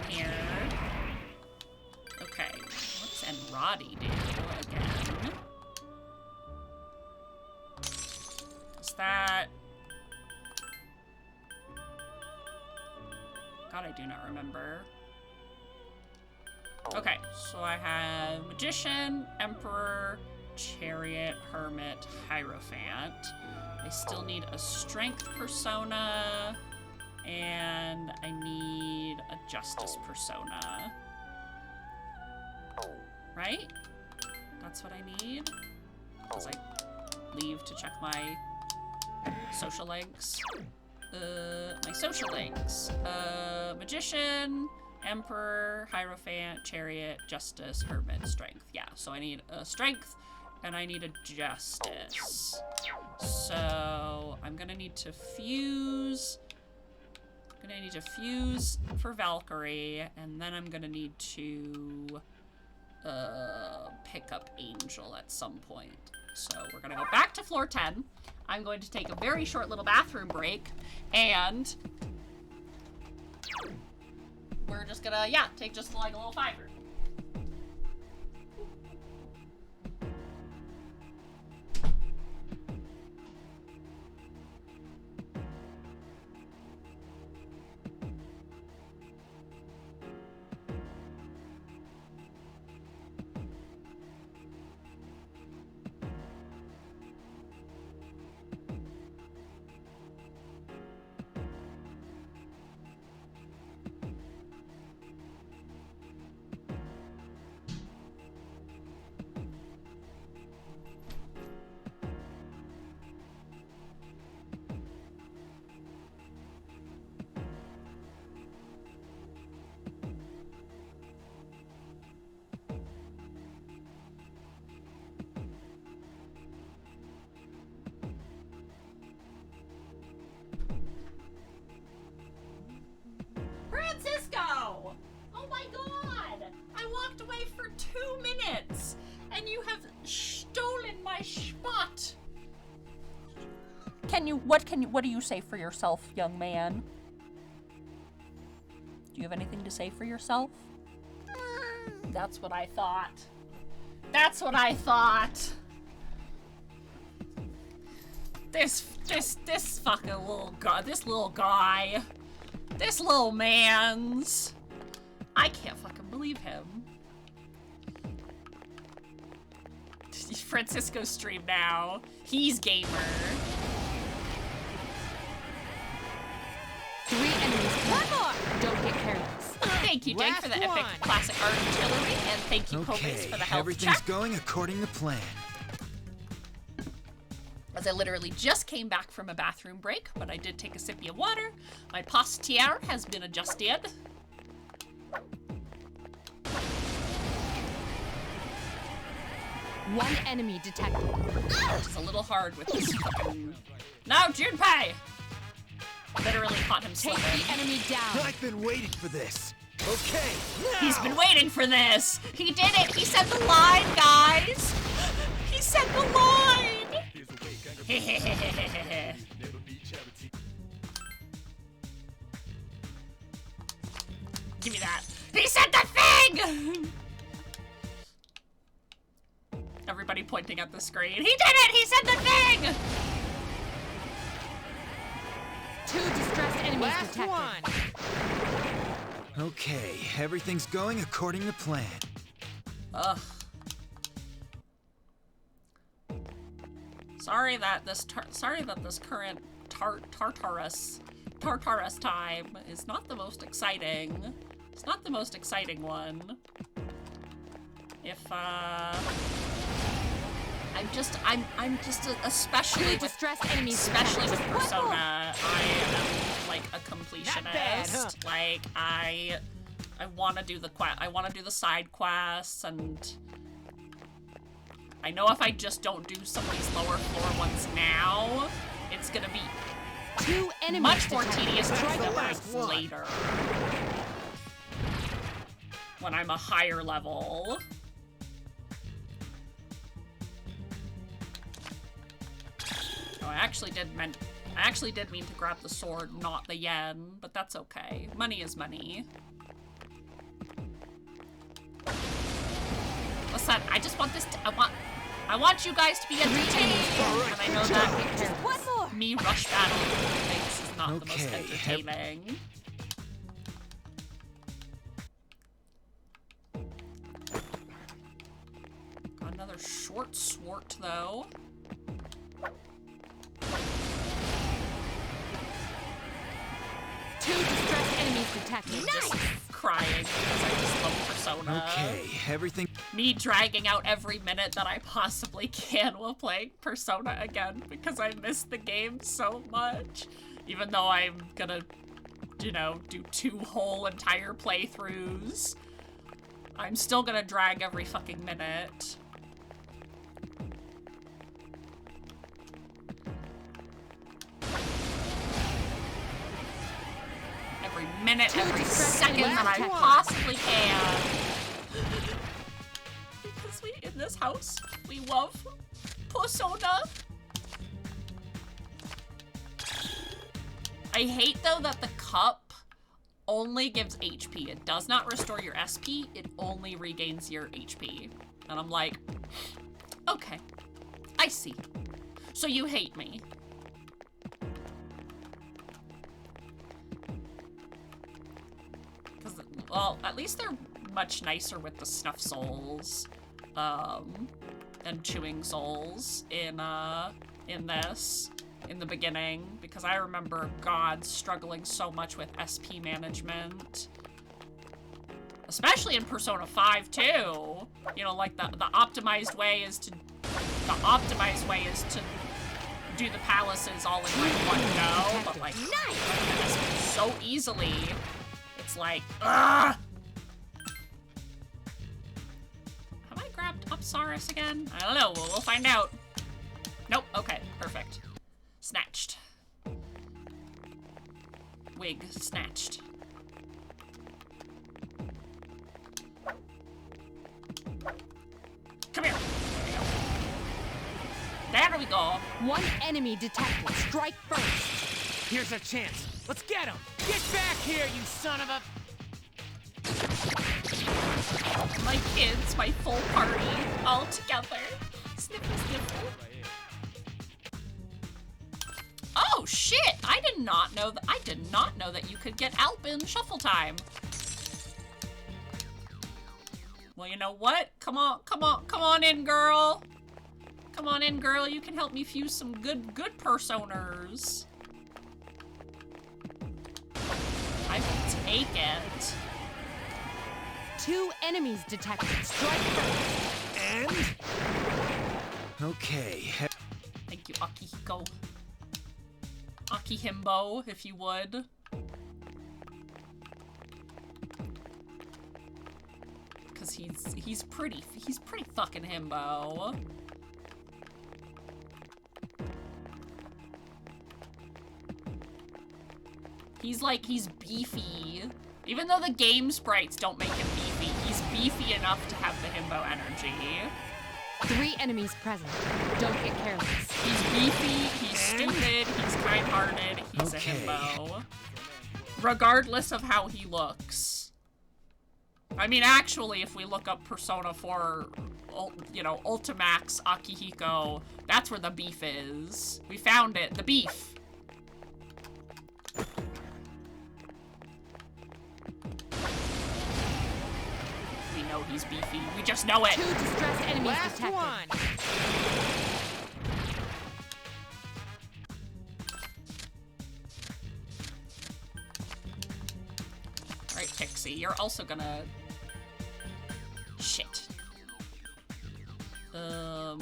here. Okay, what's Enradi do again? Is that... God, I do not remember. Okay, so I have Magician, Emperor, Chariot, Hermit, Hierophant. I still need a Strength persona, and I need a Justice persona. Right? That's what I need? As I leave to check my social links. My social links. Magician, Emperor, Hierophant, Chariot, Justice, Hermit, Strength. Yeah, so I need a Strength and I need a Justice. So I'm gonna need to fuse. I'm gonna need to fuse for Valkyrie, and then I'm gonna need to pick up Angel at some point. So we're gonna go back to floor 10. I'm going to take a very short little bathroom break, and we're just gonna, yeah, take just like a little fiver. Francisco! Oh my god! I walked away for 2 minutes, and you have stolen my spot! What do you say for yourself, young man? Do you have anything to say for yourself? That's what I thought. This fucking little guy, this little man's. I can't fucking believe him. Francisco stream now. He's gamer. 3 enemies. One more! Don't get careless. Thank you, Jake, for the epic classic artillery, and thank you, Kobe's, for the health everything's check. going according to plan. As I literally just came back from a bathroom break, but I did take a sip of water. My postiere has been adjusted. One enemy detected. It's a little hard with this fucking... No, Junpei! Literally caught him slipping. Take the enemy down. I've been waiting for this. Okay, now. He's been waiting for this. He did it. He said the line, guys. He said the line. Give me that. He said the thing! Everybody pointing at the screen. He did it! He said the thing! 2 distressed enemies Last detected. one. Okay, everything's going according to plan. Ugh. Sorry that this current Tartarus time is not the most exciting. It's not the most exciting one. If I'm just especially with Persona, I am like a completionist. Like I want to do the side quests, and I know if I just don't do some of these lower floor ones now, it's gonna be much more tedious to do them later when I'm a higher level. I actually did mean to grab the sword, not the yen, but that's okay. Money is money. Listen, I just want this to, I want you guys to be entertained, and I know that me rush battling things is not the most entertaining. Got another short sword though. Two distressed enemies detected. Nice! Just crying because I just love Persona. Okay, everything... Me dragging out every minute that I possibly can while playing Persona again because I miss the game so much. Even though I'm gonna, you know, do 2 whole entire playthroughs, I'm still gonna drag every fucking minute. Every minute, every second that I possibly can. Because in this house, we love Persona. I hate, though, that the cup only gives HP. It does not restore your SP, it only regains your HP. And I'm like, okay, I see. So you hate me. Well, at least they're much nicer with the snuff souls, and chewing souls in this, in the beginning, because I remember God struggling so much with SP management. Especially in Persona 5 too. You know, like the optimized way is to do the palaces all in like one go, but like so easily. It's like, ugh! Have I grabbed Upsaris again? I don't know, we'll find out. Nope, okay, perfect. Snatched. Wig snatched. Come here. There we go. One enemy detected. Strike first. Here's a chance. Let's get him. Get back here, you son of a... My kids, my full party, all together. Sniffle, sniffle. Oh shit! I did not know that you could get Alpin shuffle time. Well, you know what? Come on in, girl. Come on in, girl. You can help me fuse some good personas. I will take it. 2 enemies detected. Strike first. And? Okay. Thank you, Akihiko. Akihimbo, if you would. Because he's pretty fucking himbo. He's beefy. Even though the game sprites don't make him beefy, he's beefy enough to have the himbo energy. 3 enemies present. Don't get careless. He's beefy, he's stupid, he's kind-hearted, he's a himbo. Regardless of how he looks. I mean, actually, if we look up Persona 4, you know, Ultimax Akihiko, that's where the beef is. We found it, the beef. We know he's beefy. We just know it. 2 distressed enemies detected. One. Alright, Pixie, you're also gonna... Shit. I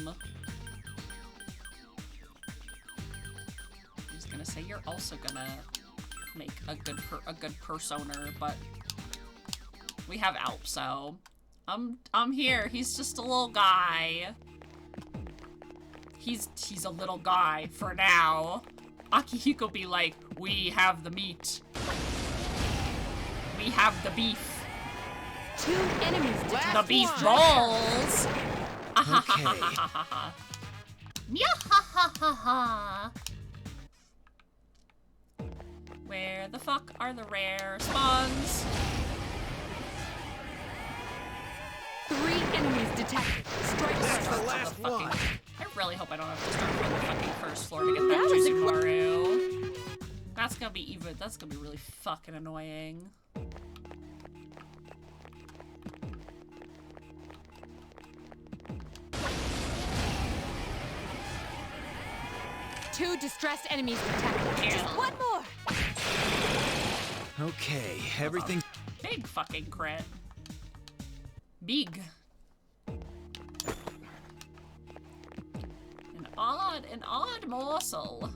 was gonna say you're also gonna make a good personer, but we have Alp, so I'm here. He's just a little guy. He's a little guy for now. Akihiko be like, we have the meat. We have the beef. 2 enemies detected. The beef rolls. Okay. Where the fuck are the rare spawns? 3 enemies detected. Strike That's the last one. I really hope I don't have to start from the fucking first floor to get that Juzumaru. That's gonna be really fucking annoying. Two distressed enemies detected. Just one more. Okay, everything. Big fucking crit. Big. An odd morsel.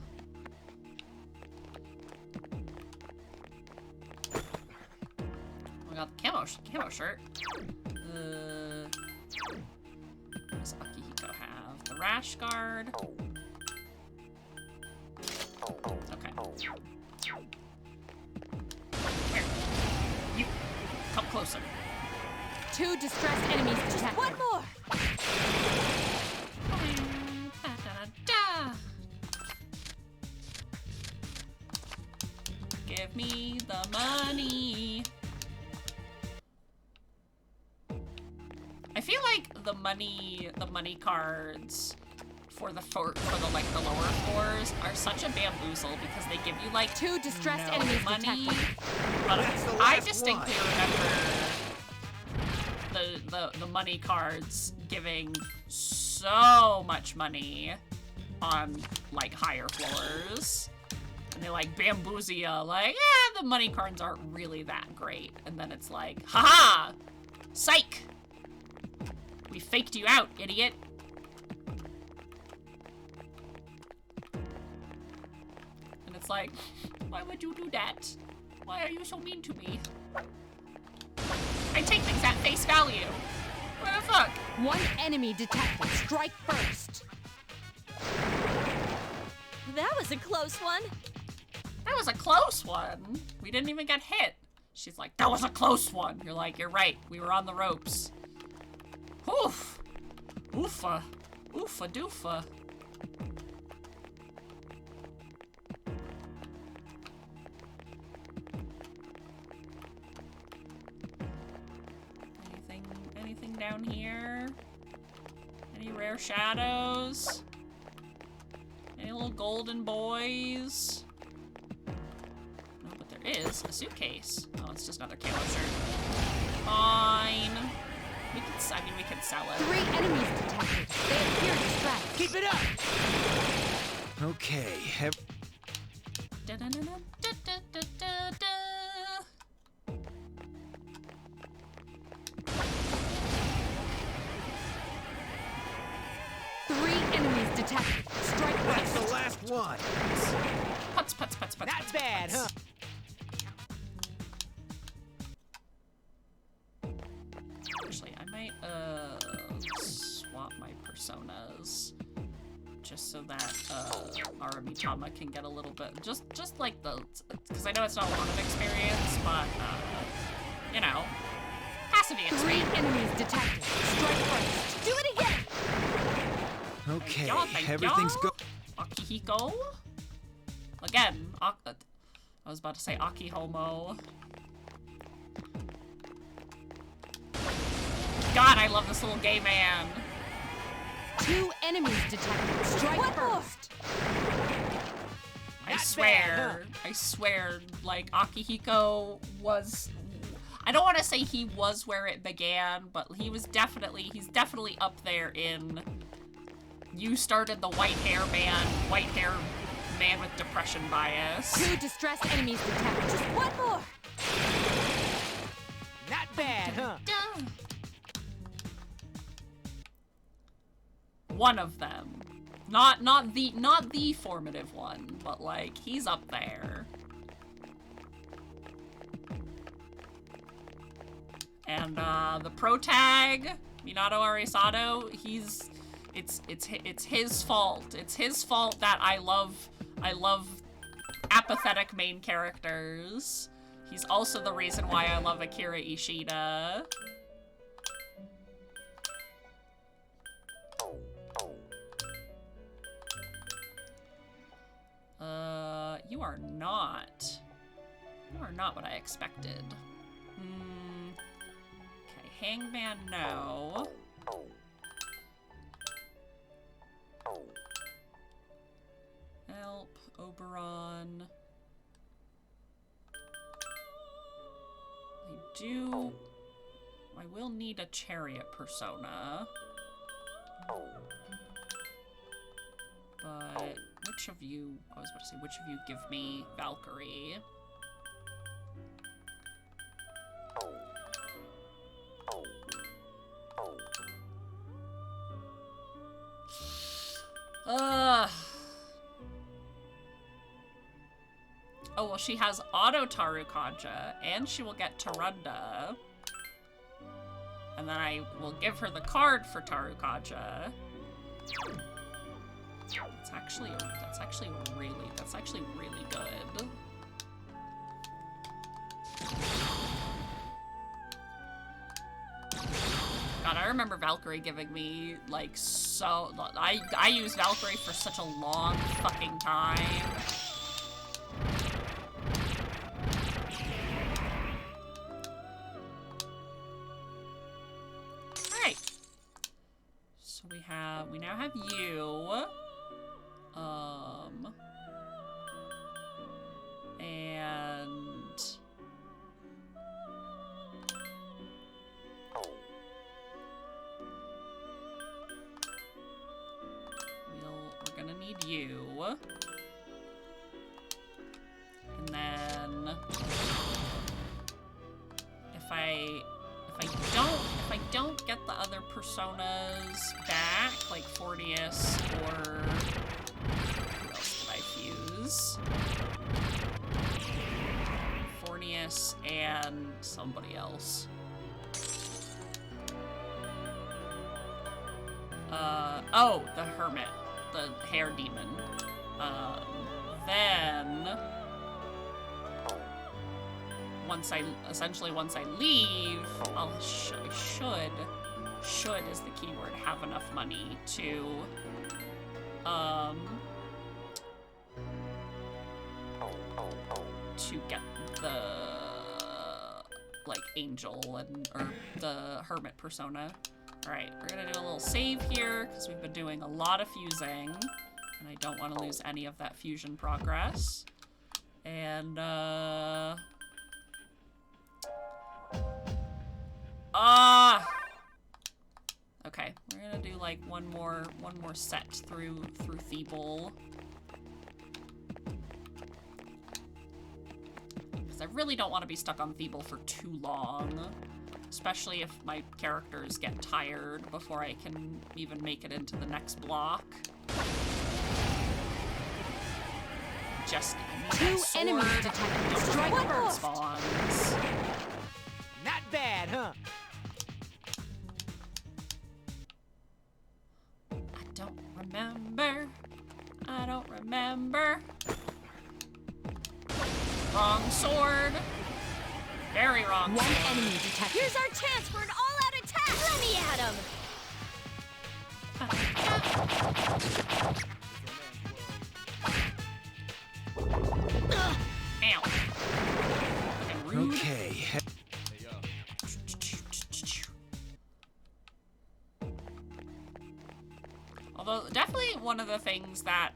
We got the camo shirt. What does Akihiko have? The rash guard. Okay. Here. You come closer. Two distressed enemies detected. One more. Give me the money. I feel like the money cards for the like the lower floors are such a bamboozle because they give you like two distressed no enemies money. detected. But I distinctly remember the money cards giving so much money on like higher floors. And they like bamboozle you, like, the money cards aren't really that great. And then it's like, haha! Psych! We faked you out, idiot! And it's like, why would you do that? Why are you so mean to me? I take things at face value. What the fuck? One enemy detected. Strike first. That was a close one. That was a close one. We didn't even get hit. She's like, that was a close one. You're like, you're right. We were on the ropes. Oof. Oofa. Oofa doofa. Anything down here? Any rare shadows? Any little golden boys? No, but there is a suitcase. Oh, it's just another camo shirt. Fine. We can sell it. 3 enemies detected. They appear distressed. Keep it up! Okay, Enemies detected. Strike first. That's the last one. Putz. Not bad, huh? Actually, I might swap my personas just so that Aramitama can get a little bit just like the, because I know it's not a lot of experience, but you know, has to be 3 enemies detected. Strike first. Do it again. okay, Thank everything's y'all. Akihiko. Again, I was about to say Akihomo. God, I love this little gay man. 2 enemies detected. Strike first. I swear, like Akihiko was. I don't want to say he was where it began, but he's definitely up there in, you started the white hair man with depression bias. 2 distressed enemies detected. Just one more! Not bad, huh? One of them. Not the formative one, but like, he's up there. And the protag, Minato Arisato, it's his fault. It's his fault that I love apathetic main characters. He's also the reason why I love Akira Ishida. You are not what I expected. Okay, Hangman, no. Help, Oberon. I will need a chariot persona. But which of you, I was about to say, which of you give me Valkyrie? Oh, well, she has auto Tarukaja, and she will get Tarunda. And then I will give her the card for Tarukaja. That's actually really good. God, I remember Valkyrie giving me, like, so... I used Valkyrie for such a long fucking time. Alright. So we now have you. And... we're gonna need you. And then... If I don't get the other personas back, like Fortius or... Who else did I fuse? Fortius and somebody else. Oh, the Hermit. The hair demon. Then... Once I leave, should is the keyword, have enough money to, get the, like, angel or the hermit persona. Alright, we're gonna do a little save here, because we've been doing a lot of fusing, and I don't want to lose any of that fusion progress. And, okay, we're gonna do like one more set through Thebel. Because I really don't want to be stuck on Thebel for too long. Especially if my characters get tired before I can even make it into the next block. Just two enemies detected. Strike first. Spawns. Not bad, huh? I don't remember. Wrong sword. Very wrong sword. One enemy detected. Here's our chance for an all-out attack. Let me at him. Ow. Okay. Although, definitely one of the things that,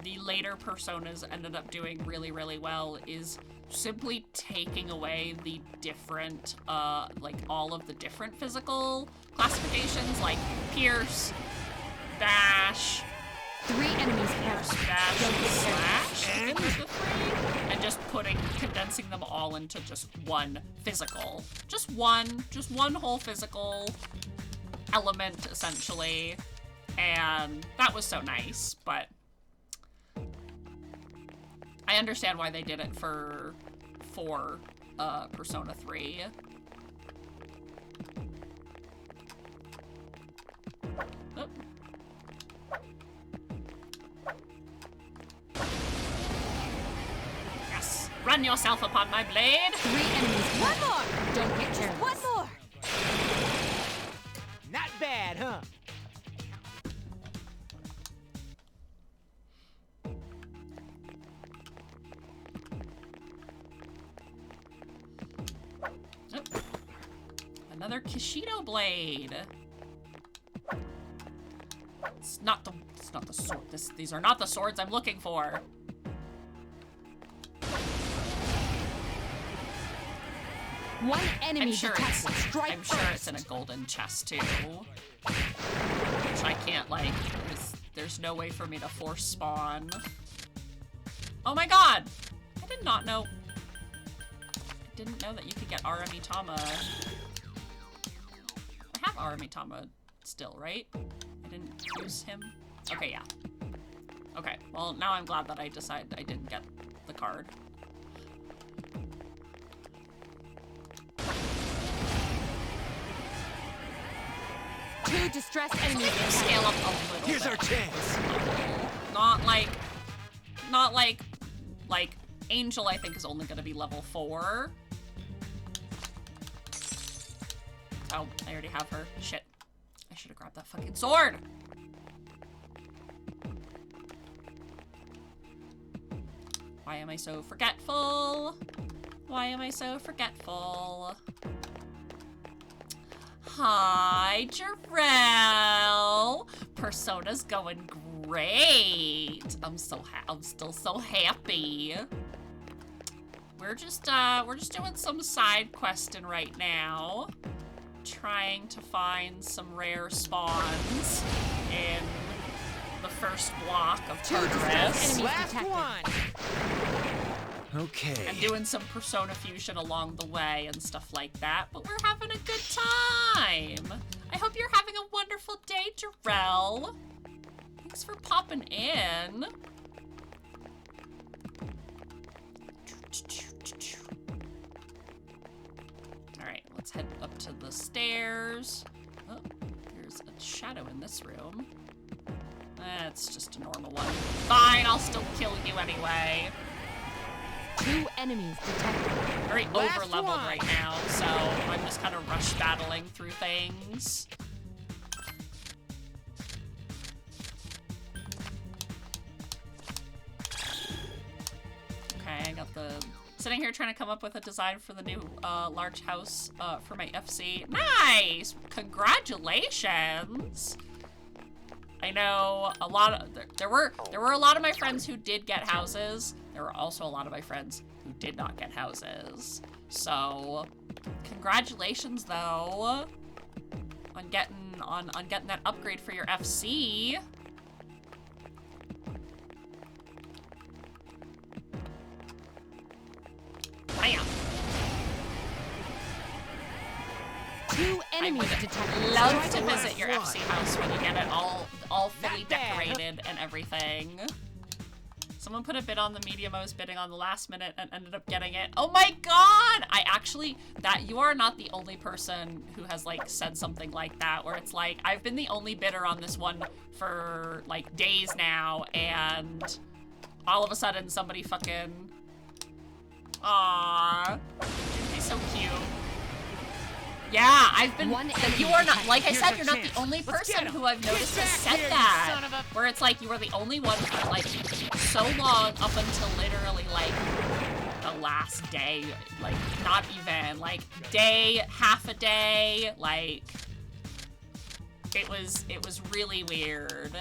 the later personas ended up doing really, really well is simply taking away the different, like all of the different physical classifications, like Pierce, Bash, 3 enemies Pierce, Bash, Slash, I think was the 3, and just condensing them all into just one physical. Just one whole physical element, essentially. And that was so nice, but I understand why they did it for Persona 3. Oh. Yes, run yourself upon my blade. 3 enemies. One more! Don't get careless. One more! Not bad, huh? Another Kishido blade. It's not the sword. These are not the swords I'm looking for. One enemy detected. Strike I'm sure it's in a golden chest too. Which I can't like. There's no way for me to force spawn. Oh my god! I did not know. I didn't know that you could get Aramitama. I have Aramitama still, right? I didn't use him. Okay, yeah. Okay, well now I'm glad that I decided I didn't get the card. Two distressed enemies. Scale up a little Here's bit. our chance. Not like Angel, I think, is only gonna be level 4. Oh, I already have her. Shit. I should have grabbed that fucking sword! Why am I so forgetful? Why am I so forgetful? Hi, Jarrell! Persona's going great. I'm still so happy. We're just doing some side questing right now. Trying to find some rare spawns in the first block of Protagonist. Last one. Okay. And doing some Persona Fusion along the way and stuff like that, but we're having a good time. I hope you're having a wonderful day, Jarrell. Thanks for popping in. Alright, let's head up to the stairs. Oh, there's a shadow in this room. That's just a normal one. Fine, I'll still kill you anyway. 2 enemies detected. Very over-leveled right now, so I'm just kind of rush battling through things. Okay, I got the... Sitting here trying to come up with a design for the new large house for my FC. Nice! Congratulations! I know a lot of... There were a lot of my friends who did get houses. There were also a lot of my friends who did not get houses. So, congratulations though on getting that upgrade for your FC. Bam. 2 enemies detected. Love to visit your FC house when you get it all fully decorated and everything. Someone put a bid on the medium I was bidding on the last minute and ended up getting it. Oh my god! You are not the only person who has like said something like that, where it's like, I've been the only bidder on this one for like days now, and all of a sudden somebody fucking... Aww. He's so cute. Yeah, I've been. You are not, like I said, you're not the only person who I've noticed has said that. Where it's like you are the only one for like so long up until literally like the last day, like not even like day, half a day, like it was really weird.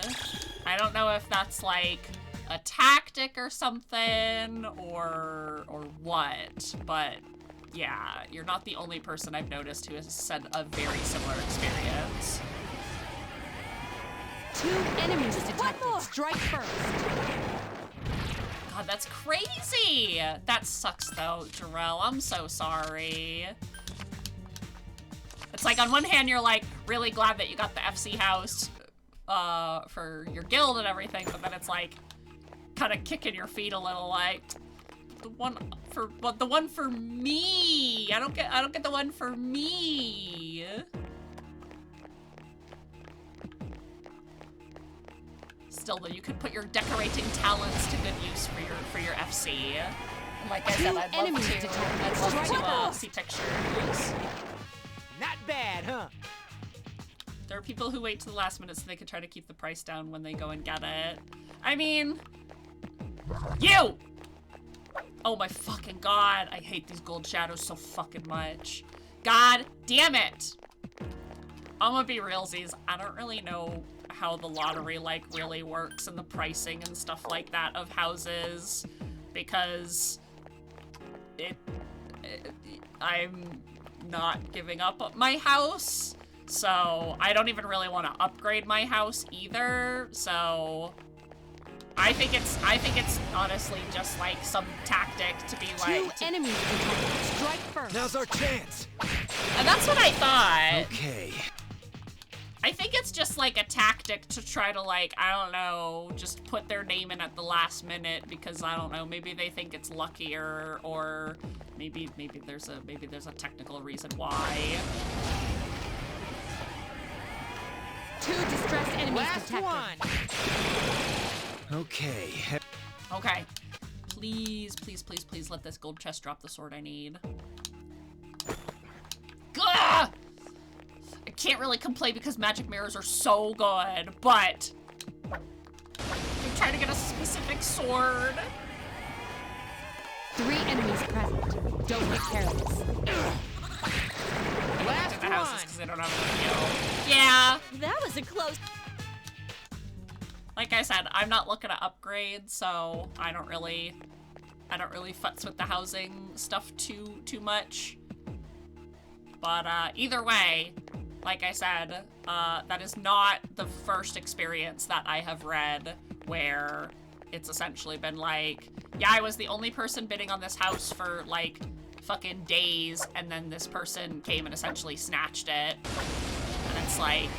I don't know if that's like a tactic or something, or what, but yeah, you're not the only person I've noticed who has said a very similar experience. 2 enemies detected. Strike first. God, that's crazy! That sucks though, Jarrell. I'm so sorry. It's like on one hand you're like really glad that you got the FC house for your guild and everything, but then it's like kind of kicking your feet a little, like the one for me. I don't get the one for me. Still though, you could put your decorating talents to good use for your FC. And like I said, I'd love to see pictures. Not bad, huh? There are people who wait to the last minute so they could try to keep the price down when they go and get it. I mean, you! Oh my fucking god, I hate these gold shadows so fucking much. God damn it! I'm gonna be realsies, I don't really know how the lottery like really works and the pricing and stuff like that of houses, because I'm not giving up my house, so I don't even really want to upgrade my house either. So I think it's honestly just like some tactic to be like 2 enemies detected. Strike first. Now's our chance. And that's what I thought. Okay. I think it's just like a tactic to try to like, I don't know, just put their name in at the last minute because I don't know, maybe they think it's luckier, or maybe there's a technical reason why. 2 distressed enemies Last detected. one. Okay. Okay. Please, please, please, please let this gold chest drop the sword I need. Gah! I can't really complain because magic mirrors are so good, but I'm trying to get a specific sword. 3 enemies present. Don't get careless. Last The houses one. because they don't have enough skill. Yeah. That was a close. Like I said, I'm not looking to upgrade, so I don't really futz with the housing stuff too much. But either way, like I said, that is not the first experience that I have read where it's essentially been like, yeah, I was the only person bidding on this house for like fucking days, and then this person came and essentially snatched it. And it's like,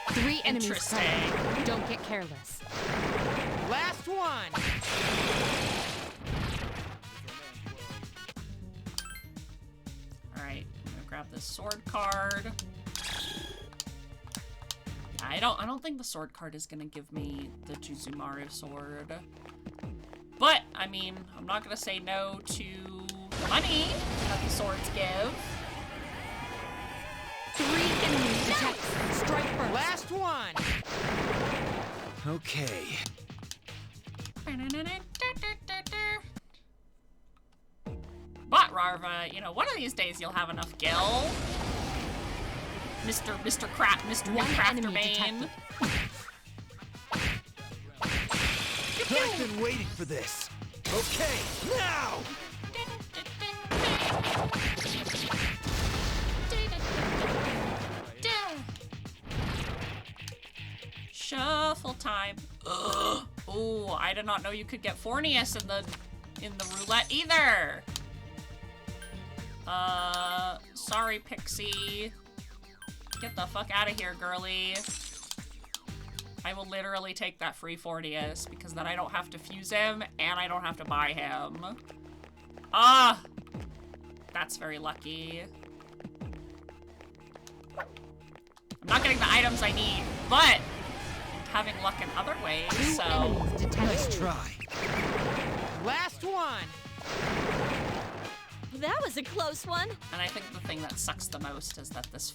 3 enemies interesting. present. Don't get careless. Last one. Alright, I'm gonna grab this sword card. I don't think the sword card is gonna give me the Juzumaru sword. But, I mean, I'm not gonna say no to the money that the swords give. 3 enemies detected. Strike first. Last one. Okay. But, Rarva, you know, one of these days you'll have enough gil. Mr. New Crafter Bane. I've been waiting for this. Okay, now! Shuffle time. Ugh. Oh, I did not know you could get Fornius in the roulette either. Sorry, Pixie. Get the fuck out of here, girly. I will literally take that free Fornius because then I don't have to fuse him and I don't have to buy him. Ah! That's very lucky. I'm not getting the items I need, but I'm having luck in other ways, so... Nice try. Last one. That was a close one. And I think the thing that sucks the most is that this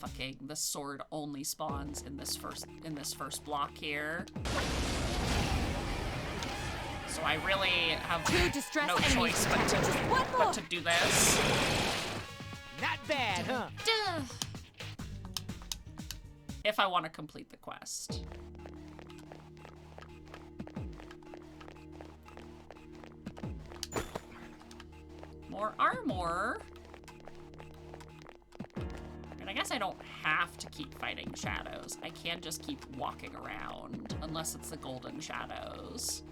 sword only spawns in this first block here. So I really have 2 distressed no enemies choice detected. but to do this. Not bad, huh? Duh. If I want to complete the quest. more armor. And I guess I don't have to keep fighting shadows. I can just keep walking around, unless it's the golden shadows.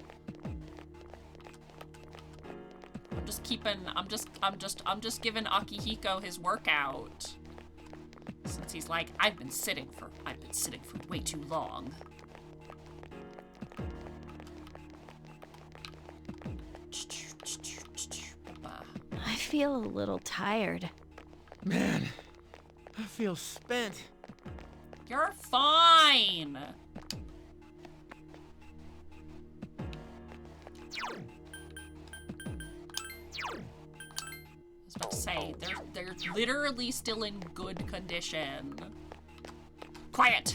I'm just giving Akihiko his workout. Since he's like, I've been sitting for way too long. I feel a little tired. Man, I feel spent. You're fine. I was about to say, they're literally still in good condition. Quiet.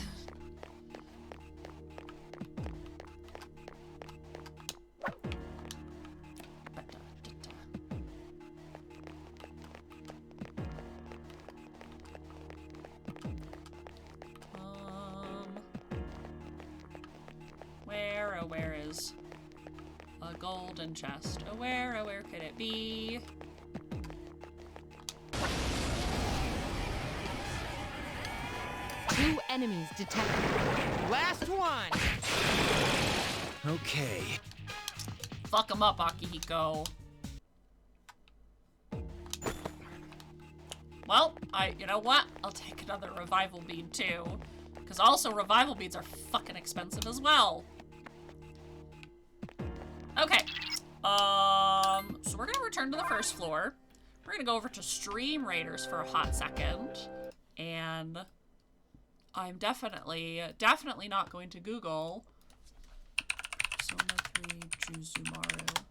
Where is a golden chest? Where could it be? Two enemies detected. Last one! Okay. Fuck him up, Akihiko. Well, you know what? I'll take another revival bead too. Because also revival beads are fucking expensive as well. Okay. So we're gonna return to the first floor. We're gonna go over to Stream Raiders for a hot second. And I'm definitely not going to Google Persona 3 Juzumaru.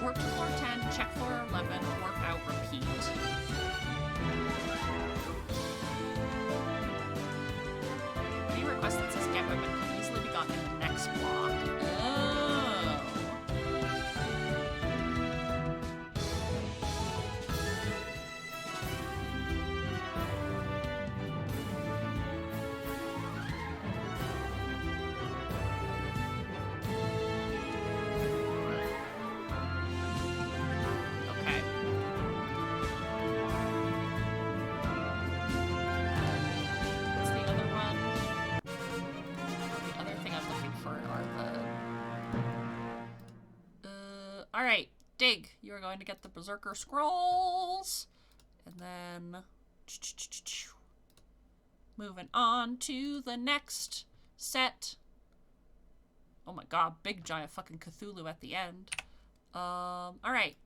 Warp to floor 10, check floor 11, warp out, repeat. Any request that says get weapon can easily be gotten in the next block. Oh. Alright, Dig, you're going to get the Berserker Scrolls. And then moving on to the next set. Oh my god, big giant fucking Cthulhu at the end. Alright.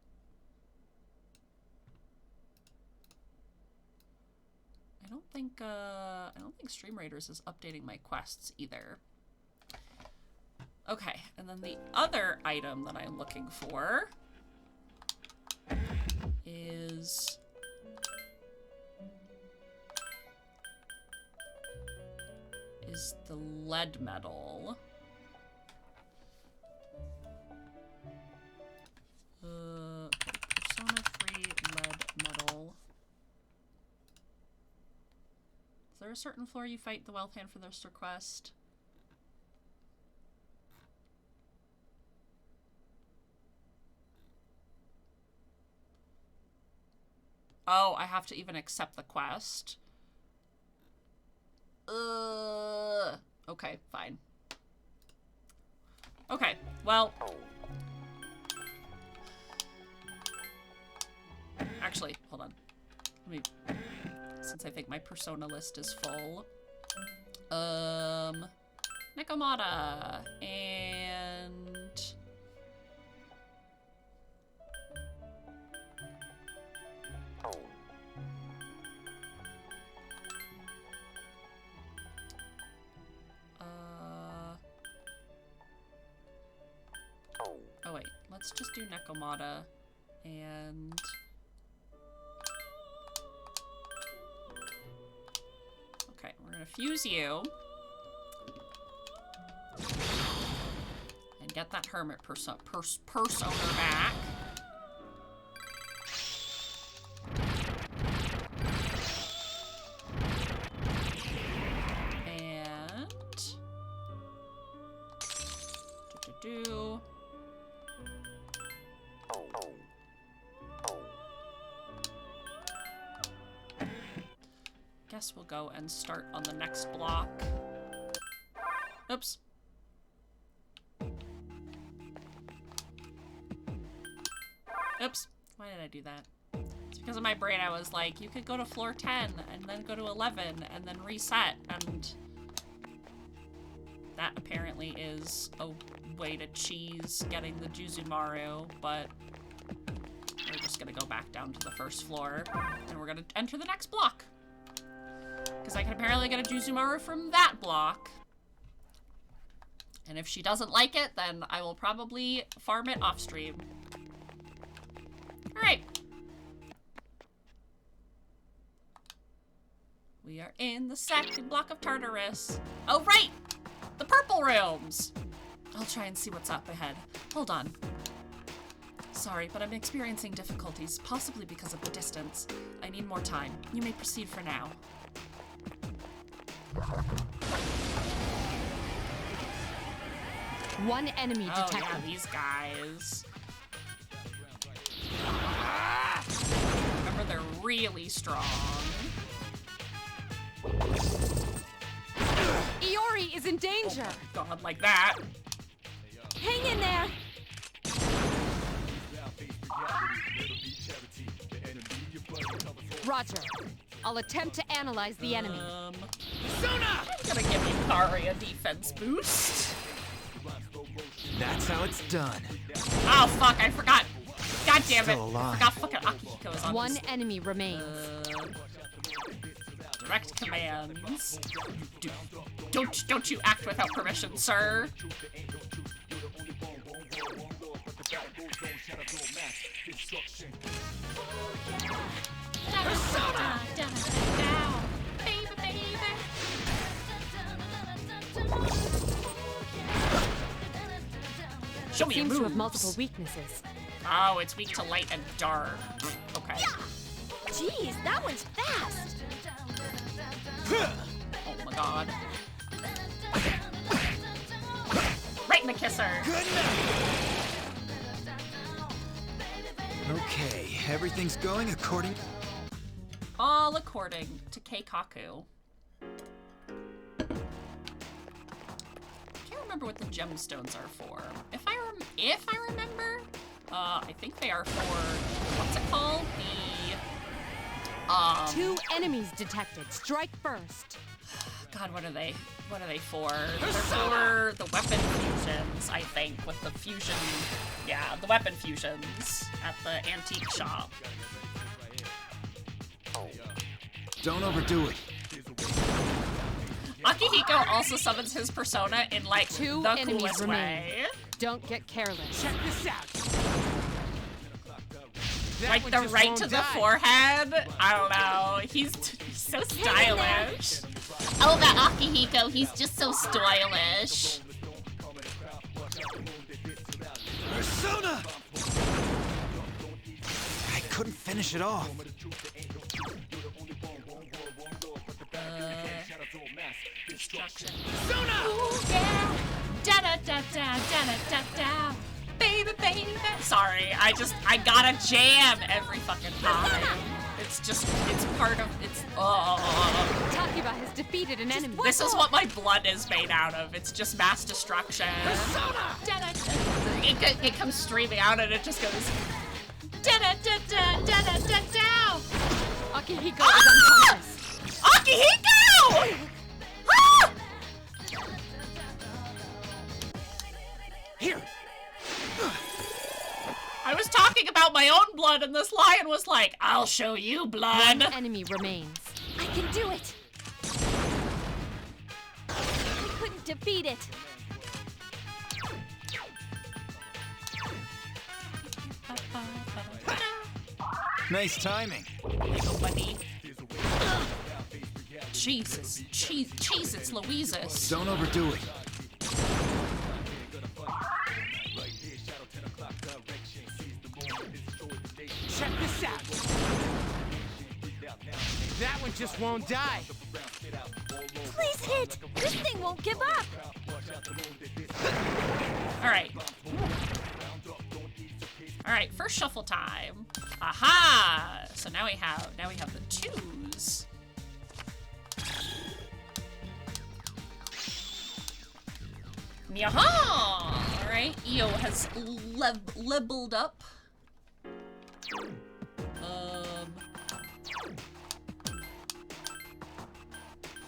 I don't think Stream Raiders is updating my quests either. Okay, and then the other item that I'm looking for is the lead medal. Persona 3 lead medal. Is there a certain floor you fight the Wealth Hand for this request? Oh, I have to even accept the quest. Okay, fine. Okay, well. Actually, hold on. Let me, since I think my persona list is full. Nekomata and oh wait, let's just do Nekomata and okay, we're gonna fuse you and get that hermit persona back. to... Guess we'll go and start on the next block. Oops. Oops. Why did I do that? It's because in my brain I was like, you could go to floor 10 and then go to 11 and then reset, and that apparently is a way to cheese getting the Juzumaru, but we're just gonna go back down to the first floor and we're gonna enter the next block. Because I can apparently get a Juzumaru from that block. And if she doesn't like it, then I will probably farm it off stream. Alright. We are in the second block of Tartarus. Oh, right! The purple rooms! I'll try and see what's up ahead. Hold on. Sorry, but I'm experiencing difficulties, possibly because of the distance. I need more time. You may proceed for now. One enemy detected. Oh, yeah, these guys. Remember, they're really strong. Iori is in danger. Oh my god, like that. Hang in there. Roger. I'll attempt to analyze the enemy. Sona! I'm gonna give Yukari a defense boost. That's how it's done. Oh fuck, I forgot. God damn it. Still alive. I forgot fucking Akihiko is on One this. enemy remains. Direct commands. Don't you act without permission, sir. Persona! Baby, baby! Show me your Seems to have moves. multiple weaknesses. Oh, it's weak to light and dark. Okay. Jeez, that one's fast. Oh my god. Right in the kisser. Okay, everything's going according... All according to Keikaku. Can't remember what the gemstones are for. If I remember, I think they are for, what's it called? The 2 enemies detected. Strike first. God, what are they? What are they for? They're for the weapon fusions, I think, with the fusion. Yeah, the weapon fusions at the antique shop. Don't overdo it. Akihiko also summons his persona in like 2 the enemies coolest remain. way. Don't get careless. Check this out. Like the right to the forehead. I don't know. He's so stylish. Oh, that Akihiko, he's just so stylish. Persona! I couldn't finish it off. Destruction. Ooh, yeah. Da da da da da da da. Baby, baby. Sorry, I gotta jam every fucking time. It's part of, Takiba has defeated an enemy. This is what my blood is made out of. It's just mass destruction. It comes streaming out and it just goes. Da-da-da-da-da-da-da-da. Akihiko is unconscious. Akihiko! Ah! Here. I was talking about my own blood and this lion was like, I'll show you blood. One enemy remains. I can do it. I couldn't defeat it. Nice timing. Buddy. Jesus, it's Louises. Don't overdo it. Check this out. That one just won't die. Please hit. This thing won't give up. All right, All right, first shuffle time. Aha! So now we have the 2s. Yaha! All right, EO has leveled up. Oh,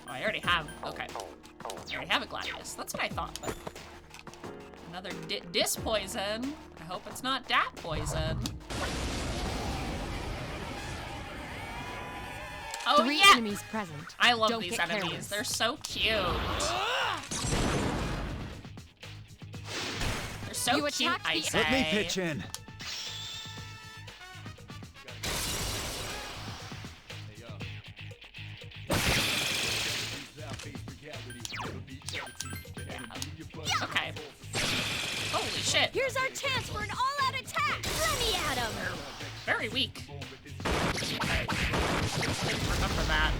I already have. Okay, I already have a Gladius. That's what I thought. But another dis poison. I hope it's not dat poison. Oh, Three yeah. enemies present. I love Don't these get enemies. careless. They're so cute. They're so You cute, attacked I the- say. Let me pitch in. Okay. Holy shit. Here's our chance for an all-out attack. Let me at him. Very weak. Okay. Remember that.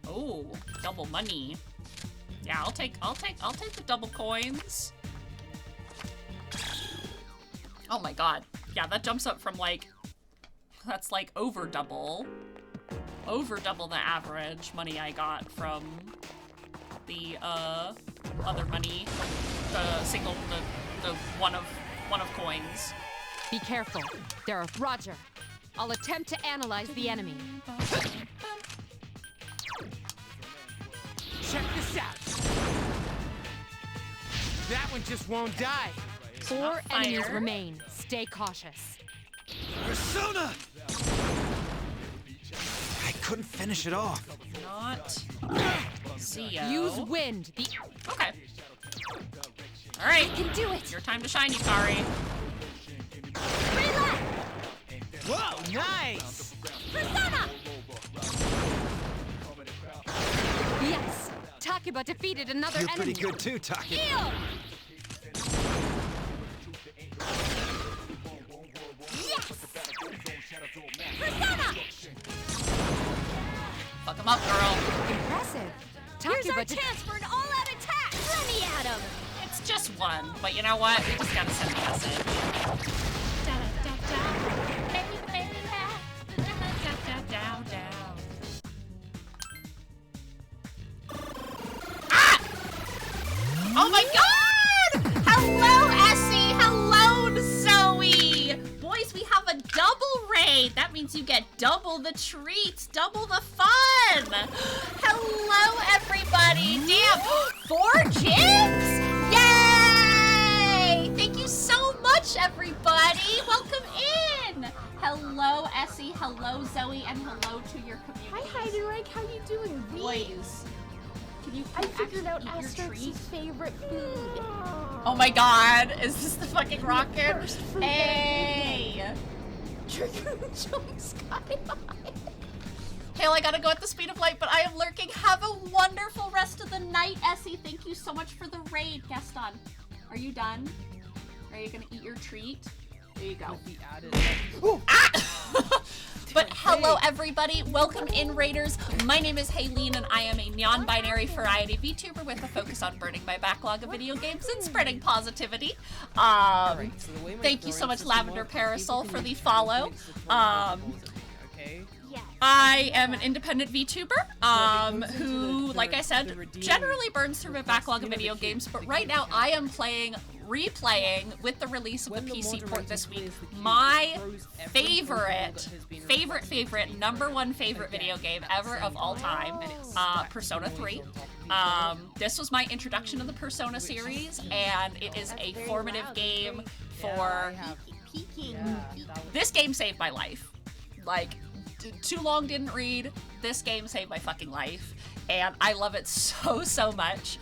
Oh, double money. Yeah, I'll take the double coins. Oh my god. Yeah, that jumps up from like, that's like over double the average money I got from the other money, the one of coins. Be careful. There are Roger. I'll attempt to analyze the enemy. Check this out. That one just won't die. 4 enemies remain. Stay cautious. Persona! I couldn't finish it off. Not Zio. Use wind. Okay. All right. You can do it. Your time to shine, Yukari. Whoa, nice! Persona! Yes. Takiba defeated another You're enemy. pretty good too, Taki. Heal! Persona! Fuck him up, girl. Impressive. Here's our Takiba chance for an all-out attack. Let me at him. It's just one, but you know what? We just gotta send a message. Ah! Oh my god! Hello, Essie! Hello, Zoe! Boys, we have a double raid. That means you get double the treats, double the fun. Hello, everybody. Damn, 4 jigs? Yay! Thank you so much, everybody. Welcome in. Hello, Essie. Hello, Zoe, and hello to your community. Hi, Heidenreich. How you doing? Boys, can you I figured out actually eat your treat? Asterix's favorite food. Oh my god, is this the fucking rocket? Hey! Trigger jump sky high. Hale, I gotta go at the speed of light, but I am lurking. Have a wonderful rest of the night, Essie. Thank you so much for the raid. Gaston, are you done? Are you gonna eat your treat? There you go. Ah! But hello, everybody. Welcome in, Raiders. My name is Haylene, and I am a non-binary variety VTuber with a focus on burning my backlog of video games and spreading positivity. Thank you so much, Lavender Parasol, for the follow. I am an independent VTuber who, like I said, generally burns through my backlog of video games, but right now I am replaying with the release of the PC port this week, my favorite, #1 favorite video game ever of all time, Persona 3. This was my introduction to the Persona series, and it is a formative game for... This game saved my life. Like, too long didn't read. This game saved my fucking life, and I love it so much.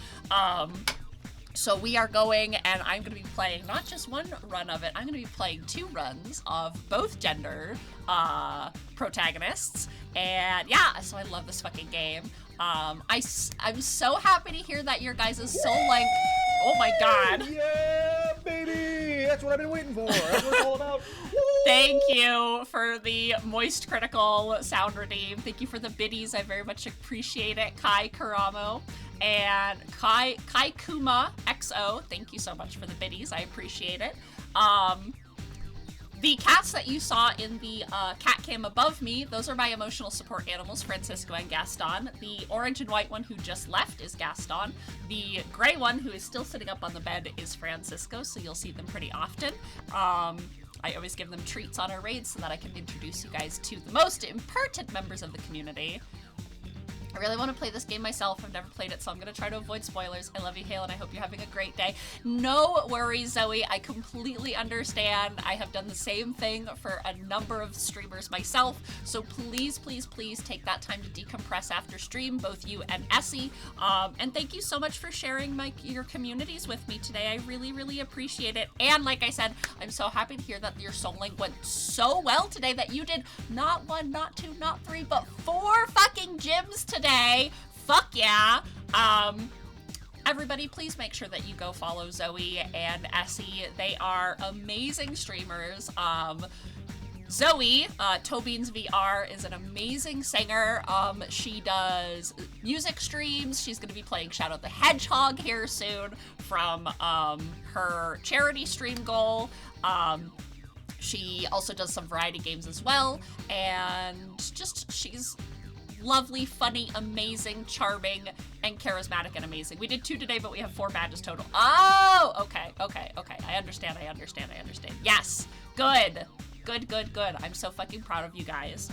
So we are going, and I'm going to be playing not just one run of it, I'm going to be playing 2 runs of both gender protagonists, and yeah, so I love this fucking game. I'm so happy to hear that your guys' Soul Link, oh my god. Yeah, baby! That's what I've been waiting for. That's what it's all about. Thank you for the moist critical sound redeem. Thank you for the biddies. I very much appreciate it. Kai Karamo and Kai Kuma XO. Thank you so much for the biddies. I appreciate it. The cats that you saw in the cat cam above me, those are my emotional support animals, Francisco and Gaston. The orange and white one who just left is Gaston. The gray one who is still sitting up on the bed is Francisco, so you'll see them pretty often. I always give them treats on our raids so that I can introduce you guys to the most impertinent members of the community. I really want to play this game myself. I've never played it, so I'm going to try to avoid spoilers. I love you, Hale, and I hope you're having a great day. No worries, Zoe. I completely understand. I have done the same thing for a number of streamers myself, so please, please, please take that time to decompress after stream, both you and Essie. And thank you so much for sharing your communities with me today. I really, really appreciate it. And like I said, I'm so happy to hear that your Soul Link went so well today that you did not 1, not 2, not 3, but 4 fucking gyms today. Fuck yeah. Everybody, please make sure that you go follow Zoe and Essie. They are amazing streamers. Zoe, Tobeans VR, is an amazing singer. She does music streams. She's going to be playing Shadow the Hedgehog here soon from her charity stream goal. She also does some variety games as well, and just she's lovely, funny, amazing, charming, and charismatic and amazing. We did 2 today, but we have 4 badges total. Oh, okay. I understand. Yes, good. I'm so fucking proud of you guys.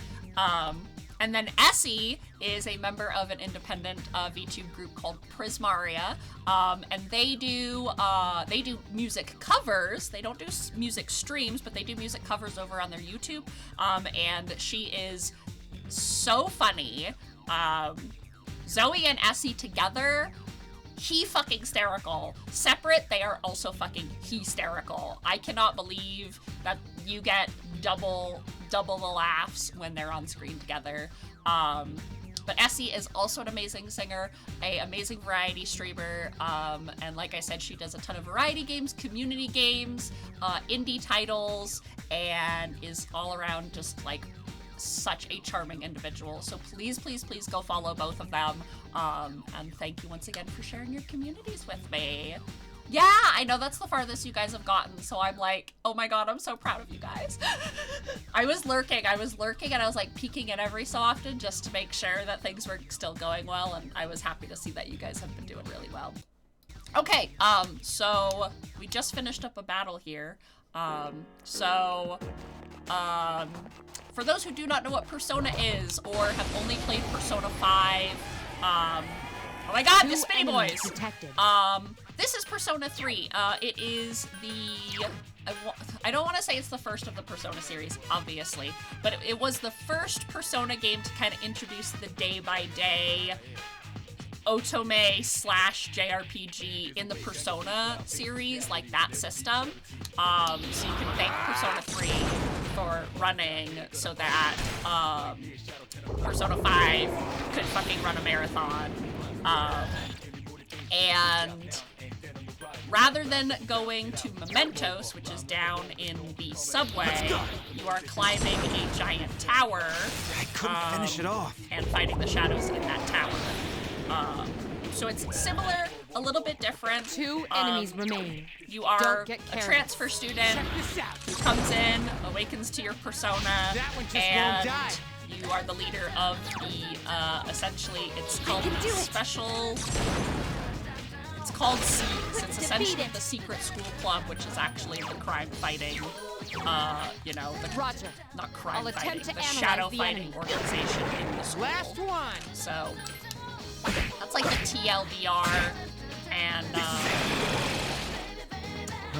And then Essie is a member of an independent VTube group called Prismaria, and they do music covers. They don't do music streams, but they do music covers over on their YouTube. And she is so funny. Zoe and Essie together, he fucking hysterical. Separate, they are also fucking hysterical. I cannot believe that you get double the laughs when they're on screen together. But Essie is also an amazing singer, an amazing variety streamer, and like I said, she does a ton of variety games, community games, indie titles, and is all around just like such a charming individual. So please, please, please go follow both of them. And thank you once again for sharing your communities with me. Yeah, I know that's the farthest you guys have gotten, so I'm like, oh my god, I'm so proud of you guys. I was lurking and I was like peeking in every so often just to make sure that things were still going well, and I was happy to see that you guys have been doing really well. Okay, so we just finished up a battle here. For those who do not know what Persona is or have only played Persona 5, oh my god, the Spinny Boys! This is Persona 3. It is the... I don't want to say it's the first of the Persona series, obviously, but it was the first Persona game to kind of introduce the day-by-day otome / JRPG in the Persona series, like that system. So you can thank Persona 3 for running so that Persona 5 could fucking run a marathon. And rather than going to Mementos, which is down in the subway, you are climbing a giant tower. I couldn't finish it off. And fighting the shadows in that tower. So it's similar, a little bit different. 2 enemies remain. You are a transfer student who comes in, awakens to your persona, and you are the leader of the, essentially, it's called special... It's called Seeds. It's essentially the secret school club, which is actually the crime-fighting, you know, not crime-fighting, the shadow-fighting organization in the school. Last one! So, that's like the TLDR, and,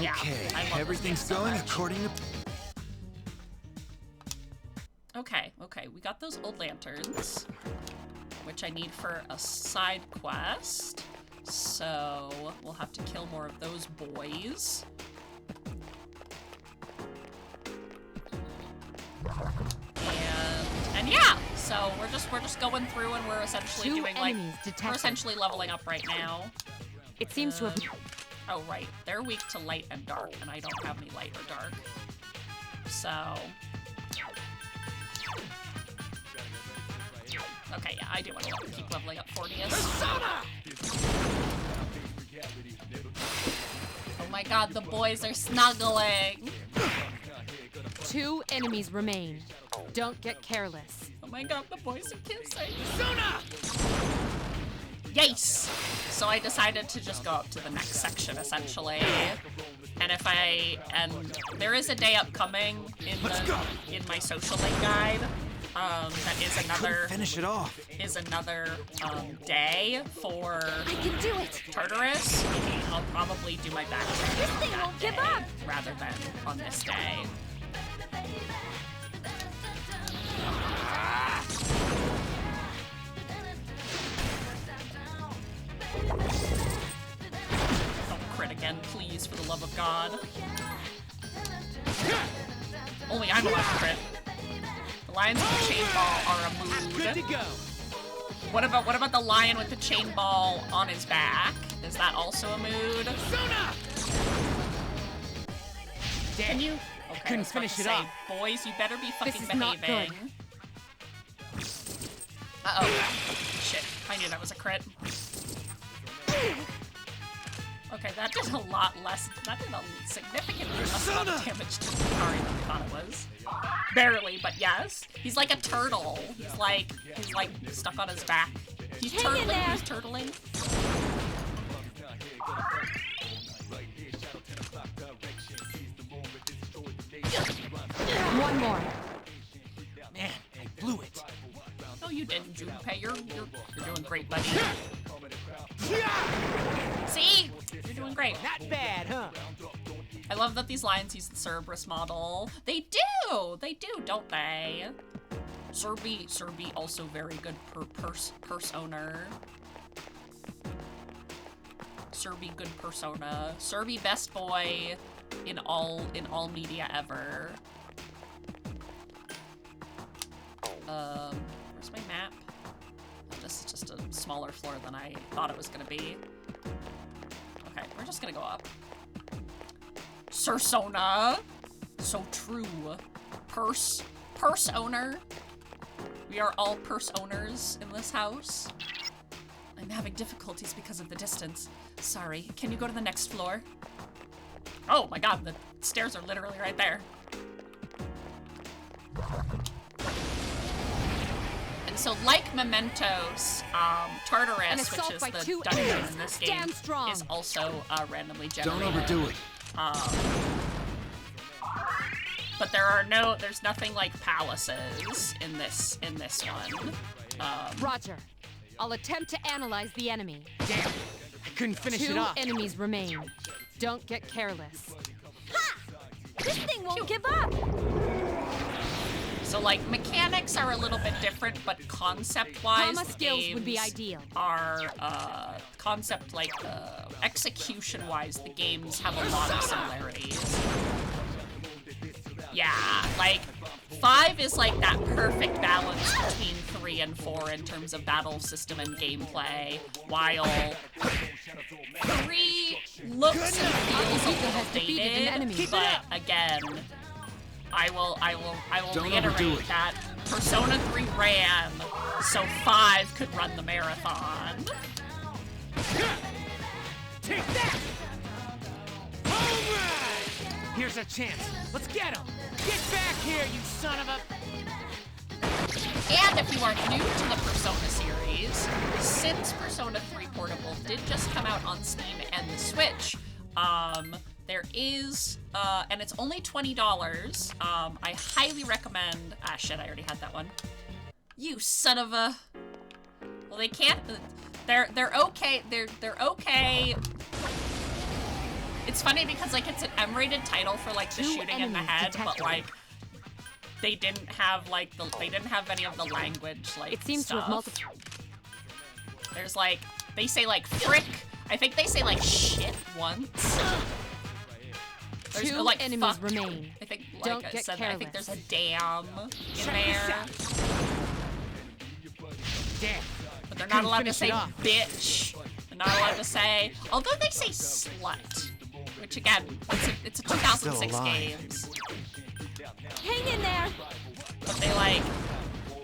yeah. Okay, everything's going according to... Okay, we got those old lanterns, which I need for a side quest. So we'll have to kill more of those boys. And yeah, so we're just going through and we're essentially doing like we're essentially leveling up right now. It seems to have Oh, right. They're weak to light and dark, and I don't have any light or dark. So... Okay, yeah, I do want to keep leveling up Fortius. Oh my god, the boys are snuggling! 2 enemies remain. Don't get careless. Oh my god, the boys are kissing! Yes! So I decided to just go up to the next section, essentially. And there is a day upcoming in my social link guide. That is another finish it off. Is another day for I can do it. Tartarus. I'll probably do my back This thing won't give up. rather than on this day. Don't crit again, please, for the love of God. Only I'm allowed to crit. The lions with the chain ball are a mood. Good to go. What about the lion with the chain ball on his back? Is that also a mood? Can you? Okay, Couldn't finish it off. Boys, you better be fucking is not behaving. Uh-oh. Shit, I knew that was a crit. Okay, that did a lot less. That did a significantly less amount of damage to Hikari than I thought it was. Barely, but yes. He's like a turtle. He's like stuck on his back. He's turtling. He's turtling. One more. Man, I blew it. No, you didn't, Junpei. You're doing great, buddy. See? You're doing great. Not bad, huh? I love that these lions use the Cerberus model. They do! They do, don't they? Serbi also very good purse owner. Serbi good persona. Serbi best boy in all media ever. Where's my map? Oh, this is just a smaller floor than I thought it was gonna be. Okay, we're just gonna go up. Sursona! So true. Purse owner. We are all purse owners in this house. I'm having difficulties because of the distance. Sorry, can you go to the next floor? Oh my god, the stairs are literally right there. And so, like Mementos, Tartarus, which is the dungeon in this game, is also randomly generated. Don't overdo it. But there's nothing like palaces in this one. Roger. I'll attempt to analyze the enemy. Damn, I couldn't finish it 2 off. enemies remain. Don't get careless. Ha! This thing won't give up. So like mechanics are a little bit different, but concept-wise, Comma skills would be ideal. Are execution-wise, the games have a lot of similarities. Yeah, like 5 is like that perfect balance between 3 and 4 in terms of battle system and gameplay, while 3 looks and feels a little dated, but again, I will reiterate that Persona 3 ran, so 5 could run the marathon. Take that! Home run! Here's a chance. Let's get him! Get back here, you son of a... And if you are new to the Persona series, since Persona 3 Portable did just come out on Steam and the Switch, there is, and it's only $20, I highly recommend, ah shit, I already had that one. You son of a, well they can't, they're okay, they're okay. It's funny because like it's an M-rated title for like the shooting in the head, but like, they didn't have like they didn't have any of the language like it seems stuff. to have multiple. There's like, they say like frick, I think they say like shit once. There's 2 no, like, enemies fuck. remain. I think, like Don't I get said, careless. I think there's a damn in there. Damn. But they're not allowed to say bitch not allowed to say. Although they say slut, which again, it's a 2006 games. Hang in there. But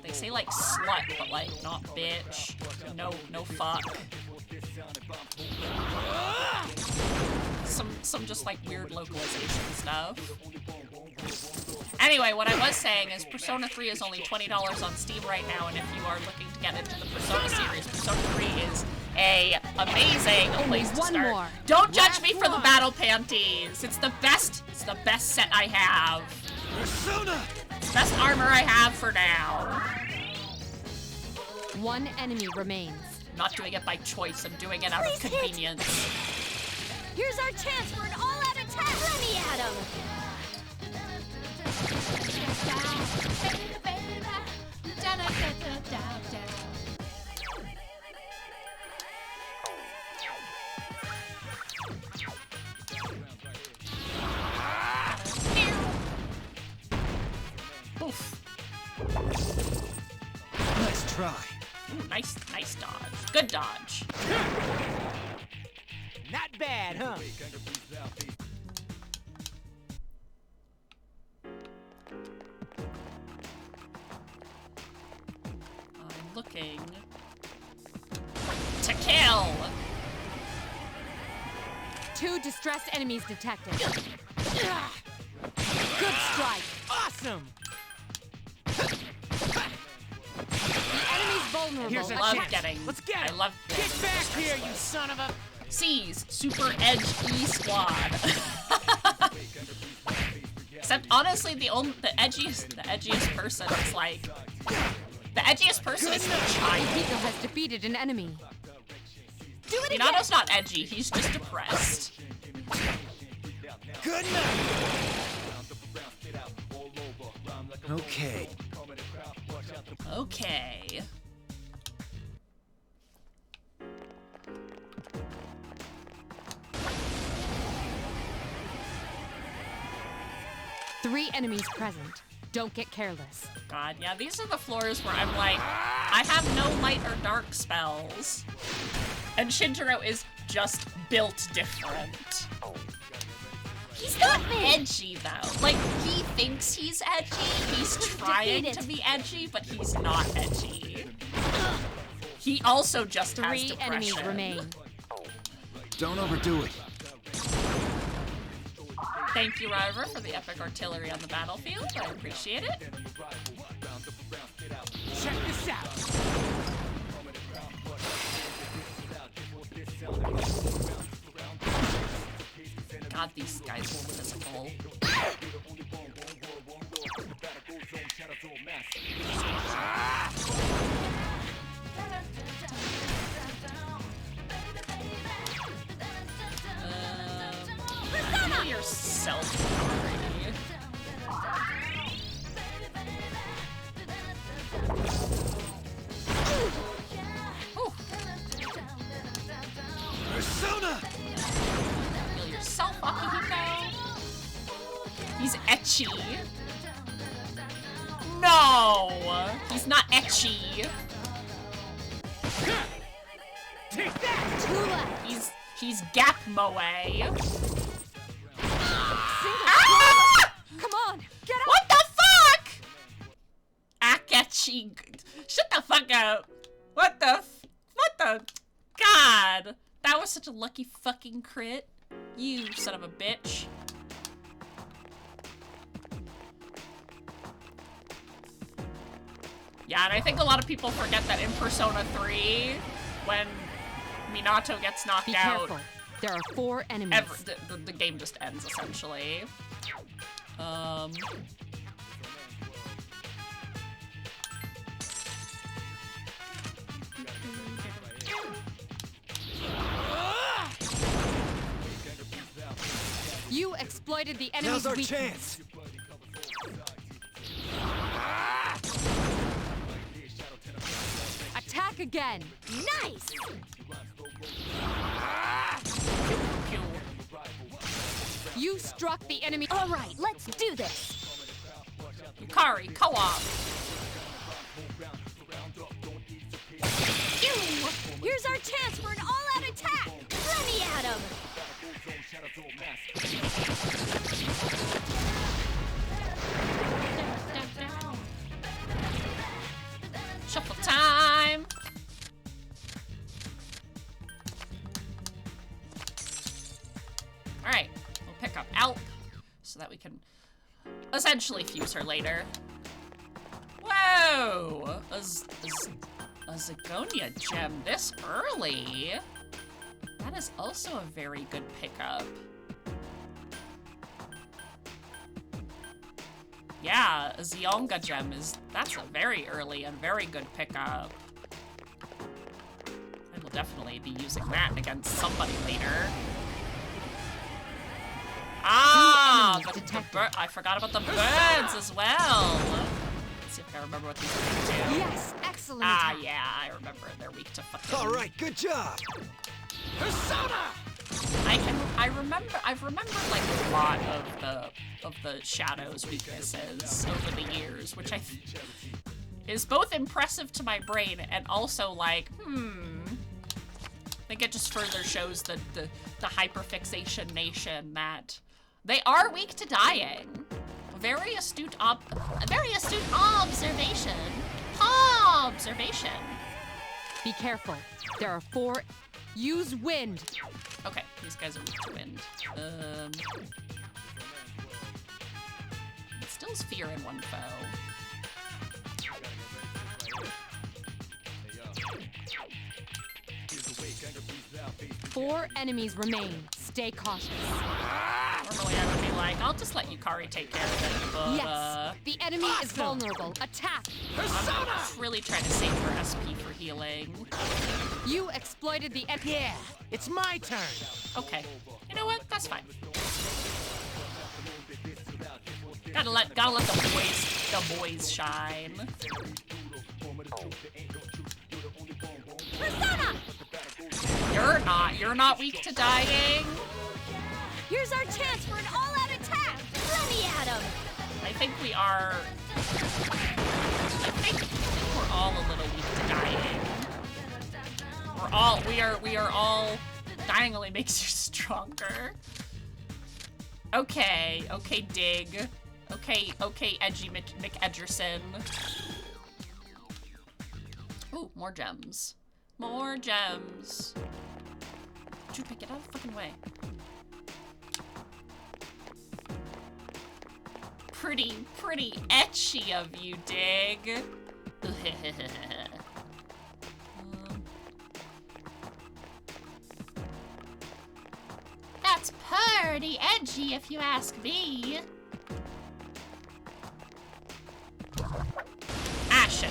they say like slut, but like not bitch. No fuck. Some just like weird localization stuff. Anyway, what I was saying is Persona 3 is only $20 on Steam right now, and if you are looking to get into the Persona series, Persona 3 is a amazing place to start. More. Don't judge me for the battle panties. It's the best set I have. Persona! It's the best armor I have for now. One enemy remains. I'm not doing it by choice, I'm doing it out of convenience. Here's our chance for an all-out attack. Let me at him. Oof. Nice try. Ooh, nice dodge. Good dodge. Not bad, huh? I'm looking to kill. 2 distressed enemies detected. Good strike. Awesome. The enemy's vulnerable. Here's a love chance. getting. Let's get him. I love Get getting back distressed here, you enemies. son of a... C's Super Edge E Squad. Except honestly, the edgiest person is like the edgiest person is China. Hito has defeated an enemy. Do it again. Minato's not edgy. He's just depressed. Good night. Okay. Okay. Three enemies present. Don't get careless. God, yeah, these are the floors where I'm like, I have no light or dark spells. And Shintaro is just built different. He's not edgy, though. Like, he thinks he's edgy. He's trying to be edgy, but he's not edgy. He also just has Three depression. enemies remain. Don't overdo it. Thank you, River, for the epic artillery on the battlefield. I appreciate it. Check this out. God, these guys are physical. Heal yourself already. Persona! Heal yourself, Akihiko. He's etchy. No! He's not etchy. Take that! He's Gap Moe. Ah! Come on, get up! What the fuck? Akechi. Shut the fuck up. What the? God. That was such a lucky fucking crit. You son of a bitch. Yeah, and I think a lot of people forget that in Persona 3, when Minato gets knocked Be out, careful. There are 4 enemies. the game just ends, essentially. You exploited the enemy's Now's our weakness. chance. Attack again. Nice! You struck the enemy. All right, let's do this. Yukari, co-op. Here's our chance for an all-out attack. so that we can essentially fuse her later. Whoa! A Zagonia gem this early? That is also a very good pickup. Yeah, a Zionga gem that's a very early and very good pickup. I will definitely be using that against somebody later. Ah, I forgot about the birds as well. Let's see if I remember what these are do. Yes, excellent. Ah, yeah, I remember. They're weak to fucking. All right, good job. Persona! I've remembered like a lot of the Shadow's weaknesses over the years, which is both impressive to my brain and also like, I think it just further shows the hyperfixation nation that they are weak to dying. Very astute observation. Observation. Be careful. There are 4. Use wind. Okay, these guys are weak to wind. Instills fear in one foe. 4 enemies remain. Stay cautious. Normally I would be like, I'll just let Yukari take care of it, but yes, the enemy is vulnerable. Attack! I'm really trying to save her SP for healing. You exploited the Yeah, it's my turn. Okay. You know what? That's fine. Gotta let the boys shine. Persona! You're not weak to dying. Here's our chance for an all-out attack. Let me at him. I think we are. I think we're all a little weak to dying. We are all. Dying only makes you stronger. Okay, Dig. Okay, Edgy McEdgerson. Ooh, more gems. More gems. Jupe, get out of the fucking way. Pretty etchy of you, Dig. That's pretty edgy if you ask me. Ashen.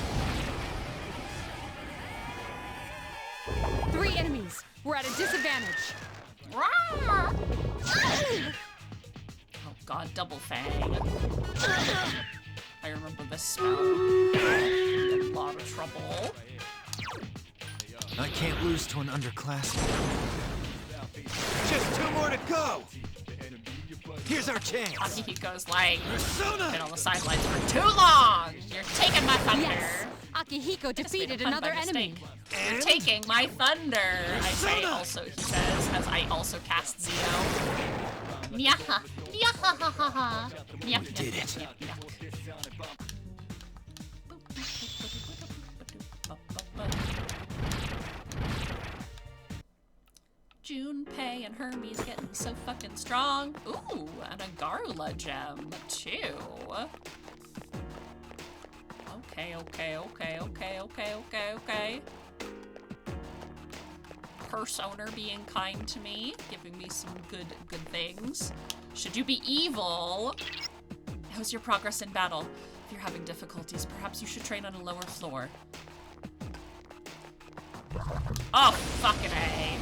3 enemies. We're at a disadvantage. Oh god, double fang. I remember this spell. In a lot of trouble. I can't lose to an underclassman. Just 2 more to go. Here's our chance. Akihiko's like, Persona! been on the sidelines for too long. You're taking my thunder. Yes, Akihiko defeated another enemy. You're taking my thunder. I say also, he says, as I also cast Zio. Nyaha. Nyaha. Nyak. Did it. Junpei and Hermes getting so fucking strong. Ooh, and a Garla gem, too. Okay. Purse owner being kind to me, giving me some good things. Should you be evil? How's your progress in battle? If you're having difficulties, perhaps you should train on a lower floor. Oh, fucking A.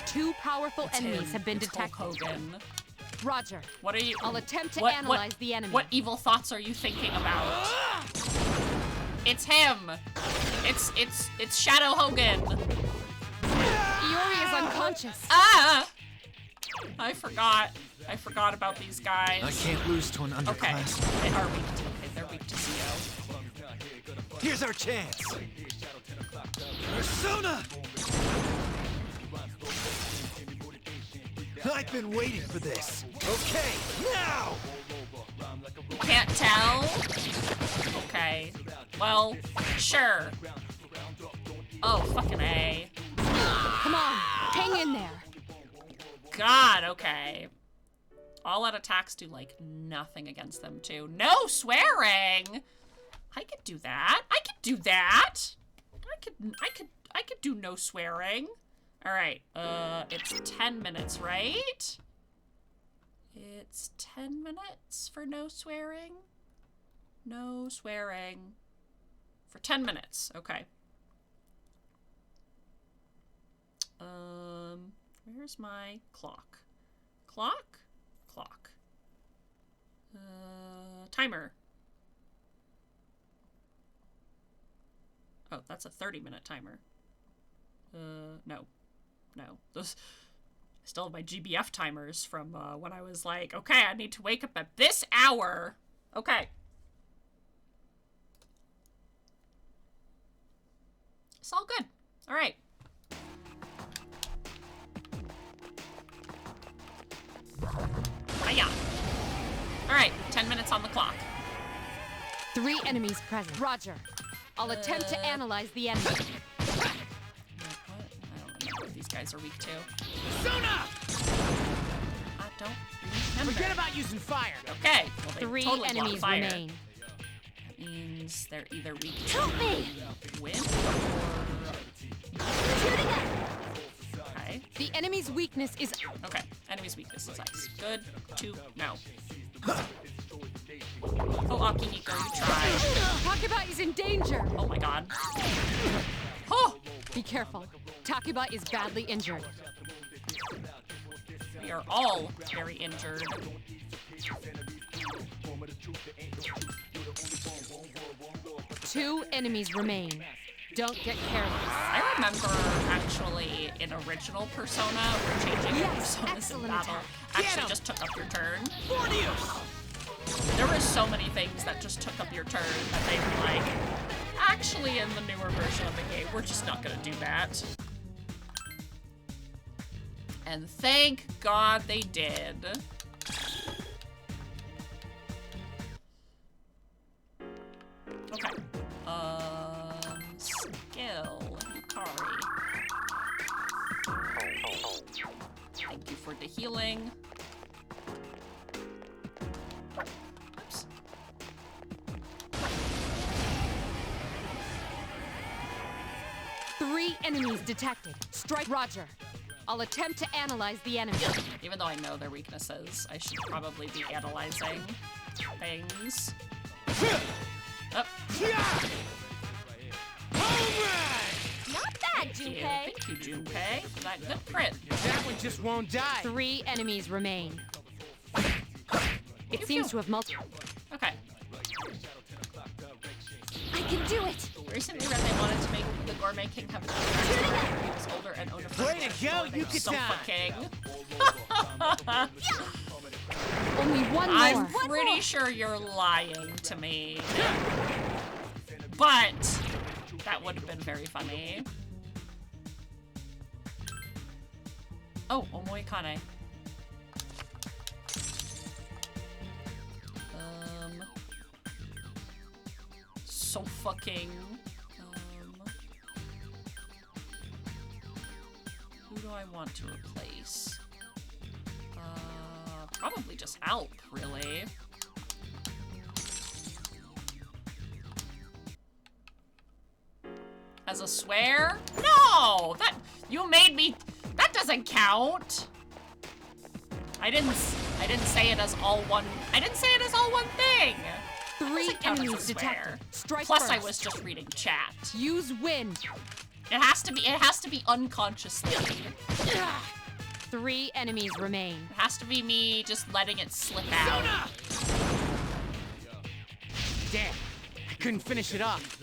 2 powerful enemies have been detected. Hogan. Roger. What are you? I'll attempt to analyze the enemy. What evil thoughts are you thinking about? It's him. It's Shadow Hogan. Iori is unconscious. Ah! I forgot about these guys. I can't lose to an underclassman. Okay, they are weak to. Okay, they're weak to Zio. Here's our chance. Persona! I've been waiting for this. Okay, now! You can't tell? Okay. Well, sure. Oh, fucking A. Come on, hang in there. God, okay. All-out attacks do, like, nothing against them, too. No swearing! I could do that. I could do that! I could do no swearing. Alright, it's 10 minutes, right? It's 10 minutes for no swearing? No swearing. For 10 minutes, okay. Where's my clock? Clock? Clock. Timer. Oh, that's a 30-minute timer. No. No. Those... I still have my GBF timers from, when I was like, okay, I need to wake up at this hour. Okay. It's all good. All right. Hiya. All right, 10 minutes on the clock. 3 enemies present. Roger. I'll attempt to analyze the enemy. What? I don't remember what these guys are weak to. Sona! I don't remember. Forget about using fire. Okay. Well, they 3 totally enemies fire. remain. That means they're either weak to Help me! wind or... Okay. The enemy's weakness is... Okay. Enemy's weakness is ice. Good. 2. No. Oh, Akihiko, you tried. Takuba is in danger. Oh my god. Oh! Be careful. Takuba is badly injured. We are all very injured. Two enemies remain. Don't get careless. I remember, actually, in original Persona, where changing personas in battle actually just took up your turn. There were so many things that just took up your turn that they were like, actually, in the newer version of the game, we're just not gonna do that. And thank God they did. Okay. Skill. Yukari. Thank you for the healing. Oops. Three enemies detected. Strike Roger. I'll attempt to analyze the enemy. Even though I know their weaknesses, I should probably be analyzing things. Oh. Not bad, Junpei. Thank you, Junpei, for that good crit. That one just won't die. 3 enemies remain. It seems to have multiple. Okay. I can do it. Recently read they wanted to make the Gourmet King have a child he was older and owned a Way to go, Sofa King. Only one more. I'm pretty sure you're lying to me. But that would have been very funny. Oh, Omoikane. So fucking... who do I want to replace? Probably just Alp, really. As a swear? No! That... you made me... that doesn't count! I didn't say it as all one... I didn't say it as all one thing! 3 enemies detected. Strike Plus, first. I was just reading chat. Use wind. It has to be unconsciously. 3 enemies remain. It has to be me just letting it slip out. Damn, I couldn't finish it off.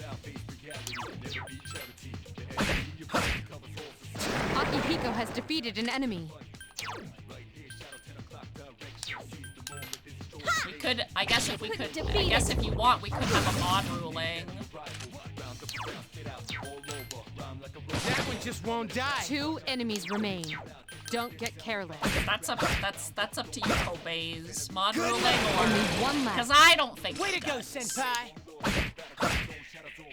Akihiko has defeated an enemy. We could, I guess if you want, we could have a mod ruling. That one just won't die. 2 enemies remain. Don't get careless. That's up to you, Kobe's mod ruling, or only one left. Because I don't think. Way to go, Senpai.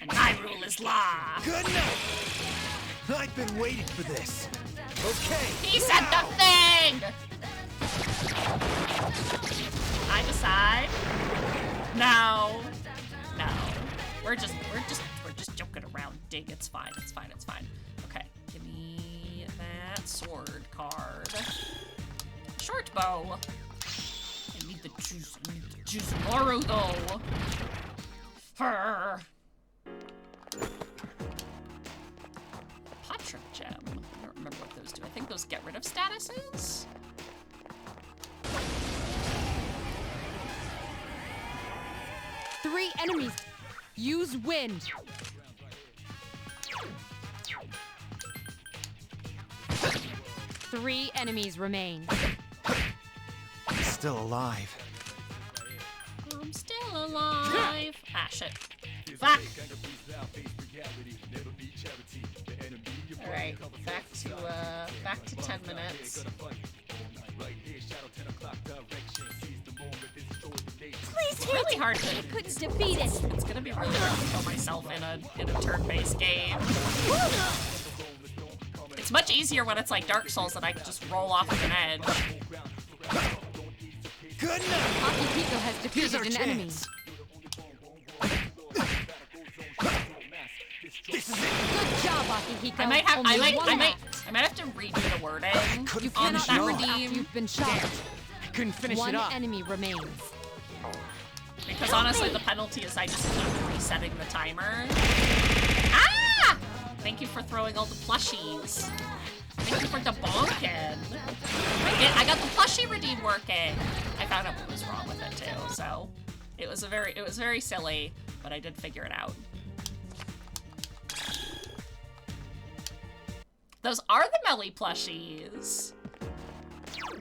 And my rule is law. Good enough. I've been waiting for this. Okay. He said the thing. I decide. No. No. We're just joking around. Dig. It's fine. It's fine. It's fine. Okay. Give me that sword card. Short bow. I need the juice. I need the juice tomorrow though. Fur. Patra gem. I don't remember what those do. I think those get rid of statuses. Three enemies. Use wind. Three enemies remain. He's still alive. I'm still alive. Ah, shit. Fuck. Alright, back to 10 minutes. Please hit! Really hard to couldn't defeat it. It's gonna be really hard to kill myself in a turn-based game. It's much easier when it's like Dark Souls that I can just roll off of an edge. Good enough! Akihiko has defeated an enemy. This is it. Good job, Akihiko. I might have to redo the wording. You cannot redeem. You've been shot. I couldn't finish One it up. enemy remains. Because honestly, the penalty is I just keep resetting the timer. Ah! Thank you for throwing all the plushies. Thank you for debonking. I got the plushie redeem working. I found out what was wrong with it too, so it was very silly, but I did figure it out. Those are the Melly plushies.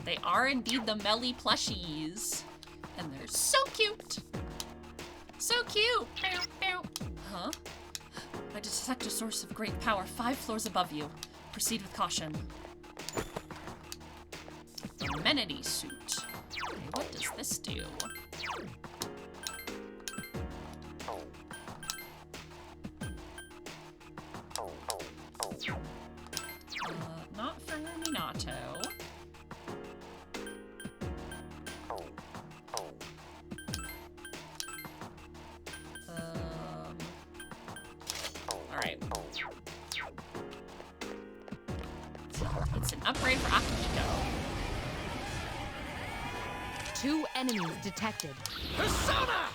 They are indeed the Melly plushies. And they're so cute. So cute. Huh? I detect a source of great power 5 floors above you. Proceed with caution. Amenity suit. Okay, what does this do? Not for Minato. Alright. It's an upgrade for Akihiko. 2 enemies detected. Persona!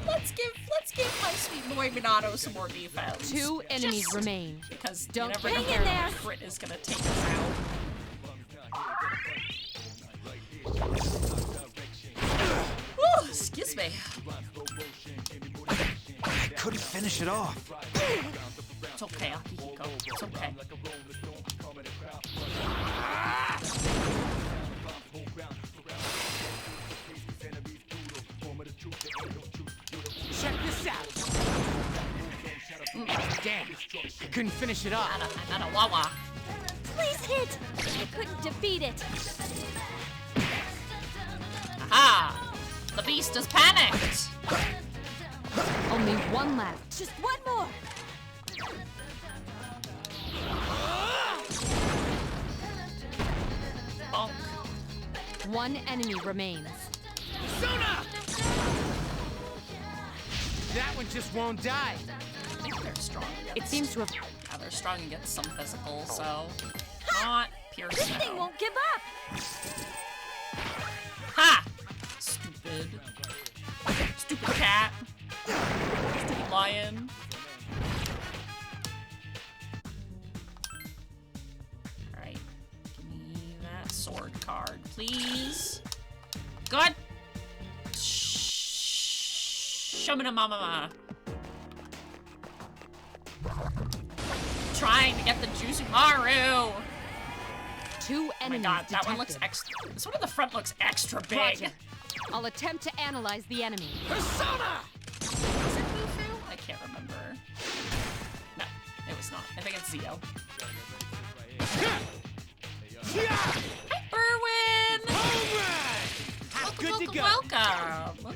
Let's give my sweet boy Minato some more defense. 2 enemies remain. Because don't hang in there. Crit is gonna take us out. Woo, excuse me. I couldn't finish it off. It's okay, Akihiko. It's okay. Check this out. Damn, I couldn't finish it off. I'm at a wawa. Please hit! I couldn't defeat it. Aha! The beast is panicked. Only 1 left. Just 1 more. Bonk. 1 enemy remains. Persona! That one just won't die. I think they're strong against... It seems to have... Yeah, they're strong against some physical, so... Not pure This snow. thing won't give up. Ha! Stupid. Stupid cat. Stupid lion. Alright. Give me that sword card, please. Good. Shomina Mama. Trying to get the Juzumaru. 2 Oh my enemies god, that detected. one looks extra. This one in the front looks extra big. Roger. I'll attempt to analyze the enemy. Persona! Was it Lufu? I can't remember. No, it was not. I think it's Zio. Hi, Berwin! Home run! Welcome.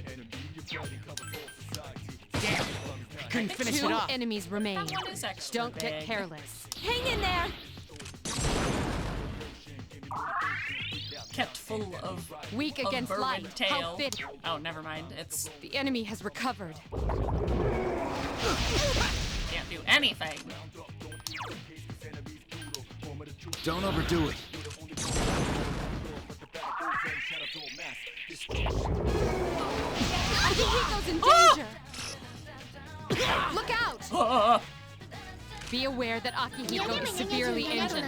couldn't finish Two it off. enemies remain. That one is extra Don't get big. careless. Hang in there! Kept full of Weak of against vermin light. tail. How fit. Oh, never mind. It's The enemy has recovered. can't do anything. Don't overdo it. Akihiko's in danger! Look out! Be aware that Akihiko is severely injured.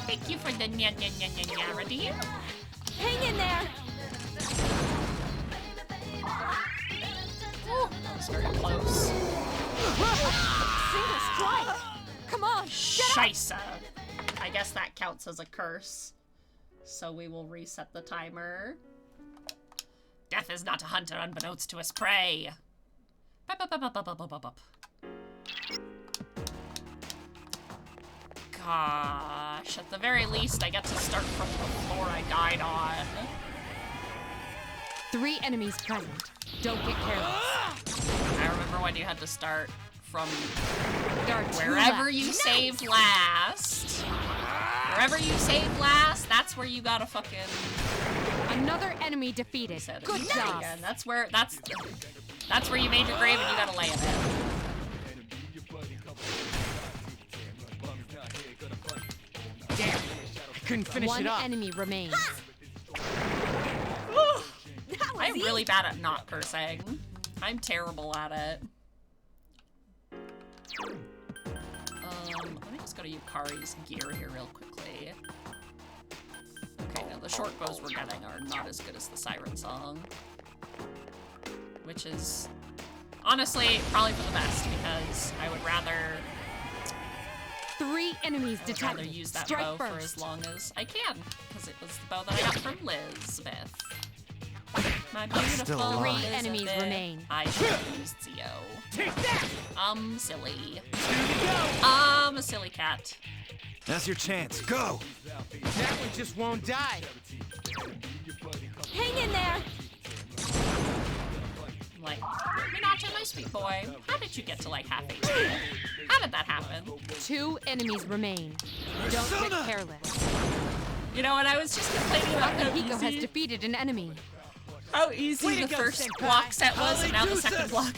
Thank you for the nya-nya-nya-nya-narrative. Hang in there! That was very close. Single strike! Come on! Scheisse. I guess that counts as a curse. So we will reset the timer. Death is not a hunter unbeknownst to his prey. Gosh, at the very least, I get to start from the floor I died on. 3 enemies present. Don't get careless. I remember when you had to start from There are 2 wherever left. you saved last. Wherever you saved last, that's where you gotta fucking Another enemy defeated. Good job. again. That's where you made your grave and you gotta lay in it. Damn, I couldn't finish One it off. enemy remains. I'm really bad at not cursing. I'm terrible at it. Let me just go to Yukari's gear here real quickly. Okay, now the short bows we're getting are not as good as the Siren Song. Which is, honestly, probably for the best, because I would rather 3 enemies rather detected. use that Strike bow for first. as long as I can, because it was the bow that I got from Lizbeth. My beautiful still alive. 3 Elizabeth. enemies remain. I should have used Zio. Take that! Silly. Here A silly cat. Now's your chance. Go! we go. That one just won't die. Hang in there! I'm like, Minato, my sweet boy, how did you get to like half HP? How did that happen? 2 enemies remain. Don't get careless. You know, and I was just complaining about how Akihiko has easy, defeated an enemy. how easy Way to the go, first Senpai. block set was, and now the Hallelujah.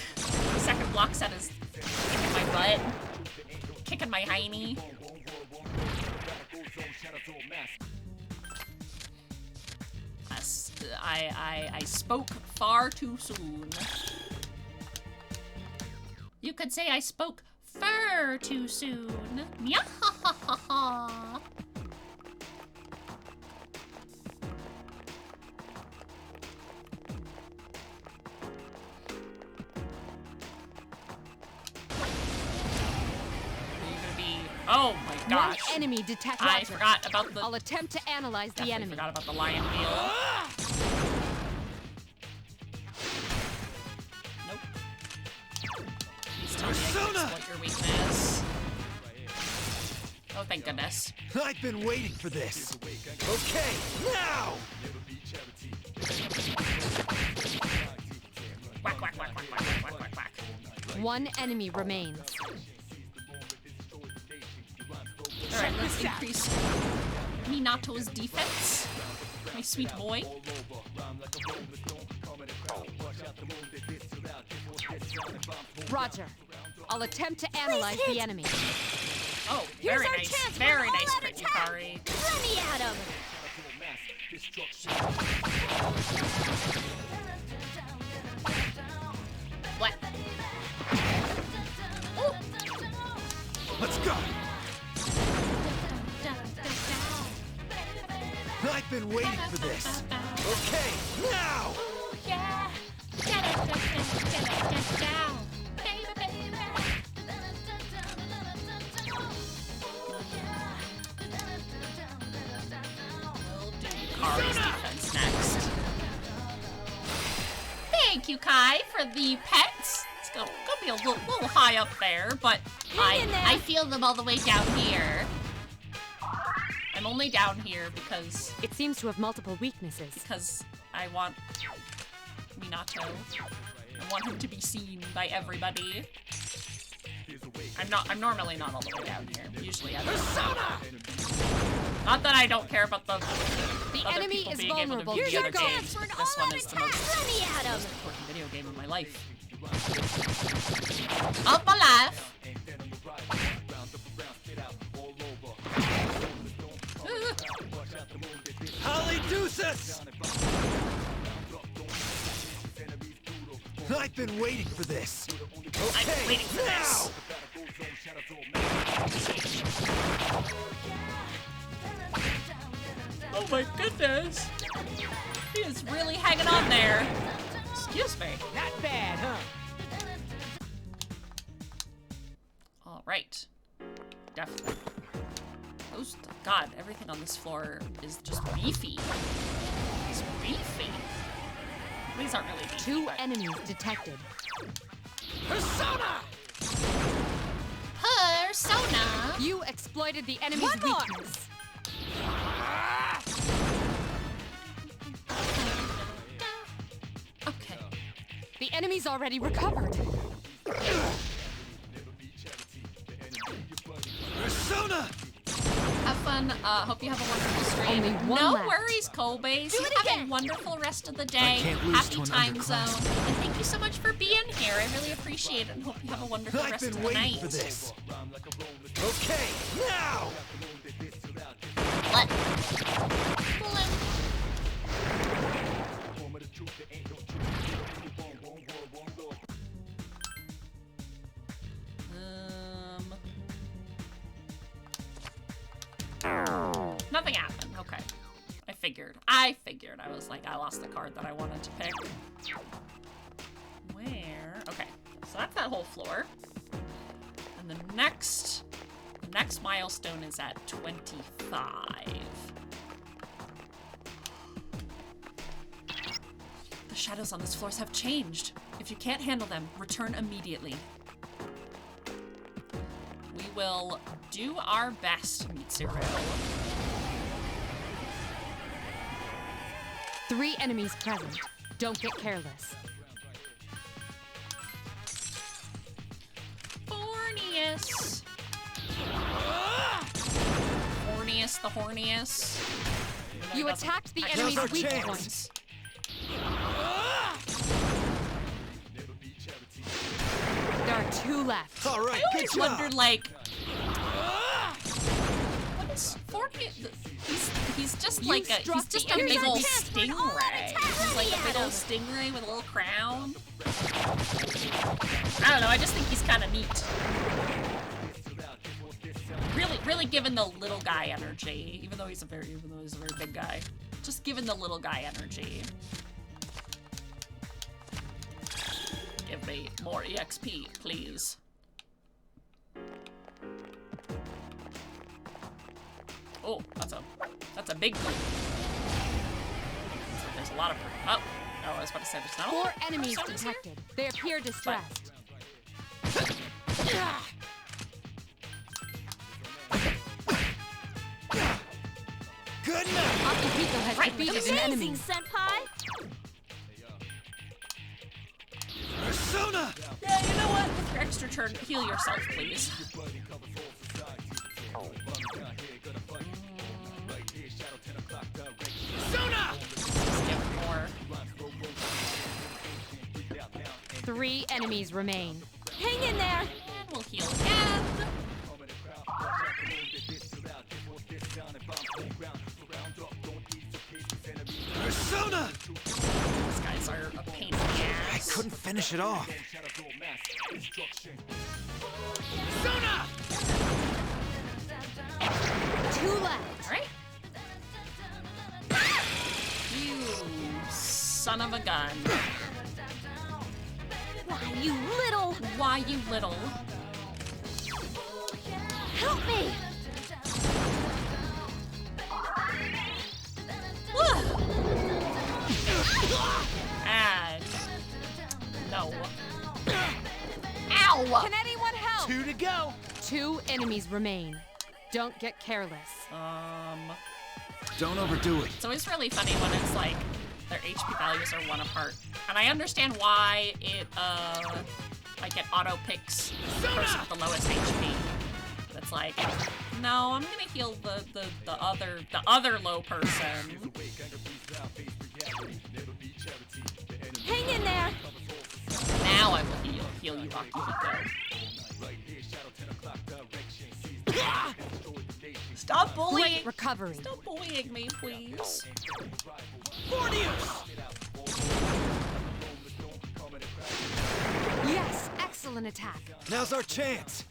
second block set is kicking my butt, kicking my hiney. Yes, I spoke far too soon. You could say I spoke fur too soon. Meow. Oh my gosh. 1 enemy detected. I forgot about the. I'll attempt to analyze the Definitely enemy. forgot about the lion wheel. Nope. Please tell me I can exploit your weakness. Oh, thank goodness. I've been waiting for this. Okay, now! Whack, whack, whack, whack, whack, whack, whack, whack, whack. 1 enemy remains. Alright, let's increase Minato's defense. My sweet boy. Roger. I'll attempt to analyze the enemy. Oh, Here's very our nice. chance for Very an nice all-out crit, attack. Yukari. Let me at him! What? Let's go! I've been waiting for this. Okay, now! Yeah. We'll do Yukari's defense next. Thank you, Kai, for the pets. It's gonna be a little high up there, but I feel them all the way down here. I'm only down here because It seems to have multiple weaknesses. I want Minato. I want him to be seen by everybody. I'm normally not all the way down here. Usually I'm not that I don't care about the other enemy people is being able to vulnerable. view Here's the other your chance games, for but an this one all-out is the most attack. Let me at him. important video game of my life. Of my life! Holly Deuces! I've been waiting for this. I've been waiting for this. Oh my goodness. He is really hanging on there. Excuse me. Not bad, huh? All right. Definitely. Those, God, everything on this floor is just beefy. It's beefy. These aren't really beefy. 2 enemies detected. Persona! Persona! You exploited the enemy's weakness. Okay. The enemy's already recovered. Persona! Have fun. Hope you have a wonderful stream. Only one no left. worries, Kobe's. You have a wonderful rest of the day. can't lose Happy to an time underclass. zone. And thank you so much for being here. I really appreciate it and hope you have a wonderful I've rest been of the waiting night. for this. Okay, now! What? Nothing happened. Okay. I figured. I was like, I lost the card that I wanted to pick. Where? Okay. So that's that whole floor. And the next milestone is at 25. The shadows on this floor have changed. If you can't handle them, return immediately. We will do our best, Mitsuru. 3 enemies present. Don't get careless. Hornius. Hornius the horniest. You attacked the actually enemy's weak chance. points. There are 2 left. All right, I good always job. wondered, like, what is Hornius? He's just like a big old stingray. He's like a big old stingray with a little crown. I don't know. I just think he's kind of neat. Really giving the little guy energy, even though he's a very big guy. Just giving the little guy energy. Give me more EXP, please. Oh, that's a big group. There's a lot of. Oh, I was about to say there's not. 4 enemies detected. They appear distressed. Good enough. Akihiko has defeated an enemy. Senpai! Persona! Yeah, you know what? With your extra turn, heal yourself, please. Persona! Just give more. 3 enemies remain. Hang in there! And we'll heal again. Persona! These guys are a pain in the I ass. couldn't finish it off. Persona! 2 left. Alright. You son of a gun. Why, you little... Why, you little. Help me! And no. Ow! Can anyone help? 2 to go. 2 enemies remain. Don't get careless. Don't overdo it. It's always really funny when it's like Their HP values are 1 apart. And I understand why it, like it auto-picks the person with the lowest HP. But it's like, no, I'm gonna heal the other low person. Hang in there! Now I will heal you, Akihiko. Stop bullying! Great recovery. Stop bullying me, please. Yes, excellent attack. Now's our chance.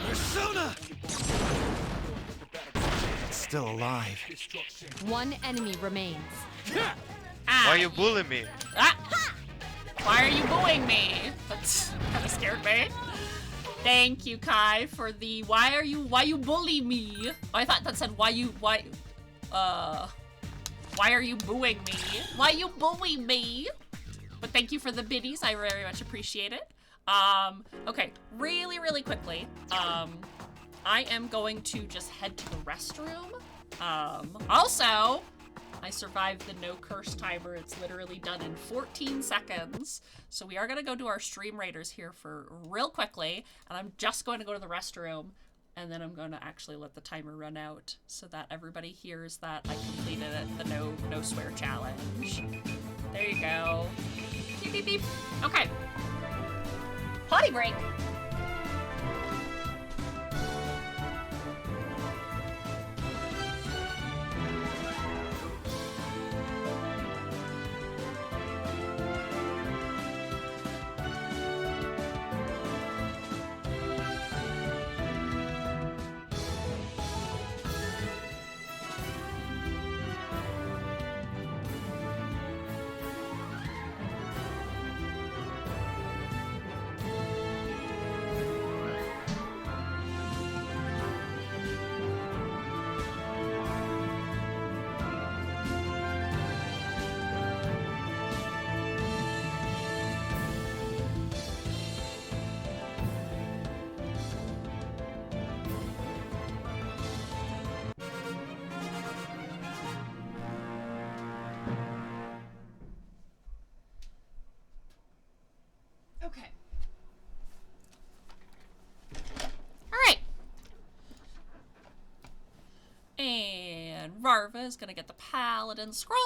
Persona! It's still alive. 1 enemy remains. Why are you bullying me? Ah! Why are you bullying me? That's kind of scared me. Thank you, Kai, for the why you bully me? Oh, I thought that said why are you booing me? Why you bully me? But thank you for the biddies. I very much appreciate it. Okay, really quickly. I am going to just head to the restroom. Also, I survived the no curse timer. It's literally done in 14 seconds. So we are gonna go do our stream raiders here for real quickly. And I'm just going to go to the restroom. And then I'm going to actually let the timer run out so that everybody hears that I completed it, the no swear challenge. There you go. Beep, beep, beep. Okay. Potty break. Okay. Alright. And Varva is going to get the Paladin Scroll.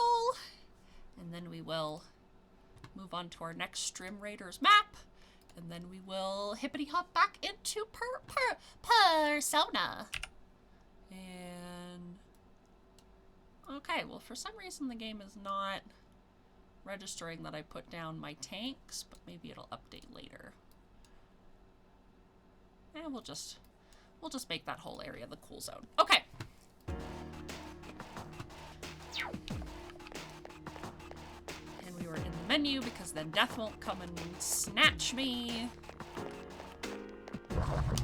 And then we will move on to our next Stream Raiders map. And then we will hippity-hop back into Persona. And... okay, well, for some reason the game is not registering that I put down my tanks, but maybe it'll update later. And we'll just make that whole area the cool zone. Okay. And we were in the menu because then death won't come and snatch me.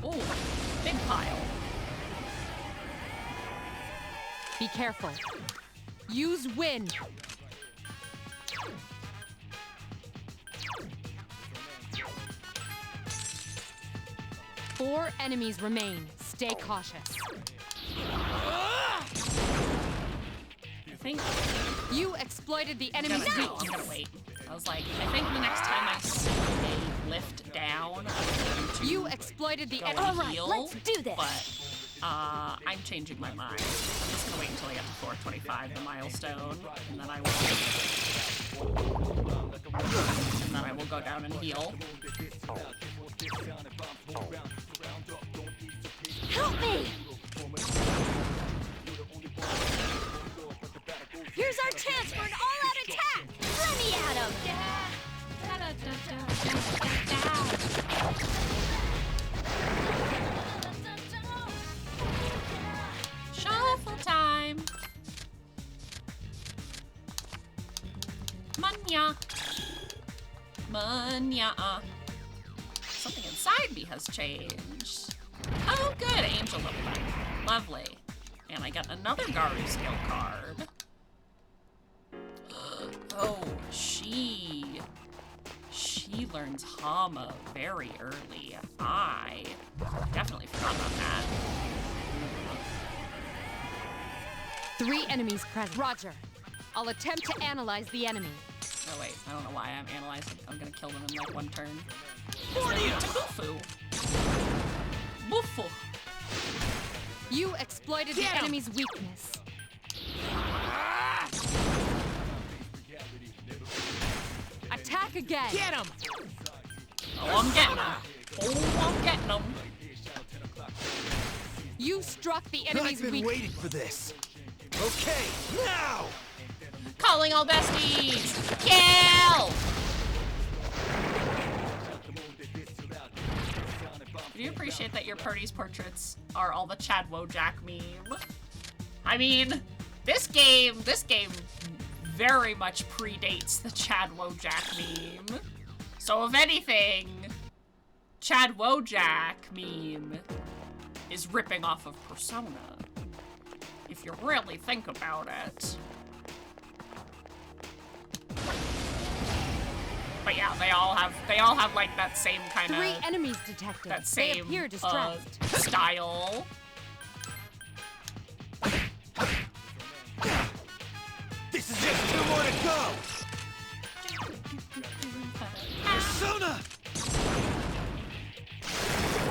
Oh, big pile. Be careful. Use wind. Four enemies remain. Stay cautious. I think you exploited the enemy's weakness. I'm gonna wait. I was like, I think the next time I see a lift down, you exploited the enemy. All right, let's do this. But I'm changing my mind. I'm just gonna wait until I get to 425, the milestone, and then I will go down and heal. Help me! Here's our chance for an all-out attack! Let me at him! Shuffle time! Manya! Manya! Something inside me has changed. Oh, good. Angel level up. Lovely. And I got another Garu skill card. Oh, she learns Hama very early. I definitely forgot about that. 3 enemies present. Roger. I'll attempt to analyze the enemy. Oh wait, I don't know why I'm analyzing. I'm gonna kill them in like one turn. Bufu. Bufu. You exploited the enemy's weakness. Attack again. Get him! Oh, I'm getting him. Oh, I'm getting him. You struck the enemy's I've been weakness. waiting for this. Okay, now! Calling all besties! Kill! Do you appreciate that your party's portraits are all the Chad Wojak meme? I mean, this game very much predates the Chad Wojak meme. So if anything, Chad Wojak meme is ripping off of Persona. If you really think about it. But yeah, they all have like that same kind of 3 enemies detected. that same They appear distressed. style. This is just 2 more to go! Persona!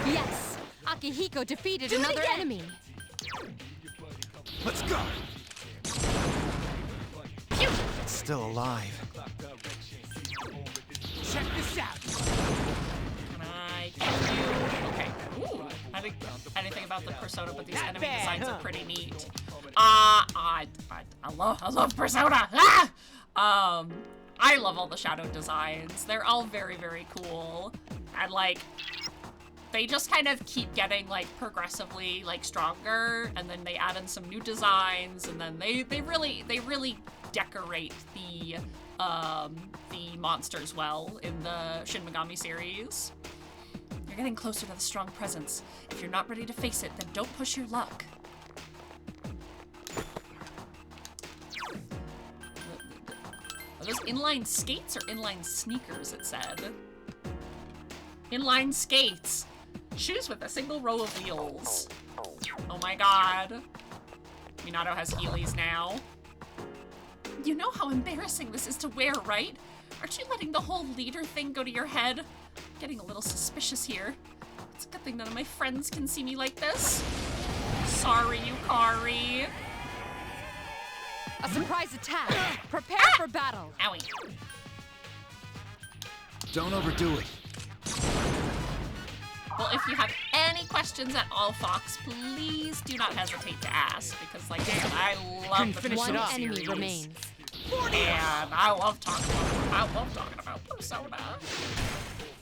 Yes, Akihiko defeated another enemy. Let's go! It's still alive. Check this out. Can I kill you? Okay. Ooh. Anything about the Persona, but these enemy designs are pretty neat. I love Persona. Ah! I love all the shadow designs. They're all very, very cool. And like, they just kind of keep getting like progressively like stronger, and then they add in some new designs, and then they really decorate the monsters well in the Shin Megami series. You're getting closer to the strong presence. If you're not ready to face it, then don't push your luck. Are those inline skates or inline sneakers, it said? Inline skates. Shoes with a single row of wheels. Oh my god. Minato has Heelys now. You know how embarrassing this is to wear, right? Aren't you letting the whole leader thing go to your head? I'm getting a little suspicious here. It's a good thing none of my friends can see me like this. Sorry, Yukari. A surprise attack. Prepare for battle. Owie. Don't overdo it. Well, if you have any questions at all, Fox, please do not hesitate to ask, because, like, I love the Persona One enemy series. remains. And I love talking about Persona.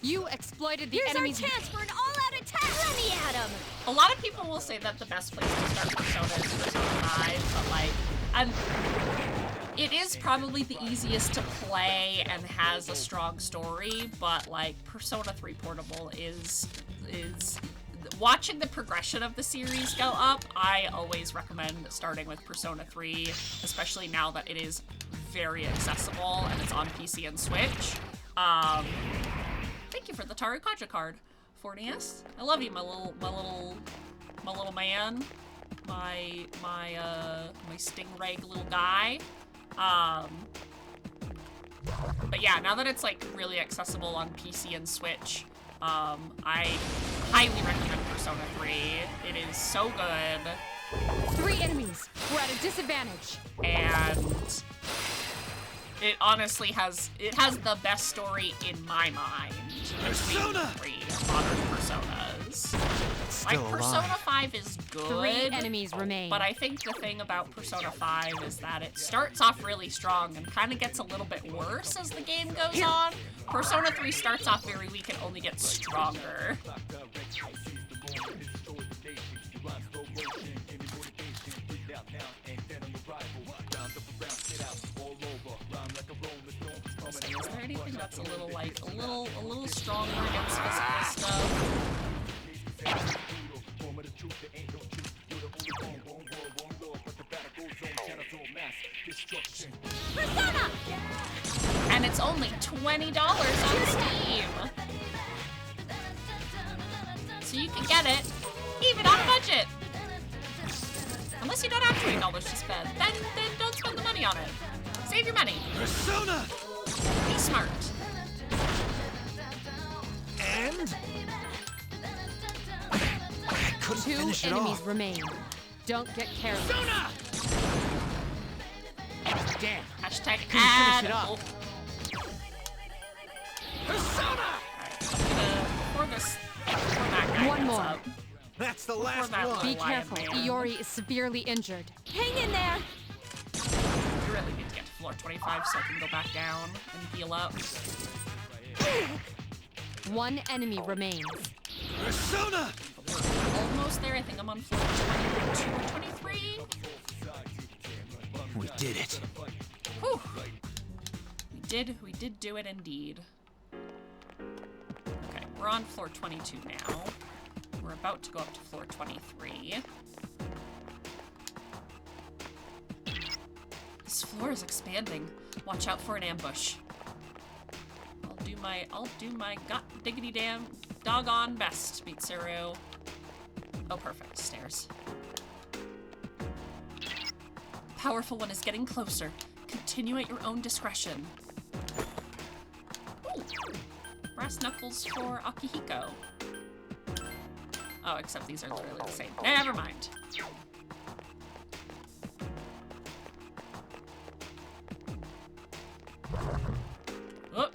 You exploited the Here's enemy's our chance for an all-out attack. Let me at him. A lot of people will say that the best place to start Persona is Persona 5, but, like, it is probably the easiest to play and has a strong story, but, like, Persona 3 Portable is watching the progression of the series go up. I always recommend starting with Persona 3, especially now that it is very accessible and it's on PC and Switch. Thank you for the Tarukaja card, Fornius. I love you, my little man, my stingray little guy. But yeah, now that it's like really accessible on PC and Switch, I highly recommend Persona 3. It is so good. 3 enemies. We're at a disadvantage. And it honestly has the best story in my mind between the 3 modern Personas. Like, Persona 5 is good. 3 enemies remain. But I think the thing about Persona 5 is that it starts off really strong and kind of gets a little bit worse as the game goes on. Persona 3 starts off very weak and only gets stronger. Is there anything that's a little stronger against physical stuff? Persona! And it's only $20 on Steam. So you can get it, even on a budget. Unless you don't have $20 to spend. Then don't spend the money on it. Save your money. Persona! Be smart. And? I couldn't Two finish it enemies off. remain. Don't get careless. Persona! Damn. Hashtag Couldn't ad. finish it off. Persona! Before that guy One gets more. up, That's the before last that one. little Be lion careful. man, Iori is severely injured. Hang in there! You really need to get to floor 25 so I can go back down and heal up. One enemy remains. Persona! We're almost there. I think I'm on floor 22 or 23. We did it. Whew. We did do it indeed. Okay, we're on floor 22 now. We're about to go up to floor 23. This floor is expanding. Watch out for an ambush. I'll do my god diggity damn doggone best, Mitsuru. Oh, perfect. Stairs. The powerful one is getting closer. Continue at your own discretion. Ooh. Brass knuckles for Akihiko. Oh, except these are literally the same. Never mind. Oh.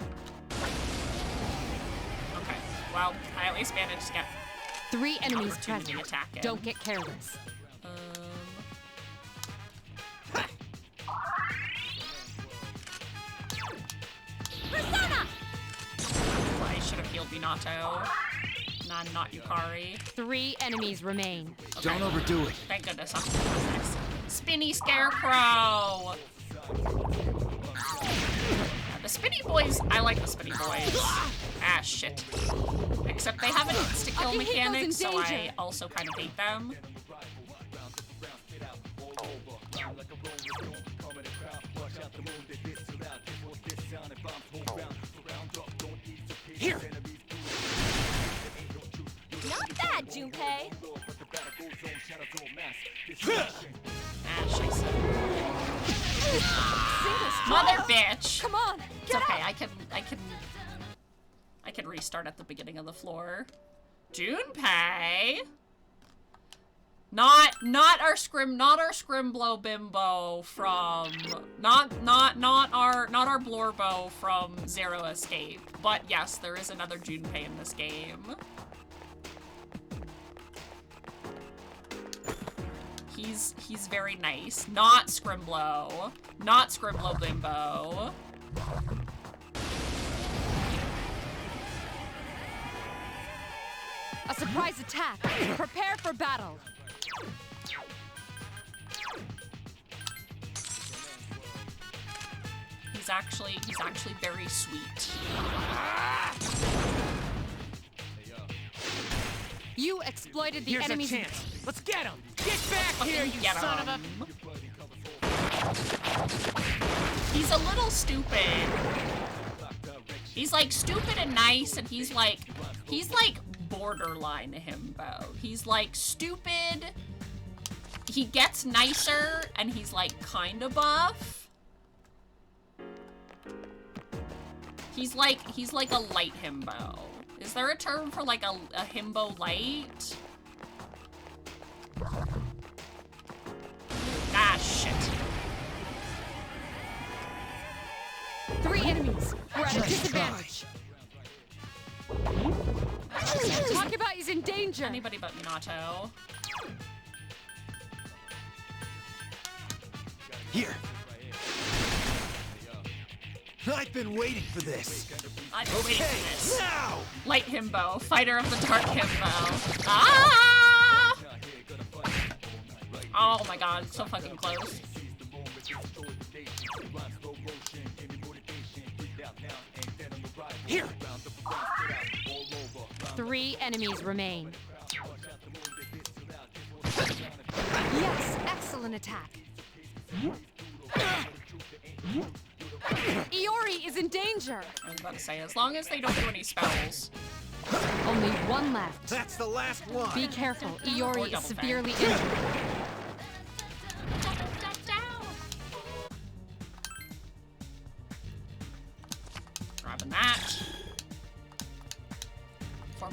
Okay. Well, I at least managed to get 3 enemies opportunity present. attack in. Don't get careless. Persona! Well, I should have healed Minato. Not Yukari. 3 enemies remain. Okay. Don't overdo it. Thank goodness. Akihiko's next. Spinny Scarecrow! The Spinny Boys, I like the Spinny Boys. Ah, shit. Except they have an insta-kill mechanic, so I also kind of hate them. Here! Not bad, Junpei! Ah, shit. Mother bitch! Come on, It's okay, I can restart at the beginning of the floor. Junpei! Not our Scrimblow Bimbo from not our Blorbo from Zero Escape. But yes, there is another Junpei in this game. He's very nice. Not Scrimblow. Not Scrimblow Bimbo. A surprise attack. Prepare for battle. He's actually very sweet. You exploited the Here's enemy's... a chance. Let's get him! Get back here, you Get son of a... He's a little stupid. He's like stupid and nice, and he's like borderline himbo. He's like stupid. He gets nicer, and he's like kind of buff. He's like a light himbo. Is there a term for like a himbo light? Ah, shit. 3 enemies. We're at a disadvantage. Talk about he's in danger. Anybody but Minato. Here. I've been waiting for this. I've been waiting for this. Now! Light himbo, fighter of the dark himbo. Ah! Oh my god, so fucking close. Here! 3 enemies remain. Yes, excellent attack. Iori is in danger. I was about to say, as long as they don't do any spells. Only 1 left. That's the last one. Be careful. Or Iori is double severely fang. injured.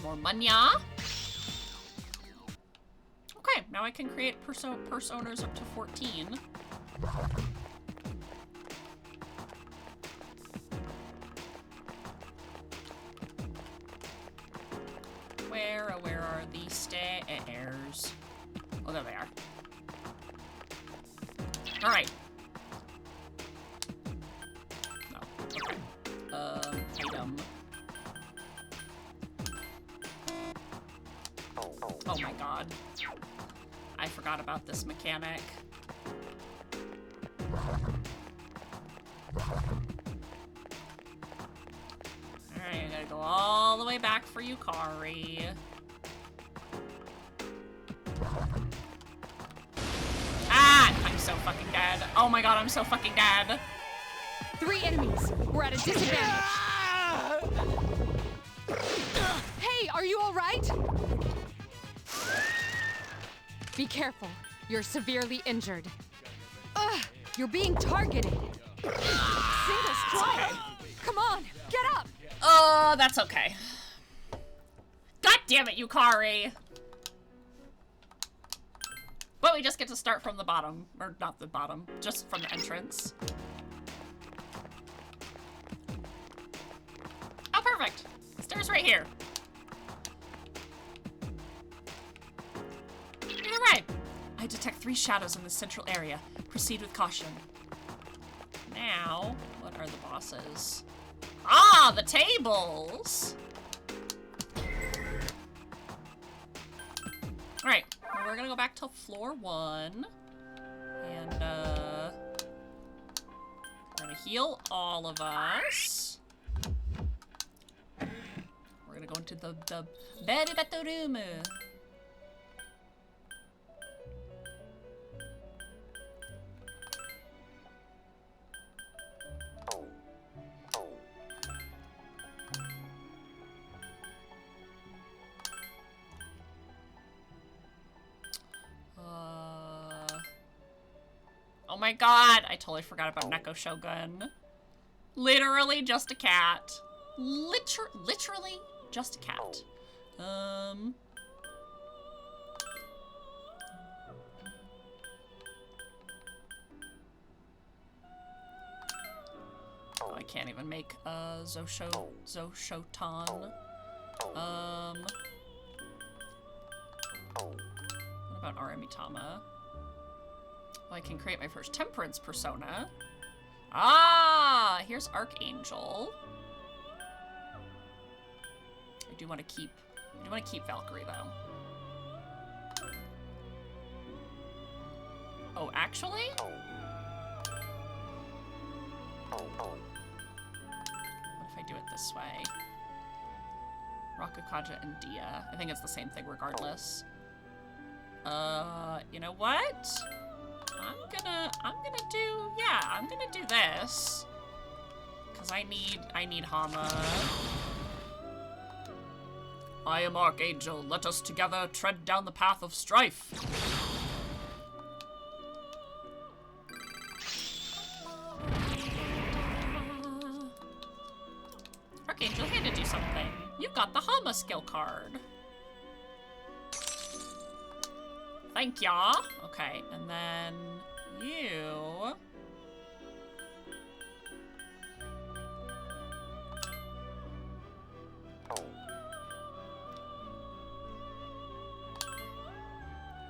more manya. Okay, now I can create personas up to 14. Where are the stairs? Oh, there they are. All right. No. Okay. Item. Oh my god. I forgot about this mechanic. Alright, I gotta go all the way back for Yukari. Ah! I'm so fucking dead. Oh my god, I'm so fucking dead. 3 enemies. We're at a disadvantage. Hey, are you all right? Be careful. You're severely injured. Ugh, you're being targeted. Single strike. Come on, get up. Oh, that's okay. God damn it, Yukari. But we just get to start from the bottom. Or not the bottom, just from the entrance. Oh, perfect. Stairs right here. You're right. I detect 3 shadows in the central area. Proceed with caution. Now, what are the bosses? Ah, the tables! Alright, we're gonna go back to floor 1. And, we're gonna heal all of us. We're gonna go into the very better room. Oh my god, I totally forgot about Neko Shogun. Literally just a cat. Literally just a cat. Oh, I can't even make Zoshotan. What about Aramitama? Well, I can create my first Temperance persona. Ah, here's Archangel. I do want to keep Valkyrie though. Oh, actually? What if I do it this way? Rakukaja and Dia. I think it's the same thing regardless. You know what? I'm gonna do this. Cause I need Hama. I am Archangel. Let us together tread down the path of strife. Archangel, I had to do something. You've got the Hama skill card. Thank ya. Okay, and then you.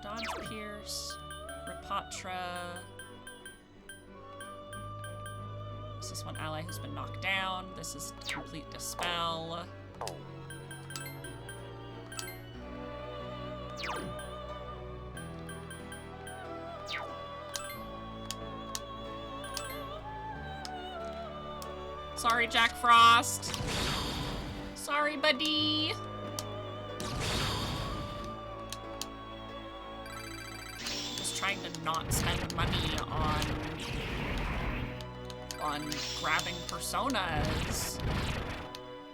Dodge Pierce, Rapatra. This is one ally who's been knocked down. This is Complete Dispel. Sorry, Jack Frost. Sorry, buddy. Just trying to not spend money on grabbing personas.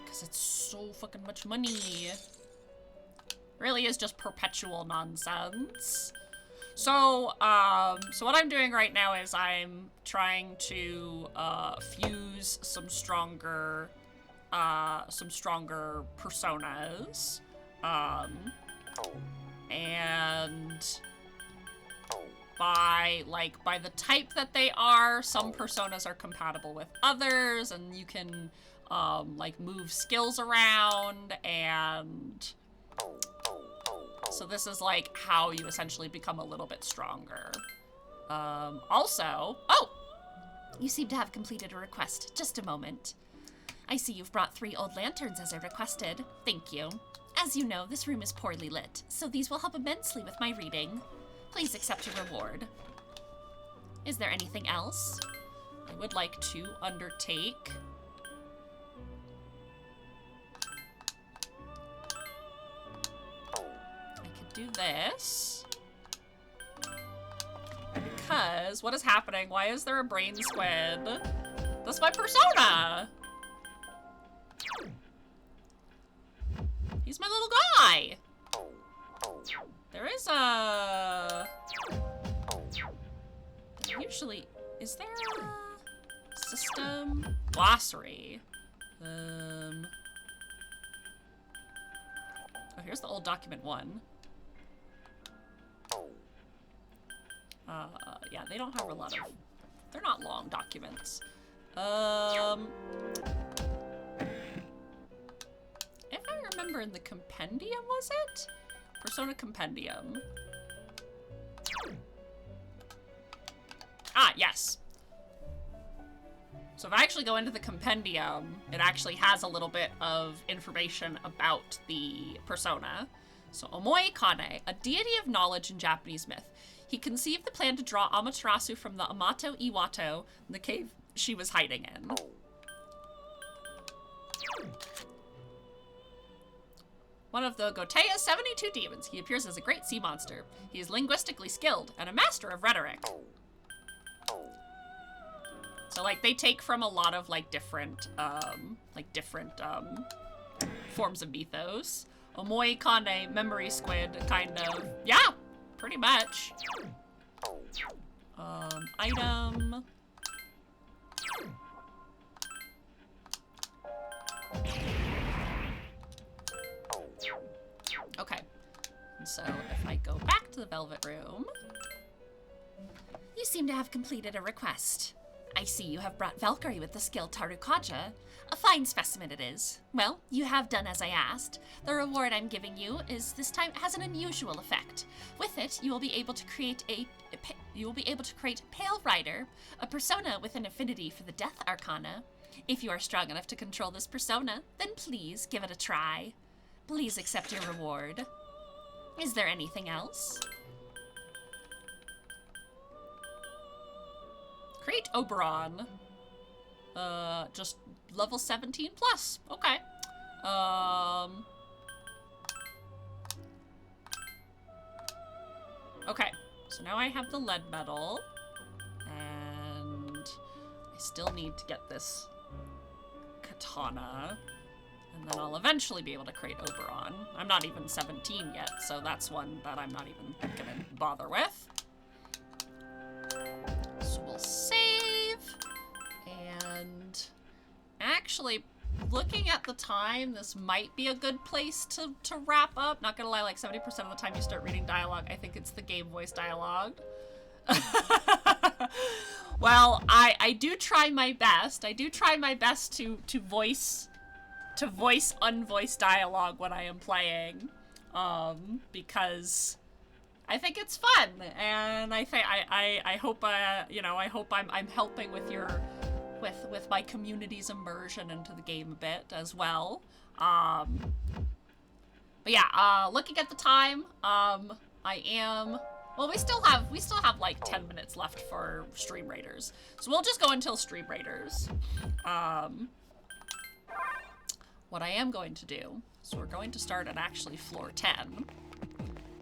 Because it's so fucking much money. Really is just perpetual nonsense. So, so what I'm doing right now is I'm trying to, fuse some stronger personas. And by the type that they are, some personas are compatible with others, and you can like move skills around, and so this is like how you essentially become a little bit stronger. Also, oh! You seem to have completed a request. Just a moment. I see you've brought 3 old lanterns as I requested. Thank you. As you know, this room is poorly lit, so these will help immensely with my reading. Please accept your reward. Is there anything else? I would like to undertake... I could do this. Because, what is happening? Why is there a brain squid? That's my persona! He's my little guy! There is a... Usually... Is there a system? Glossary. Oh, here's the old document 1. Yeah, they don't have a lot of... They're not long documents. If I remember in the compendium, was it? Persona compendium. Ah, yes. So if I actually go into the compendium, it actually has a little bit of information about the persona. So Omoi Kane, a deity of knowledge in Japanese myth. He conceived the plan to draw Amaterasu from the Amato Iwato, the cave she was hiding in. One of the Gotea's 72 demons, he appears as a great sea monster. He is linguistically skilled and a master of rhetoric. So, like, they take from a lot of, like, different forms of mythos. Omoi Kane, memory squid, kind of. Yeah, pretty much. Item. Okay. And so if I go back to the Velvet Room. You seem to have completed a request. I see you have brought Valkyrie with the skill Tarukaja. A fine specimen it is. Well, you have done as I asked. The reward I'm giving you is this time has an unusual effect. With it, you will be able to create Pale Rider, a persona with an affinity for the Death Arcana. If you are strong enough to control this persona, then please give it a try. Please accept your reward. Is there anything else? Create Oberon. Just level 17 plus. Okay. Okay. So now I have the lead medal. And I still need to get this katana. And then I'll eventually be able to create Oberon. I'm not even 17 yet, so that's one that I'm not even gonna bother with. So we'll save, and actually, looking at the time, this might be a good place to wrap up. Not gonna lie, like 70% of the time you start reading dialogue, I think it's the game voice dialogue. Well, I do try my best. I do try my best to voice unvoiced dialogue when I am playing, because I think it's fun, and I hope I hope I'm helping with with my community's immersion into the game a bit as well. But yeah, looking at the time, we still have like 10 minutes left for Stream Raiders, so we'll just go until Stream Raiders. What I am going to do, so we're going to start at actually floor 10,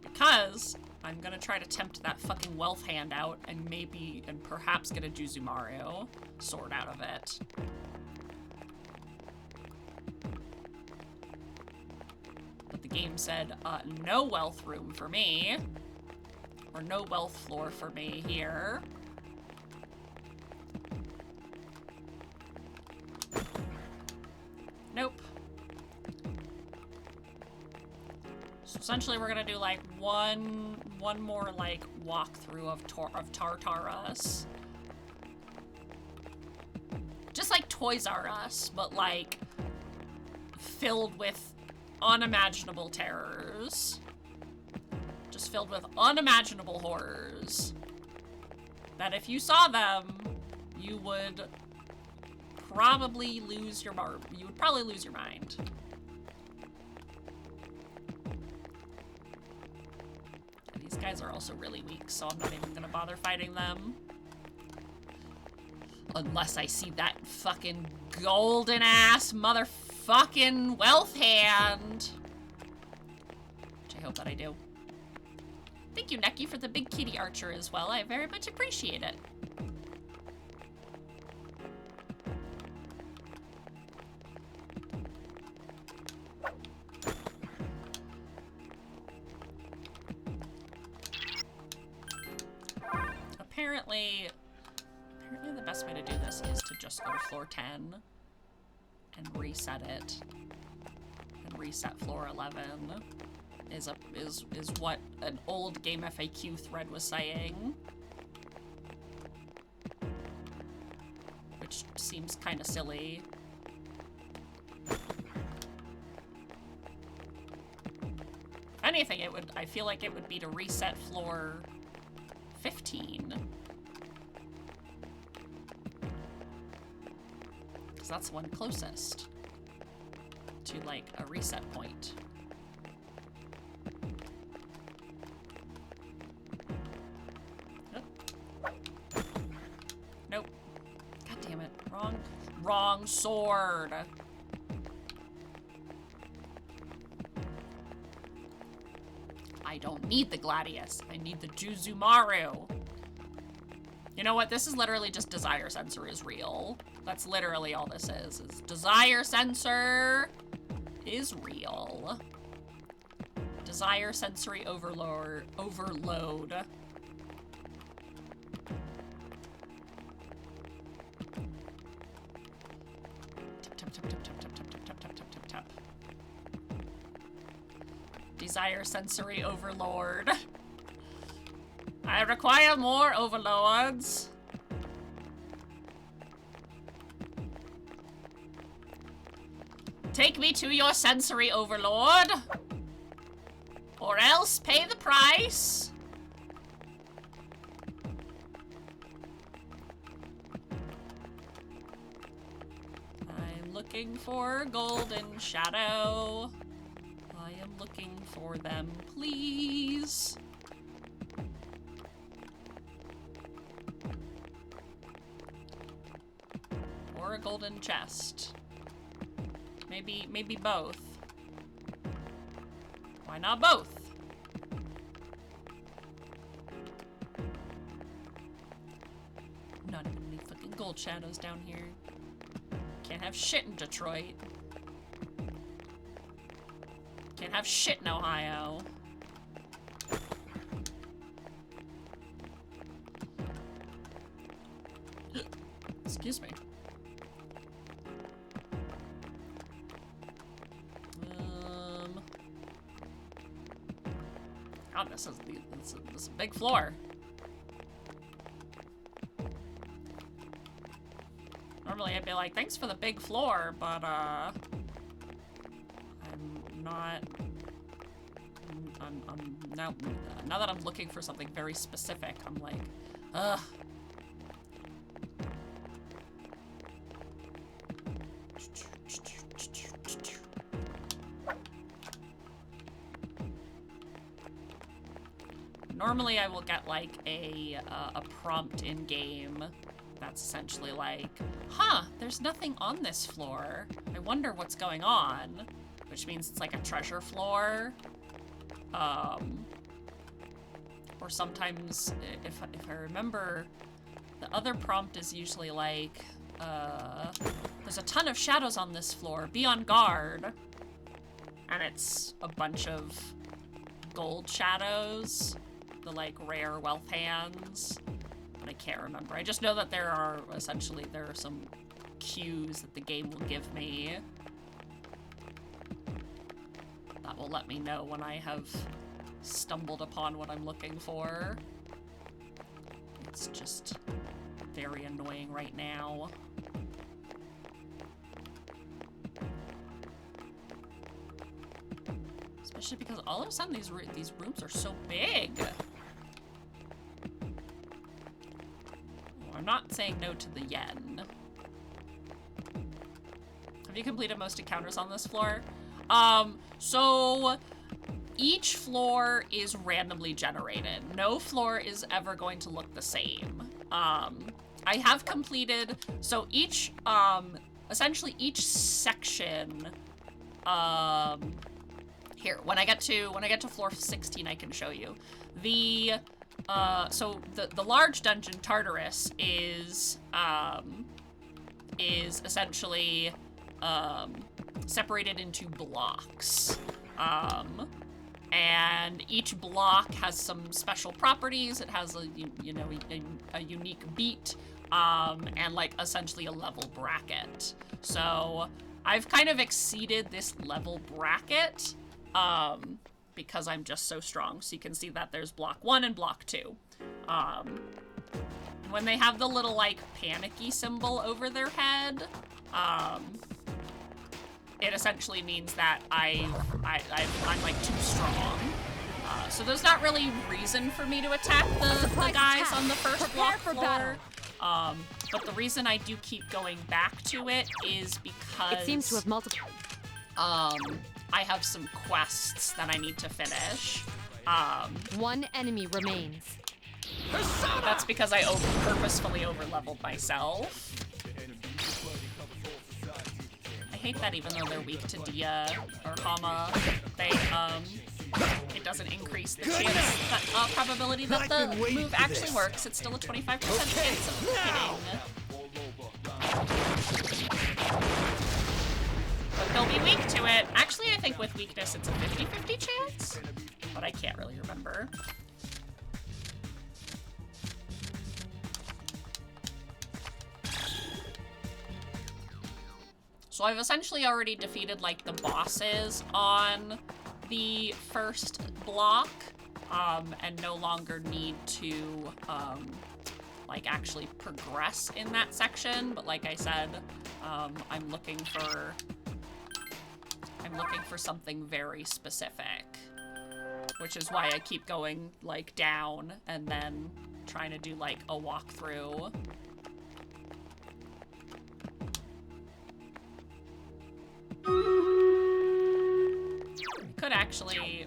because I'm gonna try to tempt that fucking wealth hand out and perhaps get a Juzumaru sword out of it. But the game said, no wealth room for me, or no wealth floor for me here. Nope. So essentially we're gonna do like one more like walkthrough of Tartarus. Just like Toys R Us, but like filled with unimaginable terrors. Just filled with unimaginable horrors. That if you saw them, you would probably lose your mind. And these guys are also really weak, so I'm not even gonna bother fighting them. Unless I see that fucking golden ass motherfucking wealth hand. Which I hope that I do. Thank you, Neki, for the big kitty archer as well. I very much appreciate it. Apparently the best way to do this is to just go to floor 10 and reset it. And reset floor 11 is what an old Game FAQ thread was saying. Which seems kind of silly. If anything, I feel like it would be to reset floor 15. Because that's the one closest to, like, a reset point. Nope. God damn it. Wrong sword. I don't need the Gladius. I need the Juzumaru. You know what? This is literally just desire sensor is real. That's literally all this is desire sensor is real. Desire sensory overload. Tap. Desire sensory overlord. I require more overlords. Take me to your sensory overlord. Or else pay the price. I'm looking for golden shadow. I am looking for them, please. Or a golden chest. Maybe both. Why not both? Not even any fucking gold shadows down here. Can't have shit in Detroit. Can't have shit in Ohio. Excuse me. God, this is a big floor. Normally I'd be like, thanks for the big floor, but I'm not. I'm now that I'm looking for something very specific, I'm like, ugh. Normally I will get like a prompt in game that's essentially like, huh, there's nothing on this floor. I wonder what's going on, which means it's like a treasure floor. Or sometimes, if I remember, the other prompt is usually like, there's a ton of shadows on this floor, be on guard. And it's a bunch of gold shadows, the like rare wealth hands. But I can't remember. I just know that there are some cues that the game will give me that will let me know when I have stumbled upon what I'm looking for. It's just very annoying right now. Especially because all of a sudden these rooms are so big. I'm not saying no to the yen. Have you completed most encounters on this floor? So each floor is randomly generated. No floor is ever going to look the same. I have completed, so each, essentially each section, here, when I get to floor 16, I can show you. So the large dungeon, Tartarus, is essentially, separated into blocks. And each block has some special properties. It has a unique beat, and like essentially a level bracket. So I've kind of exceeded this level bracket, because I'm just so strong. So you can see that there's block 1 and block 2. When they have the little like panicky symbol over their head, it essentially means that I'm like too strong. So there's not really reason for me to attack the guys on the first block floor. But the reason I do keep going back to it is because it seems to have multiple. I have some quests that I need to finish. One enemy remains. That's because I purposefully over-leveled myself. I hate that even though they're weak to Dia or Hama, it doesn't increase the chance, probability that the move actually works. It's still a 25% chance of hitting. But they'll be weak to it. Actually, I think with weakness it's a 50-50 chance, but I can't really remember. So I've essentially already defeated like the bosses on the first block, and no longer need to like actually progress in that section. But like I said, I'm looking for something very specific, which is why I keep going like down and then trying to do like a walkthrough. Could actually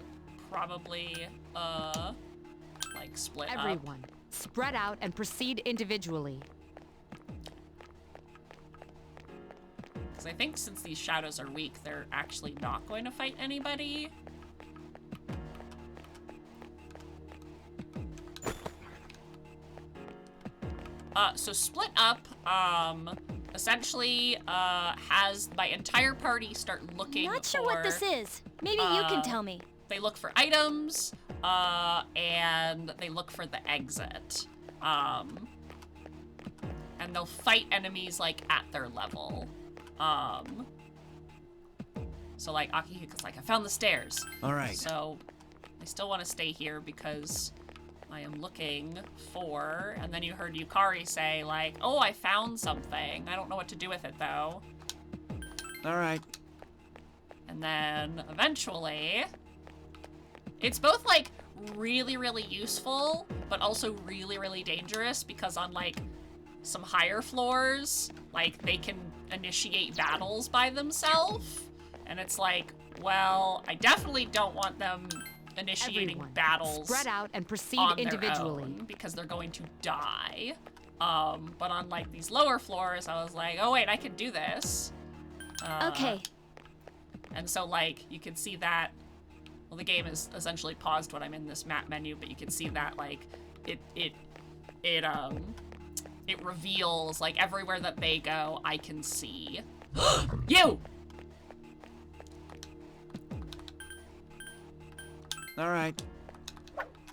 probably like split Everyone, up. Spread out and proceed individually. Because I think since these shadows are weak, they're actually not going to fight anybody. So split up, essentially, has my entire party start looking Not sure for, what this is. Maybe you can tell me. They look for items, and they look for the exit. And they'll fight enemies, like, at their level. So, like, Akihiko's like, I found the stairs. All right. So, I still want to stay here because I am looking for, and then you heard Yukari say, like, oh, I found something. I don't know what to do with it, though. All right. And then, eventually, it's both, like, really, really useful, but also really, really dangerous, because on, like, some higher floors, like, they can initiate battles by themselves, and it's like, well, I definitely don't want them initiating battles spread out and proceed on individually their own, because they're going to die. But on like these lower floors, I was like, oh wait, I can do this. Okay. And so like you can see that, well, the game is essentially paused when I'm in this map menu, but you can see that like it reveals like everywhere that they go, I can see. You! All right.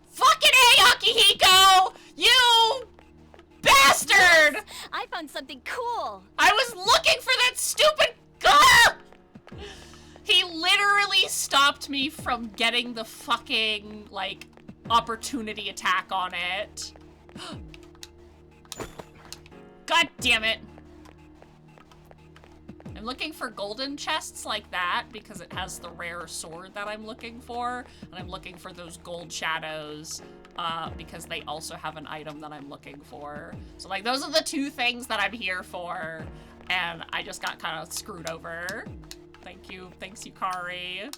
Fucking A, Akihiko! You bastard! I found something cool. I was looking for that stupid... Ah! He literally stopped me from getting the fucking, like, opportunity attack on it. God damn it. I'm looking for golden chests like that because it has the rare sword that I'm looking for. And I'm looking for those gold shadows because they also have an item that I'm looking for. So, like, those are the two things that I'm here for. And I just got kind of screwed over. Thank you. Thanks, Yukari.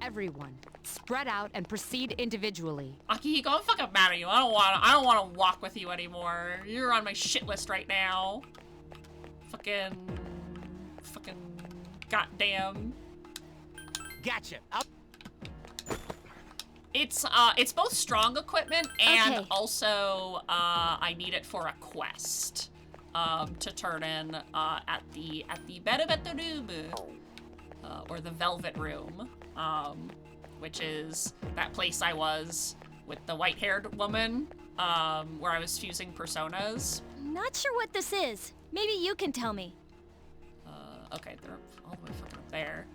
Everyone, spread out and proceed individually. Akihiko, I'm fucking mad at you. I don't want to walk with you anymore. You're on my shit list right now. Fucking goddamn. Gotcha. It's both strong equipment and also I need it for a quest to turn in at the Berbeta Room or the Velvet Room, which is that place I was with the white-haired woman where I was fusing personas. Not sure what this is. Maybe you can tell me. Okay, they're all the way fucking up there.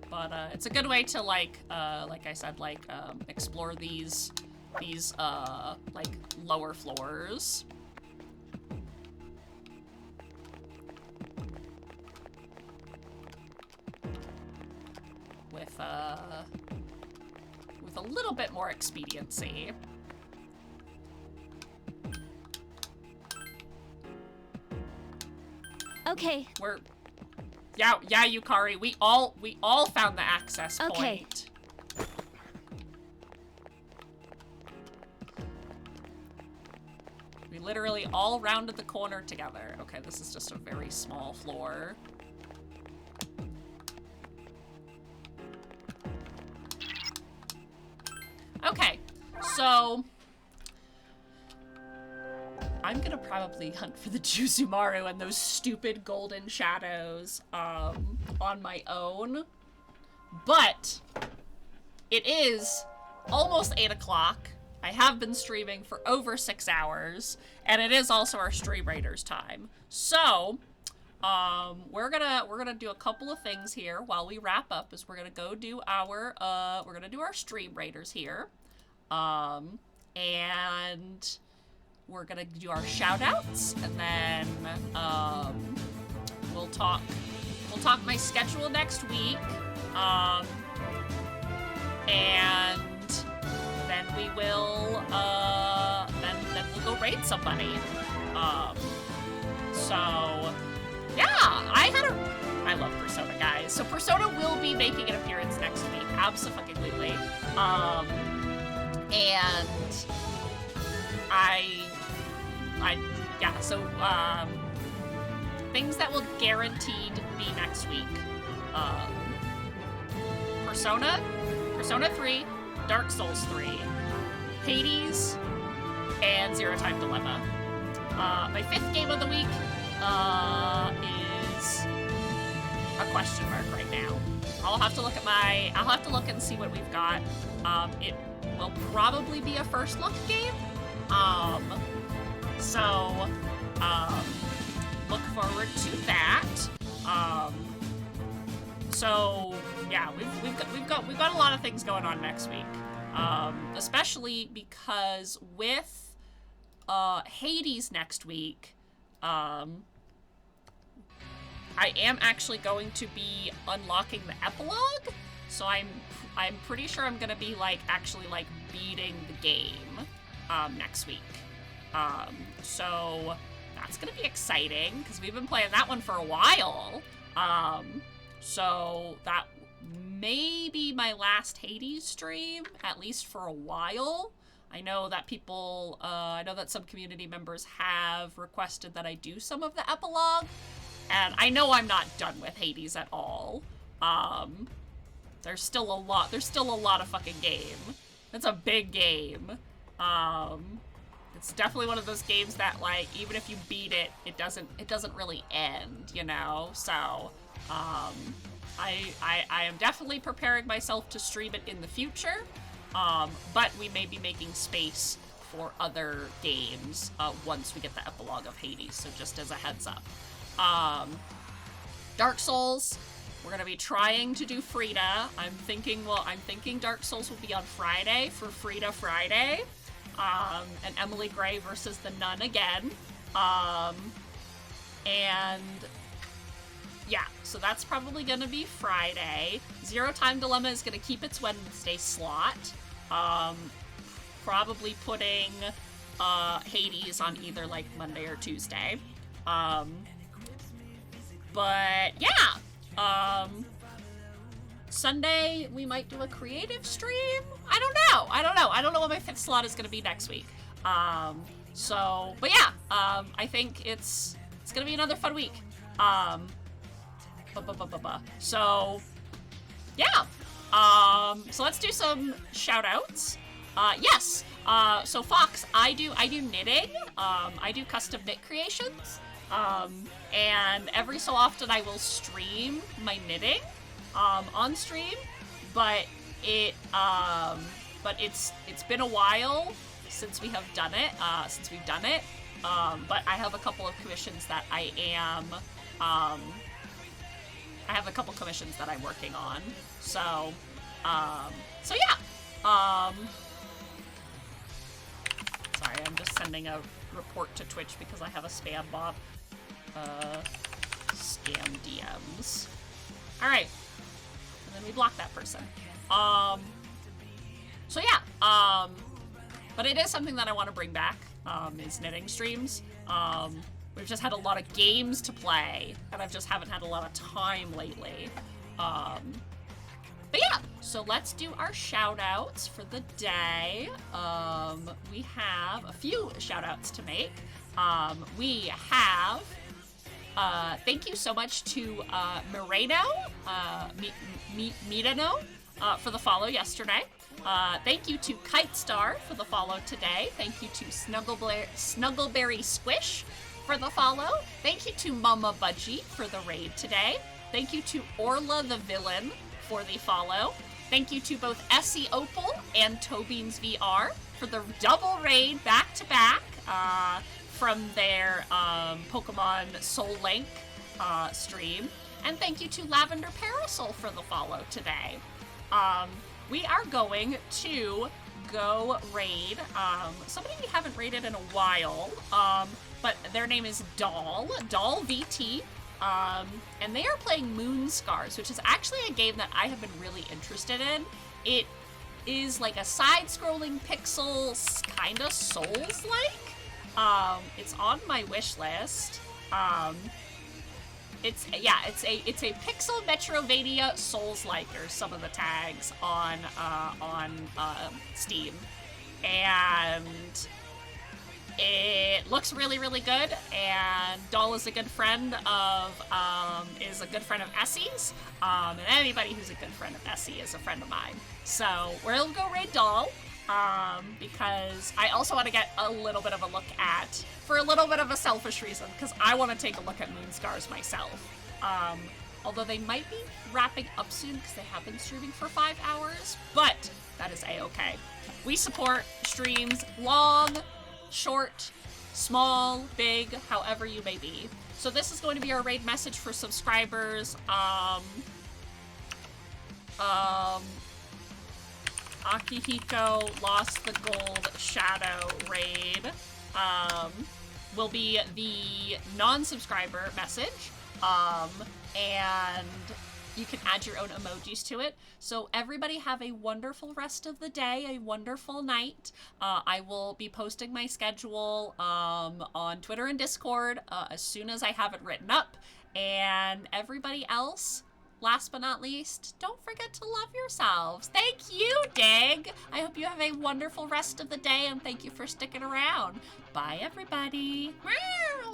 But it's a good way to like I said, like explore these like lower floors. With a little bit more expediency. Okay. Yeah, Yukari. We all found the access point. Okay. We literally all rounded the corner together. Okay, this is just a very small floor. Okay, so I'm gonna probably hunt for the Juzumaru and those stupid golden shadows on my own. But it is almost 8 o'clock. I have been streaming for over 6 hours, and it is also our Stream Raiders time. So we're gonna do a couple of things here while we wrap up. Is we're gonna go do our Stream Raiders here, and we're gonna do our shout outs, and then we'll talk my schedule next week, and then we will then we'll go raid somebody. So yeah, I love Persona, guys. So Persona will be making an appearance next week, absolutely. And so things that will guaranteed be next week. Persona 3, Dark Souls 3, Hades, and Zero Time Dilemma. My 5th game of the week is a question mark right now. I'll have to look and see what we've got. It will probably be a first look game. So look forward to that. So yeah, we've got a lot of things going on next week. Especially because with Hades next week, I am actually going to be unlocking the epilogue. So I'm pretty sure I'm gonna be actually beating the game next week. So that's gonna be exciting because we've been playing that one for a while. So that may be my last Hades stream, at least for a while. I know that some community members have requested that I do some of the epilogue, and I know I'm not done with Hades at all. There's still a lot of fucking game. It's a big game. It's definitely one of those games that even if you beat it, it doesn't really end, you know? So, I am definitely preparing myself to stream it in the future, but we may be making space for other games once we get the epilogue of Hades, so just as a heads up. Dark Souls, we're gonna be trying to do Frida. I'm thinking Dark Souls will be on Friday for Frida Friday. And Emily Gray versus the Nun again. And yeah, so that's probably gonna be Friday. Zero Time Dilemma is gonna keep its Wednesday slot. Probably putting Hades on either like Monday or Tuesday. But yeah, Sunday we might do a creative stream. I don't know what my 5th slot is gonna be next week. But yeah, I think it's gonna be another fun week. So yeah, so let's do some shout outs. Yes, so Fox, I do knitting. I do custom knit creations. And every so often I will stream my knitting on stream, but it's been a while since we've done it. But I have a couple of commissions that I have a couple commissions that I'm working on. So yeah. Sorry, I'm just sending a report to Twitch because I have a spam bot. Scam DMs. Alright. And then we block that person. So yeah, but it is something that I want to bring back, is knitting streams. We've just had a lot of games to play, and I just haven't had a lot of time lately. But yeah, so let's do our shout-outs for the day. We have a few shout-outs to make. We have... thank you so much to Moreno, Mirano, for the follow yesterday. Thank you to Kite Star for the follow today. Thank you to Snuggleberry Squish for the follow. Thank you to Mama Budgie for the raid today. Thank you to Orla the Villain for the follow. Thank you to both Essie Opal and Tobeans VR for the double raid back to back from their Pokemon Soul Link stream. And thank you to Lavender Parasol for the follow today. We are going to go raid somebody we haven't raided in a while, but their name is Doll VT, and they are playing Moon Scars, which is actually a game that I have been really interested in. It is like a side-scrolling pixel, kind of Souls-like. It's on my wish list. It's a pixel Metrovania Souls-like, or some of the tags on Steam, and it looks really, really good. And Doll is a good friend of Essie's, and anybody who's a good friend of Essie is a friend of mine. So we'll go raid Doll. Because I also want to get a little bit of a look at, for a little bit of a selfish reason, because I want to take a look at Moon Scars myself. Although they might be wrapping up soon because they have been streaming for 5 hours, but that is a-okay. We support streams long, short, small, big, however you may be. So this is going to be our raid message for subscribers. Akihiko Lost the Gold Shadow raid will be the non-subscriber message, and you can add your own emojis to it. So everybody have a wonderful rest of the day, a wonderful night. I will be posting my schedule on Twitter and Discord as soon as I have it written up, and everybody else, last but not least, don't forget to love yourselves. Thank you, Dig. I hope you have a wonderful rest of the day, and thank you for sticking around. Bye, everybody. Meow.